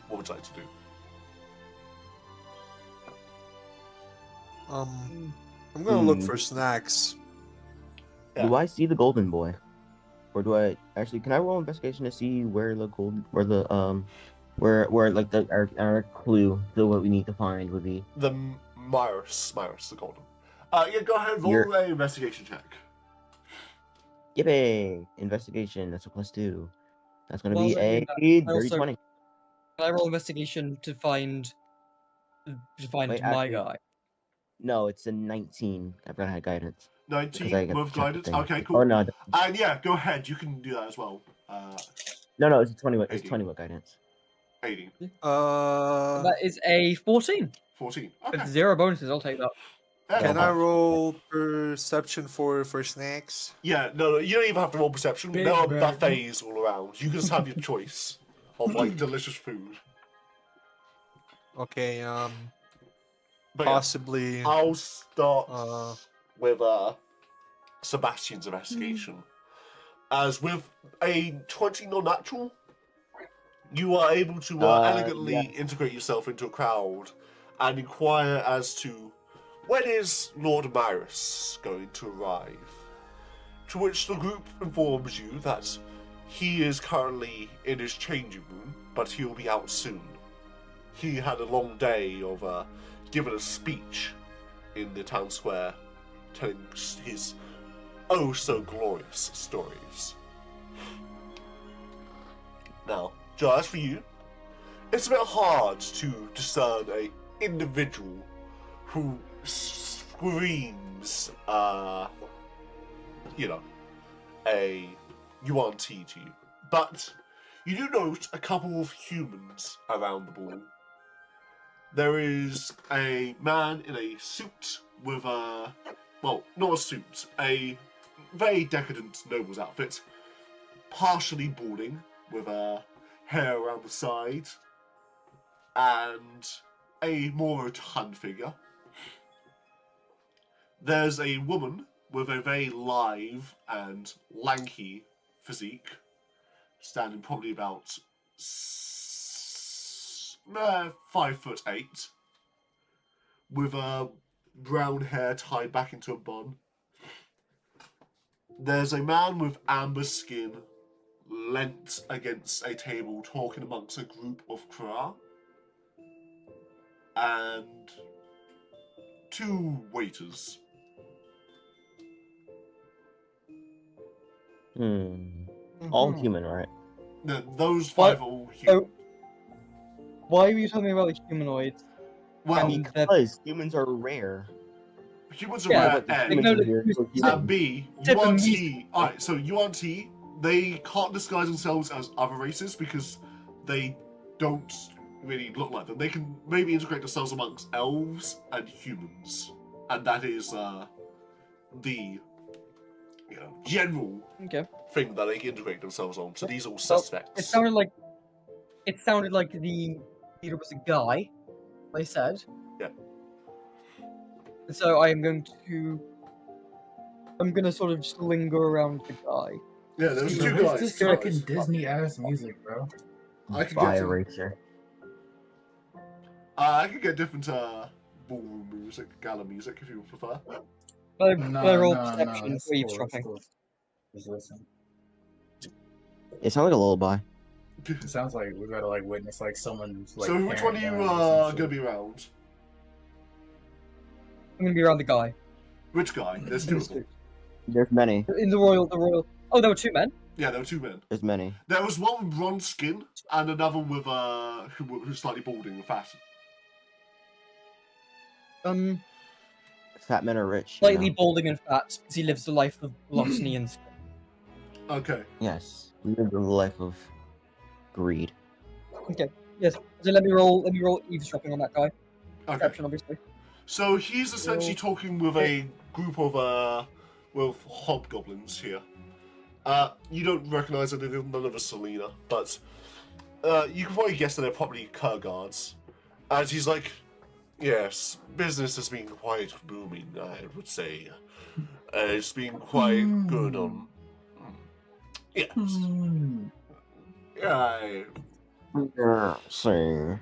[SPEAKER 1] What would you like to do?
[SPEAKER 3] I'm gonna look for snacks.
[SPEAKER 1] Yeah.
[SPEAKER 7] Do I see the golden boy? Or do I actually can I roll investigation to see where the where like our clue to what we need to find would be?
[SPEAKER 1] The Myris, the golden. Yeah, go ahead, roll an investigation check.
[SPEAKER 7] Yippee! Investigation, that's a +2. That's gonna
[SPEAKER 5] While
[SPEAKER 7] be
[SPEAKER 5] doing
[SPEAKER 7] a
[SPEAKER 5] that,
[SPEAKER 7] dirty
[SPEAKER 5] also-
[SPEAKER 7] 20.
[SPEAKER 5] Can I roll investigation to find
[SPEAKER 7] Wait,
[SPEAKER 5] my
[SPEAKER 7] actually-
[SPEAKER 5] guy?
[SPEAKER 7] No, it's a 19. I've got guidance.
[SPEAKER 1] 19 with guidance? Okay,
[SPEAKER 7] Oh
[SPEAKER 1] cool.
[SPEAKER 7] no.
[SPEAKER 1] And yeah, go ahead, you can do that as well.
[SPEAKER 7] No, it's a 20 it's
[SPEAKER 1] 18.
[SPEAKER 7] 20 with guidance.
[SPEAKER 1] 18.
[SPEAKER 5] That is a 14.
[SPEAKER 1] 14.
[SPEAKER 5] With
[SPEAKER 1] Okay.
[SPEAKER 5] 0 bonuses, I'll take that.
[SPEAKER 1] Yeah,
[SPEAKER 3] Can
[SPEAKER 1] not
[SPEAKER 3] I
[SPEAKER 1] bad.
[SPEAKER 3] roll perception for snacks?
[SPEAKER 1] Yeah, no, you don't even have to roll perception.
[SPEAKER 6] Big
[SPEAKER 1] There are
[SPEAKER 6] bag.
[SPEAKER 1] buffets all around. You can just have your choice of like delicious food.
[SPEAKER 3] Okay,
[SPEAKER 1] But yeah,
[SPEAKER 3] possibly.
[SPEAKER 1] I'll start
[SPEAKER 3] Uh.
[SPEAKER 1] with Sebastian's investigation. As with a 20 non-natural, you are able to elegantly integrate yourself into a crowd and inquire as to when is Lord Myris going to arrive. To which the group informs you that he is currently in his changing room, but he will be out soon. He had a long day of giving a speech in the town square, telling his oh so glorious stories. Now, Joe, as for you, it's a bit hard to discern a individual who screams, a yuan to you. But you do note a couple of humans around the ball. There is a man in a suit with not a suit, a very decadent noble's outfit, partially balding, with hair around the side, and a more rotund figure. There's a woman with a very lithe and lanky physique, standing probably about 5'8", with brown hair tied back into a bun. There's a man with amber skin, leant against a table, talking amongst a group of Kra, and 2 waiters.
[SPEAKER 7] All human, right?
[SPEAKER 1] Those 5 are all human.
[SPEAKER 5] Why were you talking about the humanoids?
[SPEAKER 1] Well,
[SPEAKER 5] I mean,
[SPEAKER 7] Because humans are rare.
[SPEAKER 1] humans are
[SPEAKER 2] Yeah,
[SPEAKER 1] rare,
[SPEAKER 7] but the
[SPEAKER 1] A.
[SPEAKER 7] humans
[SPEAKER 2] no,
[SPEAKER 7] are here, so he's
[SPEAKER 1] And B,
[SPEAKER 2] Except for
[SPEAKER 1] UNT.
[SPEAKER 2] me.
[SPEAKER 1] Alright, so UNT, they can't disguise themselves as other races because they don't really look like them. They can maybe integrate themselves amongst elves and humans. And that is the general thing that they can integrate themselves on. So these are all suspects.
[SPEAKER 5] It sounded like the leader was a guy. They said.
[SPEAKER 1] Yeah.
[SPEAKER 5] So I'm gonna sort of just linger around the guy.
[SPEAKER 1] Yeah, there was
[SPEAKER 6] Bro,
[SPEAKER 1] two
[SPEAKER 6] what's
[SPEAKER 1] guys.
[SPEAKER 6] this
[SPEAKER 1] Two
[SPEAKER 6] fucking
[SPEAKER 1] guys.
[SPEAKER 6] Disney ass music, bro?
[SPEAKER 1] I can
[SPEAKER 7] Fire
[SPEAKER 1] get
[SPEAKER 7] racer.
[SPEAKER 1] I can get different ballroom music, gala music if you prefer.
[SPEAKER 5] Can I roll
[SPEAKER 6] No,
[SPEAKER 5] perception
[SPEAKER 6] it's
[SPEAKER 5] for
[SPEAKER 6] cool,
[SPEAKER 5] eavesdropping?
[SPEAKER 6] it's cool. Just listen.
[SPEAKER 7] It sounds like a lullaby.
[SPEAKER 6] It sounds like we gotta like witness like someone's like.
[SPEAKER 1] So which one are you
[SPEAKER 6] parent dying or some
[SPEAKER 1] gonna
[SPEAKER 6] shit.
[SPEAKER 1] be around?
[SPEAKER 5] I'm gonna be around the guy.
[SPEAKER 1] Which guy? There's two of them.
[SPEAKER 7] There's many.
[SPEAKER 5] In the royal. Oh, there were two men.
[SPEAKER 1] Yeah, there were two men.
[SPEAKER 7] There's many.
[SPEAKER 1] There was one with bronze skin and another with who's slightly balding and fat.
[SPEAKER 7] Fat men are rich.
[SPEAKER 5] Slightly balding and fat because he lives the life of gluttony and.
[SPEAKER 1] Okay.
[SPEAKER 7] Yes. We live the life of greed.
[SPEAKER 5] Okay. Yes. So let me roll eavesdropping on that guy.
[SPEAKER 1] Okay.
[SPEAKER 5] Perception, obviously.
[SPEAKER 1] So he's essentially talking with a group of hobgoblins here. You don't recognize any of them, none of us Selena, but you can probably guess that they're probably Kerr guards. And he's like, yes, business has been quite booming, I would say. It's been quite good on... Yes. Yeah,
[SPEAKER 7] So,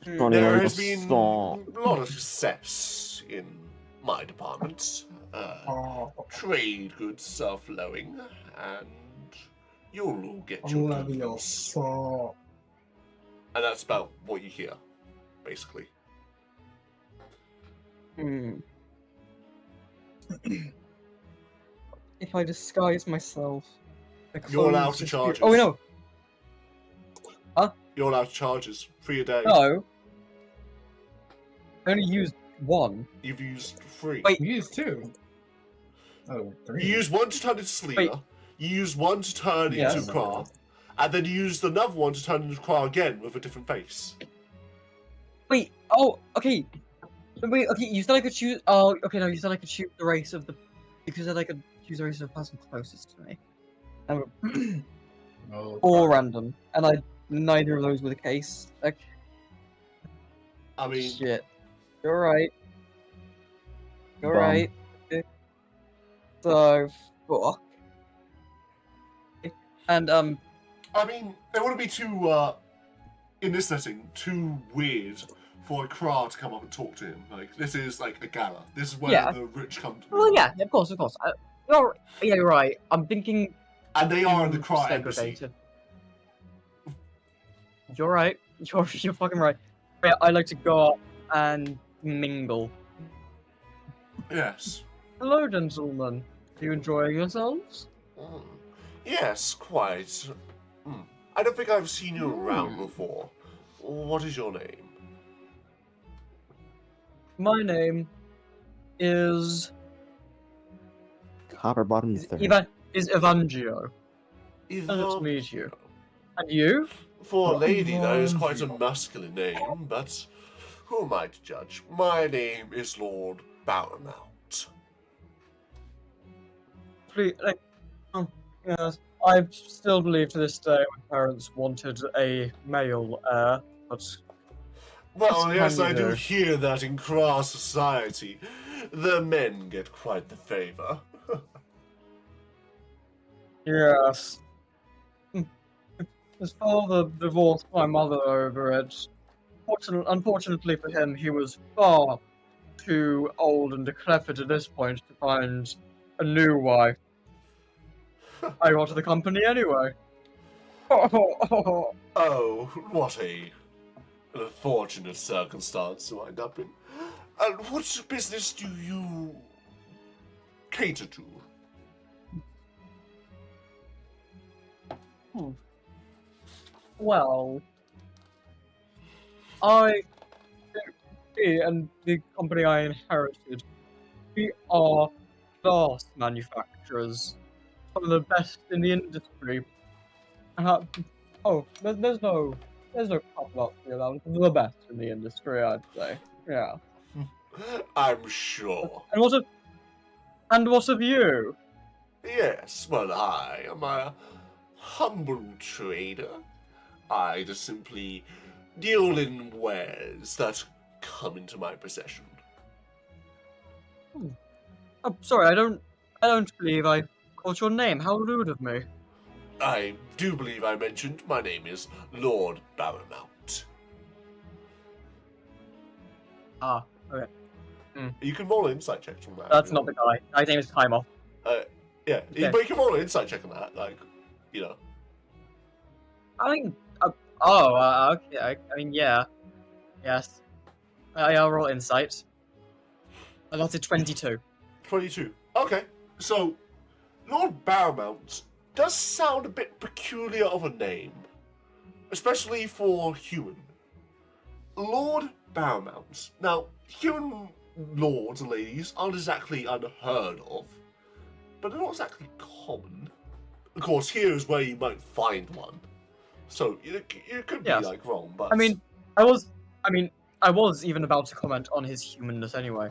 [SPEAKER 1] there has been a lot of success in my department. Trade goods are flowing, and you'll all get your goods. And that's about what you hear, basically.
[SPEAKER 5] If I disguise myself,
[SPEAKER 1] You're allowed to charge us.
[SPEAKER 5] Oh no!
[SPEAKER 1] You're allowed to charge us for your day.
[SPEAKER 5] No. I only used one.
[SPEAKER 1] You've used 3.
[SPEAKER 5] Wait.
[SPEAKER 6] You used 2. Oh, 3.
[SPEAKER 1] You used 1 to turn into Selena.
[SPEAKER 5] Wait.
[SPEAKER 1] You used 1 to turn
[SPEAKER 5] Yes.
[SPEAKER 1] into Kra. And then you used another one to turn into Kra again with a different face.
[SPEAKER 5] Wait. Oh, okay. Wait. Okay. You said I could choose. Oh, okay. No, you said I could choose the race of the. Because I could choose the race of the person closest to me. Or random, and neither of those were the case. Okay.
[SPEAKER 1] I mean,
[SPEAKER 5] Shit. You're right. You're
[SPEAKER 7] Bum.
[SPEAKER 5] right. Okay. So fuck. And
[SPEAKER 1] I mean, it wouldn't be too, in this setting, too weird for a Kra to come up and talk to him. Like, this is like a gala. This is where the rich come to.
[SPEAKER 5] Well, yeah, of course. You're right. I'm thinking.
[SPEAKER 1] And they are in the Kra embassy.
[SPEAKER 5] segregated. You're right. You're fucking right. Yeah, I like to go up and mingle.
[SPEAKER 1] Yes.
[SPEAKER 5] Hello, gentlemen. Are you enjoying yourselves?
[SPEAKER 1] Yes, quite. I don't think I've seen you around before. What is your name?
[SPEAKER 5] My name is
[SPEAKER 7] Copper bottom third.
[SPEAKER 5] Evangio. Nice to meet you. And you?
[SPEAKER 1] For a lady, that is quite a masculine name, but who am I to judge? My name is Lord Bowermount.
[SPEAKER 5] Please, yes, I still believe to this day my parents wanted a male heir, but
[SPEAKER 1] Well,
[SPEAKER 5] What
[SPEAKER 1] yes,
[SPEAKER 5] can
[SPEAKER 1] I
[SPEAKER 5] you
[SPEAKER 1] do
[SPEAKER 5] do?
[SPEAKER 1] hear that in Kra society, the men get quite the favor.
[SPEAKER 5] yes. His father divorced my mother over it. Unfortunately for him, he was far too old and decrepit at this point to find a new wife. I got to the company anyway.
[SPEAKER 1] Oh, what a unfortunate circumstance to wind up in. And what business do you cater to?
[SPEAKER 5] Well, I
[SPEAKER 2] me and the company I inherited, we are glass manufacturers, some of the best in the industry. There's no couple up here. The best in the industry, I'd say. Yeah.
[SPEAKER 1] I'm sure.
[SPEAKER 2] And what of you?
[SPEAKER 1] Yes, well, I am a humble trader. I just simply deal in wares that come into my possession.
[SPEAKER 2] Oh, sorry, I don't believe I caught your name. How rude of me.
[SPEAKER 1] I do believe I mentioned my name is Lord Paramount.
[SPEAKER 2] Ah, okay.
[SPEAKER 1] You can roll an insight check from that.
[SPEAKER 2] That's not the guy. His name is Time Off.
[SPEAKER 1] Yeah,
[SPEAKER 2] Okay.
[SPEAKER 1] but you can roll an insight check on that, like, you know.
[SPEAKER 2] I think. Okay. I mean, yeah. Yes. I'll roll insight. That's a 22.
[SPEAKER 1] 22. Okay, so Lord Paramount does sound a bit peculiar of a name, especially for human. Lord Paramount. Now, human lords and ladies aren't exactly unheard of, but they're not exactly common. Of course, here's where you might find one. So you could be like wrong, but
[SPEAKER 2] I was even about to comment on his humanness anyway.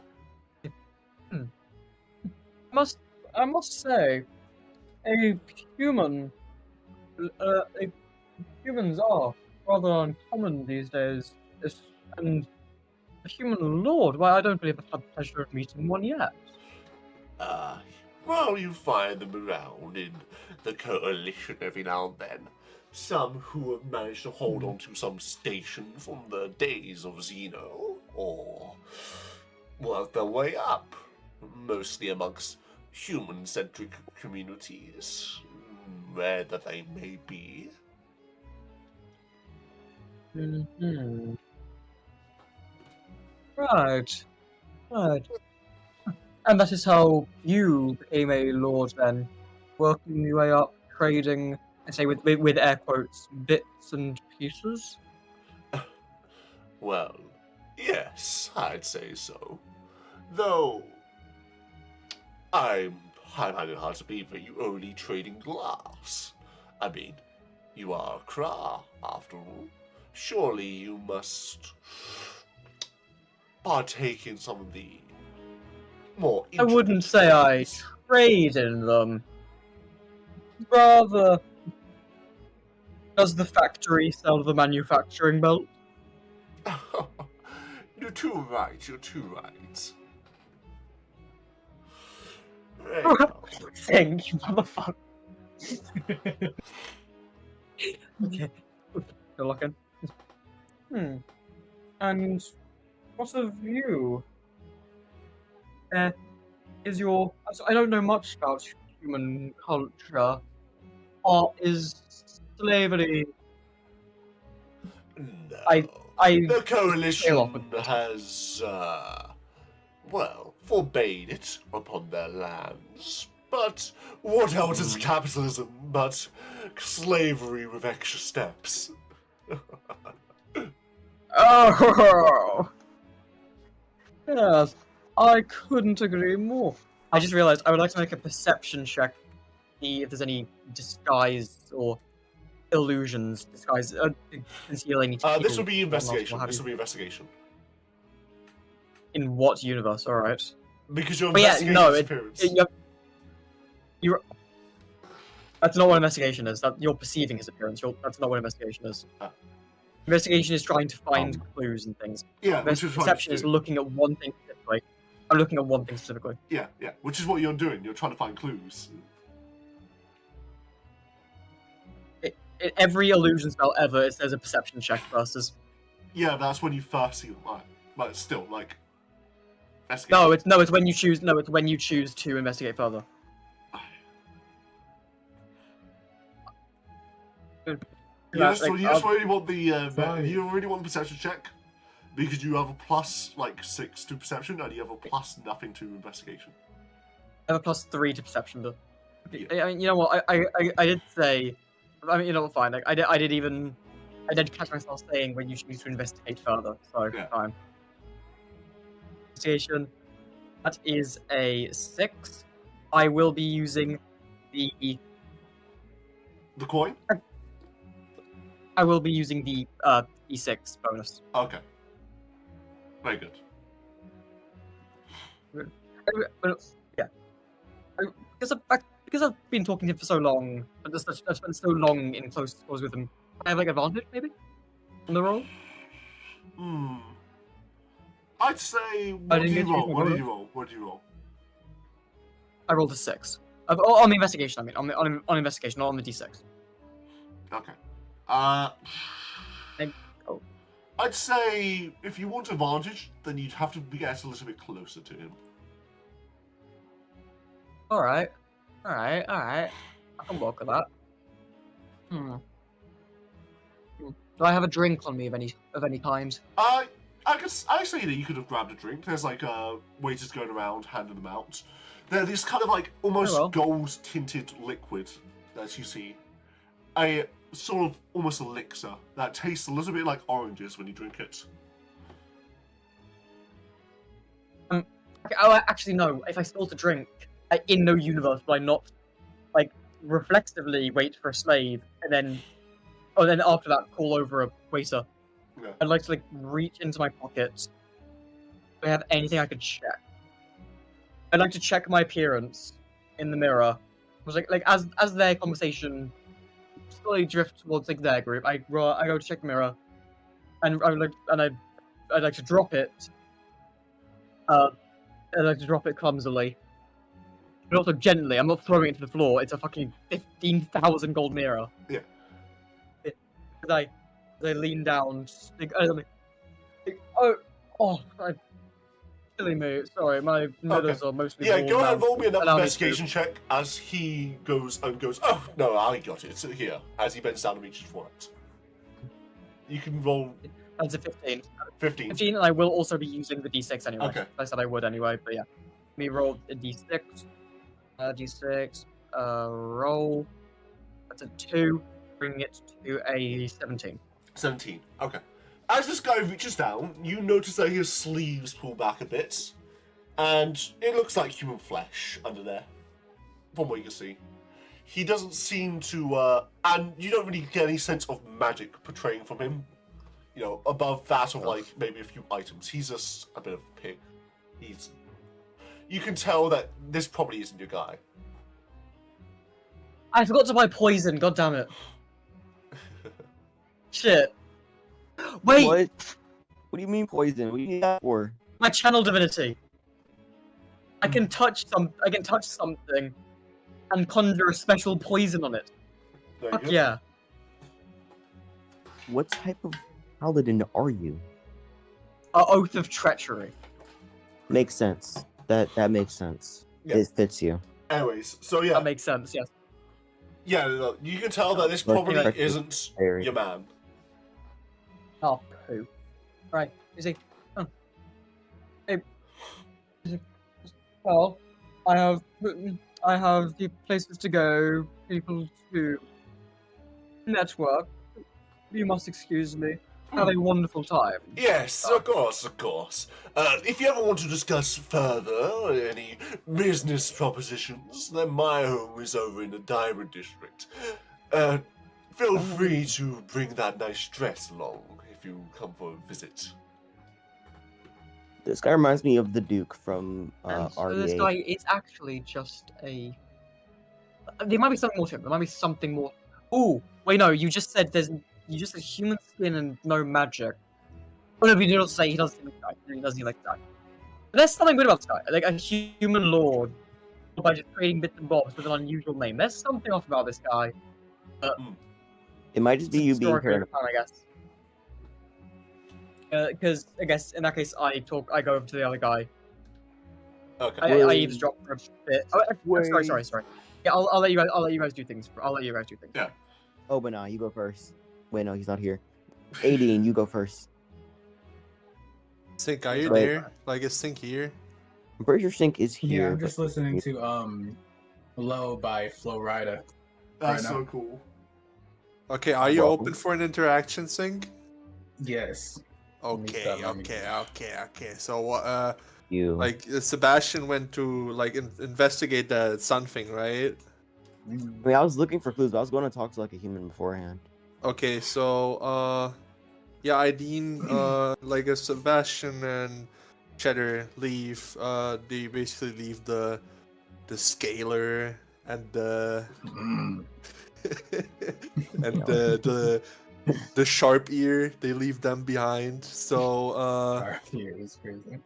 [SPEAKER 2] I must say, humans are rather uncommon these days. And a human lord, why, I don't believe I've had the pleasure of meeting one yet.
[SPEAKER 1] Well, you find them around in the coalition every now and then. Some who have managed to hold on to some station from the days of Xino, or work their way up, mostly amongst human-centric communities, wherever they may be.
[SPEAKER 2] Right. And that is how you became a lord then, working your way up, trading, I say with air quotes, bits and pieces?
[SPEAKER 1] Well, yes, I'd say so. Though, I find it hard to believe that you only trade in glass. I mean, you are a Kra, after all. Surely you must partake in some of the more
[SPEAKER 2] I wouldn't say I trade in them. Rather, does the factory sell the manufacturing belt?
[SPEAKER 1] You're too right.
[SPEAKER 2] Thank you, motherfucker. Okay. Good looking. And what of you? Is your... I don't know much about human culture. Is slavery...
[SPEAKER 1] No. The coalition has, forbade it upon their lands. But what else is capitalism but slavery with extra steps?
[SPEAKER 2] Oh! Yes, I couldn't agree more. I just realized I would like to make a perception check, see if there's any disguise or illusions, conceal any.
[SPEAKER 1] This would be investigation.
[SPEAKER 2] In what universe? All right.
[SPEAKER 1] Because you're investigating his appearance.
[SPEAKER 2] That's not what investigation is. You're perceiving his appearance. That's not what investigation is. Investigation is trying to find clues and things.
[SPEAKER 1] Yeah,
[SPEAKER 2] perception is looking at one thing specifically. I'm looking at one thing specifically.
[SPEAKER 1] Yeah, which is what you're doing. You're trying to find clues.
[SPEAKER 2] Every illusion spell ever, it says a perception check versus.
[SPEAKER 1] Yeah, that's when you first see them. But still, like.
[SPEAKER 2] No, it's when you choose. No, it's when you choose to investigate further.
[SPEAKER 1] You just really want the perception check because you have a plus 6 to perception and you have a plus nothing to investigation.
[SPEAKER 2] I have a plus 3 to perception, but you know what? I did say. I mean, you know what? Fine. I did catch myself saying when you choose to investigate further. So fine. investigation. That is a 6. I will be using the
[SPEAKER 1] coin?
[SPEAKER 2] I will be using the E6 bonus.
[SPEAKER 1] Okay. Very good.
[SPEAKER 2] Yeah. Because I've been talking to him for so long, and I've spent so long in close quarters with him, I have like advantage maybe on the roll.
[SPEAKER 1] I'd say. What did you roll? What did you roll? What did you roll?
[SPEAKER 2] I rolled a 6. On the investigation, I mean, on investigation, not on the D6.
[SPEAKER 1] Okay.
[SPEAKER 2] And, oh.
[SPEAKER 1] I'd say if you want advantage, then you'd have to get a little bit closer to him.
[SPEAKER 2] All right. I can work with that. Do I have a drink on me of any kind?
[SPEAKER 1] I say that you could have grabbed a drink. There's like waiters going around handing them out. They're this kind of like almost gold tinted liquid that you see. A sort of almost elixir that tastes a little bit like oranges when you drink it.
[SPEAKER 2] Actually, no. If I spilt a drink, in no universe will I not, like, reflexively wait for a slave and then after that call over a waiter.
[SPEAKER 1] Yeah.
[SPEAKER 2] I'd like to like reach into my pockets. Do I have anything I could check? I'd like to check my appearance in the mirror. It was like as their conversation slowly drifts towards like their group, I go to check the mirror, and I'd like to drop it. I'd like to drop it clumsily, but also gently. I'm not throwing it to the floor. It's a fucking 15,000 gold mirror.
[SPEAKER 1] Yeah.
[SPEAKER 2] As I lean down, silly move. Sorry, my mirrors are mostly.
[SPEAKER 1] Yeah, go ahead and roll me another
[SPEAKER 2] Allow me
[SPEAKER 1] investigation check as he goes. Oh no, I got it. It's here. As he bends down and reaches for it. You can roll.
[SPEAKER 2] That's a 15.
[SPEAKER 1] 15.
[SPEAKER 2] 15, and I will also be using the D6 anyway.
[SPEAKER 1] Okay.
[SPEAKER 2] I said I would anyway, but yeah. Let me roll a D6. D6. Roll. That's a 2. Bringing it to a 17.
[SPEAKER 1] 17. Okay. As this guy reaches down, you notice that his sleeves pull back a bit, and it looks like human flesh under there, from what you can see. He doesn't seem to, and you don't really get any sense of magic portraying from him. You know, above that of like maybe a few items. He's just a bit of a pig. You can tell that this probably isn't your guy.
[SPEAKER 2] I forgot to buy poison. God damn it! Shit. Wait.
[SPEAKER 7] What? What do you mean poison? What do you need that for?
[SPEAKER 2] My channel divinity. I can touch something, and conjure a special poison on it. Fuck yeah.
[SPEAKER 7] What type of paladin are you?
[SPEAKER 2] Oath of treachery.
[SPEAKER 7] Makes sense. That makes sense.
[SPEAKER 1] Yeah.
[SPEAKER 7] It fits you.
[SPEAKER 1] Anyways, so yeah.
[SPEAKER 2] That makes sense. Yes.
[SPEAKER 1] Yeah, look, you can tell that this probably isn't your man.
[SPEAKER 2] Oh, poo. Right, is he? Oh. Hey. Well, I have the places to go, people to network. You must excuse me. Have a wonderful time.
[SPEAKER 1] Yes, of course, of course. If you ever want to discuss further any business propositions, then my home is over in the Diamond District. Feel free to bring that nice dress along if you come for a visit.
[SPEAKER 7] This guy reminds me of the Duke from
[SPEAKER 2] And so
[SPEAKER 7] REA.
[SPEAKER 2] this guy is actually just a. There might be something more to him. There might be something more. Ooh, wait, no. You just said human skin and no magic. Oh no, we did not say he doesn't like that. He doesn't like that. But there's something good about this guy. Like a human lord, by just creating bits and bobs with an unusual name. There's something off about this guy.
[SPEAKER 7] It might just be you being paranoid.
[SPEAKER 2] I guess. Because I guess in that case, I go over to the other guy.
[SPEAKER 1] Okay.
[SPEAKER 2] I eavesdrop for a bit. Oh, sorry. Yeah, I'll let you guys do things.
[SPEAKER 1] Yeah.
[SPEAKER 7] Oh, but nah, you go first. Wait, no, he's not here. Aideen, you go first.
[SPEAKER 3] Sink, are you
[SPEAKER 7] Wait.
[SPEAKER 3] there? Like, is Sink here?
[SPEAKER 7] I'm pretty sure Sink is here.
[SPEAKER 6] Yeah, I'm just listening to Low by Flo Rida.
[SPEAKER 1] That's
[SPEAKER 6] right
[SPEAKER 1] so
[SPEAKER 6] now.
[SPEAKER 1] cool.
[SPEAKER 3] Okay, are you
[SPEAKER 7] Well-
[SPEAKER 3] open for an interaction, Sink?
[SPEAKER 6] Yes.
[SPEAKER 3] Okay. So
[SPEAKER 7] You.
[SPEAKER 3] Like Sebastian went to like investigate the sun thing, right?
[SPEAKER 7] I mean, I was looking for clues, but I was going to talk to like a human beforehand.
[SPEAKER 3] Okay, so yeah, Ideen, like as Sebastian and Cheddar leave, they basically leave the scaler and the and the sharp ear. They leave them behind. So
[SPEAKER 6] Sharp ear is crazy.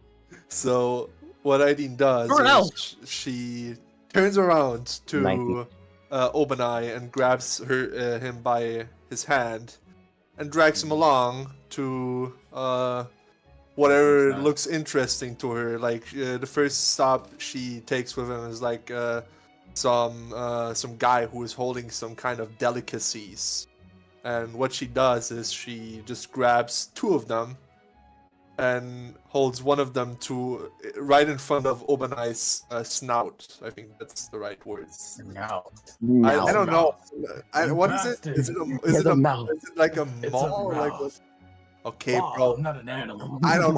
[SPEAKER 3] so what Ideen does
[SPEAKER 5] You're an
[SPEAKER 3] is
[SPEAKER 5] elf.
[SPEAKER 3] she turns around to
[SPEAKER 7] 19.
[SPEAKER 3] Obanai and grabs him by his hand and drags him along to whatever
[SPEAKER 6] Nice.
[SPEAKER 3] looks interesting to her. Like the first stop she takes with him is like some guy who is holding some kind of delicacies, and what she does is she just grabs two of them and holds one of them to right in front of Obanai's snout. I think that's the right word.
[SPEAKER 6] Snout.
[SPEAKER 3] I don't know. What is it?
[SPEAKER 6] Bastard.
[SPEAKER 3] Is it
[SPEAKER 7] He has a mouth.
[SPEAKER 3] is it like a
[SPEAKER 6] It's
[SPEAKER 3] maw?
[SPEAKER 6] a
[SPEAKER 3] Or like
[SPEAKER 6] mouth.
[SPEAKER 3] okay,
[SPEAKER 6] Oh,
[SPEAKER 3] bro.
[SPEAKER 6] I'm not an animal.
[SPEAKER 3] I don't.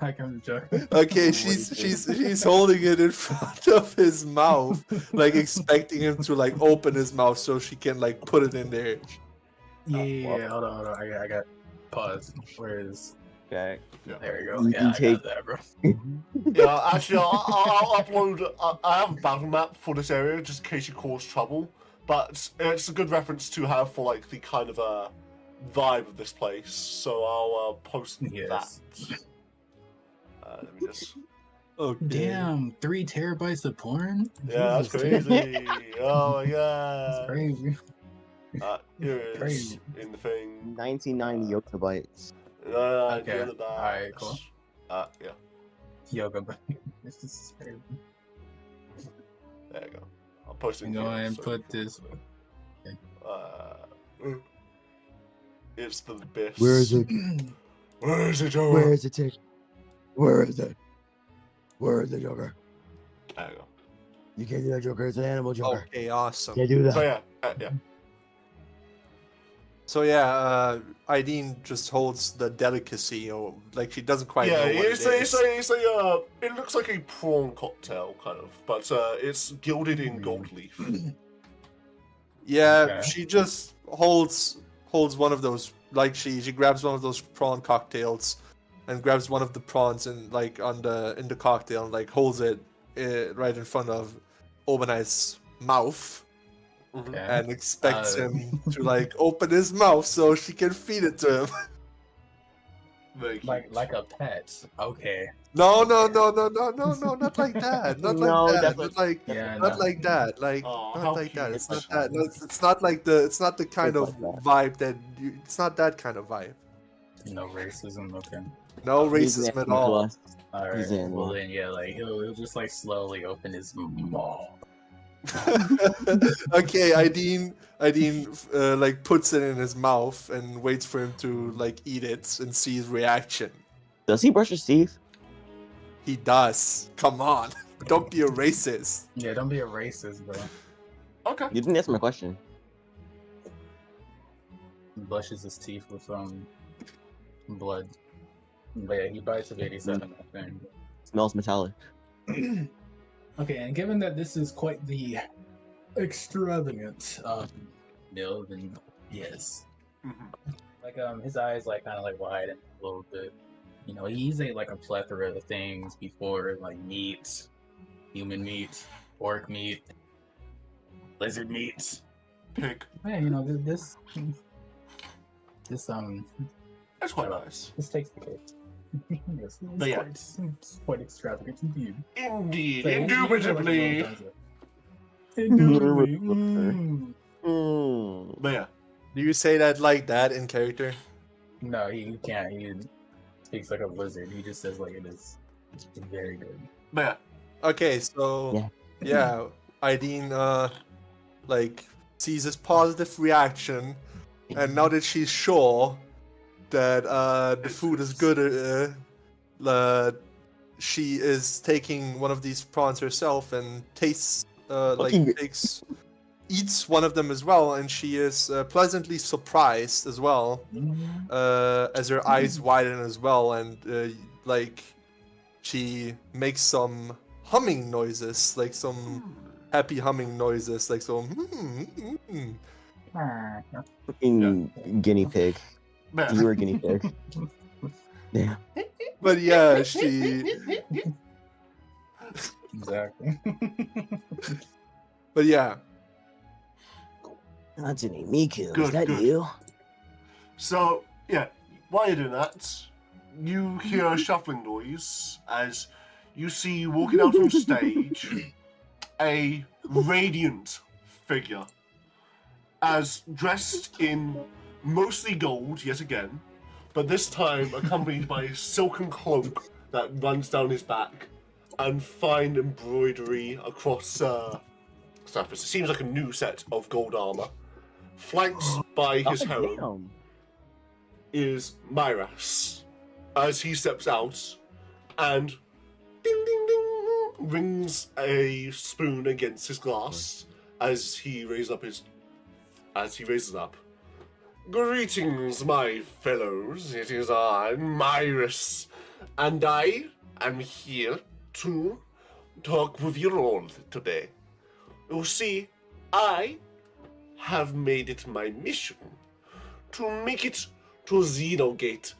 [SPEAKER 6] I can joking.
[SPEAKER 3] Okay, she's holding it in front of his mouth, like expecting him to like open his mouth so she can like put it in there.
[SPEAKER 6] Yeah, hold on. I got pause. Where is?
[SPEAKER 7] Okay.
[SPEAKER 6] There you go.
[SPEAKER 7] You
[SPEAKER 6] Yeah,
[SPEAKER 7] can
[SPEAKER 6] I
[SPEAKER 7] take-
[SPEAKER 6] got that, bro.
[SPEAKER 1] Yeah, actually, I'll upload. I have a battle map for this area just in case you cause trouble. But it's a good reference to have for like the kind of vibe of this place. So I'll post
[SPEAKER 6] Yes.
[SPEAKER 1] that. Let me just.
[SPEAKER 3] Okay.
[SPEAKER 6] Damn, 3 terabytes of porn.
[SPEAKER 1] Yeah, that's
[SPEAKER 6] Jesus,
[SPEAKER 1] crazy. Oh my
[SPEAKER 6] That's
[SPEAKER 1] god.
[SPEAKER 6] crazy.
[SPEAKER 1] Here it is
[SPEAKER 6] Crazy.
[SPEAKER 1] in the thing.
[SPEAKER 7] 1990 yottabytes.
[SPEAKER 6] Okay,
[SPEAKER 1] The other
[SPEAKER 6] alright,
[SPEAKER 1] batch.
[SPEAKER 6] cool.
[SPEAKER 1] Yeah,
[SPEAKER 6] Yoga, but this is crazy.
[SPEAKER 1] there you go. I'll post it.
[SPEAKER 6] I'm
[SPEAKER 1] here,
[SPEAKER 6] going to
[SPEAKER 1] so-
[SPEAKER 6] put this.
[SPEAKER 1] It's the best.
[SPEAKER 7] Where is it?
[SPEAKER 1] Where is it, Joe?
[SPEAKER 7] Where is it, Tick? Where is it? Where is the Joker?
[SPEAKER 1] There you go.
[SPEAKER 7] You can't do that, Joker. It's an animal Joker.
[SPEAKER 3] Okay, awesome.
[SPEAKER 7] Can't do that.
[SPEAKER 1] So yeah, yeah.
[SPEAKER 3] So yeah, Ideen just holds the delicacy, or like she doesn't quite know what
[SPEAKER 1] It's
[SPEAKER 3] it is.
[SPEAKER 1] it looks like a prawn cocktail kind of, but it's gilded in gold leaf.
[SPEAKER 3] Yeah,
[SPEAKER 6] Okay.
[SPEAKER 3] she just holds one of those. Like she grabs one of those prawn cocktails, and grabs one of the prawns and like in the cocktail and like holds it right in front of Obanai's mouth.
[SPEAKER 6] Okay.
[SPEAKER 3] And expects
[SPEAKER 6] Uh,
[SPEAKER 3] him to like open his mouth so she can feed it to him.
[SPEAKER 1] Very cute.
[SPEAKER 6] like a pet. Okay.
[SPEAKER 3] No, not like that. Not
[SPEAKER 7] No,
[SPEAKER 3] like that.
[SPEAKER 7] that's
[SPEAKER 3] Not like
[SPEAKER 6] Yeah,
[SPEAKER 3] not
[SPEAKER 6] no.
[SPEAKER 3] like that. Like
[SPEAKER 1] Oh,
[SPEAKER 3] not
[SPEAKER 1] how
[SPEAKER 3] like that.
[SPEAKER 1] cute.
[SPEAKER 3] It's
[SPEAKER 7] It's
[SPEAKER 3] not
[SPEAKER 7] like
[SPEAKER 3] that. No, it's not like the. It's not the kind
[SPEAKER 7] It's
[SPEAKER 3] of
[SPEAKER 7] like that.
[SPEAKER 3] vibe that. It's not that kind of vibe.
[SPEAKER 6] No racism. Okay.
[SPEAKER 3] No
[SPEAKER 7] He's
[SPEAKER 3] racism
[SPEAKER 7] an
[SPEAKER 3] at all.
[SPEAKER 7] animal.
[SPEAKER 6] All right.
[SPEAKER 7] He's an
[SPEAKER 6] Well
[SPEAKER 7] animal.
[SPEAKER 6] then, yeah, like he'll just like slowly open his maw.
[SPEAKER 3] Okay, Ideen like puts it in his mouth and waits for him to like eat it and see his reaction.
[SPEAKER 7] Does he brush his teeth?
[SPEAKER 3] He does. Come on, don't be a racist.
[SPEAKER 6] Yeah, don't be a racist, bro.
[SPEAKER 1] Okay.
[SPEAKER 7] You didn't answer my question.
[SPEAKER 6] He brushes his teeth with blood. But yeah, he bites of 87, I think.
[SPEAKER 7] Smells metallic.
[SPEAKER 6] Okay, and given that this is quite the extravagant meal, then yes. Like his eyes like kind of like widen a little bit. You know, he's ate like a plethora of things before, like meat, human meat, pork meat, lizard meat.
[SPEAKER 1] Pig.
[SPEAKER 6] Yeah, you know this
[SPEAKER 1] That's quite nice.
[SPEAKER 6] this takes the cake. Yes,
[SPEAKER 1] But yeah.
[SPEAKER 6] it's quite extravagant indeed.
[SPEAKER 1] Indeed,
[SPEAKER 6] So,
[SPEAKER 1] indubitably.
[SPEAKER 6] Indubitably.
[SPEAKER 1] But yeah,
[SPEAKER 3] Do you say that like that in character?
[SPEAKER 6] No, he can't. He speaks like a wizard. He just says like it is. It's very good.
[SPEAKER 1] but yeah.
[SPEAKER 3] Okay, so yeah, Ideen like sees his positive reaction, and now that she's sure that the food is good, she is taking one of these prawns herself and tastes
[SPEAKER 7] Okay.
[SPEAKER 3] eats one of them as well, and she is pleasantly surprised as well as her eyes widen as well, and like she makes some humming noises, like some happy humming noises, like some.
[SPEAKER 7] Fucking guinea pig.
[SPEAKER 1] Yeah.
[SPEAKER 7] You were a guinea pig. Yeah.
[SPEAKER 3] But yeah, she.
[SPEAKER 6] Exactly.
[SPEAKER 3] But yeah,
[SPEAKER 7] That's an Miku.
[SPEAKER 1] Good,
[SPEAKER 7] Is that
[SPEAKER 1] good.
[SPEAKER 7] you?
[SPEAKER 1] So, yeah, while you're doing that, you hear a shuffling noise as you see walking out from stage a radiant figure, as dressed in mostly gold yet again, but this time accompanied by a silken cloak that runs down his back and fine embroidery across surface. It seems like a new set of gold armor. Flanked by his harem is Myras, as he steps out and ding ding ding rings a spoon against his glass as he raises up. Greetings, my fellows. It is I, Myras, and I am here to talk with you all today. You see, I have made it my mission to make it to Xino Gate,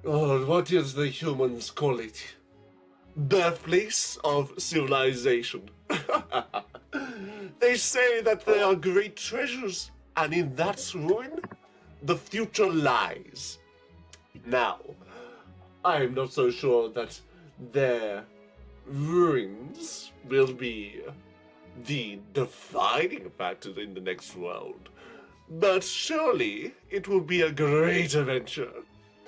[SPEAKER 1] what is the humans call it? Birthplace of civilization. They say that there are great treasures, and in that ruin, the future lies. Now, I am not so sure that their ruins will be the defining factor in the next world. But surely it will be a great adventure.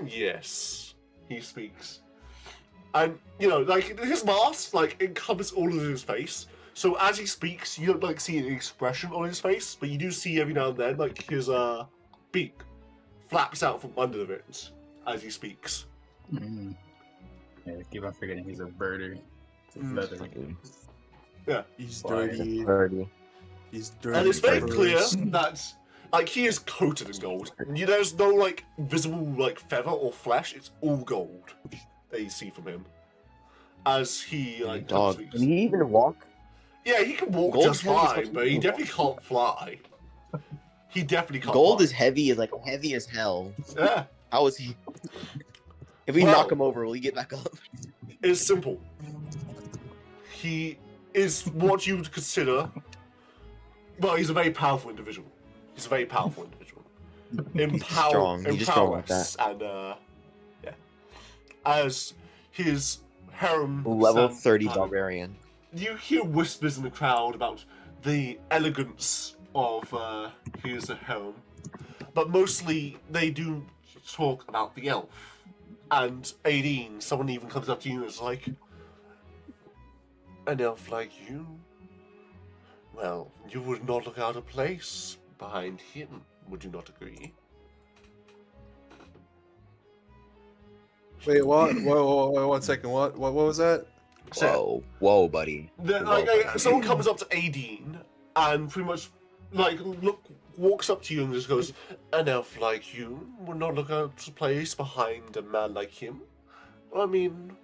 [SPEAKER 1] Yes, he speaks. And, like, his mask, like, encompasses all of his face. So as he speaks, you don't, like, see an expression on his face, but you do see every now and then, like, his, beak flaps out from under it as he speaks.
[SPEAKER 6] Mm. Yeah, I keep on forgetting he's a birder. Feather.
[SPEAKER 1] Yeah.
[SPEAKER 3] he's
[SPEAKER 6] Why?
[SPEAKER 3] dirty. He's dirty.
[SPEAKER 1] And it's very
[SPEAKER 3] birds.
[SPEAKER 1] clear that, like, he is coated in gold. There's no, like, visible, like, feather or flesh. It's all gold that you see from him. As he, like,
[SPEAKER 7] Dog.
[SPEAKER 1] speaks.
[SPEAKER 7] Can he even walk?
[SPEAKER 1] Yeah, he can walk
[SPEAKER 7] Gold
[SPEAKER 1] just
[SPEAKER 7] heavy is
[SPEAKER 1] fine, but he definitely can't fly. He definitely can't
[SPEAKER 7] Gold
[SPEAKER 1] fly.
[SPEAKER 7] is heavy, is like heavy as hell.
[SPEAKER 1] Yeah,
[SPEAKER 7] How is he? If we
[SPEAKER 1] Well-
[SPEAKER 7] knock him over, will he get back up?
[SPEAKER 1] it's simple. He is what you would consider... Well, he's a very powerful individual. He's a very powerful individual.
[SPEAKER 7] Strong. He's just strong like
[SPEAKER 1] prowess and, yeah. As his harem...
[SPEAKER 7] Level
[SPEAKER 1] stand-
[SPEAKER 7] 30
[SPEAKER 1] uh,
[SPEAKER 7] barbarian.
[SPEAKER 1] You hear whispers in the crowd about the elegance of his harem, but mostly they do talk about the elf. And Aideen, someone even comes up to you and is like, an elf like you? Well, you would not look out of place behind him, would you not agree?
[SPEAKER 3] Wait, what? Whoa, 1 second. What was that?
[SPEAKER 1] So,
[SPEAKER 7] Whoa, buddy.
[SPEAKER 1] Someone comes up to Aideen and pretty much, like, walks up to you and just goes, an elf like you would not look out of place behind a man like him. I mean,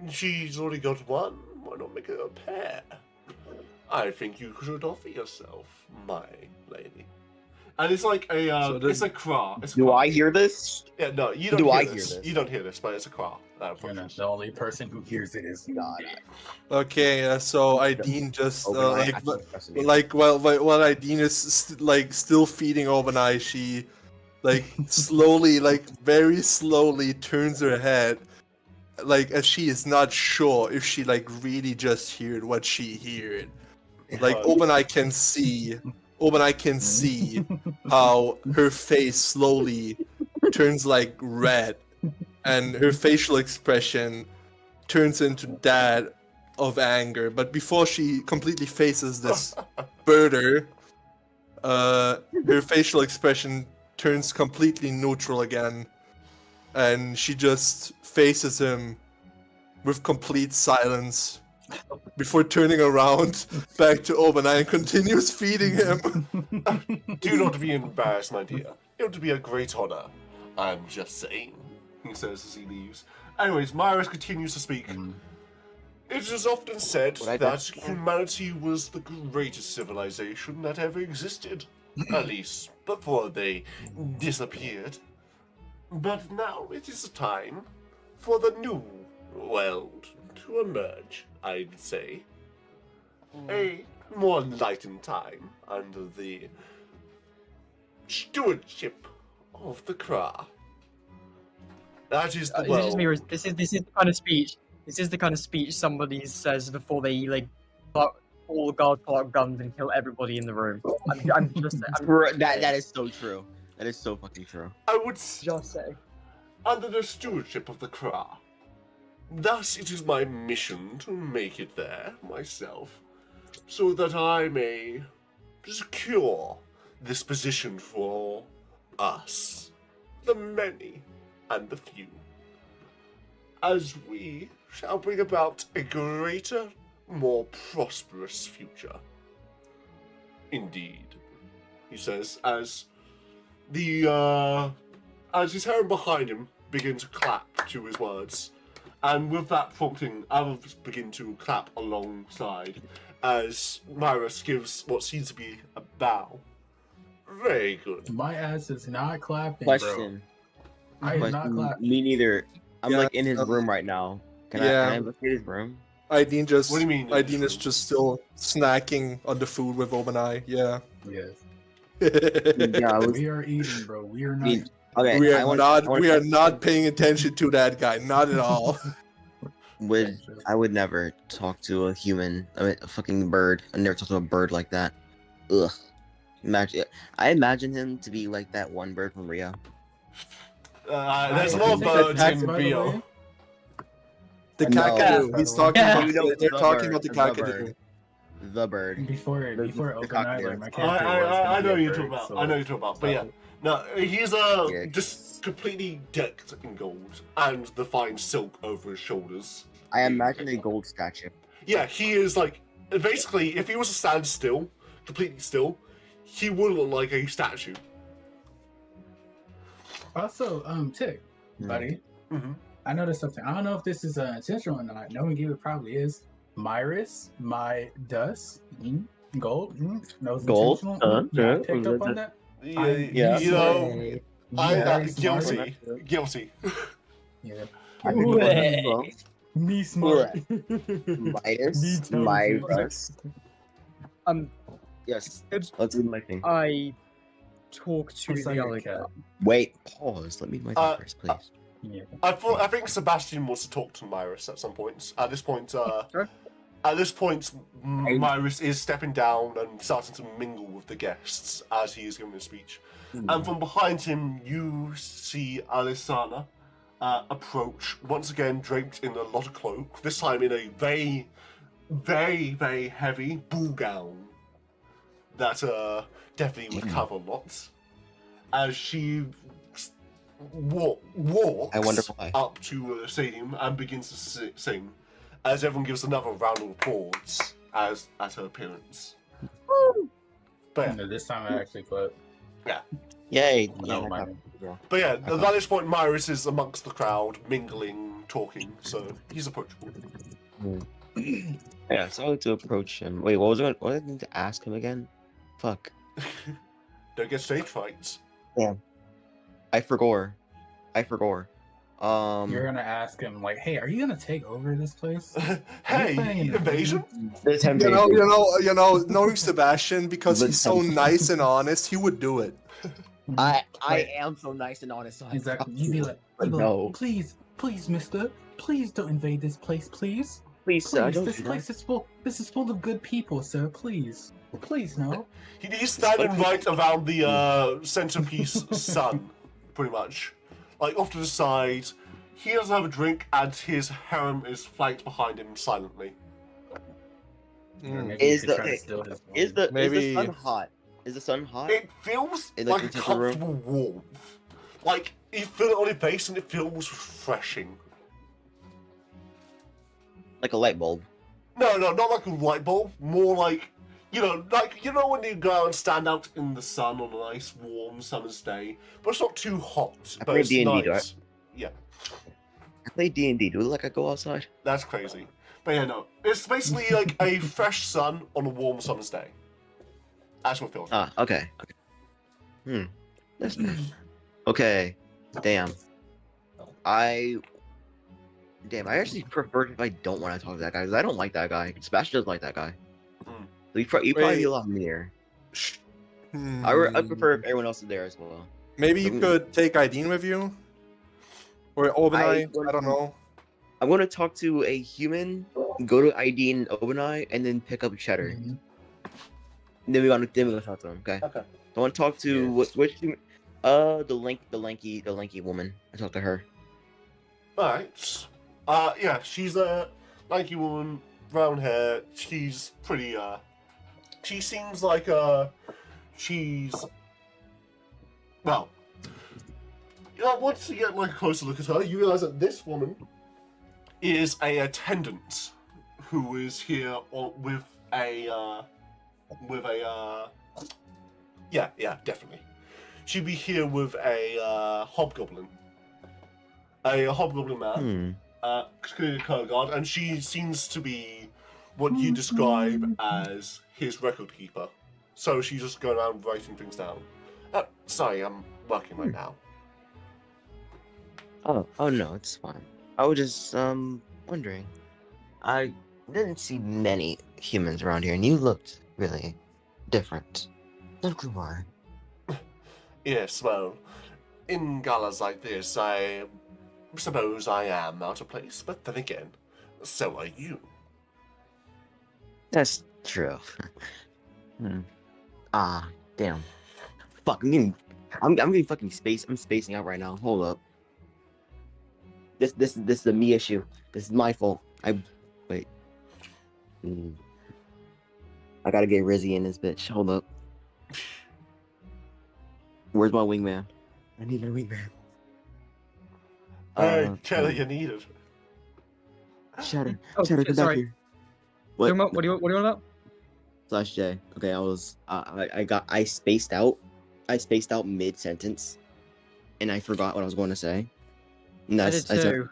[SPEAKER 1] she's already got one, why not make it a pair? I think you should offer yourself, my lady. And it's like a, it's a cra. It's a
[SPEAKER 7] Do
[SPEAKER 1] cra.
[SPEAKER 7] I hear this?
[SPEAKER 1] Yeah, no, you don't
[SPEAKER 7] Do
[SPEAKER 1] hear
[SPEAKER 7] I
[SPEAKER 1] this.
[SPEAKER 7] hear this?
[SPEAKER 1] You don't hear this, but it's a cra.
[SPEAKER 6] The only person who hears it is
[SPEAKER 7] God.
[SPEAKER 3] Okay, so Aideen just
[SPEAKER 7] Open-eye,
[SPEAKER 3] like while Aideen is still feeding Obanai, she slowly, very slowly turns her head, as she is not sure if she really just heard what she heard. Obanai can see how her face slowly turns red, and her facial expression turns into that of anger. But before she completely faces this birder, her facial expression turns completely neutral again, and she just faces him with complete silence before turning around back to Obanai and continues feeding him.
[SPEAKER 1] Do not be embarrassed, my dear. It would be a great honor. I'm just saying. he says as he leaves. Anyways, Myris continues to speak. It is often said that humanity was the greatest civilization that ever existed. At least before they disappeared. But now it is time for the new world to emerge, I'd say. A more enlightened time under the stewardship of the Kra. That is the world.
[SPEAKER 5] This is the kind of speech. This is the kind of speech somebody says before they like all the guards pull out guns and kill everybody in the room. I'm just
[SPEAKER 7] that is so true. That is so fucking true.
[SPEAKER 1] I would
[SPEAKER 5] just say.
[SPEAKER 1] Under the stewardship of the Kra. Thus it is my mission to make it there myself, so that I may secure this position for us, the many and the few, as we shall bring about a greater, more prosperous future. Indeed, he says, as his harem behind him begin to clap to his words, and with that prompting, others begin to clap alongside, as Myris gives what seems to be a bow. Very good.
[SPEAKER 6] My ass is not clapping,
[SPEAKER 7] Question.
[SPEAKER 6] bro. I am not clapping.
[SPEAKER 7] Me neither. I'm
[SPEAKER 3] Yeah,
[SPEAKER 7] like in his room right now. Can I investigate his room?
[SPEAKER 3] Aideen just.
[SPEAKER 1] What do you mean?
[SPEAKER 3] Aideen is just still snacking on the food with Obanai. Yeah.
[SPEAKER 6] Yes.
[SPEAKER 7] Yeah,
[SPEAKER 6] We are eating, bro. We are not.
[SPEAKER 7] Okay,
[SPEAKER 3] We are not paying attention to that guy. Not at all.
[SPEAKER 7] I would never talk to a human, a fucking bird. I never talk to a bird like that. Ugh. I imagine him to be like that one bird from Rio.
[SPEAKER 1] There's a lot of birds in Rio.
[SPEAKER 3] The kakadu. He's talking about. They're talking about the kakadu.
[SPEAKER 7] The bird.
[SPEAKER 6] Before open my character
[SPEAKER 1] I know
[SPEAKER 6] was
[SPEAKER 1] you're talking about. I know you're talking about. But yeah, no, he's just completely decked in gold and the fine silk over his shoulders.
[SPEAKER 7] I imagine a gold statue.
[SPEAKER 1] Yeah, he is like basically if he was to stand still, completely still, he would look like a statue.
[SPEAKER 6] Also, Tick, buddy.
[SPEAKER 1] Mm-hmm.
[SPEAKER 6] I noticed something. I don't know if this is intentional or not. Knowing you, it probably is. Myris, my dust, gold. That was
[SPEAKER 7] Gold?
[SPEAKER 6] intentional. I picked up on that.
[SPEAKER 1] Yeah. You know, I'm guilty. Guilty.
[SPEAKER 6] Yeah.
[SPEAKER 5] Me smart.
[SPEAKER 7] Midas, Myris. Yes. Let's do my thing.
[SPEAKER 5] I talk to the other guy.
[SPEAKER 7] Wait, pause. Let me do my thing first, please.
[SPEAKER 6] Yeah.
[SPEAKER 1] I think Sebastian wants to talk to Myris at some point. At this point, Myris is stepping down and starting to mingle with the guests as he is giving a speech. And from behind him, you see Alisana approach, once again draped in a lot of cloak, this time in a very, very, very heavy ball gown that definitely would cover lots. As she walks
[SPEAKER 7] I wonder why.
[SPEAKER 1] up to the stadium and begins to sing, as everyone gives another round of applause at her appearance. But
[SPEAKER 6] No, this time I actually put.
[SPEAKER 7] Yay!
[SPEAKER 6] No,
[SPEAKER 1] But yeah, at this point, Myris is amongst the crowd, mingling, talking, so he's approachable.
[SPEAKER 7] Yeah, so I like to approach him. Wait, what did I need to ask him again? Fuck.
[SPEAKER 1] Don't get stage frights.
[SPEAKER 7] Yeah. I forgot.
[SPEAKER 6] You're gonna ask him like, "Hey, are you gonna take over this place?"
[SPEAKER 1] Hey, invasion?
[SPEAKER 3] You know, knowing Sebastian, because he's so nice and honest, he would do it.
[SPEAKER 7] I am so nice and honest. So
[SPEAKER 6] Exactly. You'd be like,
[SPEAKER 7] no.
[SPEAKER 6] please, mister, please don't invade this place, please.
[SPEAKER 7] Please, sir,
[SPEAKER 6] Please, this place is full. This is full of good people, sir. Please, no.
[SPEAKER 1] He's standing right around the centerpiece sun, pretty much. Like off to the side. He doesn't have a drink, and his harem is flanked behind him silently.
[SPEAKER 7] Is the sun hot? Is the sun hot?
[SPEAKER 1] It feels like a comfortable warmth. Like you feel it on your face, and it feels refreshing.
[SPEAKER 7] Like a light bulb.
[SPEAKER 1] No, not like a light bulb. More like, when you go out and stand out in the sun on a nice warm summer's day, but it's not too hot.
[SPEAKER 7] I
[SPEAKER 1] But
[SPEAKER 7] play
[SPEAKER 1] it's
[SPEAKER 7] D&D,
[SPEAKER 1] nice.
[SPEAKER 7] right?
[SPEAKER 1] Yeah.
[SPEAKER 7] play D&D. Do we like I go outside?
[SPEAKER 1] That's crazy. But yeah, no. It's basically like a fresh sun on a warm summer's day. That's what it feels like.
[SPEAKER 7] Okay. That's nice. Okay. Damn. I actually prefer if I don't want to talk to that guy, because I don't like that guy. Sebastian doesn't like that guy. So you probably be a lot meaner. I prefer if everyone else is there as well.
[SPEAKER 3] Maybe you could take Ideen with you? Or Obenai? I don't know.
[SPEAKER 7] I'm going to talk to a human, go to ID and Obenai, and then pick up Cheddar. Then we go talk to him. Okay. I want to talk to which human? The lanky woman. I talked to her.
[SPEAKER 1] Alright. Yeah, she's a lanky woman, brown hair. She's pretty. She seems like she's. Well. Once you get like a closer look at her, you realize that this woman is a attendant who is here with a yeah, definitely. She'd be here with a hobgoblin man, guard, and she seems to be what you describe as his record keeper. So she's just going around writing things down. Sorry, I'm working right now.
[SPEAKER 7] Oh no, it's fine. I was just wondering. I didn't see many humans around here, and you looked really different. No clue why.
[SPEAKER 1] Yes, well, in galas like this, I suppose I am out of place, but then again, so are you.
[SPEAKER 7] That's true. Damn. Fuck, I'm getting fucking I'm spacing out right now. Hold up. This is a me issue. This is my fault. Wait. I gotta get Rizzy in this bitch. Hold up. Where's my wingman? I need my wingman.
[SPEAKER 1] Cheddar, you need it.
[SPEAKER 7] Cheddar,
[SPEAKER 5] Oh,
[SPEAKER 7] Cheddar, come
[SPEAKER 5] sorry.
[SPEAKER 7] back here. What
[SPEAKER 5] do you want about?
[SPEAKER 7] Slash J. Okay, I spaced out. I spaced out mid sentence, and I forgot what I was going to say. And
[SPEAKER 5] I did too.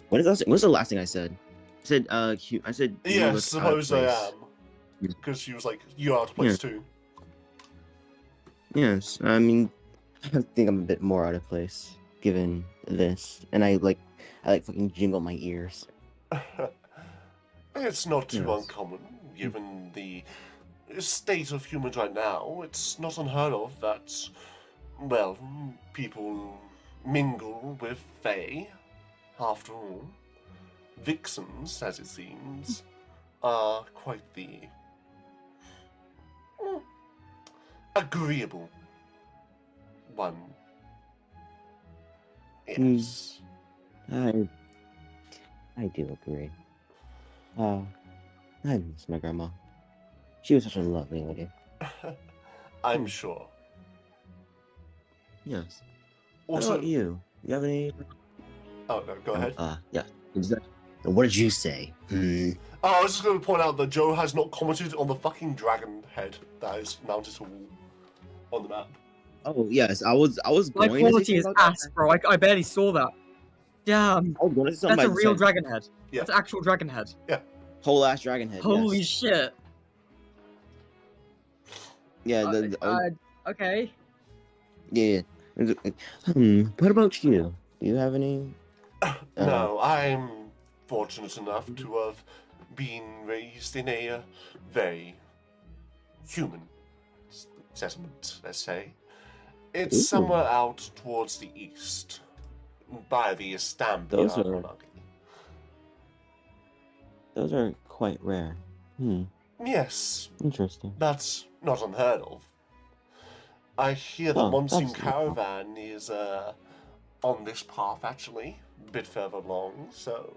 [SPEAKER 7] What's the last thing I said? I said.
[SPEAKER 1] Yes, suppose I am. Because she was like, "You're out of place too."
[SPEAKER 7] Yes, I mean, I think I'm a bit more out of place given this, and I fucking jingle my ears.
[SPEAKER 1] It's not too uncommon, given the state of humans right now. It's not unheard of that, well, people mingle with Fae. After all, vixens, as it seems, are quite the agreeable one. Yes.
[SPEAKER 7] I do agree. I miss my grandma. She was such a lovely lady.
[SPEAKER 1] I'm sure.
[SPEAKER 7] Yes.
[SPEAKER 1] Also,
[SPEAKER 7] what about you? You have any?
[SPEAKER 1] Oh no, go ahead.
[SPEAKER 7] Yeah. What did you say?
[SPEAKER 1] Oh, I was just going to point out that Joe has not commented on the fucking dragon head that is mounted to wall on the map.
[SPEAKER 7] Oh yes, I was
[SPEAKER 5] My
[SPEAKER 7] going
[SPEAKER 5] quality
[SPEAKER 7] to
[SPEAKER 5] is ass, bro. I barely saw that. Damn.
[SPEAKER 7] I was going to say
[SPEAKER 5] That's a real dragon head.
[SPEAKER 1] Yeah.
[SPEAKER 5] That's actual dragon head.
[SPEAKER 1] Yeah.
[SPEAKER 7] Whole ass dragon head.
[SPEAKER 5] Holy
[SPEAKER 7] yes.
[SPEAKER 5] shit.
[SPEAKER 7] Yeah.
[SPEAKER 5] Okay.
[SPEAKER 7] Yeah. What about you? Do you have any?
[SPEAKER 1] No, I'm fortunate enough to have been raised in a very human settlement, let's say. It's somewhere out towards the east, by the Estambia monarchy.
[SPEAKER 7] Those are quite rare.
[SPEAKER 1] Yes.
[SPEAKER 7] Interesting.
[SPEAKER 1] That's not unheard of. I hear the monsoon caravan is on this path, actually, a bit further along, so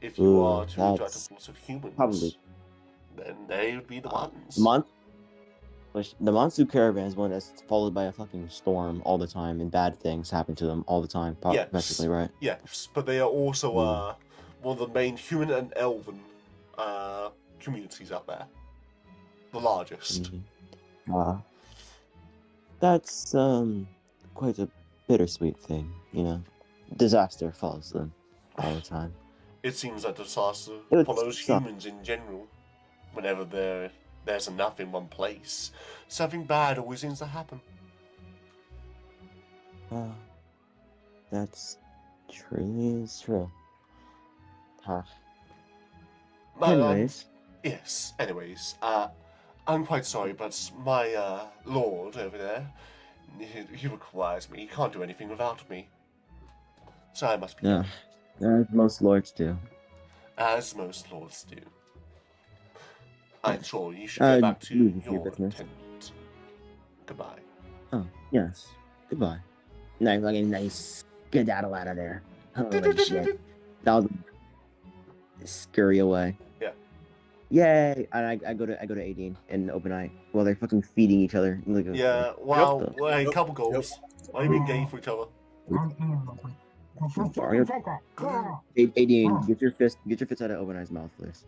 [SPEAKER 1] if you are to attract a force of humans, then they would be the ones.
[SPEAKER 7] The monsoon caravan is one that's followed by a fucking storm all the time, and bad things happen to them all the time, basically, right?
[SPEAKER 1] Yes, but they are also one of the main human and elven communities out there. The largest.
[SPEAKER 7] That's quite a bittersweet thing, you know. Disaster follows them all the time.
[SPEAKER 1] It seems that disaster
[SPEAKER 7] It
[SPEAKER 1] follows
[SPEAKER 7] sucks.
[SPEAKER 1] humans in general. Whenever there's enough in one place, something bad always seems to happen.
[SPEAKER 7] That's truly is true. Huh.
[SPEAKER 1] But,
[SPEAKER 7] Anyways.
[SPEAKER 1] Anyways, I'm quite sorry, but my lord over there, he requires me. He can't do anything without me. So I must be.
[SPEAKER 7] Yeah, as most lords do.
[SPEAKER 1] As most lords do. I'm sure you should get back to your
[SPEAKER 7] business.
[SPEAKER 1] tent. Goodbye.
[SPEAKER 7] Oh, yes. Goodbye. Nice, like a nice skedaddle out of there. Holy shit. That was scurry away.
[SPEAKER 1] Yeah.
[SPEAKER 7] Yay! And I go to 18 and open eye while they're fucking feeding each other. Like,
[SPEAKER 1] Yeah, wow, well, a couple goals. Why are you being gay for each other?
[SPEAKER 7] 18, get your fist out of open eye's mouth, please.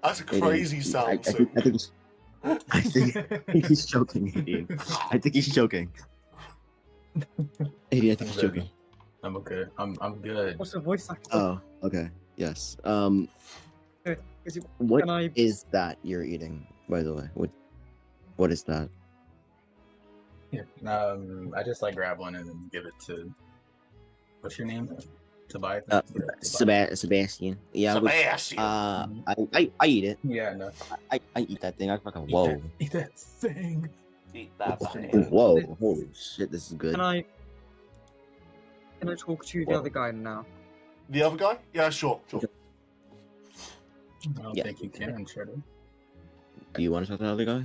[SPEAKER 1] That's a crazy sound.
[SPEAKER 7] I think he's joking, 18. I think he's joking. 18, I think he's joking.
[SPEAKER 6] I'm okay. I'm good.
[SPEAKER 5] What's the voice actor?
[SPEAKER 7] Oh, okay. Yes. What is that you're eating, by the way? What is that?
[SPEAKER 6] Yeah. I just like grab one and then give it to. What's your name? Tobias.
[SPEAKER 7] Sebastian. Yeah.
[SPEAKER 1] Sebastian.
[SPEAKER 7] I eat it.
[SPEAKER 6] Yeah. No.
[SPEAKER 7] I eat that thing. I fucking whoa.
[SPEAKER 6] Eat that thing.
[SPEAKER 1] Eat that thing.
[SPEAKER 7] Whoa! Holy shit! This is good.
[SPEAKER 2] Can I talk to the other guy now?
[SPEAKER 1] The other guy? Yeah, sure.
[SPEAKER 6] I don't think you can, Cheddar.
[SPEAKER 7] Do you want to talk to the other guy?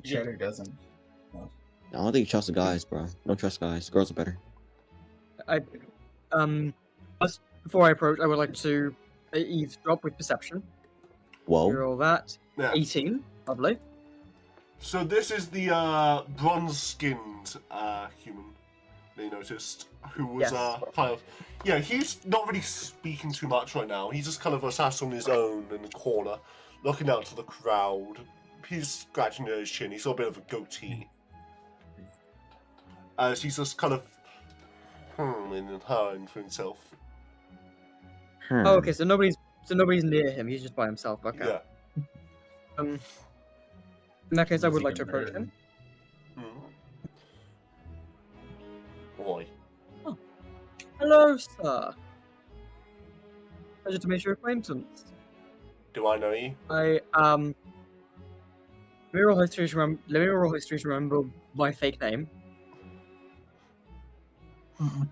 [SPEAKER 6] Cheddar doesn't.
[SPEAKER 7] I don't think you trust the guys, bro. Don't trust guys. Girls are better.
[SPEAKER 2] Before I approach, I would like to eavesdrop with perception.
[SPEAKER 7] Whoa.
[SPEAKER 2] Hear all that.
[SPEAKER 1] Yeah.
[SPEAKER 2] 18. Lovely.
[SPEAKER 1] So this is the bronze-skinned human they noticed, who was kind of... Yeah, he's not really speaking too much right now. He's just kind of sat on his own in the corner, looking out to the crowd. He's scratching his chin. He's got a bit of a goatee. As he's just kind of and hurrying for himself.
[SPEAKER 2] Oh, okay, so nobody's near him. He's just by himself. Okay.
[SPEAKER 1] Yeah.
[SPEAKER 2] In that case, I would like to approach him.
[SPEAKER 1] Boy.
[SPEAKER 2] Oh. Hello, sir. Pleasure to make your acquaintance.
[SPEAKER 1] Do I know you?
[SPEAKER 2] Let me roll history to remember my fake name.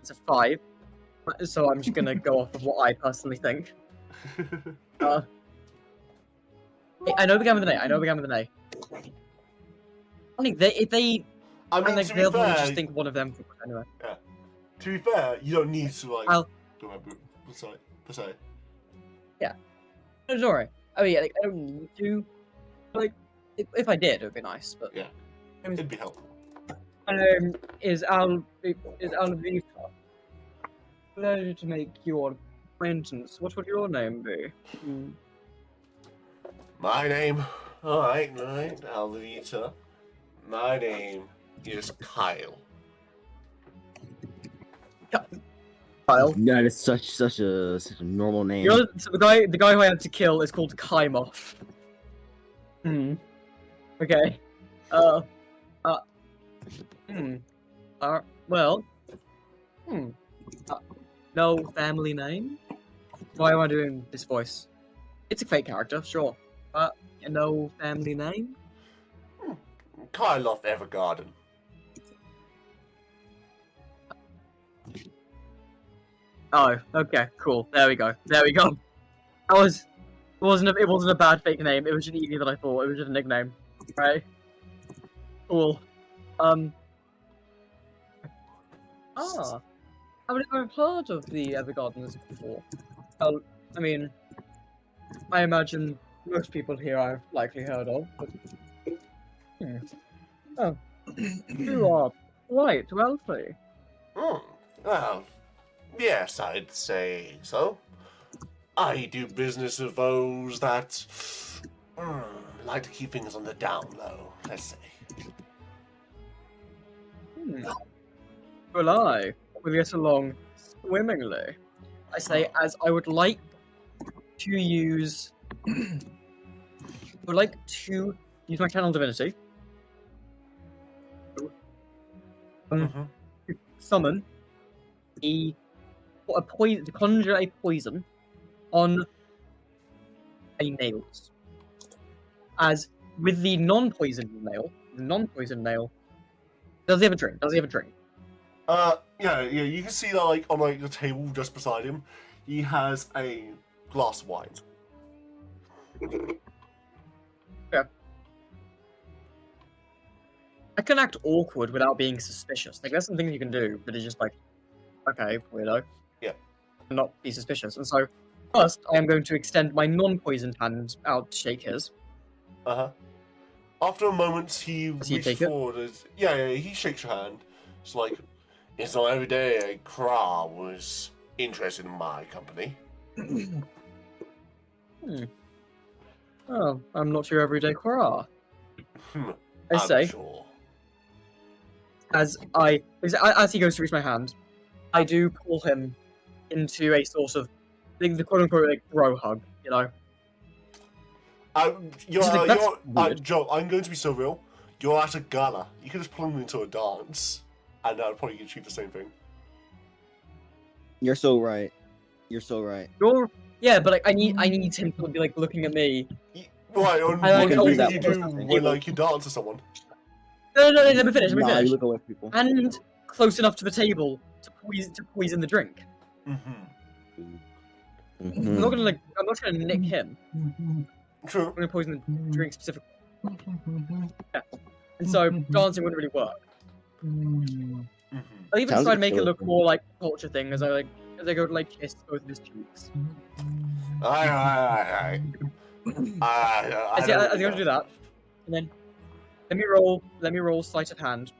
[SPEAKER 2] It's a 5, so I'm just gonna go off of what I personally think. I know the game with an A. I think
[SPEAKER 1] I mean, to be
[SPEAKER 2] they'll
[SPEAKER 1] fair,
[SPEAKER 2] just think one of them. Anyway.
[SPEAKER 1] Yeah. To be fair, you don't need to Sorry.
[SPEAKER 2] Yeah. No, don't worry. I mean, I don't need to. Like, if I did, it would be nice. But
[SPEAKER 1] yeah, it'd be helpful.
[SPEAKER 2] Is Alvita. Pleasure to make your acquaintance. What would your name be?
[SPEAKER 1] My name. Alright, Alvita. My name is Kyle.
[SPEAKER 2] Kyle.
[SPEAKER 7] That is such a normal name.
[SPEAKER 2] So the guy who I had to kill is called Kaimoff. Okay. No family name? Why am I doing this voice? It's a fake character, sure. No family name?
[SPEAKER 1] Kyle of Evergarden.
[SPEAKER 2] Oh, okay, cool. There we go. It wasn't a bad fake name. It was just easier than I thought. It was just a nickname, right? Cool. I've never heard of the Evergardens before. Well, I mean, I imagine most people here I've likely heard of, but... Oh, you are quite wealthy.
[SPEAKER 1] Well, yes, I'd say so. I do business with those that like to keep things on the down low, let's say.
[SPEAKER 2] Well, will get along swimmingly. I say, as I would like to use. I would like to use my channel divinity. To summon to conjure a poison on a nails. As with the non-poisoned nail, does he have a drink?
[SPEAKER 1] Yeah, you can see that like on like the table just beside him, he has a glass of wine.
[SPEAKER 2] Yeah. I can act awkward without being suspicious. Like, there's some things you can do, but it's just like, okay, weirdo.
[SPEAKER 1] Yeah.
[SPEAKER 2] And not be suspicious. And so, first, I am going to extend my non-poisoned hand out to shake his.
[SPEAKER 1] After a moment, he reaches forward. He shakes your hand. It's like, it's not every day a Kra was interested in my company.
[SPEAKER 2] Oh, I'm not your everyday Kra. I
[SPEAKER 1] I'm
[SPEAKER 2] say,
[SPEAKER 1] sure.
[SPEAKER 2] as he goes to reach my hand, I do pull him into a sort of the quote-unquote like bro hug, you know.
[SPEAKER 1] Joe, I'm going to be so real. You're at a gala. You can just pull him into a dance, and that would probably achieve the same thing.
[SPEAKER 7] You're so right.
[SPEAKER 2] Yeah, but like, I need him to be like looking at me.
[SPEAKER 1] Right,
[SPEAKER 2] I
[SPEAKER 1] what
[SPEAKER 2] like
[SPEAKER 1] do you
[SPEAKER 2] that
[SPEAKER 1] do
[SPEAKER 2] one.
[SPEAKER 1] when like you dance to someone?
[SPEAKER 2] No, let me finish.
[SPEAKER 7] You look away from people.
[SPEAKER 2] And close enough to the table to poison the drink. I'm not gonna nick him.
[SPEAKER 1] True.
[SPEAKER 2] I'm gonna poison the drink specifically. Yeah. And so dancing wouldn't really work. I'll even try to make it look more like a culture thing as I go to like kiss both of his cheeks.
[SPEAKER 1] I
[SPEAKER 2] I'm gonna do that. And then let me roll sleight of hand.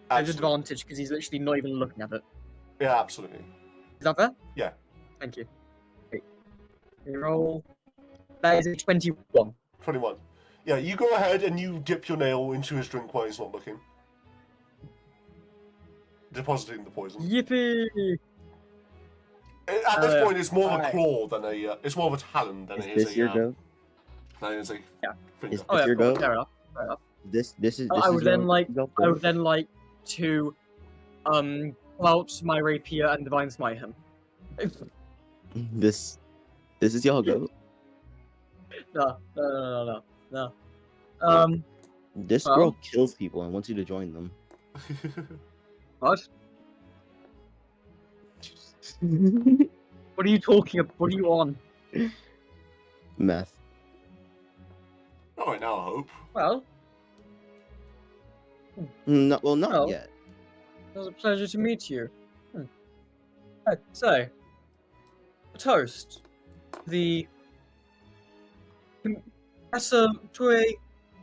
[SPEAKER 2] There's advantage because he's literally not even looking at it.
[SPEAKER 1] Yeah, absolutely.
[SPEAKER 2] Is that fair?
[SPEAKER 1] Yeah.
[SPEAKER 2] Thank you. Wait. Let me roll. That is a 21.
[SPEAKER 1] 21. Yeah, you go ahead and you dip your nail into his drink while he's not looking. Depositing the poison.
[SPEAKER 2] Yippee!
[SPEAKER 1] At this point, it's more of a claw than a. It's more of a talon than it is a.
[SPEAKER 7] Is this your go?
[SPEAKER 1] Than it is a.
[SPEAKER 2] Yeah.
[SPEAKER 1] Finger.
[SPEAKER 7] Is this your go?
[SPEAKER 2] Fair enough.
[SPEAKER 7] This is.
[SPEAKER 2] I would then like to pull out my rapier and divine smite him.
[SPEAKER 7] This is your go.
[SPEAKER 2] No.
[SPEAKER 7] This girl kills people and wants you to join them.
[SPEAKER 2] What? What are you talking about? What are you on?
[SPEAKER 7] Meth.
[SPEAKER 1] All right, now I hope.
[SPEAKER 2] Well,
[SPEAKER 7] not yet.
[SPEAKER 2] It was a pleasure to meet you. So, a toast. The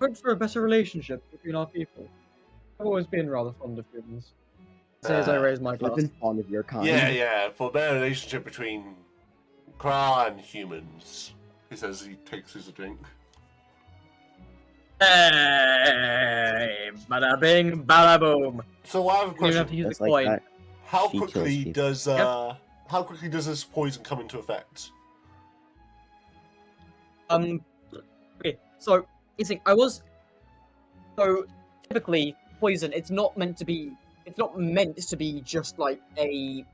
[SPEAKER 2] hope for a better relationship between our people. I've always been rather fond of humans. As I raise my glass.
[SPEAKER 7] I've been fond of your kind.
[SPEAKER 1] Yeah, for a better relationship between Kra and humans. He says he takes his drink.
[SPEAKER 2] Hey, bada bing, bada boom.
[SPEAKER 1] So I have a question.
[SPEAKER 2] You have to use
[SPEAKER 7] Just
[SPEAKER 2] the
[SPEAKER 7] like
[SPEAKER 2] coin.
[SPEAKER 7] that.
[SPEAKER 1] How
[SPEAKER 7] She kills
[SPEAKER 1] quickly
[SPEAKER 7] people.
[SPEAKER 1] does how quickly does this poison come into effect?
[SPEAKER 2] Okay, so typically poison. It's not meant to be just like the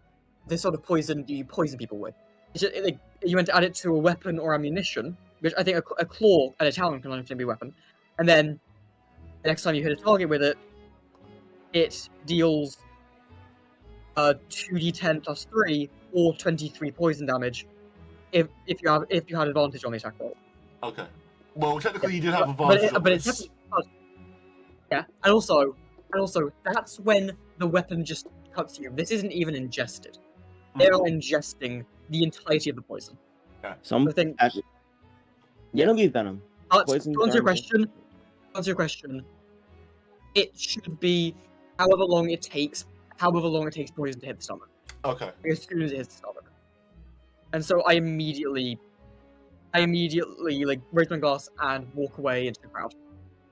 [SPEAKER 2] sort of poison you poison people with. It's just, like, you meant to add it to a weapon or ammunition, which I think a claw and a talon can actually be a weapon. And then the next time you hit a target with it, it deals 2d10 plus 3 or 23 poison damage if you had advantage on the attack roll.
[SPEAKER 1] Okay. Well, technically you did have advantage on
[SPEAKER 2] It's
[SPEAKER 1] this.
[SPEAKER 2] yeah, and also that's when the weapon just cuts you. This isn't even ingested. They're ingesting the entirety of the poison.
[SPEAKER 7] Some
[SPEAKER 2] I think.
[SPEAKER 7] it'll be venom.
[SPEAKER 2] To
[SPEAKER 7] Poison
[SPEAKER 2] answer your
[SPEAKER 7] venom.
[SPEAKER 2] question, it should be however long it takes poison to hit the stomach.
[SPEAKER 1] Okay.
[SPEAKER 2] As soon as it hits the stomach. And so I immediately
[SPEAKER 5] I immediately like raise my glass and walk away into the crowd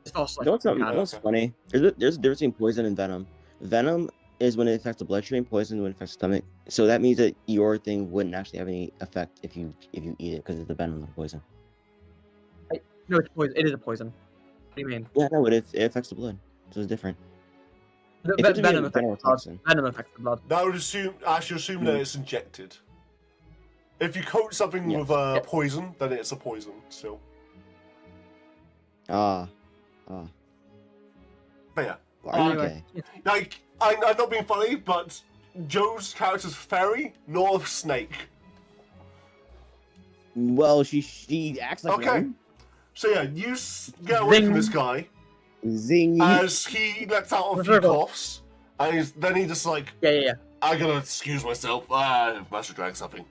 [SPEAKER 5] as fast as I
[SPEAKER 4] You know what's,
[SPEAKER 5] can.
[SPEAKER 4] you know what's funny? There's a difference between poison and venom. Venom is when it affects the bloodstream. Poison is when it affects the stomach. So that means that your thing wouldn't actually have any effect if you eat it because it's the venom of the poison.
[SPEAKER 5] No, it's poison. It is a poison. What do you mean?
[SPEAKER 4] Yeah, no, it affects the blood, so it's different.
[SPEAKER 5] The,
[SPEAKER 4] It's just
[SPEAKER 5] venom
[SPEAKER 4] a
[SPEAKER 5] affects
[SPEAKER 4] general
[SPEAKER 5] the blood.
[SPEAKER 4] toxin.
[SPEAKER 5] Venom affects the blood.
[SPEAKER 1] That would assume that it's injected. If you coat something
[SPEAKER 4] Yeah.
[SPEAKER 1] with poison, then it's a poison still.
[SPEAKER 4] Ah.
[SPEAKER 1] But yeah,
[SPEAKER 4] Okay.
[SPEAKER 1] like I'm not being funny, but Joe's character's fairy, not a snake.
[SPEAKER 4] Well, she acts like
[SPEAKER 1] Okay.
[SPEAKER 4] one.
[SPEAKER 1] So yeah, you get away from
[SPEAKER 5] Zing.
[SPEAKER 1] this guy
[SPEAKER 4] Zing.
[SPEAKER 1] as he lets out a few coughs, and then he just like,
[SPEAKER 5] Yeah.
[SPEAKER 1] I gotta excuse myself. I must have drank something.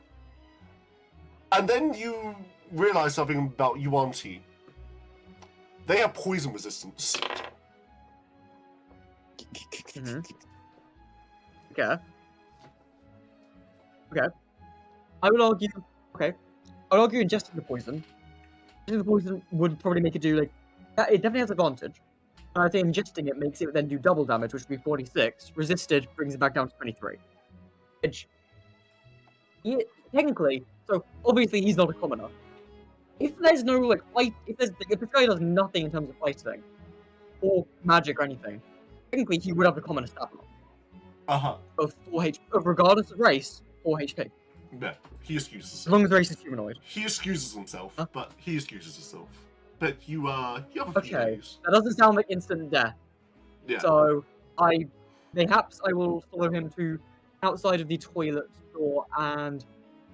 [SPEAKER 1] And then you realize something about Yuan-Ti. They have poison resistance.
[SPEAKER 5] Mm-hmm. Okay. I would argue. Okay. I would argue ingesting the poison. Ingesting the poison would probably make it do like. It definitely has advantage. And I think ingesting it makes it then do double damage, which would be 46. Resisted brings it back down to 23. Which. Technically, so obviously he's not a commoner. If there's no like fight, if this guy does nothing in terms of fighting, or magic or anything, technically he would have the commoner stamina. Both 4 HP, regardless of race, 4 HP.
[SPEAKER 1] Yeah, he excuses
[SPEAKER 5] As
[SPEAKER 1] himself.
[SPEAKER 5] long as the race is humanoid.
[SPEAKER 1] He excuses himself,
[SPEAKER 5] Huh?
[SPEAKER 1] but he excuses himself. But you have a few
[SPEAKER 5] Okay,
[SPEAKER 1] days.
[SPEAKER 5] that doesn't sound like instant death.
[SPEAKER 1] Yeah.
[SPEAKER 5] So perhaps I will follow him to outside of the toilet door and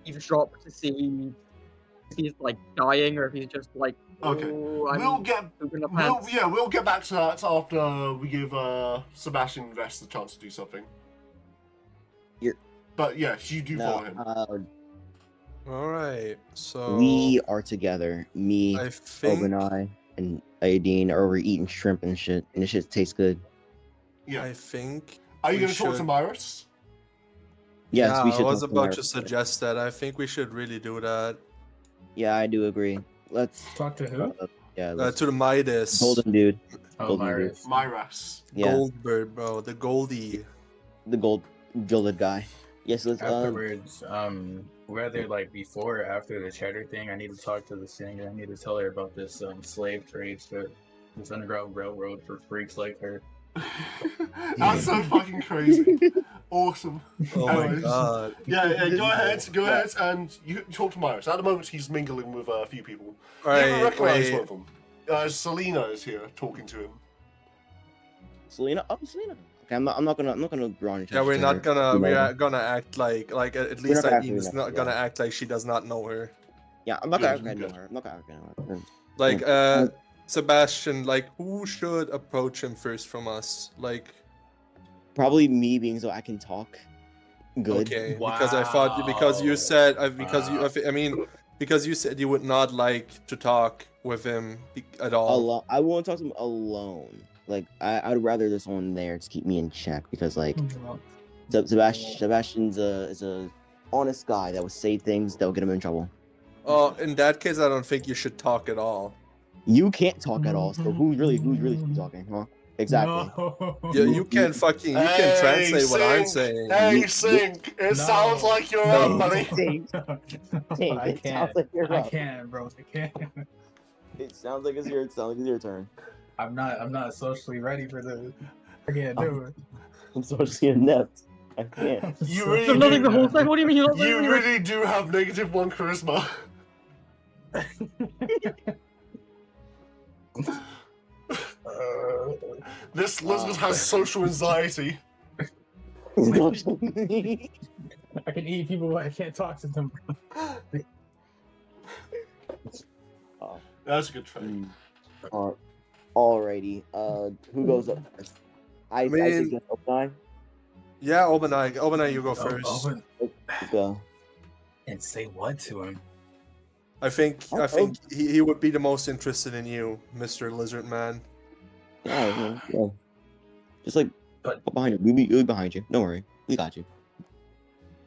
[SPEAKER 5] eavesdrop to see if he's like dying or if he's just like.
[SPEAKER 1] Okay.
[SPEAKER 5] "Oh, I'm
[SPEAKER 1] We'll get
[SPEAKER 5] pooping the pants."
[SPEAKER 1] we'll get back to that after we give Sebastian Rest the chance to do something. But yes, you do follow him.
[SPEAKER 3] All right. So
[SPEAKER 4] We are together. Me,
[SPEAKER 3] I think
[SPEAKER 4] Obenai, and Aideen are over eating shrimp and shit, and this shit tastes good.
[SPEAKER 1] Yeah.
[SPEAKER 3] I think.
[SPEAKER 1] Are you
[SPEAKER 3] we
[SPEAKER 1] going to talk to
[SPEAKER 3] should-
[SPEAKER 1] Myris?
[SPEAKER 4] Yes,
[SPEAKER 3] yeah,
[SPEAKER 4] we should.
[SPEAKER 3] I was
[SPEAKER 4] talk
[SPEAKER 3] about to
[SPEAKER 4] Myris.
[SPEAKER 3] suggest that. I think we should really do that.
[SPEAKER 4] Yeah, I do agree. Let's
[SPEAKER 6] Talk to who?
[SPEAKER 4] yeah, let's,
[SPEAKER 3] To the Midas.
[SPEAKER 4] golden dude.
[SPEAKER 6] Oh,
[SPEAKER 4] Golden
[SPEAKER 6] Myris.
[SPEAKER 1] Myras.
[SPEAKER 4] Yeah,
[SPEAKER 3] Goldbird, bro. The Goldie.
[SPEAKER 4] the gold gilded guy. Yes, let's.
[SPEAKER 6] Afterwards, whether like before or after the cheddar thing, I need to talk to the singer. I need to tell her about this slave trade, this underground railroad for freaks like her.
[SPEAKER 1] That's so fucking crazy. Awesome.
[SPEAKER 3] Oh my
[SPEAKER 1] Anyways.
[SPEAKER 3] god.
[SPEAKER 1] Yeah, go ahead, and you talk to Myris. At the moment, he's mingling with a few people.
[SPEAKER 3] All
[SPEAKER 1] You even
[SPEAKER 3] right,
[SPEAKER 1] recognize one
[SPEAKER 3] wait.
[SPEAKER 1] of them. Selena is here talking to him.
[SPEAKER 4] Selena. Oh, Selena. Okay, I'm not gonna draw any
[SPEAKER 3] Yeah, we're
[SPEAKER 4] attention
[SPEAKER 3] not
[SPEAKER 4] to her.
[SPEAKER 3] gonna. We
[SPEAKER 4] No.
[SPEAKER 3] are gonna act like at least
[SPEAKER 4] not gonna act
[SPEAKER 3] Aideen's
[SPEAKER 4] like
[SPEAKER 3] not
[SPEAKER 4] that,
[SPEAKER 3] gonna
[SPEAKER 4] yeah.
[SPEAKER 3] act like she does not know her.
[SPEAKER 4] Yeah, I'm not gonna
[SPEAKER 1] Good,
[SPEAKER 4] act like I
[SPEAKER 1] good.
[SPEAKER 4] know her. I'm not gonna act like I know her.
[SPEAKER 3] Like,
[SPEAKER 4] Yeah.
[SPEAKER 3] Sebastian, like, who should approach him first from us? Like,
[SPEAKER 4] Probably me, being so I can talk. Good.
[SPEAKER 3] okay, because I thought because you
[SPEAKER 6] Wow.
[SPEAKER 3] said I mean because you said you would not like to talk with him at all.
[SPEAKER 4] Alone. I won't talk to him alone. Like I'd rather there's someone there to keep me in check because like Sebastian's is a honest guy that would say things that will get him in trouble.
[SPEAKER 3] In that case, I don't think you should talk at all.
[SPEAKER 4] You can't talk at all. So who's really talking, huh? Exactly.
[SPEAKER 6] No.
[SPEAKER 3] You can fucking translate what I'm saying.
[SPEAKER 1] Hey,
[SPEAKER 4] You-
[SPEAKER 1] Sink. It
[SPEAKER 6] No.
[SPEAKER 1] sounds like you're
[SPEAKER 6] No.
[SPEAKER 1] up, buddy.
[SPEAKER 4] Sink. Sink.
[SPEAKER 6] I
[SPEAKER 4] It sounds
[SPEAKER 6] can't.
[SPEAKER 4] like you're
[SPEAKER 6] I
[SPEAKER 4] up.
[SPEAKER 6] can't, bro. I can't.
[SPEAKER 4] It sounds like it's your turn.
[SPEAKER 6] I'm not socially ready for this. I can't do it.
[SPEAKER 4] I'm socially inept. I can't.
[SPEAKER 1] You
[SPEAKER 6] So-
[SPEAKER 1] really
[SPEAKER 5] So nothing the
[SPEAKER 1] do.
[SPEAKER 5] whole time. What do you mean you're not
[SPEAKER 1] You
[SPEAKER 5] doing
[SPEAKER 1] really do have -1 charisma. This lizard has social anxiety.
[SPEAKER 6] I can eat people, but I can't talk to them.
[SPEAKER 1] That's a good trait.
[SPEAKER 4] Alrighty. Who goes up first? I
[SPEAKER 3] mean-
[SPEAKER 4] suggest Openeye.
[SPEAKER 3] Yeah, Obenai, you go first.
[SPEAKER 6] Open
[SPEAKER 4] Let's go.
[SPEAKER 6] and say what to him?
[SPEAKER 3] I think he would be the most interested in you, Mr. Lizard Man.
[SPEAKER 4] Yeah. Just like
[SPEAKER 6] But-
[SPEAKER 4] behind you. We'll be behind you. Don't worry. We got you.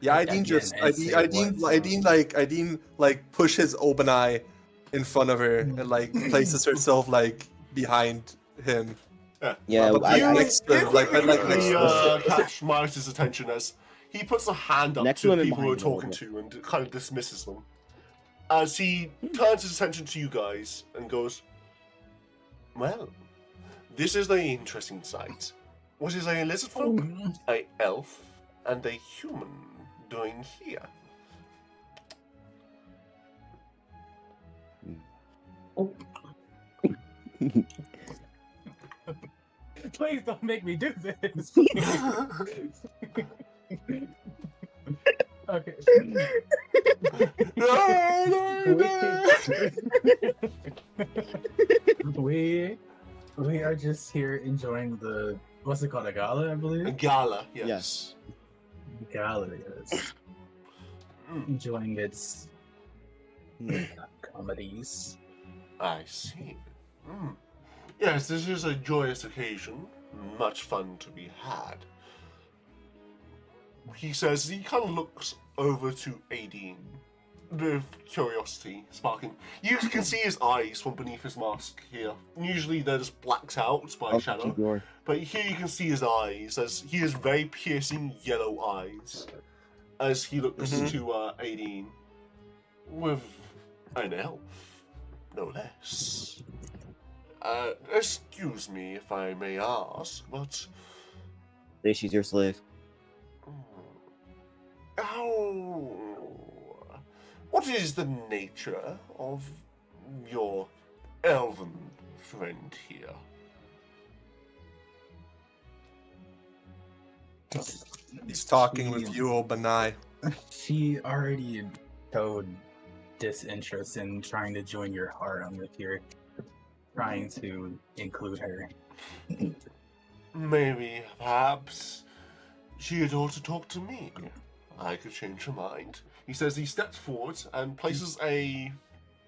[SPEAKER 3] Yeah,
[SPEAKER 6] Again,
[SPEAKER 3] Aideen just
[SPEAKER 6] and say what to him.
[SPEAKER 3] Aideen pushes Obenai in front of her and like places herself like behind him.
[SPEAKER 4] Yeah,
[SPEAKER 1] but
[SPEAKER 4] I
[SPEAKER 3] next to him, like next to him.
[SPEAKER 1] catch Marius's attention as he puts a hand up
[SPEAKER 4] Next
[SPEAKER 1] to
[SPEAKER 4] to him and
[SPEAKER 1] people who are
[SPEAKER 4] behind him a
[SPEAKER 1] talking
[SPEAKER 4] little
[SPEAKER 1] to and kind of dismisses them. As he turns his attention to you guys and goes, well, this is an interesting sight. What is a lizard folk, a elf, and a human doing here?
[SPEAKER 6] Please don't make me do this. Okay. We are just here enjoying the what's it called, a gala, I believe.
[SPEAKER 1] A gala, yes.
[SPEAKER 4] Yes.
[SPEAKER 6] Gala, yes. Enjoying its comedies.
[SPEAKER 1] I see. Yes, this is a joyous occasion. Much fun to be had. He says, he kind of looks over to Aideen with curiosity sparking. You can see his eyes from beneath his mask here. Usually they're just blacked out by shadow. But here you can see his eyes, as he has very piercing yellow eyes. As he looks to Aideen with an elf, no less. Excuse me if I may ask, but
[SPEAKER 4] Say she's your slave.
[SPEAKER 1] What is the nature of your elven friend here?
[SPEAKER 3] He's talking with you, Obanai.
[SPEAKER 6] She already showed disinterest in trying to join your harem if you're trying to include her.
[SPEAKER 1] Maybe, perhaps, she had ought to talk to me. I could change her mind. He says he steps forward and places a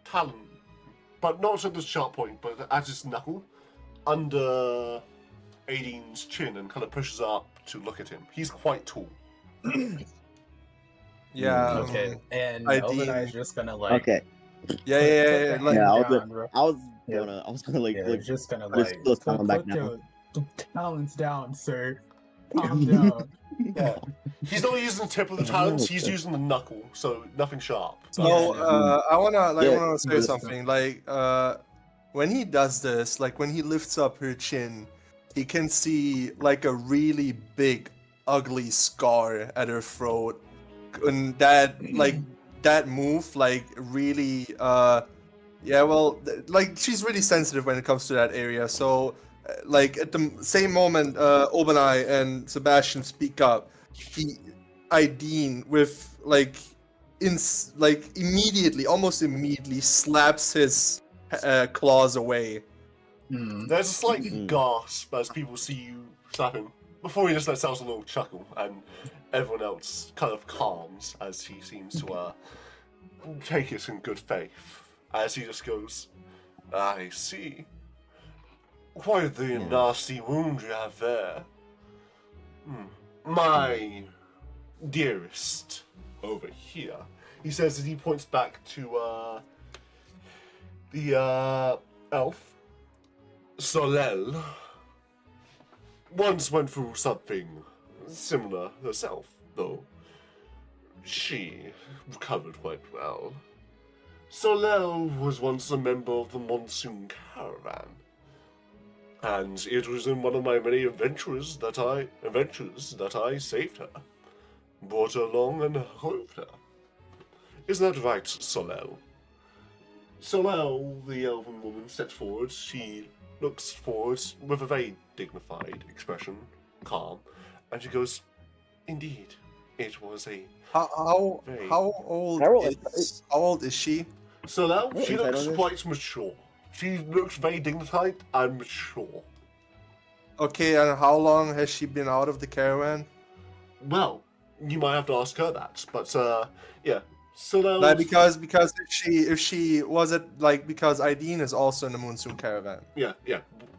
[SPEAKER 1] talon, but not at the sharp point, but at his knuckle, under Aideen's chin and kind of pushes up to look at him. He's quite tall.
[SPEAKER 3] Yeah.
[SPEAKER 6] Okay. And
[SPEAKER 3] Aideen.
[SPEAKER 6] Obanai's just gonna like.
[SPEAKER 4] Okay.
[SPEAKER 3] Yeah.
[SPEAKER 6] Like,
[SPEAKER 4] Yeah,
[SPEAKER 6] I was
[SPEAKER 4] gonna like,
[SPEAKER 6] yeah,
[SPEAKER 4] like
[SPEAKER 6] just gonna
[SPEAKER 4] just
[SPEAKER 6] like
[SPEAKER 4] those talons back
[SPEAKER 6] put
[SPEAKER 4] now.
[SPEAKER 6] your talons down, sir. Calm down. Yeah.
[SPEAKER 1] He's not using the tip of the talons, he's using the knuckle, so nothing sharp.
[SPEAKER 3] So I wanna say
[SPEAKER 4] Yeah.
[SPEAKER 3] something. Like when he does this, like when he lifts up her chin, he can see like a really big, ugly scar at her throat, and that that move like really like she's really sensitive when it comes to that area. So like at the same moment Obanai and Sebastian speak up, Aideen with almost immediately slaps his claws away.
[SPEAKER 1] There's a slight gasp as people see you slap him, before he just lets out a little chuckle, and everyone else kind of calms as he seems to take it in good faith. As he just goes, I see. Quite the nasty wound you have there. My dearest over here. He says as he points back to the elf. Solel once went through something similar herself, though she recovered quite well. Solel was once a member of the Monsoon Caravan, and it was in one of my many adventures that I saved her, brought her along and helped her. Isn't that right, Solel? Solel, the elven woman, steps forward. She looks forward with a very dignified expression, calm, and she goes, indeed, it was a
[SPEAKER 3] How old is she?
[SPEAKER 1] So now she
[SPEAKER 4] insight
[SPEAKER 1] looks
[SPEAKER 4] on this?
[SPEAKER 1] quite mature. She looks very dignified and mature.
[SPEAKER 3] Okay, and how long has she been out of the caravan?
[SPEAKER 1] Well, you might have to ask her that, but yeah. So now,
[SPEAKER 3] Like, because if she was it like because Aideen is also in the Monsoon Caravan.
[SPEAKER 1] yeah,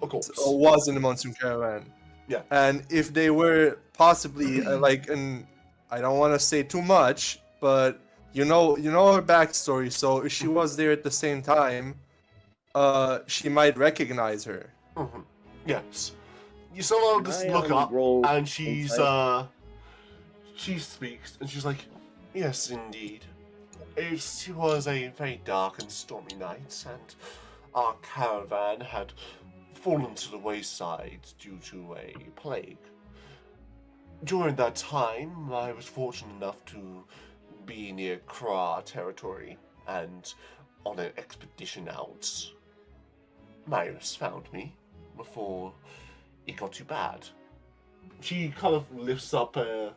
[SPEAKER 1] of course.
[SPEAKER 3] Or was in the Monsoon Caravan.
[SPEAKER 1] Yeah.
[SPEAKER 3] And if they were possibly like, and I don't want to say too much, but you know her backstory. So if she was there at the same time, she might recognize her.
[SPEAKER 1] Mm-hmm. Yes. You somehow just look up, and she speaks, and she's like, "Yes, indeed. It was a very dark and stormy night, and our caravan had fallen to the wayside due to a plague. During that time, I was fortunate enough to be near Kra territory, and on an expedition out, Myris found me before it got too bad." She kind of lifts up her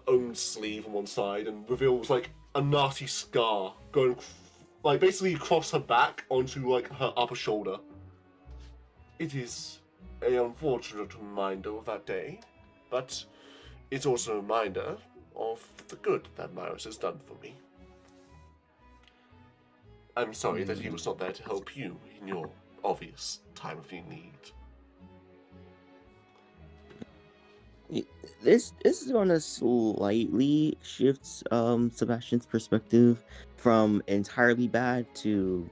[SPEAKER 1] own sleeve on one side and reveals like a nasty scar going like basically across her back onto like her upper shoulder. It is an unfortunate reminder of that day, but it's also a reminder of the good that Myris has done for me. I'm sorry that he was not there to help you in your obvious time of your need.
[SPEAKER 7] This is gonna slightly shift Sebastian's perspective from entirely bad to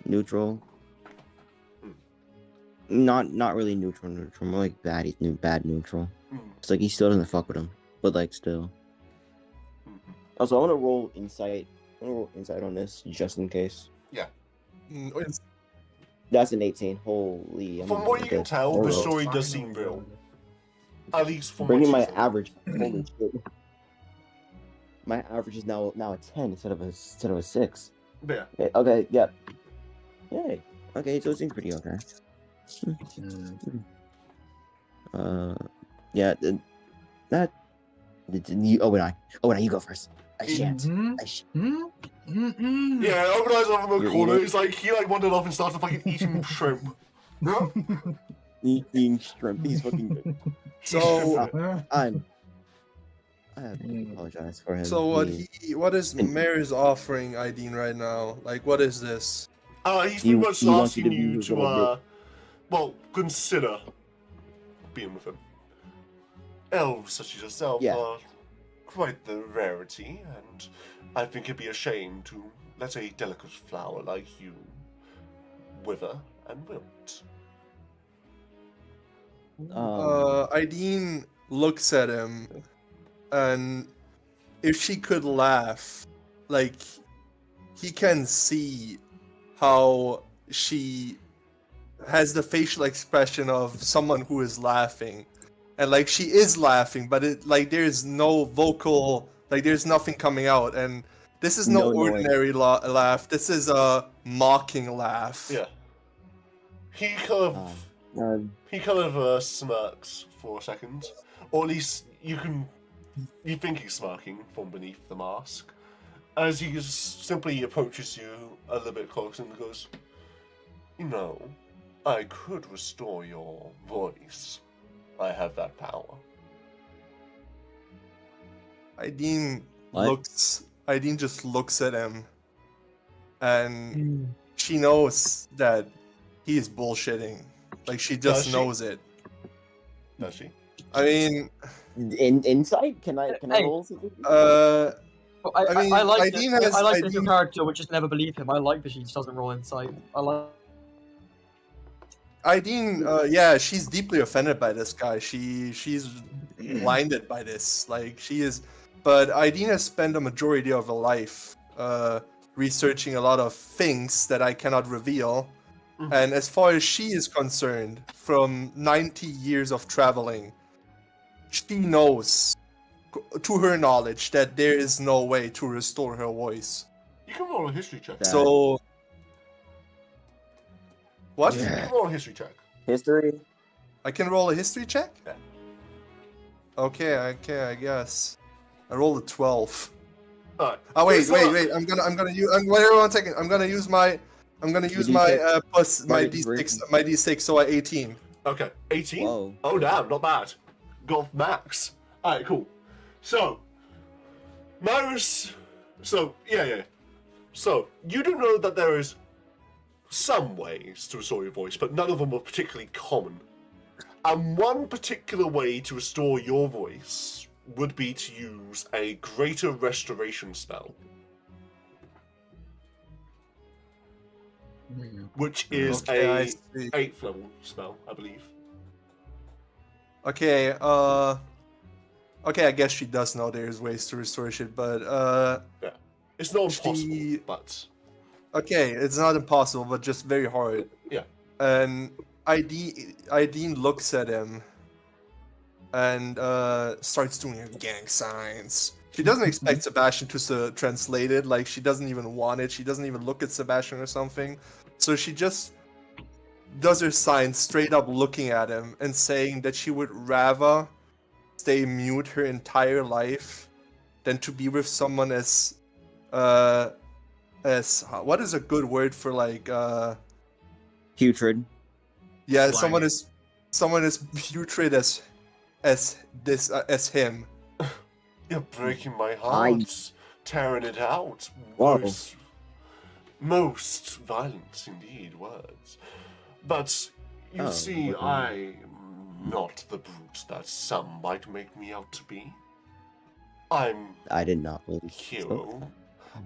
[SPEAKER 7] neutral. Not really neutral, more like bad neutral. It's like he still doesn't fuck with him, but like still. Also, I want to roll insight. On this just in case.
[SPEAKER 1] Yeah.
[SPEAKER 7] That's an 18. Holy.
[SPEAKER 1] From what you can tell, the story does seem real. At least from
[SPEAKER 7] bringing my average. Holy shit. My average is now a 10 instead of a 6.
[SPEAKER 1] Yeah.
[SPEAKER 7] Okay. Yeah. Yay. Okay, so it seems pretty okay. Yeah. That. You, Owen, you go first. I shan't.
[SPEAKER 1] Yeah, Obenai's over in the corner. It's like he like wandered off and started fucking eating shrimp.
[SPEAKER 7] Eating shrimp. He's fucking good. So I have to apologize for him.
[SPEAKER 3] So what is Mayor's offering Aideen right now? Like, what is this?
[SPEAKER 1] He's pretty much asking you to consider being with him. Elves such as yourself are quite the rarity, and I think it'd be a shame to let a delicate flower like you wither and wilt.
[SPEAKER 3] Aideen looks at him, and if she could laugh, like, he can see how she has the facial expression of someone who is laughing. And, like, she is laughing, but it, like, there's no vocal, like, there's nothing coming out. And this is no ordinary laugh. This is a mocking laugh.
[SPEAKER 1] Yeah. He kind of smirks for a second, or at least you think he's smirking from beneath the mask, as he just simply approaches you a little bit closer and goes, "You know, I could restore your voice. I have that power."
[SPEAKER 3] Aideen just looks at him, and she knows that he is bullshitting. Like, she just knows it.
[SPEAKER 1] Does she?
[SPEAKER 3] I mean,
[SPEAKER 7] insight? Can I roll something?
[SPEAKER 5] I like
[SPEAKER 3] Aideen
[SPEAKER 5] this character, which just never believe him. I like that she just doesn't roll insight. I like.
[SPEAKER 3] Aideen, she's deeply offended by this guy. She's blinded by this. Like, she is. But Aideen has spent a majority of her life researching a lot of things that I cannot reveal. And as far as she is concerned, from 90 years of traveling, she knows, to her knowledge, that there is no way to restore her voice.
[SPEAKER 1] You can roll a history check.
[SPEAKER 3] So... What?
[SPEAKER 1] You can roll a history check.
[SPEAKER 7] History?
[SPEAKER 3] I can roll a history check?
[SPEAKER 1] Yeah.
[SPEAKER 3] Okay, I guess. I rolled a 12.
[SPEAKER 1] Alright.
[SPEAKER 3] Oh wait. I'm gonna use. Wait 1 second. I'm gonna use my plus my d6, so 18.
[SPEAKER 1] Okay, 18?
[SPEAKER 7] Whoa.
[SPEAKER 1] Oh damn, not bad. Got max. Alright, cool. So, Myris... So, yeah. So, you do know that there is some ways to restore your voice, but none of them are particularly common. And one particular way to restore your voice would be to use a greater restoration spell, which is
[SPEAKER 3] Okay, I
[SPEAKER 1] a
[SPEAKER 3] see.
[SPEAKER 1] 8th level spell, I believe.
[SPEAKER 3] Okay, okay, I guess she does know there's ways to restore shit, but
[SPEAKER 1] Yeah, it's not impossible,
[SPEAKER 3] She-
[SPEAKER 1] but
[SPEAKER 3] okay, it's not impossible, but just very hard.
[SPEAKER 1] Yeah.
[SPEAKER 3] And Ideen looks at him and starts doing her gang signs. She doesn't expect Sebastian to translate it, like she doesn't even want it. She doesn't even look at Sebastian or something. So she just does her signs straight up looking at him and saying that she would rather stay mute her entire life than to be with someone as what is a good word for like
[SPEAKER 4] Putrid.
[SPEAKER 3] yeah,
[SPEAKER 6] Slimy.
[SPEAKER 3] someone as putrid as him.
[SPEAKER 1] you're breaking my heart, tearing it out.
[SPEAKER 4] Whoa.
[SPEAKER 1] Most violent indeed words. But you
[SPEAKER 4] Oh,
[SPEAKER 1] see,
[SPEAKER 4] okay.
[SPEAKER 1] I'm not the brute that some might make me out to be. I'm
[SPEAKER 4] I did not
[SPEAKER 1] a
[SPEAKER 4] believe.
[SPEAKER 1] hero.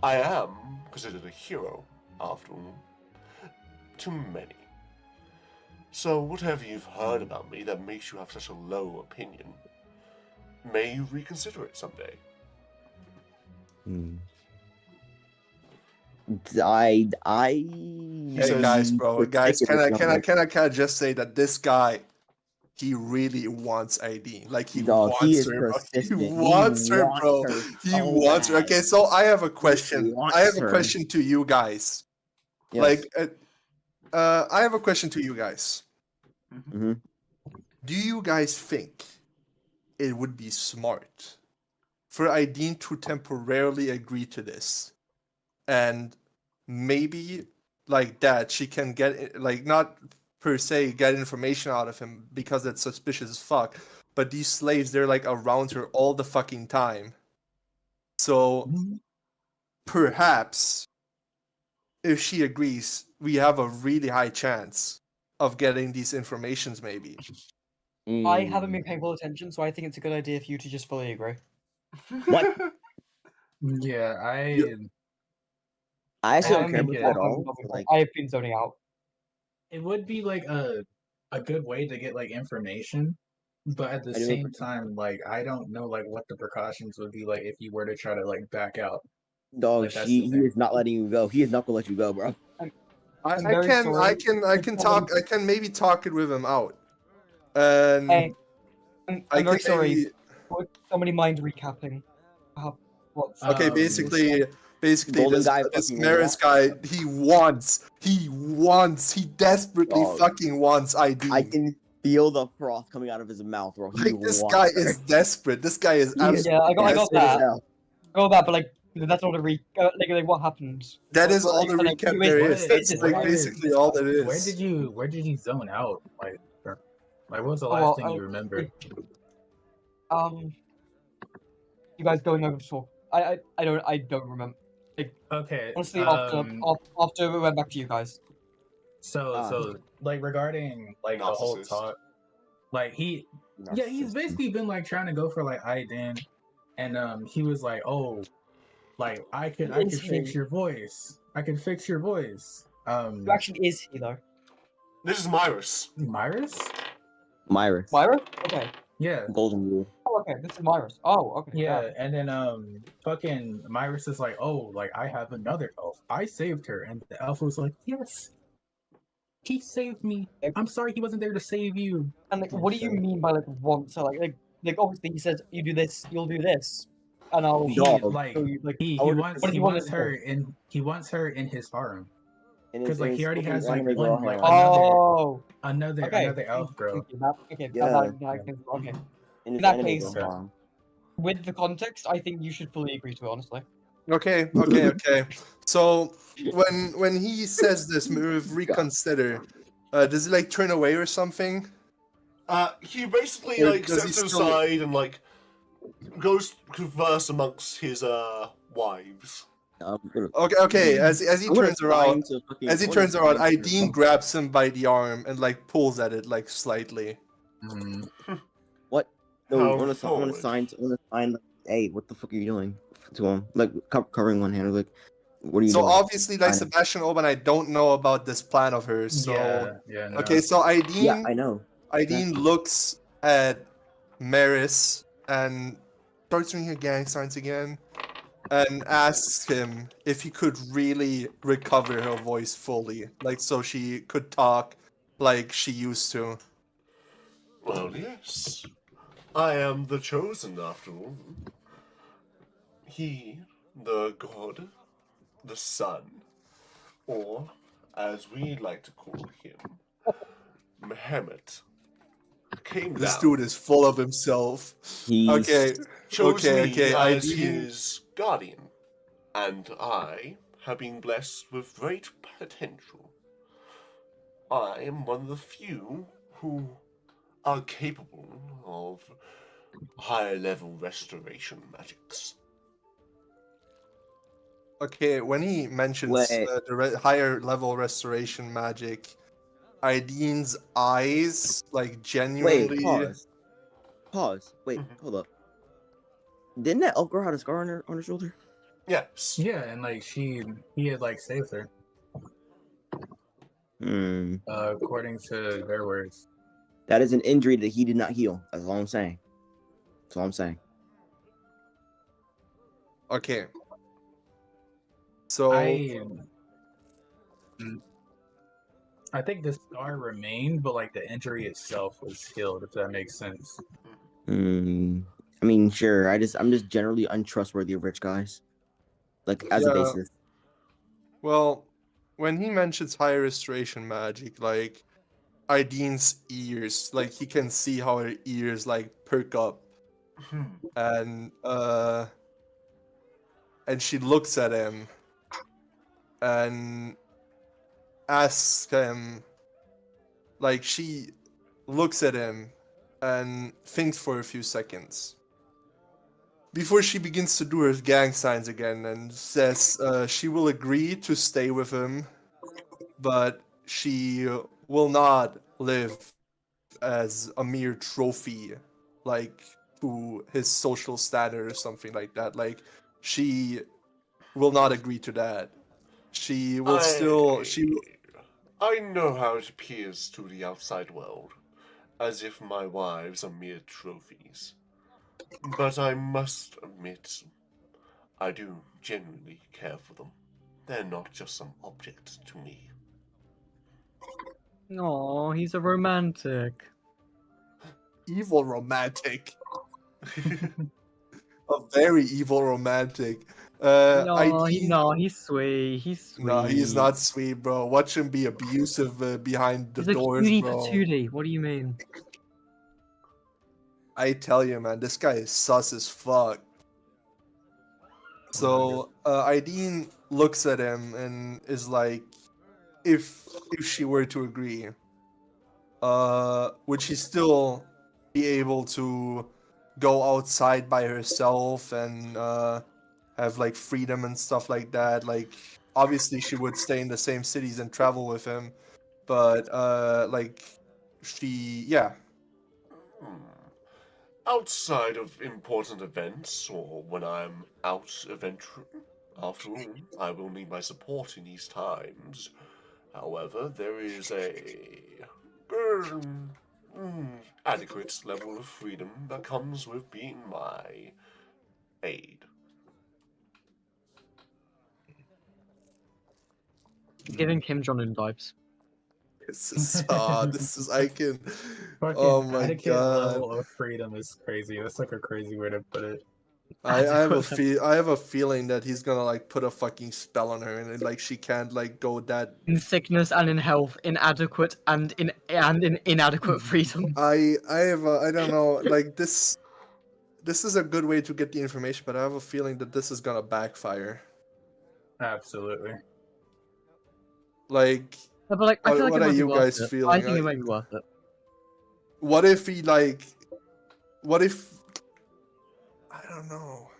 [SPEAKER 1] I am considered a hero, after all, to many. So whatever you've heard about me that makes you have such a low opinion, may you reconsider it someday.
[SPEAKER 4] Hmm. I.
[SPEAKER 3] Hey
[SPEAKER 1] says-
[SPEAKER 3] guys, guys, can
[SPEAKER 4] particularly
[SPEAKER 3] I just say that this guy, he really wants ID. Like he
[SPEAKER 4] Dog,
[SPEAKER 3] wants
[SPEAKER 4] he is
[SPEAKER 3] her. Bro. He
[SPEAKER 4] persistent. He
[SPEAKER 3] wants her,
[SPEAKER 4] wants
[SPEAKER 3] bro.
[SPEAKER 4] her
[SPEAKER 3] He
[SPEAKER 4] so
[SPEAKER 3] wants her.
[SPEAKER 4] bad.
[SPEAKER 3] Okay, so I have a question.
[SPEAKER 4] wants
[SPEAKER 3] I have a
[SPEAKER 4] her.
[SPEAKER 3] question to you guys.
[SPEAKER 4] Yes.
[SPEAKER 3] Like, I have a question to you guys.
[SPEAKER 4] hmm
[SPEAKER 3] Do you guys think it would be smart for Ideen to temporarily agree to this, and maybe like that she can get like not per se get information out of him because it's suspicious as fuck, but these slaves they're like around her all the fucking time. So perhaps if she agrees, we have a really high chance of getting these informations maybe.
[SPEAKER 2] I haven't been paying full attention, so I think it's a good idea for you to just fully agree.
[SPEAKER 4] What?
[SPEAKER 6] Yeah,
[SPEAKER 4] I actually don't
[SPEAKER 6] I
[SPEAKER 4] care
[SPEAKER 6] think
[SPEAKER 4] about that at all.
[SPEAKER 2] I have been zoning out.
[SPEAKER 6] it would be like a good way to get like information, but at the
[SPEAKER 4] I do
[SPEAKER 6] same time, like I don't know like what the precautions would be like if you were to try to like back out.
[SPEAKER 4] Dog,
[SPEAKER 6] Like, that's the
[SPEAKER 4] he
[SPEAKER 6] thing.
[SPEAKER 4] is not letting you go. He is not gonna let you go, bro.
[SPEAKER 3] I
[SPEAKER 2] very
[SPEAKER 3] can
[SPEAKER 2] sorry.
[SPEAKER 3] talk. I can maybe talk it with him out. And
[SPEAKER 2] Hey,
[SPEAKER 3] I
[SPEAKER 2] I'm very
[SPEAKER 3] can
[SPEAKER 2] sorry.
[SPEAKER 3] maybe-
[SPEAKER 2] Would somebody mind recapping? What's
[SPEAKER 3] Okay, basically,
[SPEAKER 4] Golden guy
[SPEAKER 3] this
[SPEAKER 4] fucking
[SPEAKER 3] Maris guy, he desperately
[SPEAKER 4] Dog.
[SPEAKER 3] fucking wants ID.
[SPEAKER 4] I can feel the froth coming out of his mouth, bro. He
[SPEAKER 3] Like this
[SPEAKER 4] wants
[SPEAKER 3] guy
[SPEAKER 4] her.
[SPEAKER 3] is desperate. This guy is
[SPEAKER 4] He is
[SPEAKER 3] absolutely
[SPEAKER 2] Yeah, I got
[SPEAKER 3] desperate.
[SPEAKER 2] that.
[SPEAKER 4] hell.
[SPEAKER 2] Go back, but like that's not a like what happened.
[SPEAKER 3] That is
[SPEAKER 2] Like,
[SPEAKER 3] all the
[SPEAKER 2] like,
[SPEAKER 3] recap
[SPEAKER 2] who
[SPEAKER 3] there
[SPEAKER 2] is-
[SPEAKER 3] is.
[SPEAKER 2] who
[SPEAKER 3] That's
[SPEAKER 2] is
[SPEAKER 3] like
[SPEAKER 2] this?
[SPEAKER 3] basically all that is.
[SPEAKER 6] Where did you zone out? Like what was the
[SPEAKER 2] Oh,
[SPEAKER 6] last
[SPEAKER 2] well,
[SPEAKER 6] thing you remember?
[SPEAKER 2] You guys going over to talk? I don't remember.
[SPEAKER 6] Okay.
[SPEAKER 2] Honestly, after we went back to you guys.
[SPEAKER 6] So like regarding like the whole
[SPEAKER 1] Narcissist.
[SPEAKER 6] talk, like he's basically been like trying to go for like Aiden, and he was like, oh, like I could fix your voice. I can fix your voice.
[SPEAKER 2] Who actually is he though?
[SPEAKER 1] This is Myrus.
[SPEAKER 6] Myrus?
[SPEAKER 4] Myra.
[SPEAKER 2] Myra? Okay.
[SPEAKER 6] Yeah.
[SPEAKER 4] Golden rule.
[SPEAKER 2] Oh, okay. This is Myrus. Oh, okay.
[SPEAKER 6] Yeah, and then fucking Myrus is like, oh, like I have another elf. I saved her, and the elf was like, yes, he saved me. I'm sorry he wasn't there to save you.
[SPEAKER 2] And like, what do you mean by like want? So like obviously he says you do this, you'll do this, and I'll
[SPEAKER 6] He
[SPEAKER 4] Dog.
[SPEAKER 6] like
[SPEAKER 2] show you, like
[SPEAKER 6] he
[SPEAKER 4] I would-
[SPEAKER 6] wants
[SPEAKER 2] what does
[SPEAKER 6] he
[SPEAKER 2] he want
[SPEAKER 6] wants
[SPEAKER 2] to do?
[SPEAKER 6] her in his harem.
[SPEAKER 4] And
[SPEAKER 6] 'Cause,
[SPEAKER 4] it's-
[SPEAKER 6] like,
[SPEAKER 4] it's
[SPEAKER 6] he already
[SPEAKER 4] fucking
[SPEAKER 6] has, like,
[SPEAKER 4] anime
[SPEAKER 6] one,
[SPEAKER 4] girl
[SPEAKER 6] like,
[SPEAKER 4] harem.
[SPEAKER 6] another
[SPEAKER 2] Oh, okay.
[SPEAKER 6] another elf girl.
[SPEAKER 2] Okay,
[SPEAKER 4] Yeah.
[SPEAKER 2] okay.
[SPEAKER 4] And it's
[SPEAKER 2] that
[SPEAKER 4] anime
[SPEAKER 2] case-
[SPEAKER 4] girl harem.
[SPEAKER 2] With the context, I think you should fully agree to it. Honestly.
[SPEAKER 3] Okay. So when he says this move, reconsider, does he like turn away or something?
[SPEAKER 1] He basically
[SPEAKER 3] Or
[SPEAKER 1] like
[SPEAKER 3] does he
[SPEAKER 1] steps
[SPEAKER 3] still-
[SPEAKER 1] aside and like goes to converse amongst his wives.
[SPEAKER 3] Okay. As he
[SPEAKER 4] I'm gonna
[SPEAKER 3] turns around,
[SPEAKER 4] fly into fucking-
[SPEAKER 3] as he
[SPEAKER 4] I'm gonna
[SPEAKER 3] turns around,
[SPEAKER 4] fly into
[SPEAKER 3] Ideen
[SPEAKER 4] the-
[SPEAKER 3] grabs him by the arm and like pulls at it like slightly.
[SPEAKER 6] Mm.
[SPEAKER 4] What? No,
[SPEAKER 1] How
[SPEAKER 4] I want to
[SPEAKER 1] forward?
[SPEAKER 4] sign. I want to sign. Like, hey, what the fuck are you doing? To him, like covering one hand. Like, what are you
[SPEAKER 3] So
[SPEAKER 4] doing?
[SPEAKER 3] obviously, like
[SPEAKER 4] Sign it.
[SPEAKER 3] Sebastian Oban, I don't know about this plan of hers. So
[SPEAKER 6] Yeah, no.
[SPEAKER 3] okay, so
[SPEAKER 4] Yeah, I know.
[SPEAKER 3] Aideen looks at Maris and starts doing her gang signs again, and asks him if he could really recover her voice fully, like so she could talk like she used to.
[SPEAKER 1] Well, yes. I am the chosen, after all. He, the god, the sun, or, as we like to call him, Muhammad, came
[SPEAKER 3] This
[SPEAKER 1] down,
[SPEAKER 3] dude is full of himself.
[SPEAKER 4] He's
[SPEAKER 1] chose me
[SPEAKER 3] Okay.
[SPEAKER 1] as
[SPEAKER 3] Aideen,
[SPEAKER 1] his guardian, and I have been blessed with great potential. I am one of the few who are capable of higher level restoration magics.
[SPEAKER 3] okay, when he mentions
[SPEAKER 4] wait.
[SPEAKER 3] the higher level restoration magic, Aideen's eyes like
[SPEAKER 4] Wait.
[SPEAKER 3] genuinely.
[SPEAKER 4] Pause. Wait. Hold up. Didn't that elf girl have a scar on her shoulder?
[SPEAKER 1] Yes.
[SPEAKER 6] Yeah, and like he had like saved her,
[SPEAKER 4] Hmm.
[SPEAKER 6] according to their words.
[SPEAKER 4] That is an injury that he did not heal. That's all I'm saying. That's all I'm saying.
[SPEAKER 3] Okay. So
[SPEAKER 6] I think the scar remained, but like the injury itself was healed, if that makes sense.
[SPEAKER 4] Hmm. I mean, sure. I'm just generally untrustworthy of rich guys. Like as a
[SPEAKER 3] yeah,
[SPEAKER 4] basis.
[SPEAKER 3] well, when he mentions higher restoration magic, like Aideen's ears, like he can see how her ears like perk up, and she looks at him and asks him, like she looks at him and thinks for a few seconds before she begins to do her gang signs again and says she will agree to stay with him, but she will not live as a mere trophy, like to his social status or something like that. Like she will not agree to that. She will still
[SPEAKER 1] I know how it appears to the outside world, as if my wives are mere trophies. But I must admit, I do genuinely care for them. They're not just some object to me.
[SPEAKER 2] Oh, he's a romantic.
[SPEAKER 3] evil romantic. A very evil romantic.
[SPEAKER 2] He's sweet. He's sweet.
[SPEAKER 3] No, he's not sweet, bro. Watch him be abusive behind the
[SPEAKER 2] He's a
[SPEAKER 3] doors,
[SPEAKER 2] cutie
[SPEAKER 3] bro.
[SPEAKER 2] patootie. What do you mean?
[SPEAKER 3] I tell you, man, this guy is sus as fuck. So, Aideen looks at him and is like, if she were to agree, would she still be able to go outside by herself and have like freedom and stuff like that? Like, obviously she would stay in the same cities and travel with him, but like yeah.
[SPEAKER 1] Outside of important events, or when I'm out adventuring, after all, I will need my support in these times. However, there is a adequate level of freedom that comes with being my aide.
[SPEAKER 2] He's giving Kim Jong-un vibes.
[SPEAKER 3] This is I can.
[SPEAKER 6] Fucking
[SPEAKER 3] Oh my
[SPEAKER 6] adequate
[SPEAKER 3] god!
[SPEAKER 6] level of freedom is crazy. That's like a crazy way to put it.
[SPEAKER 3] I have a feeling that he's gonna like put a fucking spell on her and like she can't like go that.
[SPEAKER 2] In sickness and in health, inadequate and in inadequate freedom.
[SPEAKER 3] I don't know, like this is a good way to get the information, but I have a feeling that this is gonna backfire.
[SPEAKER 6] Absolutely.
[SPEAKER 3] Like,
[SPEAKER 2] But like, I feel like
[SPEAKER 3] what
[SPEAKER 2] it
[SPEAKER 3] are
[SPEAKER 2] might be
[SPEAKER 3] you
[SPEAKER 2] worth
[SPEAKER 3] guys
[SPEAKER 2] it.
[SPEAKER 3] feeling?
[SPEAKER 2] I think it might be worth it.
[SPEAKER 3] What if he like? What if? I don't know.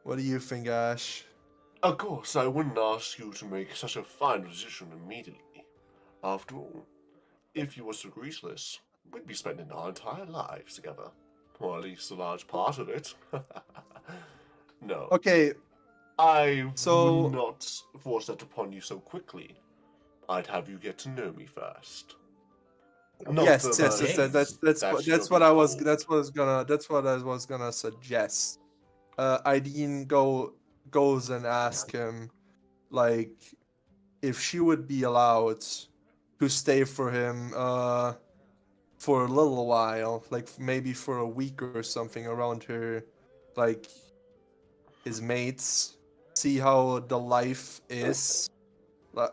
[SPEAKER 3] What do you think, Ash?
[SPEAKER 1] Of course, I wouldn't ask you to make such a fine decision immediately. After all, if you were so greaseless, we'd be spending our entire lives together. Or at least a large part of it. No.
[SPEAKER 3] Okay,
[SPEAKER 1] I
[SPEAKER 3] so
[SPEAKER 1] would not force that upon you so quickly. I'd have you get to know me first. Not
[SPEAKER 3] yes,
[SPEAKER 1] the
[SPEAKER 3] yes,
[SPEAKER 1] version
[SPEAKER 3] that's
[SPEAKER 1] that
[SPEAKER 3] what
[SPEAKER 1] you'll
[SPEAKER 3] I
[SPEAKER 1] be
[SPEAKER 3] was
[SPEAKER 1] told.
[SPEAKER 3] that's what I was gonna suggest. Aideen goes and ask him, like, if she would be allowed to stay for him for a little while, like maybe for a week or something around her, like his mates, see how the life is,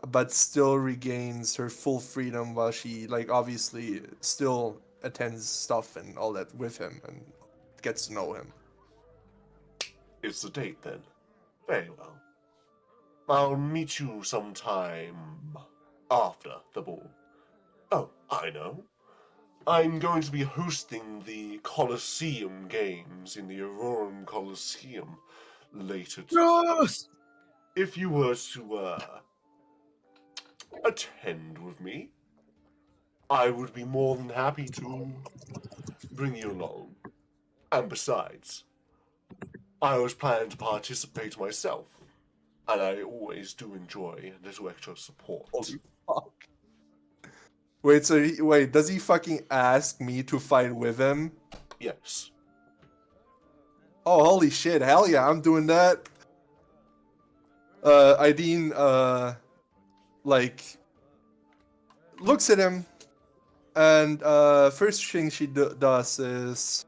[SPEAKER 3] but still regains her full freedom while she, like, obviously still attends stuff and all that with him and gets to know him.
[SPEAKER 1] It's the date then. Very well. I'll meet you sometime after the ball. Oh, I know. I'm going to be hosting the Colosseum Games in the Auroran Colosseum later today.
[SPEAKER 3] Yes!
[SPEAKER 1] If you were to, attend with me, I would be more than happy to bring you along. And besides, I was planning to participate myself, and I always do enjoy a little extra support.
[SPEAKER 3] Holy fuck. Wait, does he fucking ask me to fight with him?
[SPEAKER 1] Yes.
[SPEAKER 3] Oh, holy shit, hell yeah, I'm doing that. Aideen, like, looks at him, and, first thing she does is,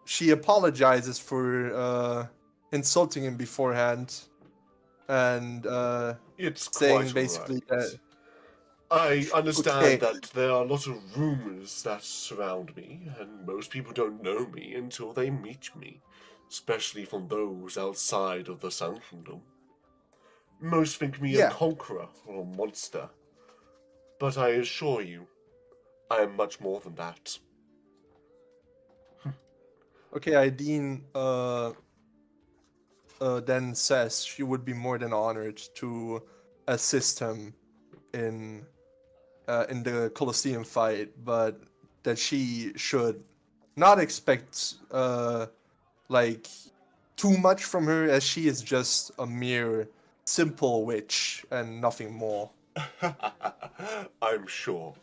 [SPEAKER 3] she apologizes for, insulting him beforehand, and,
[SPEAKER 1] It's
[SPEAKER 3] saying
[SPEAKER 1] quite
[SPEAKER 3] basically
[SPEAKER 1] alright.
[SPEAKER 3] that,
[SPEAKER 1] I
[SPEAKER 3] okay,
[SPEAKER 1] understand that there are a lot of rumors that surround me, and most people don't know me until they meet me, especially from those outside of the Sun Kingdom. Most think me a
[SPEAKER 3] yeah,
[SPEAKER 1] conqueror or a monster, but I assure you, I am much more than that.
[SPEAKER 3] okay, Aideen, then says she would be more than honored to assist him in in the Colosseum fight, but that she should not expect like too much from her, as she is just a mere simple witch and nothing more.
[SPEAKER 1] I'm sure.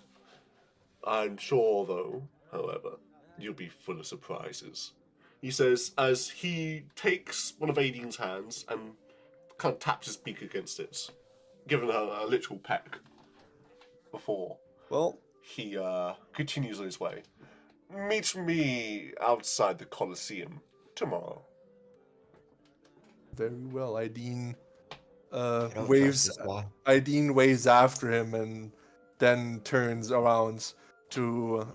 [SPEAKER 1] I'm sure, though, however, you'll be full of surprises. He says as he takes one of Aideen's hands and kind of taps his beak against it, giving her a literal peck before
[SPEAKER 3] Well,
[SPEAKER 1] he continues on his way. Meet me outside the Colosseum tomorrow.
[SPEAKER 3] very well. Aideen
[SPEAKER 7] I don't trust
[SPEAKER 3] waves.
[SPEAKER 7] this guy.
[SPEAKER 3] Aideen waves after him and then turns around to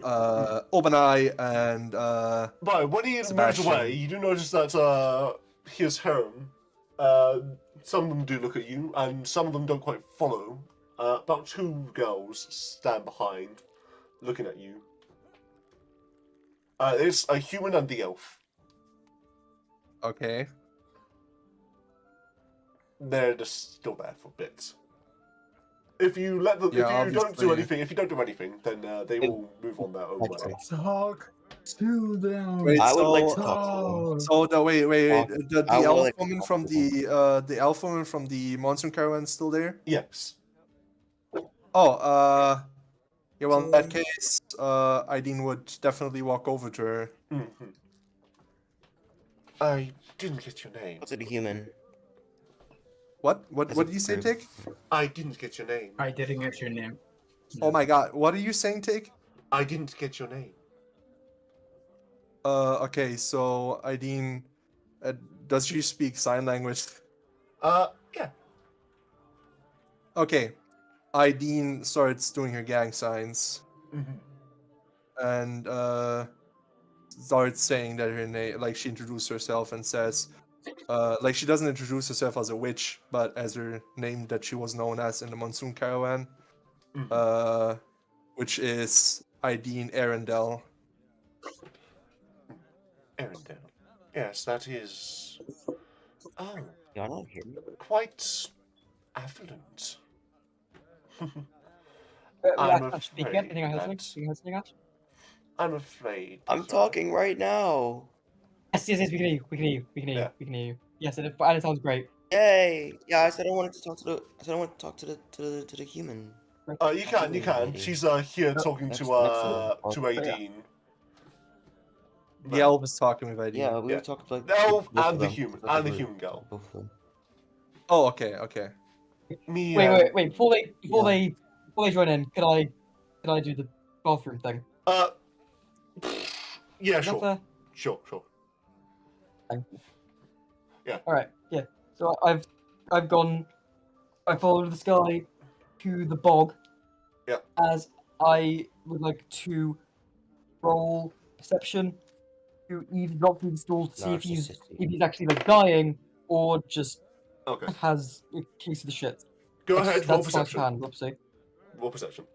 [SPEAKER 3] Obanai and
[SPEAKER 1] But when he moves
[SPEAKER 3] Sebastian.
[SPEAKER 1] away, you do notice that his harem, some of them do look at you, and some of them don't quite follow. About two girls stand behind, looking at you. It's a human and the elf.
[SPEAKER 3] Okay.
[SPEAKER 1] They're just still there for bits. If you let them,
[SPEAKER 3] Yeah,
[SPEAKER 1] if you don't do
[SPEAKER 3] obviously.
[SPEAKER 1] anything, then they will move on their own way.
[SPEAKER 6] Talk to them.
[SPEAKER 3] Wait,
[SPEAKER 7] I would like to
[SPEAKER 3] so
[SPEAKER 7] talk to him.
[SPEAKER 3] so the wait, the
[SPEAKER 7] I would
[SPEAKER 3] elf
[SPEAKER 7] like to
[SPEAKER 3] woman
[SPEAKER 7] talk
[SPEAKER 3] from
[SPEAKER 7] to him.
[SPEAKER 3] the elf woman from the monsoon caravan is still there?
[SPEAKER 1] Yes.
[SPEAKER 3] Oh, yeah. Well, in that case, Aideen would definitely walk over to her.
[SPEAKER 1] Mm-hmm. I didn't get your name.
[SPEAKER 7] What's it, a human?
[SPEAKER 3] What
[SPEAKER 7] As
[SPEAKER 3] what
[SPEAKER 7] a
[SPEAKER 3] did you say,
[SPEAKER 7] bird.
[SPEAKER 3] Tick?
[SPEAKER 1] I didn't get your name.
[SPEAKER 6] I didn't get your name.
[SPEAKER 3] Oh my God, what are you saying, Tick?
[SPEAKER 1] I didn't get your name.
[SPEAKER 3] Okay, so Aideen, does she speak sign language?
[SPEAKER 1] Yeah.
[SPEAKER 3] Okay, Aideen starts doing her gang signs
[SPEAKER 1] Mm-hmm.
[SPEAKER 3] and starts saying that her name, like, she introduced herself and says, like, she doesn't introduce herself as a witch, but as her name that she was known as in the Monsoon Caravan,
[SPEAKER 1] Mm-hmm.
[SPEAKER 3] which is Aideen Arendelle.
[SPEAKER 1] Arendelle. Yes, that is. Oh,
[SPEAKER 7] Y'all not here.
[SPEAKER 1] quite affluent. I'm
[SPEAKER 2] Ash, speak again. You think I heard something?
[SPEAKER 1] afraid
[SPEAKER 2] You heard something, Ash?
[SPEAKER 1] I'm afraid.
[SPEAKER 7] I'm talking right now.
[SPEAKER 2] Yes, we can hear you. We can hear you. We can hear you.
[SPEAKER 1] Yeah.
[SPEAKER 2] We can hear you. Yes, and it sounds great.
[SPEAKER 7] Yay! Yeah, I said I wanted to talk to the. I said I want to talk to the human.
[SPEAKER 1] You can. She's here talking
[SPEAKER 7] Next
[SPEAKER 1] to
[SPEAKER 7] to
[SPEAKER 1] Aideen.
[SPEAKER 3] The elf is talking with ID.
[SPEAKER 7] Yeah, we
[SPEAKER 1] Yeah.
[SPEAKER 7] were talking like
[SPEAKER 1] The elf
[SPEAKER 7] both of
[SPEAKER 1] and the
[SPEAKER 7] them.
[SPEAKER 1] human,
[SPEAKER 7] Both of
[SPEAKER 1] and the
[SPEAKER 7] them.
[SPEAKER 1] human girl.
[SPEAKER 7] Both of them.
[SPEAKER 3] Oh, okay.
[SPEAKER 1] Me.
[SPEAKER 2] Wait. Before they join in, can I do the bathroom thing?
[SPEAKER 1] Yeah,
[SPEAKER 2] Is that
[SPEAKER 1] sure.
[SPEAKER 2] fair?
[SPEAKER 1] Sure.
[SPEAKER 2] Thank you.
[SPEAKER 1] Yeah.
[SPEAKER 2] All right. Yeah. So I followed this guy to the bog.
[SPEAKER 1] Yeah.
[SPEAKER 2] As I would like to roll perception to eavesdrop through the stalls to see if he's actually like dying or just
[SPEAKER 1] Okay.
[SPEAKER 2] has a case of the shit.
[SPEAKER 1] Go ahead. Roll
[SPEAKER 2] That's sleight of
[SPEAKER 1] perception.
[SPEAKER 2] hand. Whoopsie.
[SPEAKER 1] Roll perception.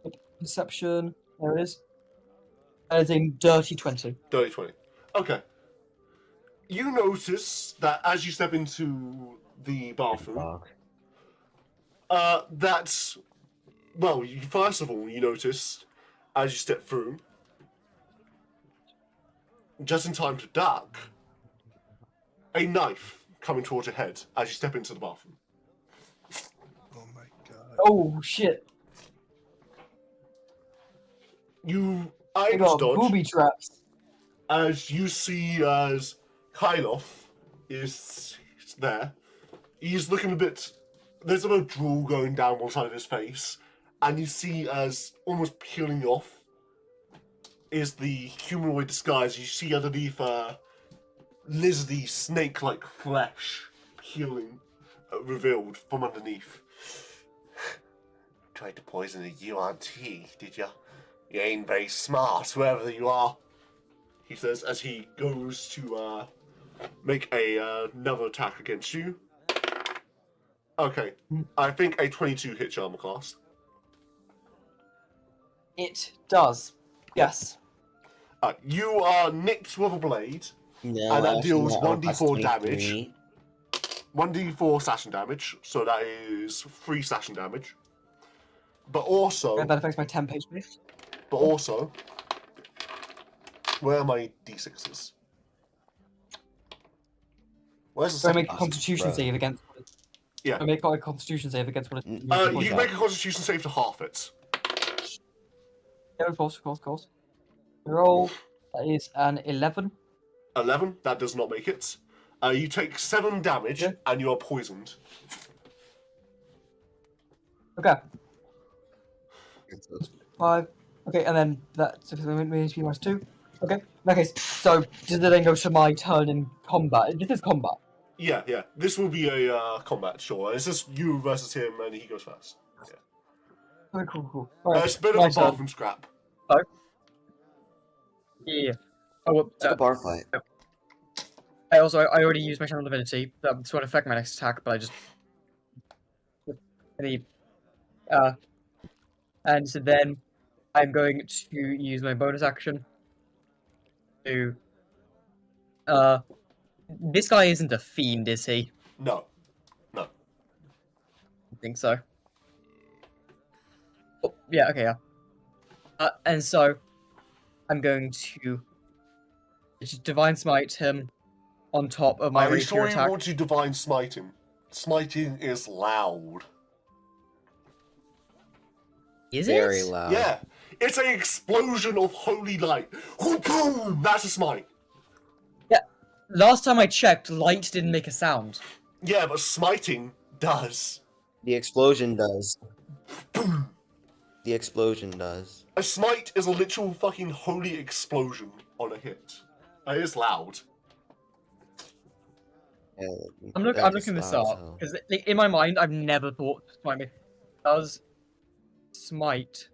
[SPEAKER 2] Perception. There it is. That is a dirty 20.
[SPEAKER 1] Dirty 20. Okay. You notice that as you step into the bathroom, that's well. First of all, you notice as you step through, just in time to duck, a knife coming towards your head as you step into the bathroom.
[SPEAKER 3] Oh my god.
[SPEAKER 2] Oh shit!
[SPEAKER 1] You
[SPEAKER 2] I
[SPEAKER 1] aim to
[SPEAKER 2] got
[SPEAKER 1] dodge
[SPEAKER 2] booby traps.
[SPEAKER 1] as you see as Kyloff is there. He's looking a bit. There's a bit of drool going down one side of his face, and you see as almost peeling off is the humanoid disguise. You see underneath lizardy, snake-like flesh peeling, revealed from underneath. Tried to poison a yuan tea, did ya? You ain't very smart, whoever you are. He says as he goes to make another attack against you. Okay, I think a 22 hits your armor class.
[SPEAKER 2] It does. Yes.
[SPEAKER 1] You are nicked with a blade,
[SPEAKER 7] No,
[SPEAKER 1] and that
[SPEAKER 7] actually,
[SPEAKER 1] deals
[SPEAKER 7] my armor class
[SPEAKER 1] 1d4
[SPEAKER 7] is
[SPEAKER 1] damage.
[SPEAKER 7] 23.
[SPEAKER 1] 1d4 slashing damage, so that is 3 slashing damage. But also,
[SPEAKER 2] And that affects my 10 page base.
[SPEAKER 1] Where are my d6s? Where's the
[SPEAKER 2] So I
[SPEAKER 1] second?
[SPEAKER 2] make a constitution
[SPEAKER 7] bro.
[SPEAKER 2] save against.
[SPEAKER 1] Yeah.
[SPEAKER 2] I make a constitution save against what it.
[SPEAKER 1] You can make a constitution save to half it.
[SPEAKER 2] Yeah, of course. Roll. That is an 11.
[SPEAKER 1] 11, that does not make it. You take 7 damage,
[SPEAKER 2] Okay.
[SPEAKER 1] and you are poisoned.
[SPEAKER 2] Okay. 5. Okay, and then that 6 HP minus 2. Okay. In that case, so does it then go to my turn in combat? This is combat.
[SPEAKER 1] Yeah. This will be a combat, sure. It's just you versus him, and he goes first. Yeah.
[SPEAKER 2] Okay, cool. Alright.
[SPEAKER 1] It's a bit of
[SPEAKER 2] my
[SPEAKER 1] a
[SPEAKER 2] turn.
[SPEAKER 1] bathroom scrap.
[SPEAKER 2] Yeah. Oh, well,
[SPEAKER 7] It's like a bar fight.
[SPEAKER 2] I already used my channel divinity. That's going to affect my next attack, but I just. And so then I'm going to use my bonus action to. This guy isn't a fiend, is he?
[SPEAKER 1] No.
[SPEAKER 2] I think so. Oh, yeah, okay, yeah. And so I'm going to just divine smite him on top of my
[SPEAKER 1] Are you
[SPEAKER 2] rapier
[SPEAKER 1] sure you
[SPEAKER 2] attack.
[SPEAKER 1] want to divine smite him? Smiting is loud.
[SPEAKER 2] Is
[SPEAKER 7] Very
[SPEAKER 2] it?
[SPEAKER 7] loud.
[SPEAKER 1] Yeah. It's an explosion of holy light. Boom! That's a smite.
[SPEAKER 2] Last time I checked, light didn't make a sound.
[SPEAKER 1] Yeah, but smiting does.
[SPEAKER 7] The explosion does.
[SPEAKER 1] Boom!
[SPEAKER 7] The explosion does.
[SPEAKER 1] A smite is a literal fucking holy explosion on a hit. It is loud.
[SPEAKER 7] Yeah,
[SPEAKER 2] I'm
[SPEAKER 7] that
[SPEAKER 2] looking
[SPEAKER 7] is
[SPEAKER 2] this
[SPEAKER 7] loud as
[SPEAKER 2] up
[SPEAKER 7] hell.
[SPEAKER 2] because in my mind I've never thought smite me. Does smite?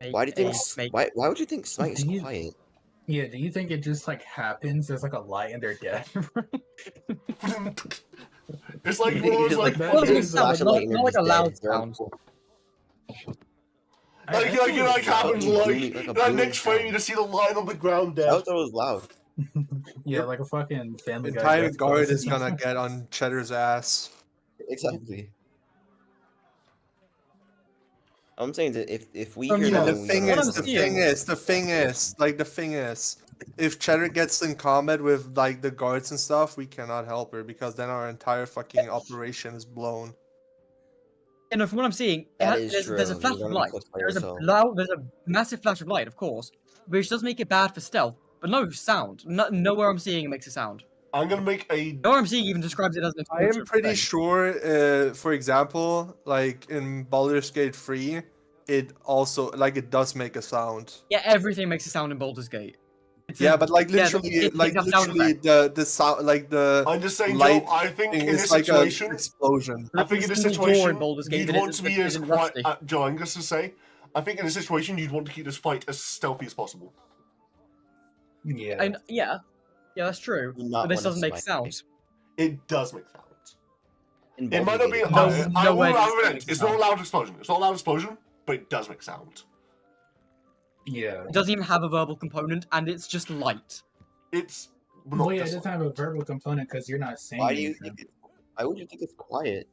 [SPEAKER 7] Why do you think?
[SPEAKER 2] Make
[SPEAKER 7] Why would you think smite is
[SPEAKER 6] Do you-
[SPEAKER 7] quiet?
[SPEAKER 6] Yeah, do you think it just like happens? There's like a light and they're dead.
[SPEAKER 1] It's like
[SPEAKER 7] You
[SPEAKER 1] one of those
[SPEAKER 7] just,
[SPEAKER 1] like,
[SPEAKER 6] that
[SPEAKER 2] Well,
[SPEAKER 6] is-
[SPEAKER 2] it
[SPEAKER 7] just
[SPEAKER 2] sound,
[SPEAKER 7] flash a
[SPEAKER 2] not,
[SPEAKER 7] light and
[SPEAKER 2] not
[SPEAKER 7] they're
[SPEAKER 2] like a
[SPEAKER 7] just
[SPEAKER 2] loud
[SPEAKER 7] dead. They're
[SPEAKER 2] sound.
[SPEAKER 1] it like happens
[SPEAKER 7] Like a
[SPEAKER 1] like
[SPEAKER 7] booming
[SPEAKER 1] that
[SPEAKER 7] sound.
[SPEAKER 1] next frame you just see the line on the ground
[SPEAKER 7] I
[SPEAKER 1] dead.
[SPEAKER 7] thought it was loud.
[SPEAKER 6] Yeah, like a fucking Family
[SPEAKER 3] The
[SPEAKER 6] Guy.
[SPEAKER 3] entire
[SPEAKER 6] death
[SPEAKER 3] guard
[SPEAKER 6] class.
[SPEAKER 3] is gonna get on Cheddar's ass.
[SPEAKER 7] Exactly. I'm saying that if we
[SPEAKER 3] I
[SPEAKER 7] hear
[SPEAKER 3] mean,
[SPEAKER 7] that,
[SPEAKER 3] the
[SPEAKER 7] then we
[SPEAKER 3] thing
[SPEAKER 7] gotta
[SPEAKER 3] is,
[SPEAKER 7] listen
[SPEAKER 3] the
[SPEAKER 7] to
[SPEAKER 3] thing
[SPEAKER 7] it.
[SPEAKER 3] is, the thing is, if Cheddar gets in combat with like the guards and stuff, we cannot help her because then our entire fucking operation is blown.
[SPEAKER 5] You know, from what I'm seeing,
[SPEAKER 7] That is
[SPEAKER 5] there's a
[SPEAKER 7] true.
[SPEAKER 5] flash
[SPEAKER 7] You're
[SPEAKER 5] of
[SPEAKER 7] gonna be
[SPEAKER 5] light.
[SPEAKER 7] cooked by
[SPEAKER 5] There's
[SPEAKER 7] yourself.
[SPEAKER 5] there's a massive flash of light, of course, which does make it bad for stealth, but no sound. Nowhere I'm seeing it makes a sound.
[SPEAKER 1] I'm gonna make a.
[SPEAKER 5] Nowhere I'm seeing even describes it as an
[SPEAKER 3] I
[SPEAKER 5] explosion.
[SPEAKER 3] am pretty sure, for example, like in Baldur's Gate 3, it also like it does make a sound.
[SPEAKER 5] Yeah, everything makes a sound in Baldur's Gate.
[SPEAKER 3] Yeah, but like
[SPEAKER 5] yeah,
[SPEAKER 3] literally,
[SPEAKER 5] it's an exact sound effect.
[SPEAKER 3] the sound, like the
[SPEAKER 1] I'm just saying,
[SPEAKER 3] light
[SPEAKER 1] Joe. I think
[SPEAKER 3] thing
[SPEAKER 1] in
[SPEAKER 3] is
[SPEAKER 1] this
[SPEAKER 3] like
[SPEAKER 1] situation,
[SPEAKER 3] an explosion.
[SPEAKER 1] I think in this
[SPEAKER 5] Single door in
[SPEAKER 1] situation,
[SPEAKER 5] Baldur's Gate
[SPEAKER 1] you'd
[SPEAKER 5] that
[SPEAKER 1] want to be
[SPEAKER 5] isn't-
[SPEAKER 1] as
[SPEAKER 5] isn't
[SPEAKER 1] quiet.
[SPEAKER 5] rusty.
[SPEAKER 1] Joe, I'm just to say, I think in this situation, you'd want to keep this fight as stealthy as possible.
[SPEAKER 6] Yeah.
[SPEAKER 5] Yeah, that's true.
[SPEAKER 7] Do not
[SPEAKER 5] But this
[SPEAKER 7] wanna
[SPEAKER 5] doesn't make
[SPEAKER 7] smite
[SPEAKER 5] sound.
[SPEAKER 1] It does make sounds.
[SPEAKER 7] In
[SPEAKER 1] It might not
[SPEAKER 7] Baldur's
[SPEAKER 1] be.
[SPEAKER 7] Gate,
[SPEAKER 5] No,
[SPEAKER 1] I
[SPEAKER 5] no
[SPEAKER 1] will
[SPEAKER 5] way
[SPEAKER 1] allow
[SPEAKER 5] does it
[SPEAKER 1] it.
[SPEAKER 5] make
[SPEAKER 1] It's not a
[SPEAKER 5] sound.
[SPEAKER 1] loud explosion. It's not a loud explosion, but it does make sound.
[SPEAKER 6] Yeah.
[SPEAKER 5] It doesn't even have a verbal component, and it's just light.
[SPEAKER 1] It's
[SPEAKER 6] Well,
[SPEAKER 1] not
[SPEAKER 6] yeah, it
[SPEAKER 1] just
[SPEAKER 6] doesn't have a verbal component because you're not saying
[SPEAKER 7] Why do you
[SPEAKER 6] anything.
[SPEAKER 7] think? Why would you think it's quiet?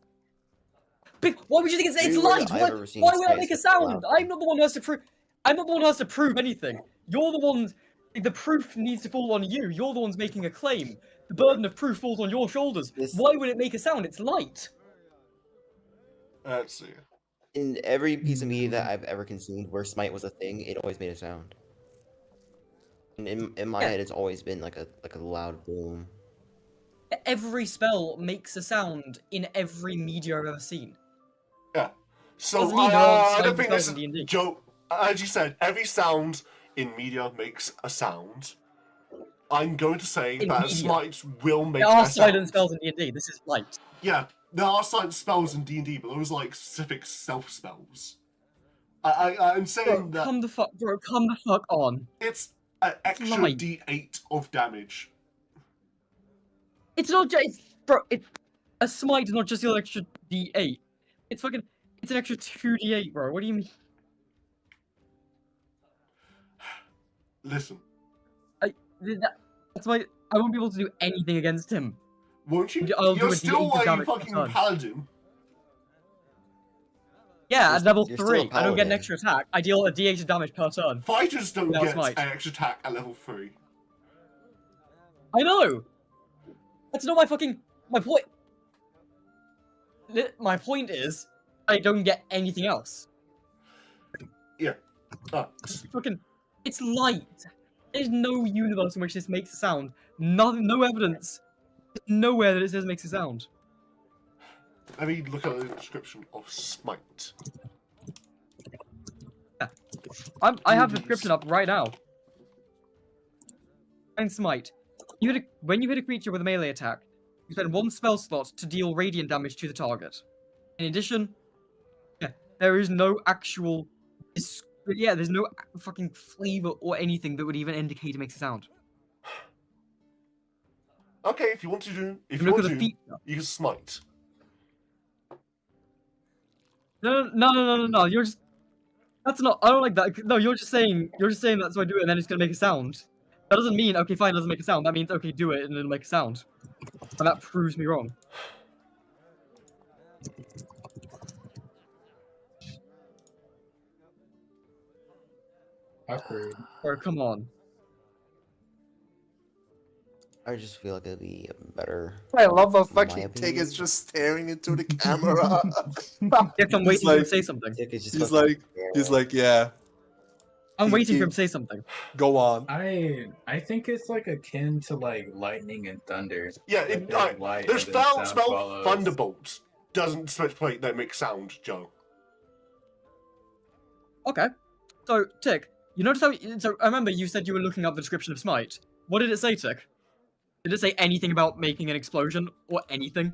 [SPEAKER 5] But why would you think it's
[SPEAKER 7] Everywhere
[SPEAKER 5] light?
[SPEAKER 7] that I've
[SPEAKER 5] Why,
[SPEAKER 7] ever seen
[SPEAKER 5] why would that
[SPEAKER 7] Smite
[SPEAKER 5] make a
[SPEAKER 7] is just loud.
[SPEAKER 5] sound? I'm not the one who has to prove. I'm not the one who has to prove anything. You're the one. The proof needs to fall on you. You're the ones making a claim. The burden of proof falls on your shoulders.
[SPEAKER 7] This-
[SPEAKER 5] Why would it make a sound? It's light.
[SPEAKER 1] Let's see.
[SPEAKER 7] In every piece of media that I've ever consumed where Smite was a thing, it always made a sound. And in my
[SPEAKER 5] Yeah.
[SPEAKER 7] head, it's always been like a loud boom.
[SPEAKER 5] Every spell makes a sound in every media I've ever seen.
[SPEAKER 1] Yeah. So
[SPEAKER 5] Doesn't mean there aren't
[SPEAKER 1] I don't
[SPEAKER 5] sound
[SPEAKER 1] think
[SPEAKER 5] spells
[SPEAKER 1] this
[SPEAKER 5] in D&D.
[SPEAKER 1] Joe. As you said, every sound in media makes a sound. I'm going to say
[SPEAKER 5] In
[SPEAKER 1] that
[SPEAKER 5] media.
[SPEAKER 1] Smite will make
[SPEAKER 5] There are
[SPEAKER 1] a
[SPEAKER 5] silent
[SPEAKER 1] sound.
[SPEAKER 5] spells in D&D. This is light.
[SPEAKER 1] Yeah, there are silent spells in D&D, but those are like specific stealth spells. I'm saying
[SPEAKER 5] Bro,
[SPEAKER 1] that
[SPEAKER 5] come the fuck on.
[SPEAKER 1] it's an extra
[SPEAKER 5] light.
[SPEAKER 1] D8 of damage.
[SPEAKER 5] It's not just, bro. A smite is not just your extra D8. It's fucking. It's an extra 2D8, bro. What do you mean?
[SPEAKER 1] Listen,
[SPEAKER 5] That's why I won't be able to do anything against him.
[SPEAKER 1] won't you?
[SPEAKER 5] I'll do
[SPEAKER 1] You're
[SPEAKER 5] a
[SPEAKER 1] still
[SPEAKER 5] D8
[SPEAKER 1] a
[SPEAKER 5] damage per
[SPEAKER 1] fucking
[SPEAKER 5] turn.
[SPEAKER 1] paladin.
[SPEAKER 5] Yeah,
[SPEAKER 7] You're
[SPEAKER 5] at level
[SPEAKER 7] you're still a
[SPEAKER 5] 3, I don't get an
[SPEAKER 7] paladin.
[SPEAKER 5] extra attack. I deal a D8 of damage per turn.
[SPEAKER 1] Fighters don't
[SPEAKER 5] Without
[SPEAKER 1] get
[SPEAKER 5] smite.
[SPEAKER 1] an extra attack at level 3.
[SPEAKER 5] I know. That's not my fucking my point. My point is, I don't get anything else. Fucking, it's light. There's no universe in which this makes a sound. Nothing, no evidence. There's nowhere that it says it makes a sound.
[SPEAKER 1] Let me look at the description of Smite.
[SPEAKER 5] I have the description up right now. And Smite. When you hit a creature with a melee attack, you spend 1 spell slot to deal radiant damage to the target. In addition, there is no actual... there's no fucking flavor or anything that would even indicate it makes a sound.
[SPEAKER 1] Okay, if you want to do,
[SPEAKER 5] Look at the feature.
[SPEAKER 1] you can Smite.
[SPEAKER 5] No. You're just... That's not... I don't like that. No, you're just saying that's why I do it and then it's gonna make a sound. That doesn't mean, okay, fine, it doesn't make a sound. That means, okay, do it and it'll make a sound. And that proves me wrong.
[SPEAKER 6] Awkward.
[SPEAKER 5] Bro, come on.
[SPEAKER 7] I just feel like it'd be better.
[SPEAKER 3] I love how
[SPEAKER 7] my
[SPEAKER 3] fucking Tig
[SPEAKER 7] opinion.
[SPEAKER 3] is just staring into the camera.
[SPEAKER 5] Yes, I'm
[SPEAKER 3] He's
[SPEAKER 5] waiting for him
[SPEAKER 3] like-
[SPEAKER 5] to say something.
[SPEAKER 7] Dick is just
[SPEAKER 3] he's
[SPEAKER 7] fucking-
[SPEAKER 3] like, yeah,
[SPEAKER 5] I'm
[SPEAKER 3] He-
[SPEAKER 5] waiting
[SPEAKER 3] he-
[SPEAKER 5] for him to say something.
[SPEAKER 3] go on.
[SPEAKER 6] I think it's like akin to like lightning and thunder.
[SPEAKER 1] Yeah,
[SPEAKER 6] Like, there's light
[SPEAKER 1] there's
[SPEAKER 6] and then sound
[SPEAKER 1] spell
[SPEAKER 6] follows.
[SPEAKER 1] Thunderbolt. Doesn't speculate that makes sound, Joe.
[SPEAKER 5] Okay. So, Tick, you notice how... So, I remember you said you were looking up the description of Smite. What did it say, Tick? Did it say anything about making an explosion? Or anything?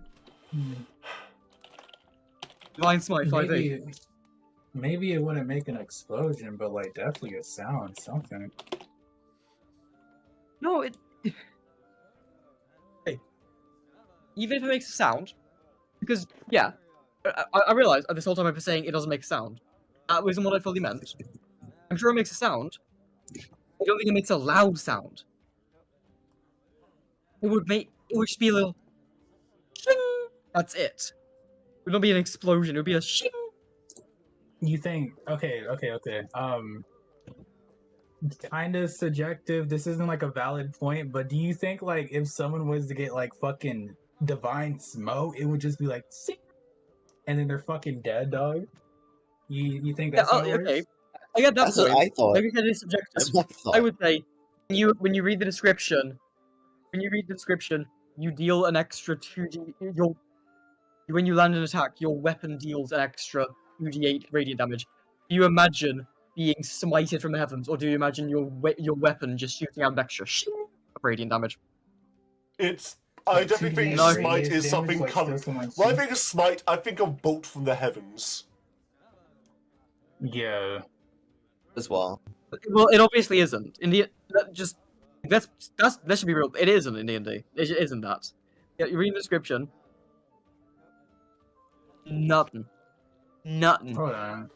[SPEAKER 5] Divine Smite 5e.
[SPEAKER 6] Maybe it wouldn't make an explosion, but like definitely a sound, something.
[SPEAKER 5] No, it... Hey. Even if it makes a sound... Because, yeah, I realize this whole time I've been saying it doesn't make a sound. That wasn't what I fully meant. I'm sure it makes a sound. I don't think it makes a loud sound. It would just be a little shing. That's it. It would not be an explosion, it would be a shing.
[SPEAKER 6] You think? Okay. Kind of subjective. This isn't like a valid point, but do you think like if someone was to get like fucking divine smoke, it would just be like, "Sing," and then they're fucking dead, dog? You think that's how it works?
[SPEAKER 5] Okay. I get that
[SPEAKER 7] That's
[SPEAKER 5] point.
[SPEAKER 7] what I thought.
[SPEAKER 5] Like I said, it's subjective.
[SPEAKER 7] That's what I thought.
[SPEAKER 5] I would say when you read the description, you deal an extra 2d. When you land an attack, your weapon deals an extra 2d8 radiant damage. Do you imagine being smited from the heavens, or do you imagine your weapon just shooting out an extra of radiant damage?
[SPEAKER 1] It's. I definitely think
[SPEAKER 6] No.
[SPEAKER 1] smite is something.
[SPEAKER 6] Like,
[SPEAKER 1] When I think of smite, I think of bolt from the heavens.
[SPEAKER 6] Yeah.
[SPEAKER 7] As well.
[SPEAKER 5] Well, it obviously isn't. In the just that should be real. It isn't in D&D. It isn't that. Yeah, you read the description. Nothing.
[SPEAKER 6] Hold on.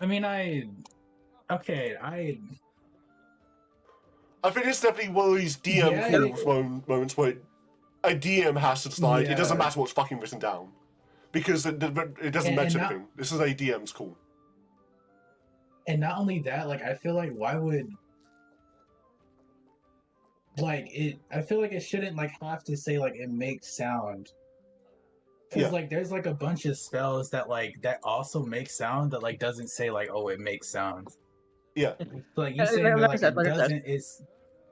[SPEAKER 6] I mean, I
[SPEAKER 1] think it's definitely one of these DM moments where a DM has to decide. It doesn't matter what's fucking written down, because it doesn't mention anything. This is a DM's call.
[SPEAKER 6] And not only that, like I feel like why would like it? I feel like it shouldn't like have to say like it makes sound. Because like there's like a bunch of spells that that also make sound that like doesn't say like oh it makes sound.
[SPEAKER 1] Yeah.
[SPEAKER 6] Like you saying that like it doesn't. It's.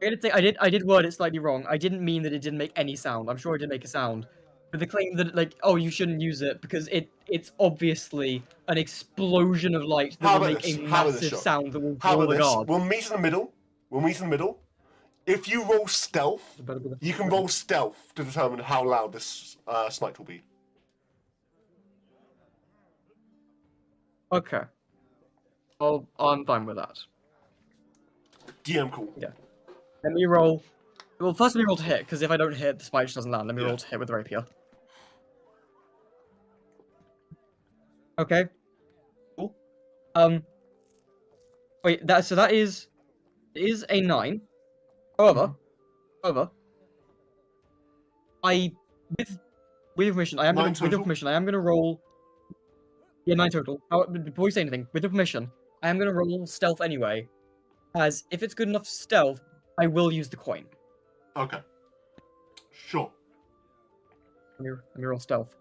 [SPEAKER 5] I did word it slightly wrong. I didn't mean that it didn't make any sound. I'm sure it did make a sound. But the claim that like oh you shouldn't use it because it's obviously an explosion of light that will make a massive sound that will draw the guard.
[SPEAKER 1] We'll meet in the middle. If you roll stealth, you can roll stealth to determine how loud this smite will be.
[SPEAKER 5] Okay. Well, I'm fine with that.
[SPEAKER 1] DM call.
[SPEAKER 5] Yeah. Let me roll. Well, first let me roll to hit, because if I don't hit, the smite just doesn't land. Let me roll to hit with the rapier. Okay. Cool. Wait, that is a 9. However, with your permission, I am gonna roll. Yeah, 9 total. Before you say anything, with your permission, I am gonna roll stealth anyway, as if it's good enough stealth, I will use the coin.
[SPEAKER 1] Okay. Sure.
[SPEAKER 5] Let me roll stealth.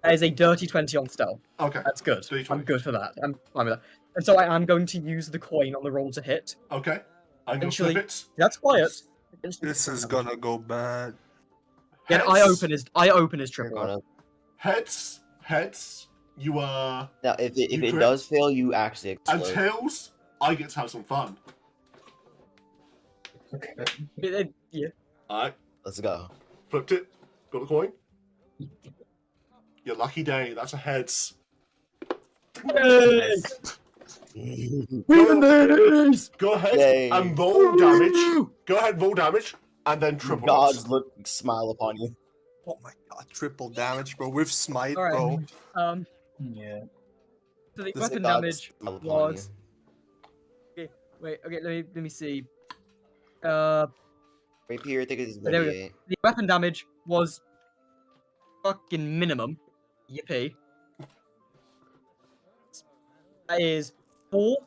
[SPEAKER 5] That is a dirty 20 on stealth.
[SPEAKER 1] Okay.
[SPEAKER 5] That's good.
[SPEAKER 1] 20.
[SPEAKER 5] I'm good for that. I'm fine with that. And so I am going to use the coin on the roll to hit.
[SPEAKER 1] Okay. I'm going to flip it.
[SPEAKER 5] That's quiet.
[SPEAKER 3] This is gonna go bad.
[SPEAKER 5] Yeah, I open his triple.
[SPEAKER 1] Heads. You are.
[SPEAKER 7] Now, if it does fail, you actually explode.
[SPEAKER 1] And tails, I get to have some fun.
[SPEAKER 6] Okay.
[SPEAKER 5] Yeah.
[SPEAKER 1] Alright.
[SPEAKER 7] Let's go.
[SPEAKER 1] Flipped it. Got the coin. Your lucky day. That's a heads. Go ahead and roll damage. Go ahead, roll damage, and then triple.
[SPEAKER 7] Gods smile upon you.
[SPEAKER 3] Oh my god, triple damage, bro. With smite,
[SPEAKER 5] right.
[SPEAKER 3] bro.
[SPEAKER 6] Yeah.
[SPEAKER 5] So the weapon damage was. Okay, wait. Okay, let me see.
[SPEAKER 7] Rapier, I think it's
[SPEAKER 5] the weapon damage was fucking minimum. Yippee. That is 4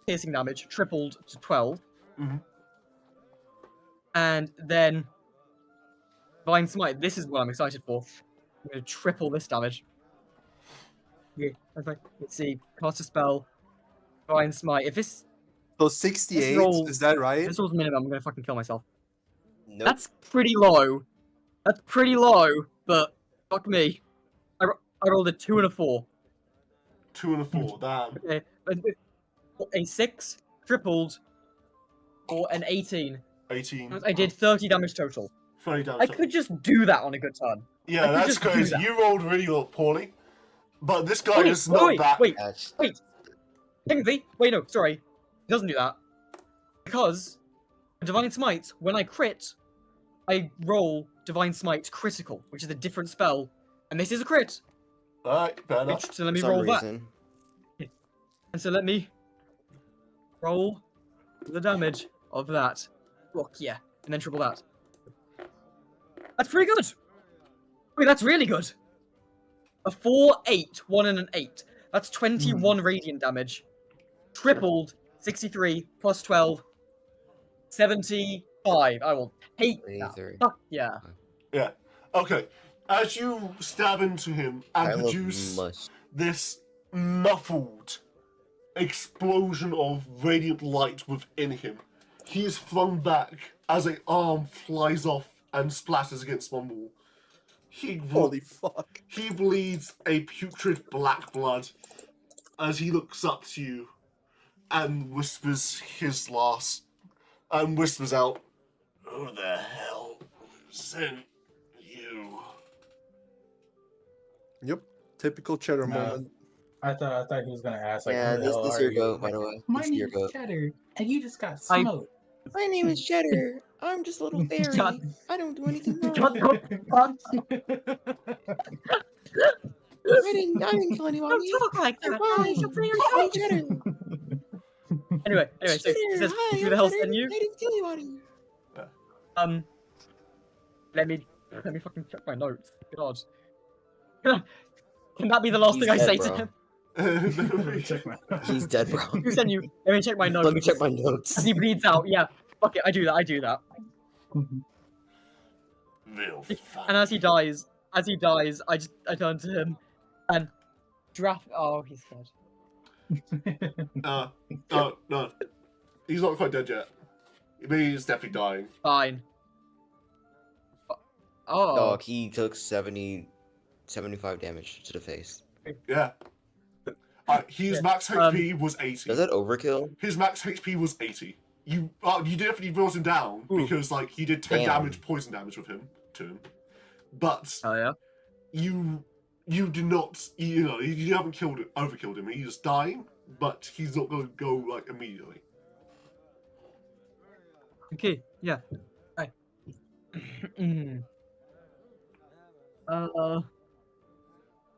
[SPEAKER 5] piercing damage, tripled to 12.
[SPEAKER 1] Mm-hmm.
[SPEAKER 5] And then Divine Smite. This is what I'm excited for. I'm going to triple this damage. Okay, let's see. Cast a spell. Divine Smite. If this.
[SPEAKER 3] So 68, is that right?
[SPEAKER 5] If this rolls minimum, I'm going to fucking kill myself.
[SPEAKER 7] Nope.
[SPEAKER 5] That's pretty low. But fuck me. I rolled a 2 and a 4.
[SPEAKER 1] 2 and a 4, damn.
[SPEAKER 5] Okay, a 6 tripled, or an 18.
[SPEAKER 1] 18.
[SPEAKER 5] I did 30 damage total.
[SPEAKER 1] 30 damage.
[SPEAKER 5] I could just do that on a good turn.
[SPEAKER 1] Yeah, that's crazy. You rolled really poorly, but this guy is not that.
[SPEAKER 5] Wait. Technically, no, sorry. He doesn't do that. Because Divine Smite, when I crit, I roll Divine Smite critical, which is a different spell, and this is a crit.
[SPEAKER 1] Alright, fair enough.
[SPEAKER 5] So let me roll that. And so let me Roll the damage of that. Look, yeah, and then triple that. That's pretty good. Wait, that's really good. A 4, 8, 1, and an 8. That's 21 radiant damage. Tripled 63 plus 12. 75. I will take that. Fuck yeah.
[SPEAKER 1] Yeah. Okay. As you stab into him and produce this muffled explosion of radiant light within him, he is flung back as an arm flies off and splatters against one wall.
[SPEAKER 3] Holy fuck.
[SPEAKER 1] He bleeds a putrid black blood as he looks up to you and whispers his last, and whispers out, "Who the hell sent you?"
[SPEAKER 3] Yep. Typical Cheddar moment.
[SPEAKER 6] I thought he was gonna ask like,
[SPEAKER 7] Yeah,
[SPEAKER 6] who the hell
[SPEAKER 7] this
[SPEAKER 6] are
[SPEAKER 7] your
[SPEAKER 6] you?
[SPEAKER 7] goat, by the way.
[SPEAKER 6] My
[SPEAKER 7] This your
[SPEAKER 6] name's
[SPEAKER 7] goat.
[SPEAKER 6] Cheddar, and you just got smoked.
[SPEAKER 7] My name is Cheddar. I'm just a little fairy.
[SPEAKER 5] Shut-
[SPEAKER 7] I don't do anything wrong.
[SPEAKER 5] Shut the fuck
[SPEAKER 7] I didn't kill anyone.
[SPEAKER 5] Don't talk like that.
[SPEAKER 7] Why?
[SPEAKER 5] You're putting
[SPEAKER 7] Hi,
[SPEAKER 5] yourself-
[SPEAKER 7] Cheddar.
[SPEAKER 5] Anyway, so
[SPEAKER 7] Cheddar,
[SPEAKER 5] he says,
[SPEAKER 7] hi,
[SPEAKER 5] who
[SPEAKER 7] I'm
[SPEAKER 5] the hell
[SPEAKER 7] Cheddar.
[SPEAKER 5] sent you?
[SPEAKER 7] I didn't kill anybody.
[SPEAKER 5] Let me fucking check my notes. God. Can that be the last
[SPEAKER 7] He's
[SPEAKER 5] thing I
[SPEAKER 7] dead,
[SPEAKER 5] say
[SPEAKER 7] bro.
[SPEAKER 5] to him?
[SPEAKER 7] He's dead, bro.
[SPEAKER 5] Who sent you? Let me check my notes.
[SPEAKER 7] Let me check my notes.
[SPEAKER 5] As he bleeds out, yeah. Fuck it, I do that. And as he dies, I turn to him and draft. Oh, he's dead.
[SPEAKER 1] No. He's not quite dead yet. He's definitely dying.
[SPEAKER 5] Fine. Oh.
[SPEAKER 7] Dog, he took 75 damage to the face.
[SPEAKER 1] Yeah. His max HP was 80.
[SPEAKER 7] Does that overkill?
[SPEAKER 1] His max HP was 80. You definitely brought him down because like he did 10 poison damage with him to him. But you did not, you haven't overkilled him. He's dying, but he's not going to go like immediately.
[SPEAKER 5] Okay, yeah. Right.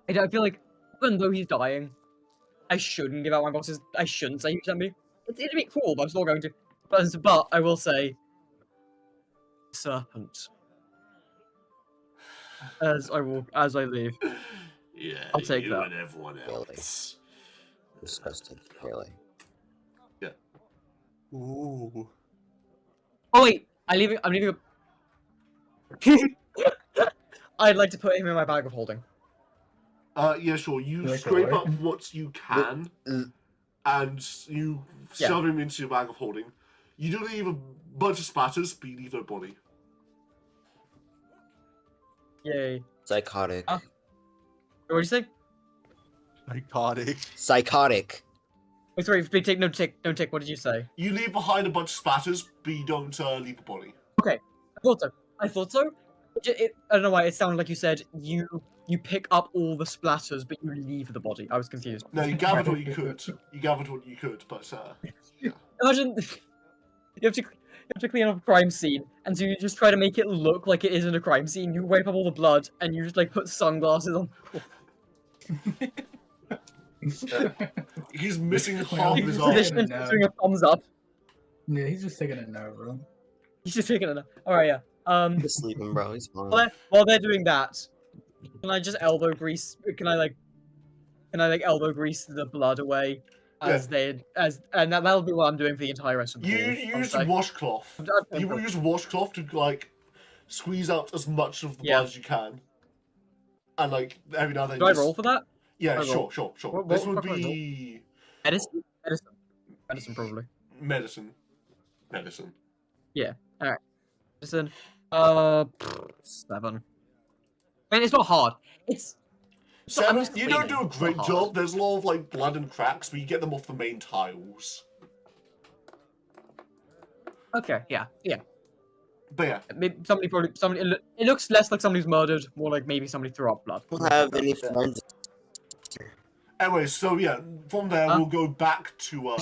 [SPEAKER 5] I feel like even though he's dying, I shouldn't give out my bosses. I shouldn't say he sent me. It's a bit cruel, but I'm still going to. But I will say, serpent. As I leave.
[SPEAKER 1] Yeah,
[SPEAKER 5] I'll take
[SPEAKER 1] you
[SPEAKER 5] that.
[SPEAKER 1] and everyone else.
[SPEAKER 7] Disgusting, really.
[SPEAKER 1] Yeah.
[SPEAKER 3] Ooh.
[SPEAKER 5] Oh wait, I'm leaving. I'd like to put him in my bag of holding.
[SPEAKER 1] Yeah, sure. You scrape up what you can, and you shove him into your bag of holding. You do leave a bunch of spatters, but you leave no body.
[SPEAKER 5] Yay.
[SPEAKER 7] Psychotic.
[SPEAKER 5] What did you say?
[SPEAKER 7] Psychotic.
[SPEAKER 5] Wait, sorry, take no tick. What did you say?
[SPEAKER 1] You leave behind a bunch of spatters, but you don't leave a body.
[SPEAKER 5] Okay, I thought so. I don't know why it sounded like you said you pick up all the splatters, but you leave the body. I was confused.
[SPEAKER 1] No, you gathered what you could. But
[SPEAKER 5] Imagine you have to clean up a crime scene, and so you just try to make it look like it isn't a crime scene. You wipe up all the blood, and you just like put sunglasses on.
[SPEAKER 1] He's missing half of his
[SPEAKER 5] arm. Doing a thumbs up.
[SPEAKER 6] Yeah, he's just taking it now, bro.
[SPEAKER 5] He's just taking it now. All right, yeah.
[SPEAKER 7] He's sleeping, bro. He's fine.
[SPEAKER 5] While they're doing that, can I just elbow grease? Can I elbow grease the blood away? And that'll be what I'm doing for the entire rest of the
[SPEAKER 1] You
[SPEAKER 5] ball,
[SPEAKER 1] use washcloth. You will use washcloth to like squeeze out as much of the blood as you can, and like every now and then.
[SPEAKER 5] Do I roll for that?
[SPEAKER 1] Yeah, sure. This would
[SPEAKER 5] be medicine. Medicine, probably.
[SPEAKER 1] Medicine.
[SPEAKER 5] Yeah. All right. Medicine. 7. I mean, it's not hard. It's.
[SPEAKER 1] Seven, you don't do a great job. There's a lot of like blood and cracks, but you get them off the main tiles.
[SPEAKER 5] Okay, yeah.
[SPEAKER 1] But yeah.
[SPEAKER 5] Maybe somebody. It looks less like somebody's murdered, more like maybe somebody threw up blood.
[SPEAKER 7] Don't have any friends.
[SPEAKER 1] Anyway, so yeah, from there we'll go back to AD.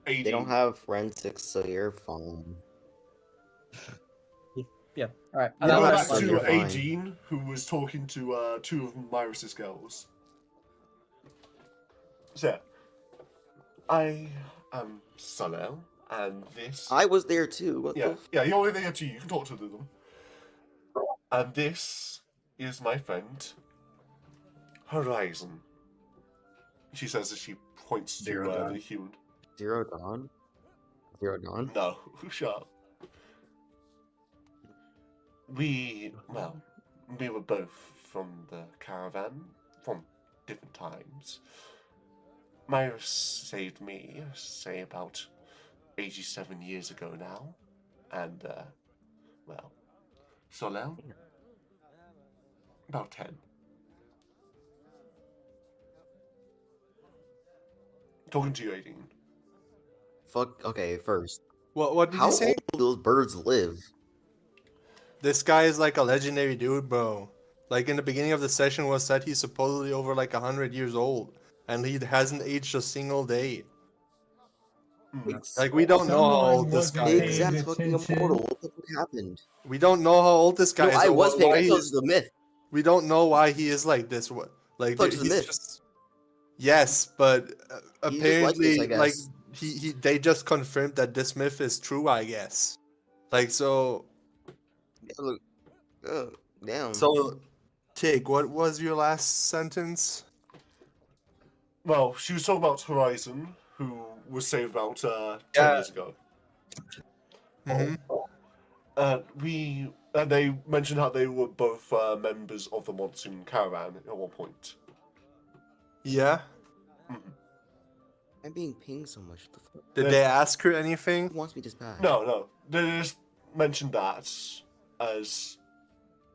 [SPEAKER 7] They don't have forensics, so you're fine.
[SPEAKER 5] Yeah, alright.
[SPEAKER 1] We'll go back to AD, who was talking to 2 of Myris's girls. So, I Salel, and this.
[SPEAKER 7] I was there too. What
[SPEAKER 1] Yeah,
[SPEAKER 7] the?
[SPEAKER 1] yeah, you're over there too. You can talk to them. And this is my friend, Horizon. She says as she points to
[SPEAKER 8] Zero Dawn.
[SPEAKER 1] the human.
[SPEAKER 7] Zero Dawn. Zero Dawn.
[SPEAKER 1] No, shut up. We were both from the caravan from different times. Myra saved me, say about 87 years ago now, and Solel, about 10. Talking to you, 18.
[SPEAKER 7] Fuck. Okay, first.
[SPEAKER 3] What did
[SPEAKER 7] How
[SPEAKER 3] you say?
[SPEAKER 7] old do those birds live?
[SPEAKER 3] This guy is like a legendary dude, bro. Like in the beginning of the session was said he's supposedly over like 100 years old, and he hasn't aged a single day. Like we don't know how
[SPEAKER 6] Someone
[SPEAKER 3] old this
[SPEAKER 6] wasn't
[SPEAKER 3] guy
[SPEAKER 6] paying
[SPEAKER 3] is.
[SPEAKER 7] Exact fucking
[SPEAKER 6] attention.
[SPEAKER 7] immortal. What the fuck happened?
[SPEAKER 3] We don't know how old this guy
[SPEAKER 7] No,
[SPEAKER 3] is.
[SPEAKER 7] I
[SPEAKER 3] or
[SPEAKER 7] was paying.
[SPEAKER 3] why
[SPEAKER 7] I
[SPEAKER 3] he
[SPEAKER 7] thought it
[SPEAKER 3] is-
[SPEAKER 7] was the myth.
[SPEAKER 3] We don't know why he is like this. Like
[SPEAKER 7] thought it was the
[SPEAKER 3] he's
[SPEAKER 7] myth.
[SPEAKER 3] just. Yes, but
[SPEAKER 7] He's just like this,
[SPEAKER 3] apparently,
[SPEAKER 7] I
[SPEAKER 3] like
[SPEAKER 7] guess.
[SPEAKER 3] they just confirmed that this myth is true. I guess. Like so.
[SPEAKER 7] Yeah, look. Damn.
[SPEAKER 3] So, Tig, what was your last sentence?
[SPEAKER 1] Well, she was talking about Horizon, who was saved about 10
[SPEAKER 3] Yeah.
[SPEAKER 1] years ago.
[SPEAKER 3] Mhm.
[SPEAKER 1] They mentioned how they were both members of the Monsoon Caravan at one point.
[SPEAKER 3] Yeah.
[SPEAKER 7] I'm being pinged so much. What the fuck?
[SPEAKER 3] Did they ask her anything?
[SPEAKER 7] Who wants me this bad?
[SPEAKER 1] No. They just mentioned that as,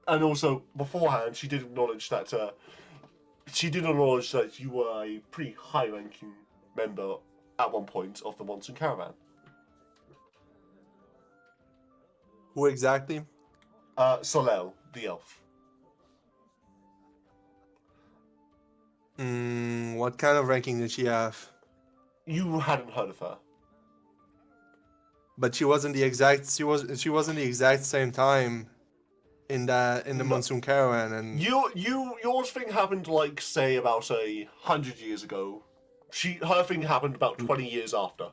[SPEAKER 1] and also beforehand, she did acknowledge that you were a pretty high-ranking member at one point of the Monsoon Caravan.
[SPEAKER 3] Who exactly?
[SPEAKER 1] Solel, the elf.
[SPEAKER 3] What kind of ranking did she have?
[SPEAKER 1] You hadn't heard of her.
[SPEAKER 3] But she wasn't the exact. She wasn't the exact same time in the Monsoon Caravan, and
[SPEAKER 1] Yours thing happened like say about 100 years ago. Her thing happened about 20 years after.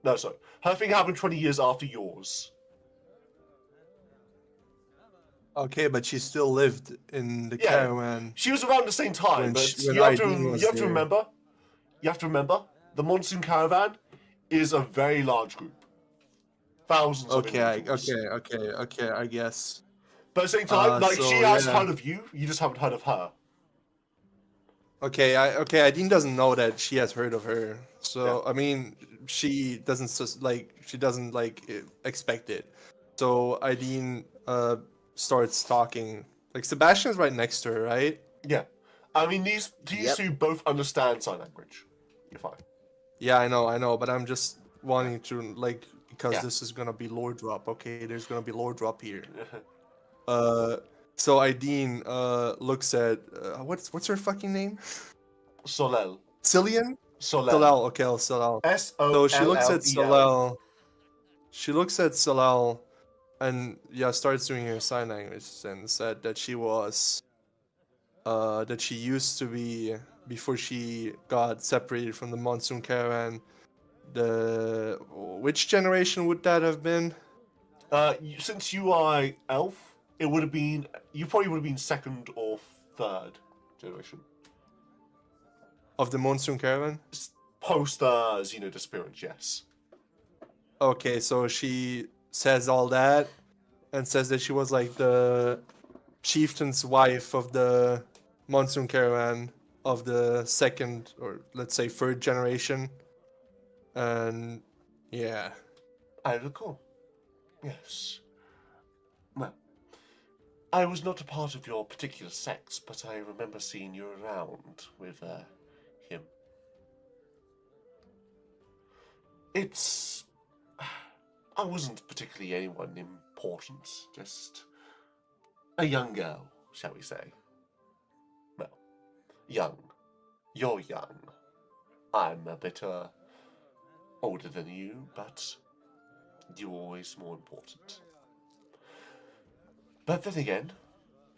[SPEAKER 1] No, sorry. Her thing happened 20 years after yours.
[SPEAKER 3] okay, but she still lived in the
[SPEAKER 1] Yeah.
[SPEAKER 3] caravan.
[SPEAKER 1] She was around the same time,
[SPEAKER 3] When
[SPEAKER 1] but
[SPEAKER 3] when
[SPEAKER 1] you have to
[SPEAKER 3] Aideen was there.
[SPEAKER 1] remember. You have to remember, the Monsoon Caravan is a very large group. Thousands of individuals.
[SPEAKER 3] Okay, I guess.
[SPEAKER 1] But at the same time,
[SPEAKER 3] so,
[SPEAKER 1] she has
[SPEAKER 3] yeah.
[SPEAKER 1] heard of you just haven't heard of her.
[SPEAKER 3] Okay, Aideen doesn't know that she has heard of her. So
[SPEAKER 1] Yeah.
[SPEAKER 3] I mean, she doesn't expect it. So Aideen starts talking. Like Sebastian's right next to her, right?
[SPEAKER 1] Yeah. I mean, these
[SPEAKER 7] Yep.
[SPEAKER 1] two both understand sign language. You're fine.
[SPEAKER 3] Yeah, I know, but I'm just wanting to because
[SPEAKER 1] Yeah.
[SPEAKER 3] this is gonna be lore drop. Okay, there's gonna be lore drop here. So Aideen looks at what's her fucking name?
[SPEAKER 1] Solel.
[SPEAKER 3] Cillian?
[SPEAKER 1] Solel.
[SPEAKER 3] Salel. Okay, Salel. So she looks at Salel. She looks at Salel, and starts doing her sign language and said that she was, that she used to be before she got separated from the Monsoon Caravan. Which generation would that have been?
[SPEAKER 1] Since you are elf, it would have been you probably would have been second or third generation
[SPEAKER 3] Of the Monsoon Caravan?
[SPEAKER 1] post Xeno disappearance. Yes.
[SPEAKER 3] Okay, so she says all that and says that she was like the chieftain's wife of the Monsoon Caravan of the second or let's say third generation. And yeah.
[SPEAKER 1] I recall. Yes. Well, I was not a part of your particular sex, but I remember seeing you around with him. I wasn't particularly anyone important, just a young girl, shall we say. Well, young. You're young. I'm a bit older than you, but you're always more important. But then again,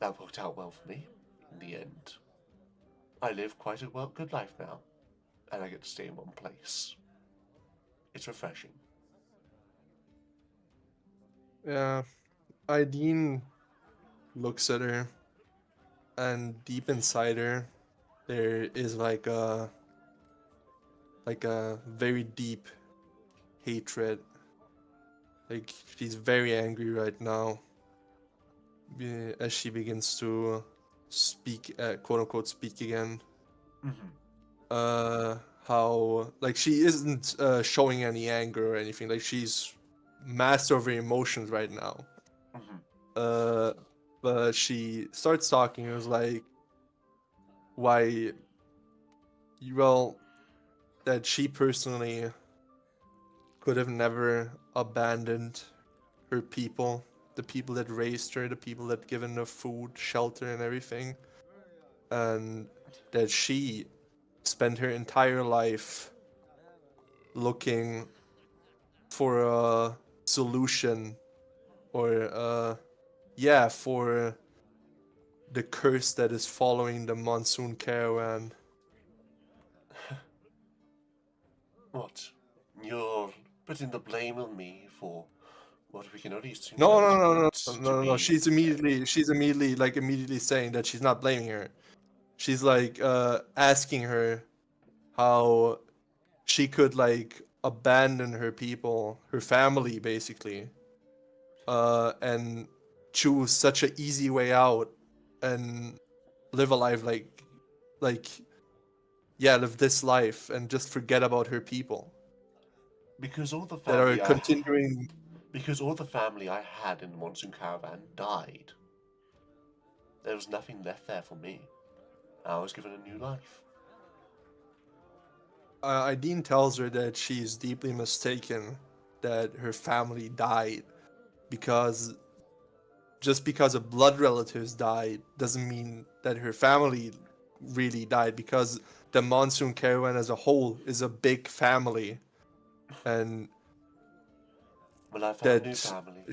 [SPEAKER 1] that worked out well for me in the end. I live quite a good life now, and I get to stay in one place. It's refreshing.
[SPEAKER 3] Yeah, Aideen looks at her, and deep inside her, there is like a very deep hatred. Like she's very angry right now, as she begins to speak, quote unquote, speak again.
[SPEAKER 1] Mm-hmm.
[SPEAKER 3] How like she isn't showing any anger or anything. Like she's master of her emotions right now.
[SPEAKER 1] Mm-hmm.
[SPEAKER 3] But she starts talking. It was like, why? Well, that she personally could have never abandoned her people, the people that raised her, the people that given her food, shelter, and everything, and that she spent her entire life looking for a solution, or for the curse that is following the monsoon caravan.
[SPEAKER 1] What? You're putting the blame on me for what we can only assume
[SPEAKER 3] No,
[SPEAKER 1] at this
[SPEAKER 3] no, no, no,
[SPEAKER 1] point
[SPEAKER 3] no,
[SPEAKER 1] to
[SPEAKER 3] no, no.
[SPEAKER 1] be...
[SPEAKER 3] She's immediately saying that she's not blaming her. She's like asking her how she could like abandon her people, her family, basically, and choose such an easy way out and live a life like live this life and just forget about her people
[SPEAKER 1] Because all the
[SPEAKER 3] that are
[SPEAKER 1] family
[SPEAKER 3] continuing.
[SPEAKER 1] Because all the family I had in the monsoon caravan died. There was nothing left there for me. I was given a new life.
[SPEAKER 3] Aideen tells her that she is deeply mistaken that her family died, because just because a blood relatives died doesn't mean that her family really died, because the monsoon caravan as a whole is a big family, and
[SPEAKER 1] Well, I found a new
[SPEAKER 3] that
[SPEAKER 1] family.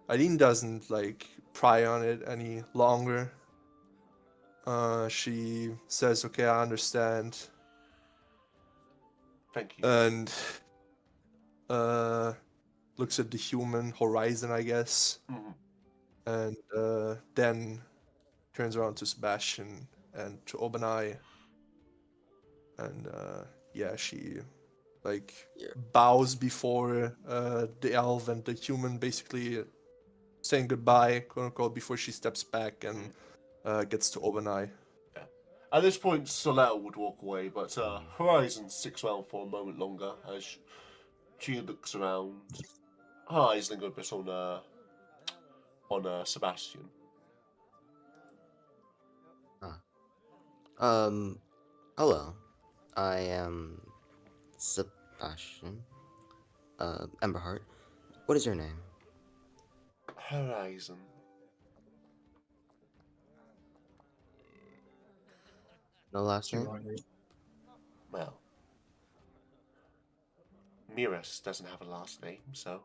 [SPEAKER 3] Aideen doesn't like pry on it any longer. She says, "Okay, I understand,"
[SPEAKER 1] Thank you.
[SPEAKER 3] and looks at the human horizon, I guess,
[SPEAKER 1] Mhm.
[SPEAKER 3] and then turns around to Sebastian and to Obanai, and she like bows before the elf and the human, basically saying goodbye, quote unquote, before she steps back and gets to Obanai.
[SPEAKER 1] Yeah. At this point, Soletta would walk away, but Horizon sticks around for a moment longer as she looks around. Her eyes linger a bit on Sebastian.
[SPEAKER 7] Hello. I am Sebastian. Emberheart. What is your name?
[SPEAKER 1] Horizon.
[SPEAKER 7] No last name?
[SPEAKER 1] Well, Miras doesn't have a last name, so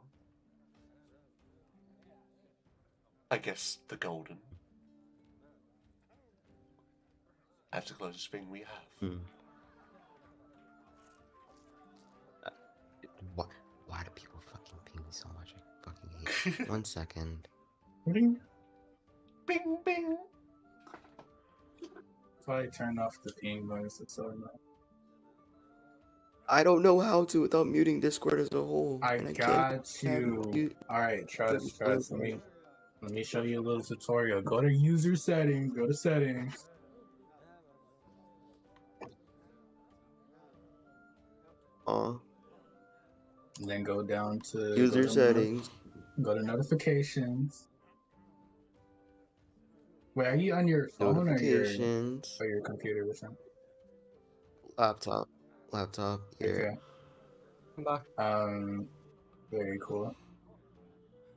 [SPEAKER 1] I guess the Golden. That's the closest thing we have.
[SPEAKER 7] Why do people fucking ping me so much? I fucking hate it. 1 second.
[SPEAKER 6] Bing.
[SPEAKER 1] Bing, bing.
[SPEAKER 6] If I turn off the ping noise, it's so annoying.
[SPEAKER 7] I don't know how to without muting Discord as a whole.
[SPEAKER 6] I
[SPEAKER 7] and I
[SPEAKER 6] got
[SPEAKER 7] can't
[SPEAKER 6] you. Alright, trust. Let me show you a little tutorial. Go to user settings. Go to settings. And then go down to
[SPEAKER 7] user settings.
[SPEAKER 6] Go to notifications. Wait, are you on your phone or your computer or something?
[SPEAKER 7] Laptop. Here.
[SPEAKER 6] Okay.
[SPEAKER 2] Come back.
[SPEAKER 6] Very cool.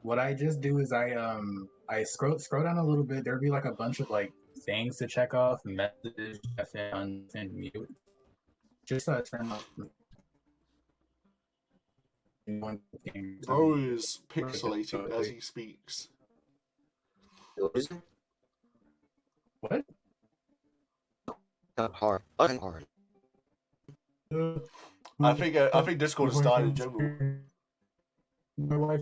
[SPEAKER 6] What I just do is I scroll down a little bit. There'll be like a bunch of like things to check off, message, FN, and mute. Just turn off.
[SPEAKER 1] Bro is pixelating as he speaks.
[SPEAKER 6] What?
[SPEAKER 7] Hard. Hard.
[SPEAKER 1] I think Discord has died in general.
[SPEAKER 6] My wife.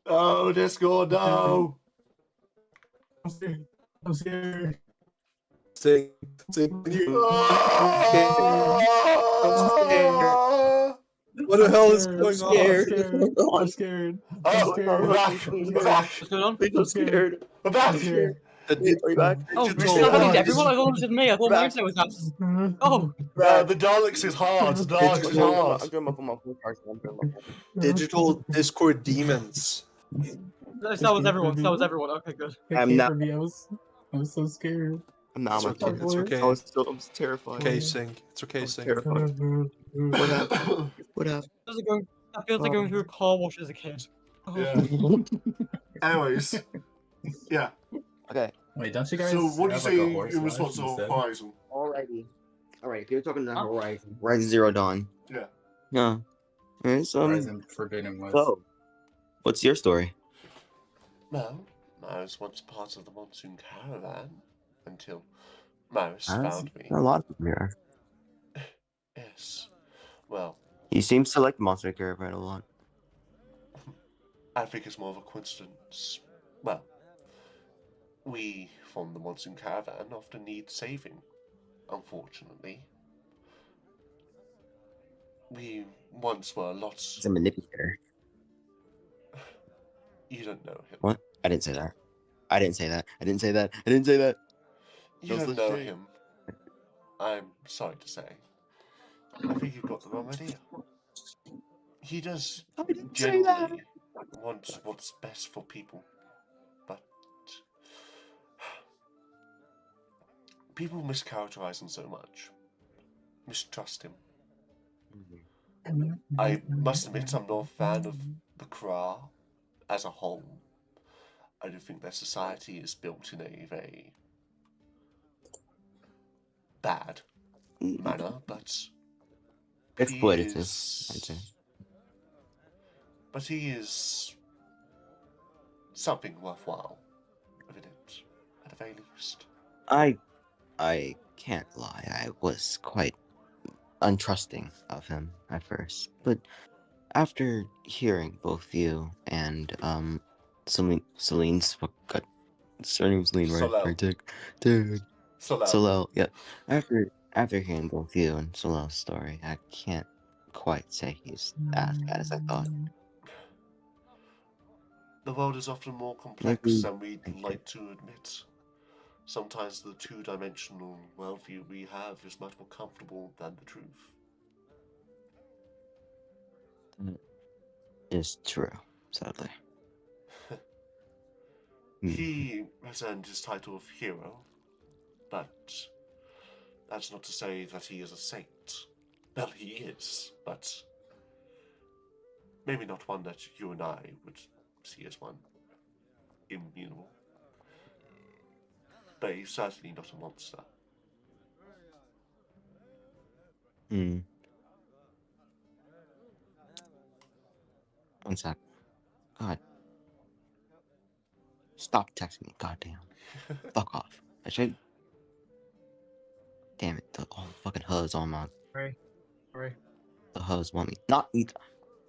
[SPEAKER 1] Oh, Discord, no!
[SPEAKER 6] I'm scared. I'm scared.
[SPEAKER 3] Sing. What the hell is going on?
[SPEAKER 6] I'm scared.
[SPEAKER 1] Oh, we're back. We're back.
[SPEAKER 5] What's going on?
[SPEAKER 3] I'm scared.
[SPEAKER 1] We're back.
[SPEAKER 6] I'm scared.
[SPEAKER 7] Are you back?
[SPEAKER 5] Oh,
[SPEAKER 1] Digital
[SPEAKER 5] it's still happening to
[SPEAKER 1] Daleks.
[SPEAKER 5] everyone? I thought it was just me. I thought my internet was out. Oh,
[SPEAKER 1] The Daleks is hard. The Daleks is hard.
[SPEAKER 7] I'm doing my full person.
[SPEAKER 3] Digital Discord demons.
[SPEAKER 5] that was everyone. That was everyone. Okay, good.
[SPEAKER 7] I'm not-
[SPEAKER 6] I'm so scared.
[SPEAKER 7] I'm not.
[SPEAKER 3] It's okay. It's okay.
[SPEAKER 7] I'm terrified.
[SPEAKER 3] Okay, Sing. It's okay, Sing.
[SPEAKER 7] Terrified. What happened? What happened?
[SPEAKER 5] That feels like going through a car wash as a kid. Oh.
[SPEAKER 1] Yeah. Anyways. Yeah.
[SPEAKER 7] Okay.
[SPEAKER 6] Wait, don't you guys?
[SPEAKER 1] So, what do you
[SPEAKER 6] have,
[SPEAKER 1] say
[SPEAKER 6] like, a horse
[SPEAKER 1] in response to
[SPEAKER 6] lodge instead?
[SPEAKER 1] Horizon?
[SPEAKER 7] Alrighty. Alright, if you're talking about
[SPEAKER 5] Huh?
[SPEAKER 7] Horizon Zero Dawn.
[SPEAKER 1] Yeah.
[SPEAKER 7] Yeah. Alright, so,
[SPEAKER 6] Horizon Forbidden West.
[SPEAKER 7] so, what's your story?
[SPEAKER 1] Well, I was once part of the Monsoon Caravan until Maris found me.
[SPEAKER 7] A lot of people here.
[SPEAKER 1] Yes. Well,
[SPEAKER 7] He seems to like the Monster Caravan a lot.
[SPEAKER 1] I think it's more of a coincidence. Well, we from the Monsoon Caravan often need saving, unfortunately. We once were lots.
[SPEAKER 7] He's a manipulator.
[SPEAKER 1] You don't know him.
[SPEAKER 7] What? I didn't say that. I didn't say that. I didn't say that. I didn't say that.
[SPEAKER 1] You
[SPEAKER 7] That
[SPEAKER 1] don't
[SPEAKER 7] was
[SPEAKER 1] know
[SPEAKER 7] legit.
[SPEAKER 1] him. I'm sorry to say. I think you've got the wrong idea. He does
[SPEAKER 7] I didn't say that.
[SPEAKER 1] generally want what's best for people, but people mischaracterize him so much, mistrust him. I must admit I'm not a fan of the Kra as a whole. I do think their society is built in a very bad manner, but
[SPEAKER 7] Exploitative,
[SPEAKER 1] he
[SPEAKER 7] I'd
[SPEAKER 1] is-
[SPEAKER 7] say.
[SPEAKER 1] But he is something worthwhile, isn't it? At the very least.
[SPEAKER 7] I can't lie. I was quite untrusting of him at first, but after hearing both you and Celine's God, surname's Celine, right?
[SPEAKER 1] Solel.
[SPEAKER 7] Right, dude.
[SPEAKER 1] So
[SPEAKER 7] Solel, yeah. After hearing both you and Solel's story, I can't quite say he's as bad as I thought.
[SPEAKER 1] the world is often more complex
[SPEAKER 7] Maybe-
[SPEAKER 1] than we'd
[SPEAKER 7] thank you.
[SPEAKER 1] like to admit. Sometimes the two-dimensional worldview we have is much more comfortable than the truth.
[SPEAKER 7] Is true, sadly. Hmm.
[SPEAKER 1] He has earned his title of hero, but that's not to say that he is a saint. Well, he is, but maybe not one that you and I would see as one immutable. But he's certainly not a monster.
[SPEAKER 7] Hmm. One sec. God. Stop texting me, goddamn. Fuck off. I should. Damn it, the fucking huzz on my.
[SPEAKER 5] Sorry.
[SPEAKER 7] The huzz want me. Not me.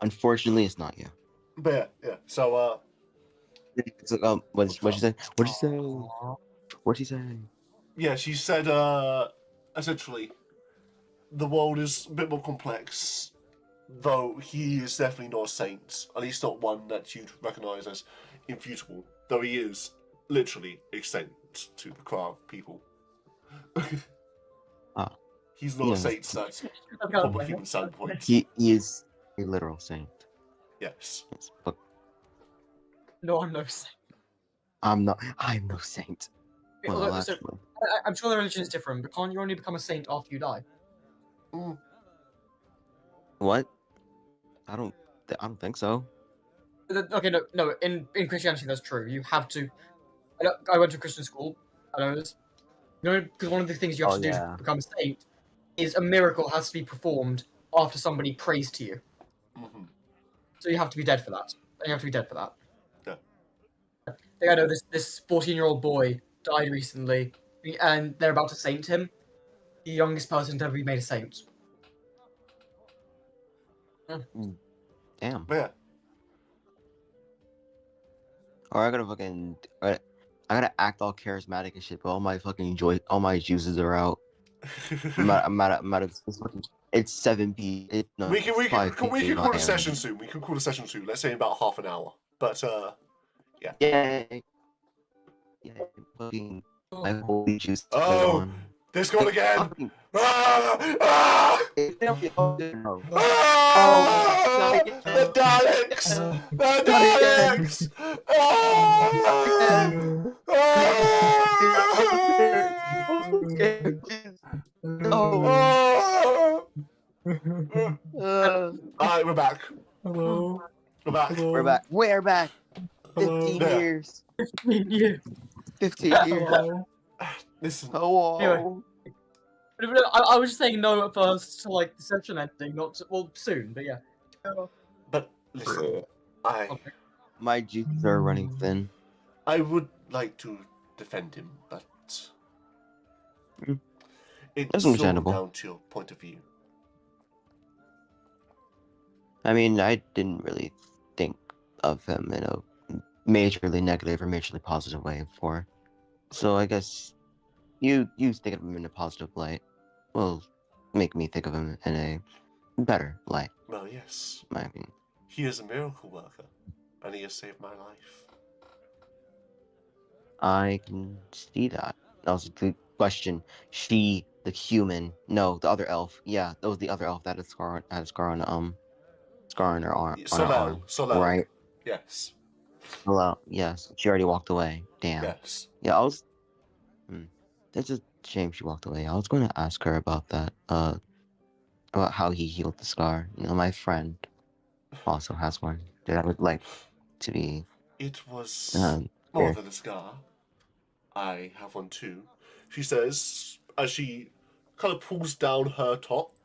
[SPEAKER 7] Unfortunately, it's not you.
[SPEAKER 1] But yeah. So
[SPEAKER 7] It's like, what'd she say? What'd she say? What'd she say?
[SPEAKER 1] yeah, she said essentially the world is a bit more complex, though he is definitely not a saint. At least not one that you'd recognise as infutable. Though he is literally a saint to the crowd people.
[SPEAKER 7] Ah.
[SPEAKER 1] He's not a
[SPEAKER 7] Yeah.
[SPEAKER 1] saint that's
[SPEAKER 5] Okay,
[SPEAKER 1] from a human standpoint.
[SPEAKER 7] He is a literal saint.
[SPEAKER 1] Yes.
[SPEAKER 7] Yes, but
[SPEAKER 5] No, I'm no saint.
[SPEAKER 7] I'm no saint. Well,
[SPEAKER 5] Although, so,
[SPEAKER 7] actually.
[SPEAKER 5] I'm sure the religion is different, but can't you only become a saint after you die?
[SPEAKER 1] Mm.
[SPEAKER 7] What? I don't think so.
[SPEAKER 5] Okay, no. In Christianity, that's true. You have to. I went to Christian school. I know this. You know, because one of the things you have
[SPEAKER 7] Oh,
[SPEAKER 5] to do
[SPEAKER 7] yeah.
[SPEAKER 5] to become a saint is a miracle has to be performed after somebody prays to you.
[SPEAKER 1] Mhm.
[SPEAKER 5] So you have to be dead for that. You have to be dead for that.
[SPEAKER 1] Yeah.
[SPEAKER 5] think I know this 14-year-old boy died recently, and they're about to saint him. The youngest person to ever be made a saint.
[SPEAKER 7] Damn.
[SPEAKER 1] But yeah.
[SPEAKER 7] Or I gotta fucking. I gotta act all charismatic and shit, but all my juices are out. I'm out of this fucking. It's 7 p. No,
[SPEAKER 1] we can
[SPEAKER 7] 5
[SPEAKER 1] call
[SPEAKER 7] p.m.
[SPEAKER 1] the session soon. We can call the session soon. Let's say in about half an hour. But yeah.
[SPEAKER 7] Yeah. Fucking. My holy juice.
[SPEAKER 1] Oh, this gone again.
[SPEAKER 7] Fucking.
[SPEAKER 1] Ah! Ah!
[SPEAKER 7] No.
[SPEAKER 1] Ah! The Daleks! The Daleks! Alright, we're back.
[SPEAKER 6] Hello.
[SPEAKER 1] We're back.
[SPEAKER 6] Hello.
[SPEAKER 7] We're back. We're back. 15
[SPEAKER 1] There.
[SPEAKER 7] years.
[SPEAKER 5] Yeah.
[SPEAKER 7] 15 years.
[SPEAKER 6] Hello.
[SPEAKER 1] Listen.
[SPEAKER 7] Hello.
[SPEAKER 5] Anyway. I was just saying no at first to like the session ending, not to, well soon, but yeah.
[SPEAKER 1] But listen,
[SPEAKER 7] My juices are running thin.
[SPEAKER 1] I would like to defend him, but
[SPEAKER 7] That's
[SPEAKER 1] it's all
[SPEAKER 7] understandable.
[SPEAKER 1] down to your point of view.
[SPEAKER 7] I mean, I didn't really think of him in a majorly negative or majorly positive way before. So I guess you think of him in a positive light will make me think of him in a better light.
[SPEAKER 1] Well, yes.
[SPEAKER 7] I mean,
[SPEAKER 1] He is a miracle worker, and he has saved my life.
[SPEAKER 7] I can see that. That was a good question. She, the human, no, the other elf. Yeah, that was the other elf that had a scar on her arm.
[SPEAKER 1] Soleil.
[SPEAKER 7] Right.
[SPEAKER 1] Yes.
[SPEAKER 7] Hello. Yes, she already walked away. Damn.
[SPEAKER 1] Yes.
[SPEAKER 7] Yeah, I was. It's a shame she walked away. I was going to ask her about that. About how he healed the scar. You know, my friend also has one that I would like to be.
[SPEAKER 1] It was more
[SPEAKER 7] there.
[SPEAKER 1] than a scar. I have one too. She says as she kind of pulls down her top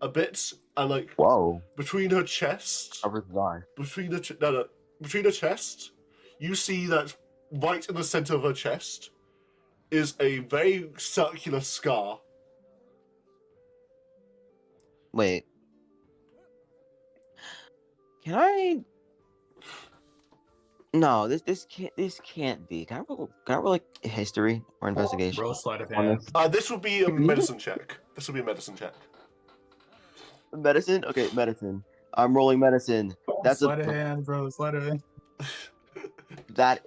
[SPEAKER 1] a bit, and like
[SPEAKER 7] Whoa.
[SPEAKER 1] between her chest, between her chest, you see that right in the center of her chest is a very circular scar.
[SPEAKER 7] Wait. Can I? No, this can't be. Can I roll like history or investigation?
[SPEAKER 6] Bro, sleight of
[SPEAKER 7] on
[SPEAKER 6] hand.
[SPEAKER 7] this?
[SPEAKER 1] This would be a medicine check. This would be a medicine check.
[SPEAKER 7] Medicine? Okay, medicine. I'm rolling medicine. That's
[SPEAKER 6] Sleight of hand, bro. Sleight of hand.
[SPEAKER 7] That.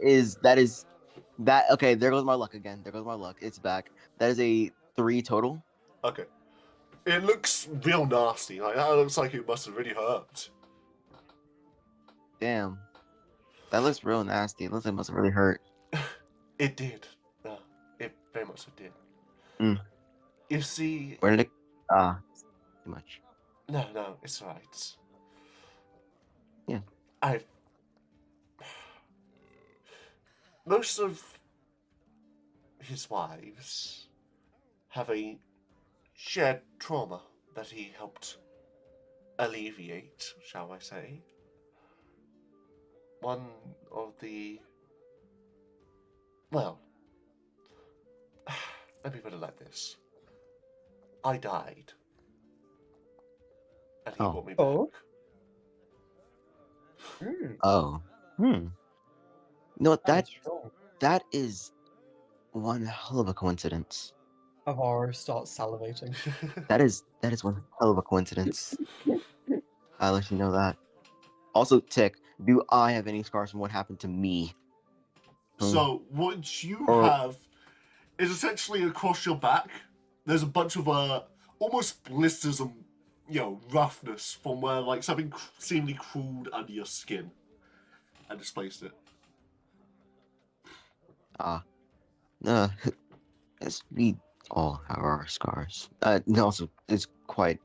[SPEAKER 7] Okay, there goes my luck again. There goes my luck. It's back. That is a 3 total.
[SPEAKER 1] Okay. It looks real nasty. Like that looks like it must have really hurt.
[SPEAKER 7] Damn. That looks real nasty. It looks like it must have really hurt.
[SPEAKER 1] It did. It very much did. You see.
[SPEAKER 7] Where did it? Too much.
[SPEAKER 1] No, it's alright.
[SPEAKER 7] Yeah.
[SPEAKER 1] Most of his wives have a shared trauma that he helped alleviate, shall I say. One of the... Well, let me put it like this. I died. And he brought me back.
[SPEAKER 7] Oh. You know what? That is one hell of a coincidence.
[SPEAKER 5] Avaro starts salivating.
[SPEAKER 7] That is one hell of a coincidence. I'll let you know that. Also, Tick, do I have any scars from what happened to me?
[SPEAKER 1] So, what you have is essentially across your back, there's a bunch of almost blisters and, roughness from where, like, something seemingly crawled under your skin and displaced it.
[SPEAKER 7] Yes, we all have our scars. Also, it's quite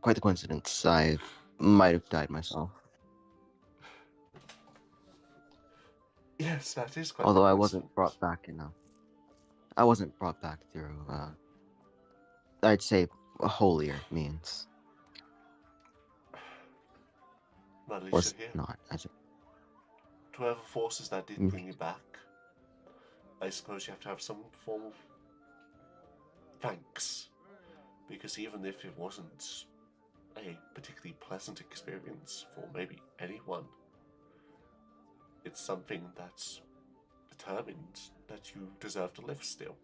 [SPEAKER 7] the coincidence. I might have died myself.
[SPEAKER 1] Yes, that is quite.
[SPEAKER 7] Although I wasn't brought back, I wasn't brought back through, I'd say, holier means.
[SPEAKER 1] Well, at least
[SPEAKER 7] Was
[SPEAKER 1] you're here.
[SPEAKER 7] not as
[SPEAKER 1] whoever forces that did bring you back, I suppose you have to have some form of thanks. Because even if it wasn't a particularly pleasant experience for maybe anyone, it's something that's determined that you deserve to live still.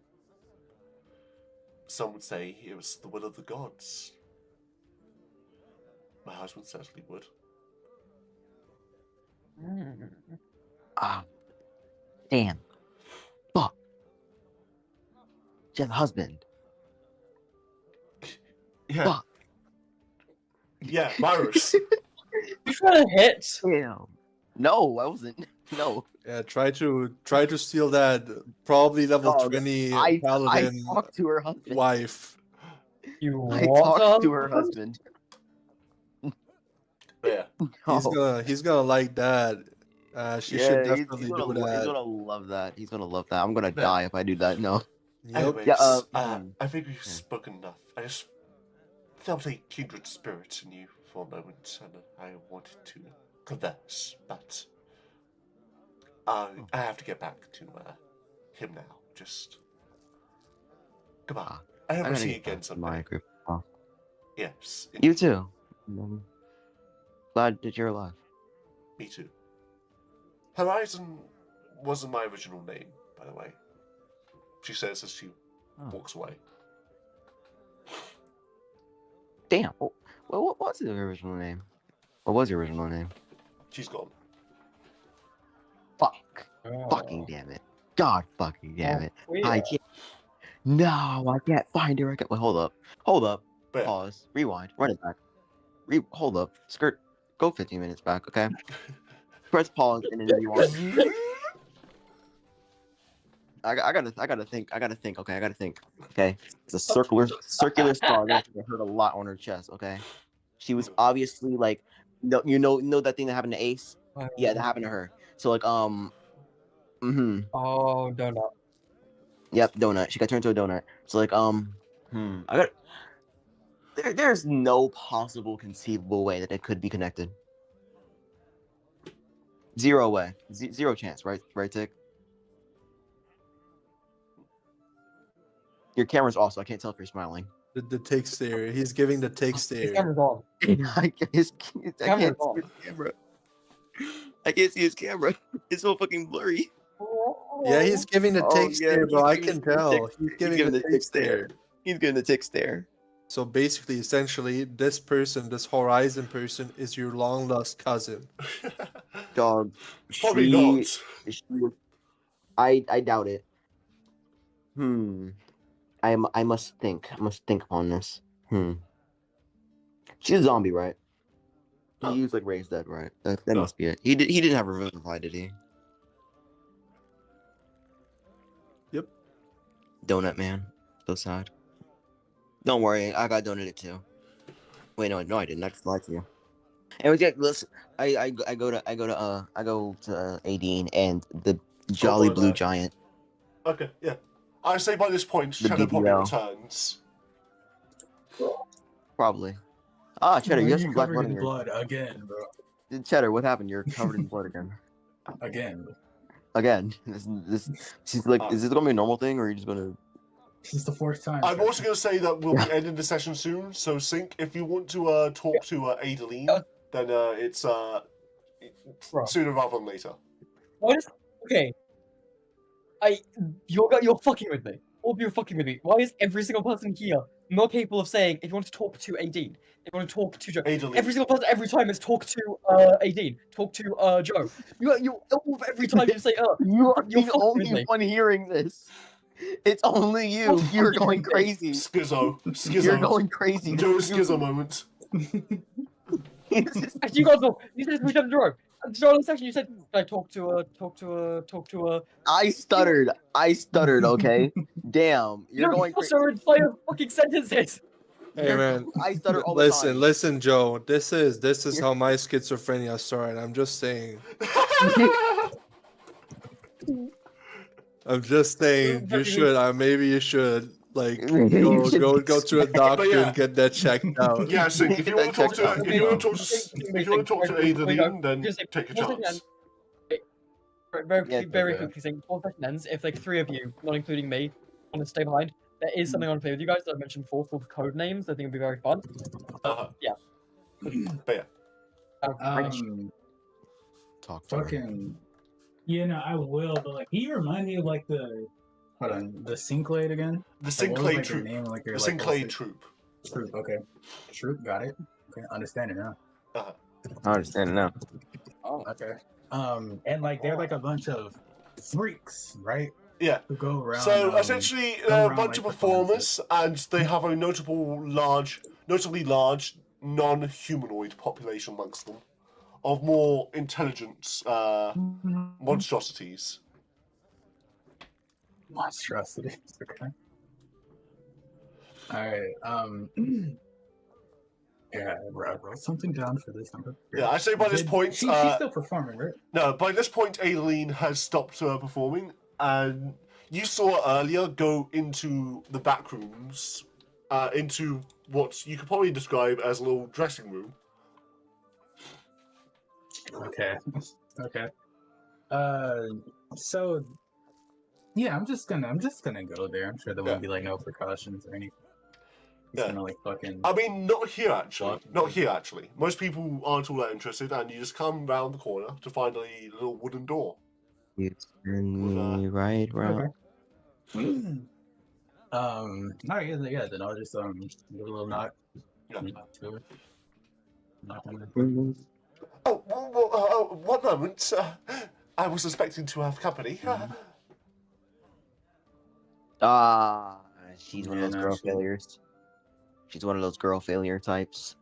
[SPEAKER 1] Some would say it was the will of the gods. My husband certainly would.
[SPEAKER 7] Ah, damn. Fuck. She has a husband.
[SPEAKER 1] Yeah.
[SPEAKER 7] Fuck.
[SPEAKER 1] Yeah, Myros.
[SPEAKER 2] You trying to hit?
[SPEAKER 7] Damn. No, I wasn't. No.
[SPEAKER 3] Yeah, try to steal that probably level
[SPEAKER 7] Dog,
[SPEAKER 3] 20
[SPEAKER 7] I
[SPEAKER 3] paladin
[SPEAKER 7] talked to her husband.
[SPEAKER 3] wife.
[SPEAKER 2] You
[SPEAKER 7] I
[SPEAKER 2] what?
[SPEAKER 7] talked to her husband.
[SPEAKER 1] Yeah.
[SPEAKER 3] He's gonna like that. She should definitely do
[SPEAKER 7] He's
[SPEAKER 3] that.
[SPEAKER 7] gonna love that. He's gonna love that. I'm gonna
[SPEAKER 1] Yeah.
[SPEAKER 7] die if I do that. No.
[SPEAKER 3] Yep.
[SPEAKER 1] Anyways,
[SPEAKER 7] Yeah,
[SPEAKER 1] I think we've spoken enough. I just felt a kindred spirit in you for a moment, and I wanted to converse, but I have to get back to him now. Just goodbye. I hope I
[SPEAKER 7] gotta
[SPEAKER 1] see you
[SPEAKER 7] get back
[SPEAKER 1] again
[SPEAKER 7] to
[SPEAKER 1] someday.
[SPEAKER 7] my group. Oh.
[SPEAKER 1] Yes.
[SPEAKER 7] You too. Glad that you're alive.
[SPEAKER 1] Me too. Horizon wasn't my original name, by the way. She says as she walks away.
[SPEAKER 7] Damn. Well, what was the original name? What was your original name?
[SPEAKER 1] She's gone.
[SPEAKER 7] Fuck. Fucking damn it. God fucking damn it. I can't. No, I can't find her. Wait, hold up. Hold up.
[SPEAKER 1] But
[SPEAKER 7] Pause. Rewind. Run it back. Hold up. Skirt. Go 15 minutes back, okay? Press pause and then rewind. I gotta think. Okay, I gotta think. Okay, it's a circular scar that hurt a lot on her chest. Okay, she was obviously like, no, you know that thing that happened to Ace. Yeah, that happened to her. So like,
[SPEAKER 2] Oh, donut.
[SPEAKER 7] Yep, donut. She got turned into a donut. So like, I got. There's no possible conceivable way that it could be connected. Zero way. Zero chance. Right, Tick? Your camera's off, so I can't tell if you're smiling.
[SPEAKER 3] The tick stare. He's giving the tick
[SPEAKER 2] His
[SPEAKER 3] stare.
[SPEAKER 2] camera's on.
[SPEAKER 7] I can't see
[SPEAKER 2] Camera's on.
[SPEAKER 7] his camera. I can't see his camera. It's so fucking blurry.
[SPEAKER 3] Yeah, he's giving the
[SPEAKER 7] Oh,
[SPEAKER 3] tick
[SPEAKER 7] yeah,
[SPEAKER 3] stare, bro.
[SPEAKER 7] he's
[SPEAKER 3] I
[SPEAKER 7] giving
[SPEAKER 3] can
[SPEAKER 7] the
[SPEAKER 3] tell.
[SPEAKER 7] tick-
[SPEAKER 3] He's giving the tick stare.
[SPEAKER 7] He's giving the tick stare.
[SPEAKER 3] So basically, essentially, this person, this Horizon person, is your long lost cousin.
[SPEAKER 7] Dog.
[SPEAKER 1] Probably not.
[SPEAKER 7] I doubt it. I must think. I must think upon this. She's a zombie, right? He used like Ray's dead, right? That must be it. He didn't have Revivify, did he?
[SPEAKER 3] Yep.
[SPEAKER 7] Donut man. So sad. Don't worry, I got donated too. Wait, no, I didn't. I just lied to you. Anyways, yeah, listen. I go to Adine and the Jolly
[SPEAKER 1] about
[SPEAKER 7] Blue
[SPEAKER 1] that.
[SPEAKER 7] Giant.
[SPEAKER 1] Okay, yeah. I say by this point,
[SPEAKER 7] The
[SPEAKER 1] Shadow probably
[SPEAKER 7] BBL.
[SPEAKER 1] returns.
[SPEAKER 7] Probably. Ah, Cheddar, you have some black blood
[SPEAKER 6] covered
[SPEAKER 7] in
[SPEAKER 6] in
[SPEAKER 7] your.
[SPEAKER 6] blood again, bro.
[SPEAKER 7] Cheddar, what happened? You're covered in blood again.
[SPEAKER 6] Again.
[SPEAKER 7] Again. She's like, is this gonna be a normal thing, or are you just gonna?
[SPEAKER 6] This is the fourth time.
[SPEAKER 1] I'm also going to say that we'll be ending the session soon, so Sync, if you want to talk to Adeline, then it's sooner rather than later.
[SPEAKER 2] Why does okay? You're fucking with me. All of you are fucking with me. Why is every single person here not capable of saying if you want to talk to Adine, if you want to talk to Joe?
[SPEAKER 1] Adeline.
[SPEAKER 2] Every single person, every time is talk to Adine, talk to Joe. You every time you say
[SPEAKER 7] You are
[SPEAKER 2] you're
[SPEAKER 7] the
[SPEAKER 2] fucking with
[SPEAKER 7] only
[SPEAKER 2] me.
[SPEAKER 7] one hearing this. It's only you. You're going crazy.
[SPEAKER 1] Skizzo.
[SPEAKER 7] You're going crazy.
[SPEAKER 1] Joe Skizzo moment.
[SPEAKER 2] Actually, you guys know. You said 3 times in a row. At the start of the section, you said, "I talk to
[SPEAKER 7] I stuttered. Okay. Damn. You're going crazy.
[SPEAKER 2] in 5 fucking sentences.
[SPEAKER 3] Hey man,
[SPEAKER 7] I stutter all the time.
[SPEAKER 3] listen, Joe. This is how my schizophrenia started. I'm just saying. I'm just saying. You should. Maybe you should. Like go to a doctor
[SPEAKER 1] yeah.
[SPEAKER 3] and get that checked out.
[SPEAKER 1] Yeah, Sync, if you want to talk to Adeline, then take a chance.
[SPEAKER 2] Very quickly saying before the session ends, if like 3 of you, not including me, want to stay behind, there is something I want to play with you guys that I mentioned before for code names. I think it'd be very fun. Yeah.
[SPEAKER 1] But yeah.
[SPEAKER 7] Talk to
[SPEAKER 6] Fucking. Yeah, no, I will, but like, can you remind me of like the. Hold on, the Synclade again?
[SPEAKER 1] The
[SPEAKER 6] Like, what was,
[SPEAKER 1] Synclade
[SPEAKER 6] like, their
[SPEAKER 1] troop.
[SPEAKER 6] name, like,
[SPEAKER 1] The
[SPEAKER 6] your, like,
[SPEAKER 1] Synclade troop.
[SPEAKER 6] Troop, okay. Troop, got it. Okay, understand it now.
[SPEAKER 7] I understand now.
[SPEAKER 6] Oh, okay. And like they're like a bunch of freaks, right?
[SPEAKER 1] Yeah.
[SPEAKER 6] Who go around.
[SPEAKER 1] So essentially, a bunch of performers, and they have a notably large, non-humanoid population amongst them, of more intelligent monstrosities.
[SPEAKER 6] Monstrosities. Okay. All right. Yeah, I wrote something down for this number.
[SPEAKER 1] Yeah, I say by this point,
[SPEAKER 6] she's still performing, right?
[SPEAKER 1] No, by this point, Aileen has stopped performing, and you saw her earlier go into the back rooms, into what you could probably describe as a little dressing room.
[SPEAKER 6] Okay. Okay. So yeah, I'm just gonna go there. I'm sure there won't be like no precautions or anything. He's gonna like fucking.
[SPEAKER 1] I mean, not here actually. Not here actually. Most people aren't all that interested, and you just come round the corner to find a little wooden door.
[SPEAKER 7] You turn me right round.
[SPEAKER 6] Okay. Alright, yeah, then I'll just give a little knock.
[SPEAKER 1] Yeah.
[SPEAKER 6] Knock on the
[SPEAKER 1] Oh, one moment. I was expecting to have company.
[SPEAKER 7] She's one of those girl failures. She's one of those girl failure types.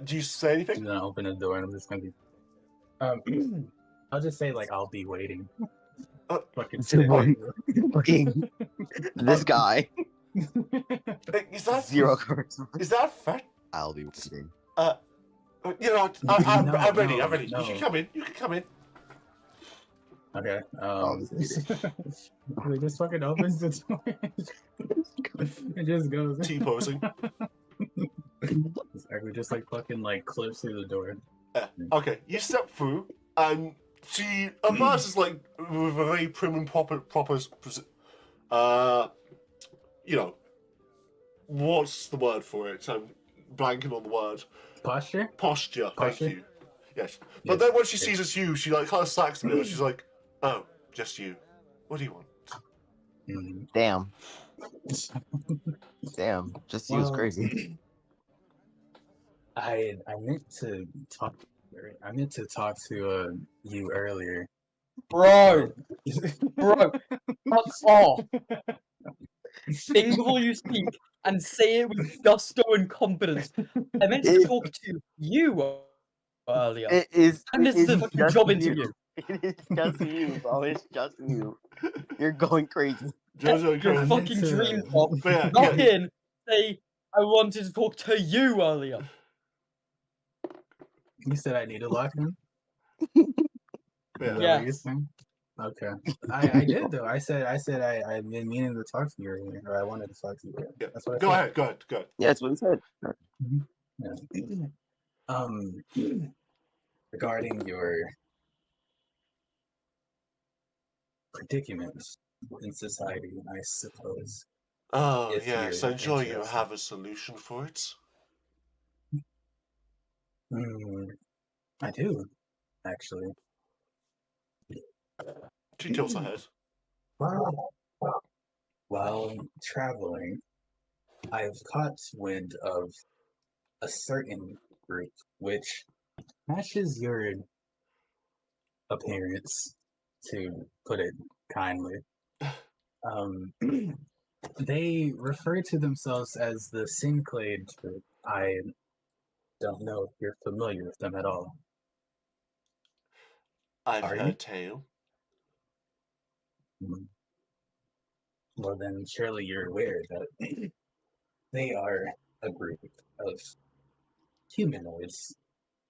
[SPEAKER 1] Do you say anything?
[SPEAKER 6] She's gonna open the door, and I'm just gonna be. I'll just say like I'll be waiting. Fucking
[SPEAKER 7] this guy.
[SPEAKER 1] Is that
[SPEAKER 7] zero charisma?
[SPEAKER 1] Is that a threat?
[SPEAKER 7] I'll be waiting.
[SPEAKER 1] You know, I'm ready.
[SPEAKER 6] No,
[SPEAKER 1] I'm ready.
[SPEAKER 6] no.
[SPEAKER 1] You can come in. You can come in.
[SPEAKER 6] Okay. He just fucking opens the door. It just goes.
[SPEAKER 1] T-posing.
[SPEAKER 6] Exactly, just like fucking like clips through the door.
[SPEAKER 1] Okay, you step through, and she at first is like with a very prim and proper. You know, what's the word for it? I'm blanking on the word.
[SPEAKER 6] Posture.
[SPEAKER 1] Thank you. Yes. But then when she sees it's you, she like kind of slacks together. She's like, "Oh, just you. What do you want?"
[SPEAKER 7] Damn. Damn. Just you is crazy.
[SPEAKER 6] I meant to talk. I meant to talk to you earlier,
[SPEAKER 2] bro. Fuck off. Think before you speak and say it with gusto and confidence. I meant to talk to you earlier.
[SPEAKER 7] It is.
[SPEAKER 2] And this is a fucking job interview.
[SPEAKER 7] It is just you, bro. It's just you. You're going crazy.
[SPEAKER 1] Jojo,
[SPEAKER 2] your fucking dream job. Knock in. Say I wanted to talk to you earlier.
[SPEAKER 6] You said I need to lock in?
[SPEAKER 2] Yes.
[SPEAKER 6] Okay. I did though. I said I've been meaning to talk to you earlier, or I wanted to talk to you earlier.
[SPEAKER 1] Yeah.
[SPEAKER 6] That's what I
[SPEAKER 1] Go
[SPEAKER 6] said.
[SPEAKER 1] ahead. Go ahead.
[SPEAKER 7] Yeah, that's what he said.
[SPEAKER 6] Yeah. Regarding your predicaments in society, I suppose.
[SPEAKER 1] Oh,
[SPEAKER 6] if
[SPEAKER 1] yes.
[SPEAKER 6] you're
[SPEAKER 1] I'm sure you
[SPEAKER 6] interested.
[SPEAKER 1] have a solution for it.
[SPEAKER 6] I do, actually.
[SPEAKER 1] She tilts her head.
[SPEAKER 6] While traveling, I've caught wind of a certain group which matches your appearance, to put it kindly. They refer to themselves as the Synclade troop. I don't know if you're familiar with them at all.
[SPEAKER 1] I've
[SPEAKER 6] Are
[SPEAKER 1] heard
[SPEAKER 6] you?
[SPEAKER 1] tale.
[SPEAKER 6] Well, then surely you're aware that they are a group of humanoids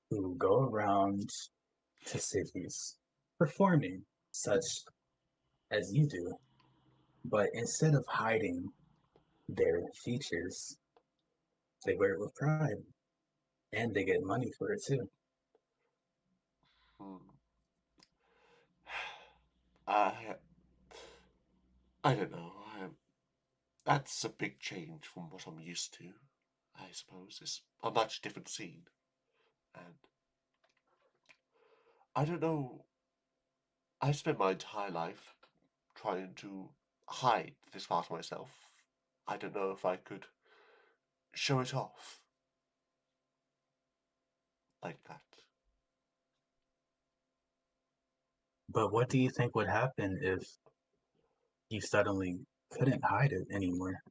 [SPEAKER 6] who go around to cities performing such as you do, but instead of hiding their features, they wear it with pride, and they get money for it too.
[SPEAKER 1] I don't know. That's a big change from what I'm used to. I suppose it's a much different scene, and I don't know. I spent my entire life trying to hide this part of myself. I don't know if I could show it off like that.
[SPEAKER 6] But what do you think would happen if you suddenly couldn't hide it anymore?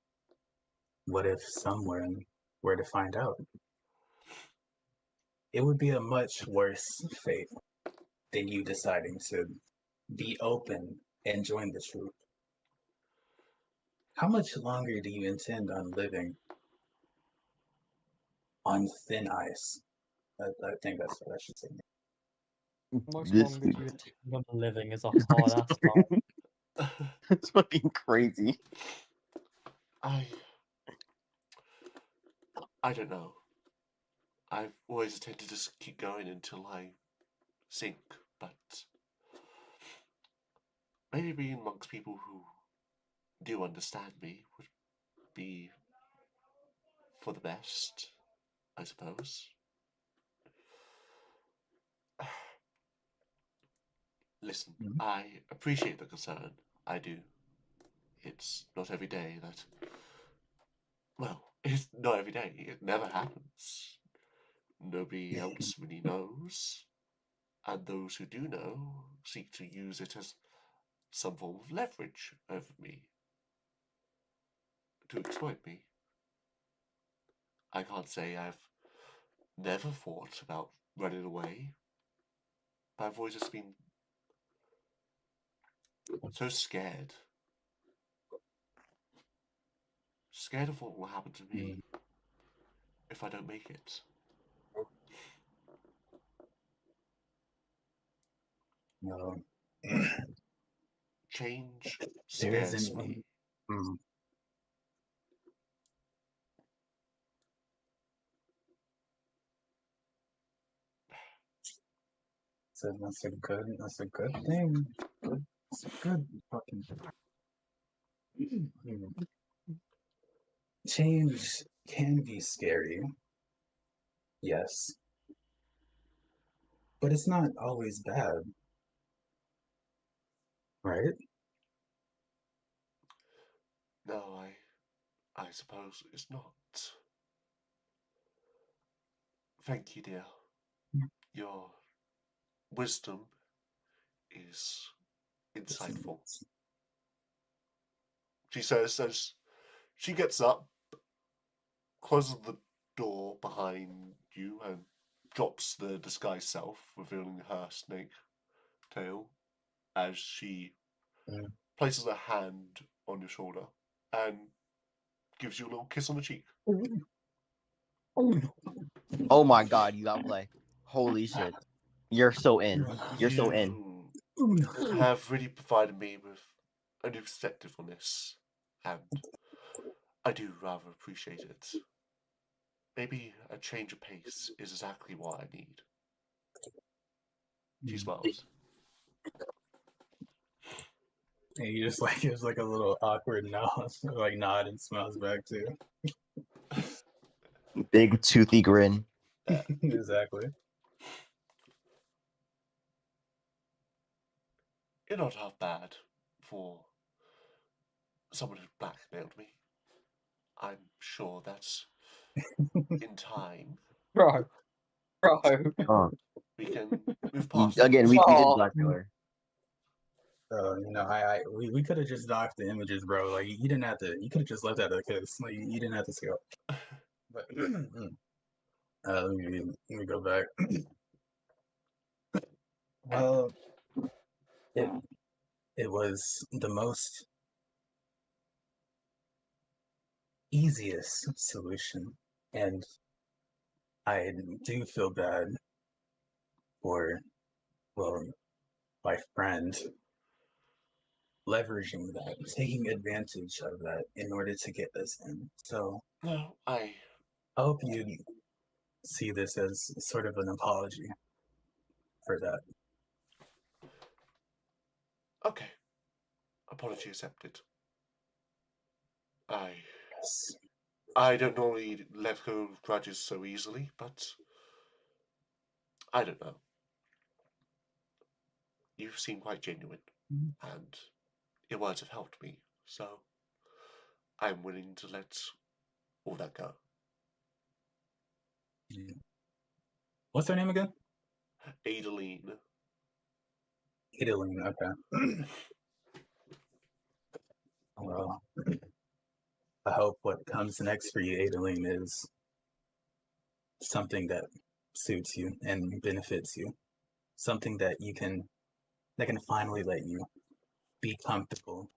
[SPEAKER 6] What if someone were to find out? It would be a much worse fate than you deciding to be open and join the troop. How much longer do you intend on living on thin ice? I think that's what I should say.
[SPEAKER 2] How much
[SPEAKER 7] This
[SPEAKER 2] longer do you intend on living is a hard ass line.
[SPEAKER 7] it's fucking crazy.
[SPEAKER 1] I don't know. I've always tended to just keep going until I sink, but maybe being amongst people who do understand me would be for the best, I suppose. Listen, I appreciate the concern. I do. It's not every day that. Well, it's not every day. It never happens. Nobody else really knows. And those who do know seek to use it as some form of leverage over me. To exploit me. I can't say I've never thought about running away. But I've always just been so scared. Scared of what will happen to me if I don't make it.
[SPEAKER 6] No.
[SPEAKER 1] Change
[SPEAKER 6] There
[SPEAKER 1] scares
[SPEAKER 6] isn't
[SPEAKER 1] me.
[SPEAKER 6] So that's a good thing. It's a good fucking change can be scary, yes, but it's not always bad, right?
[SPEAKER 1] No, I suppose it's not. Thank you, dear. Your wisdom is insightful. She says as she gets up, closes the door behind you, and drops the disguised self, revealing her snake tail, as she places a hand on your shoulder and gives you a little kiss on the cheek.
[SPEAKER 7] Oh my god, you outplay. Holy shit. You're so in. You're so in.
[SPEAKER 1] You have really provided me with a new perspective on this, and I do rather appreciate it. Maybe a change of pace is exactly what I need. She smiles.
[SPEAKER 6] And you just like gives like a little awkward nod, like nod and smiles back too.
[SPEAKER 7] Big toothy grin.
[SPEAKER 6] Exactly.
[SPEAKER 1] You're not half bad for someone who blackmailed me. I'm sure that's in time.
[SPEAKER 2] Bro.
[SPEAKER 1] We can move past
[SPEAKER 7] Again,
[SPEAKER 1] it.
[SPEAKER 7] we did blackmail her.
[SPEAKER 6] We could have just docked the images, bro. Like you didn't have to. You could have just left that at a kiss. Like you didn't have to scale. But let me go back. Well, it was the most easiest solution, and I do feel bad for, well, my friend leveraging that, taking advantage of that in order to get us in. So
[SPEAKER 1] No,
[SPEAKER 6] I hope you see this as sort of an apology for that.
[SPEAKER 1] Okay. Apology accepted. I don't normally let go of grudges so easily, but I don't know. You seem quite genuine, and your words have helped me, so I'm willing to let all that go.
[SPEAKER 6] What's her name again?
[SPEAKER 1] Adeline.
[SPEAKER 6] Adeline, okay. Well, I hope what comes next for you, Adeline, is something that suits you and benefits you. Something that can finally let you be comfortable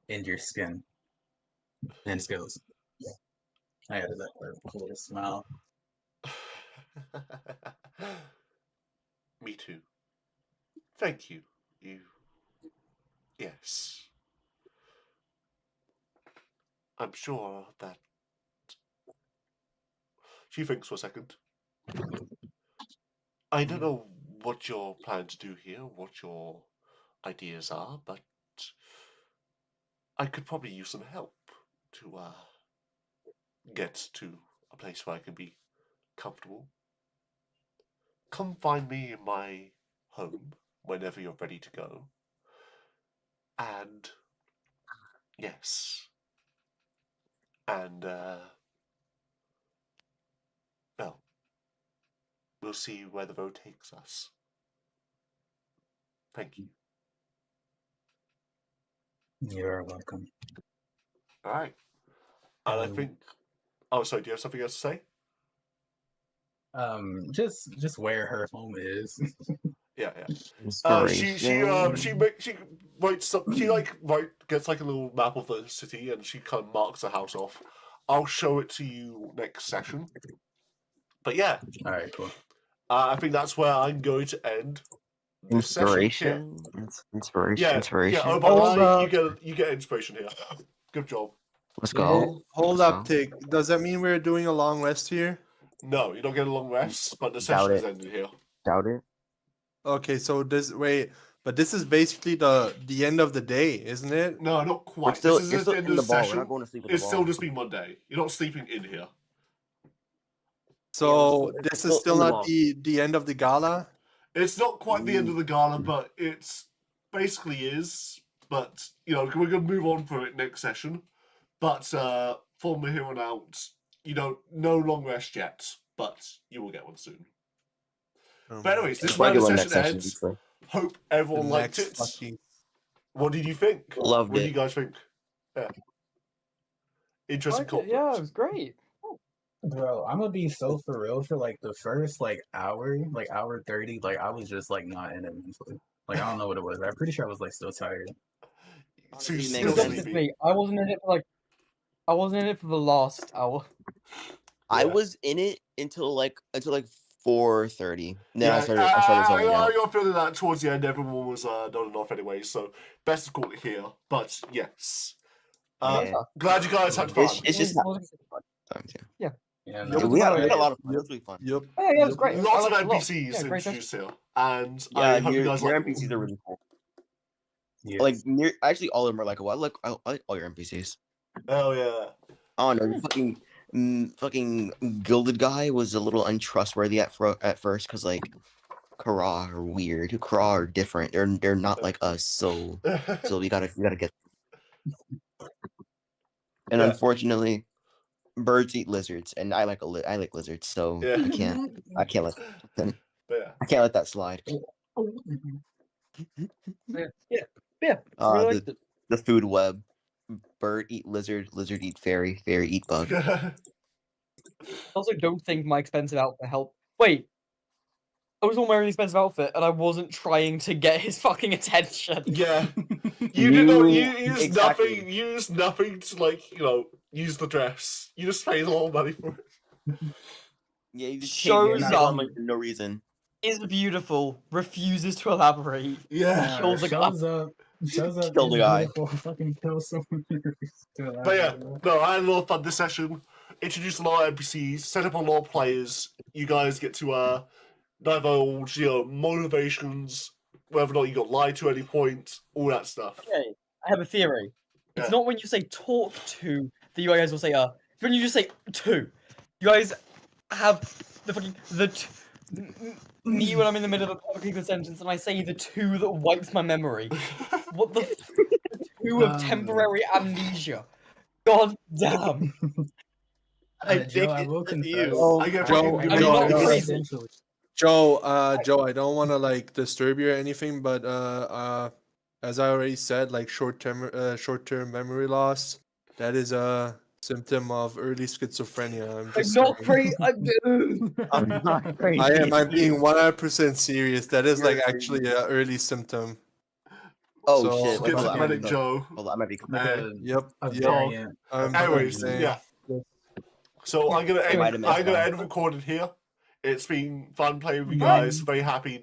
[SPEAKER 6] in your skin and skills. I added that part with a smile.
[SPEAKER 1] Me too. Thank you. Yes. I'm sure that... She thinks for a second. I don't know what you're planning to do here, what your ideas are, but I could probably use some help to get to a place where I can be comfortable. Come find me in my home whenever you're ready to go. And yes. And well, we'll see where the road takes us. Thank you.
[SPEAKER 6] You're welcome.
[SPEAKER 1] All right. And I think... Oh, sorry, do you have something else to say?
[SPEAKER 6] Just where her home is.
[SPEAKER 1] Yeah. She gets like a little map of the city and she kind of marks the house off. I'll show it to you next session. But yeah.
[SPEAKER 6] All right, cool.
[SPEAKER 1] I think that's where I'm going to end this
[SPEAKER 7] Inspiration.
[SPEAKER 1] Yeah. Oh, but you get inspiration here. Good job.
[SPEAKER 7] Let's go.
[SPEAKER 3] Hold up, Tig. Does that mean we're doing a long rest here?
[SPEAKER 1] No, you don't get a long rest, but the session is ended here.
[SPEAKER 7] Doubt it.
[SPEAKER 3] Okay, so this is basically the end of the day, isn't it?
[SPEAKER 1] No, not quite.
[SPEAKER 7] Still,
[SPEAKER 1] this is the end of the
[SPEAKER 7] ball.
[SPEAKER 1] session.
[SPEAKER 7] We're not going to sleep in
[SPEAKER 1] It's
[SPEAKER 7] the
[SPEAKER 1] still
[SPEAKER 7] ball.
[SPEAKER 1] just been Monday. You're not sleeping in here.
[SPEAKER 3] So this is still not the end of the gala?
[SPEAKER 1] It's not quite the end of the gala, but it's basically is. But, we're going to move on for it next session. But from here on out, no long rest yet, but you will get one soon. But anyways, this is where the session ends. Hope everyone liked it. What did you think?
[SPEAKER 7] Loved
[SPEAKER 1] what
[SPEAKER 7] it.
[SPEAKER 1] Do you guys think? Yeah. Interesting conflict.
[SPEAKER 2] Yeah, it was great.
[SPEAKER 6] Bro, I'm gonna be so for real for like the first hour, hour 30, I was just not in it mentally. I don't know what it was. I'm pretty sure I was still tired.
[SPEAKER 1] Honestly,
[SPEAKER 2] I wasn't in it for the last hour.
[SPEAKER 7] I was in it until 4:30. Then I started zoning out.
[SPEAKER 1] You're feeling that towards the end. Everyone was nodding off anyway, so best to call it here. But yes, glad you guys had fun.
[SPEAKER 7] It's just
[SPEAKER 2] yeah.
[SPEAKER 7] We had a lot of fun. It was really fun.
[SPEAKER 2] Yeah, it was great.
[SPEAKER 1] Lots of NPCs introduced here, and I hope you guys
[SPEAKER 7] your
[SPEAKER 1] like
[SPEAKER 7] NPCs are really cool.
[SPEAKER 6] Yes.
[SPEAKER 7] Actually, all of them are likable. I like all your NPCs.
[SPEAKER 1] Oh yeah.
[SPEAKER 7] Oh no, fucking gilded guy was a little untrustworthy at first because Kara are weird. Kara are different. They're not like us. So we gotta get. And unfortunately, birds eat lizards, and I like lizards, so I can't let them. I can't let that slide.
[SPEAKER 2] Yeah. Really
[SPEAKER 7] the food web. Bird eat lizard, lizard eat fairy, fairy eat bug.
[SPEAKER 2] I also don't think my expensive outfit helped. Wait. I was all wearing an expensive outfit and I wasn't trying to get his fucking attention.
[SPEAKER 1] Yeah. You did not use nothing. You used nothing to use the dress. You just paid a lot of money for it.
[SPEAKER 7] Yeah, you just
[SPEAKER 2] shows up
[SPEAKER 7] for no reason.
[SPEAKER 2] Is beautiful, refuses to elaborate.
[SPEAKER 1] Yeah.
[SPEAKER 2] Kills a guy.
[SPEAKER 6] Shows up.
[SPEAKER 7] Kill the guy.
[SPEAKER 6] Fucking kill someone.
[SPEAKER 1] But yeah, no, I had a lot of fun this session. Introduced a lot of NPCs, set up a lot of players. You guys get to divulge, motivations, whether or not you got lied to at any point, all that stuff.
[SPEAKER 5] Okay, I have a theory. It's
[SPEAKER 1] Yeah.
[SPEAKER 5] not when you say talk to that you guys will say it's when you just say to. You guys have the fucking me when I'm in the middle of a perfectly good sentence and I say the two that wipes my memory. What the the two of temporary amnesia? God damn.
[SPEAKER 6] Joe, I will confess.
[SPEAKER 1] I get
[SPEAKER 3] Joe,
[SPEAKER 1] fucking
[SPEAKER 5] I'm not crazy.
[SPEAKER 6] Essentially,
[SPEAKER 3] Joe, I don't want to like disturb you or anything, but as I already said, like short-term memory loss, that is a symptom of early schizophrenia. I'm
[SPEAKER 5] I'm
[SPEAKER 3] just
[SPEAKER 5] not
[SPEAKER 3] saying.
[SPEAKER 5] crazy.
[SPEAKER 7] I'm not crazy.
[SPEAKER 3] I'm being 100% serious. That is like actually an early symptom.
[SPEAKER 7] Oh
[SPEAKER 3] So-
[SPEAKER 7] shit! Wait, hold on, I might be
[SPEAKER 1] Schizophrenic
[SPEAKER 7] cooking.
[SPEAKER 1] Joe.
[SPEAKER 7] Hold on, I might be cooking.
[SPEAKER 1] Okay.
[SPEAKER 3] Yep.
[SPEAKER 6] a
[SPEAKER 3] Yep.
[SPEAKER 6] variant.
[SPEAKER 3] I'm
[SPEAKER 1] Anyways,
[SPEAKER 3] saying.
[SPEAKER 1] yeah. So I'm gonna
[SPEAKER 7] Vitamin
[SPEAKER 1] end
[SPEAKER 7] S.
[SPEAKER 1] recorded here. It's been fun playing with you
[SPEAKER 5] Bye.
[SPEAKER 1] guys. Very happy.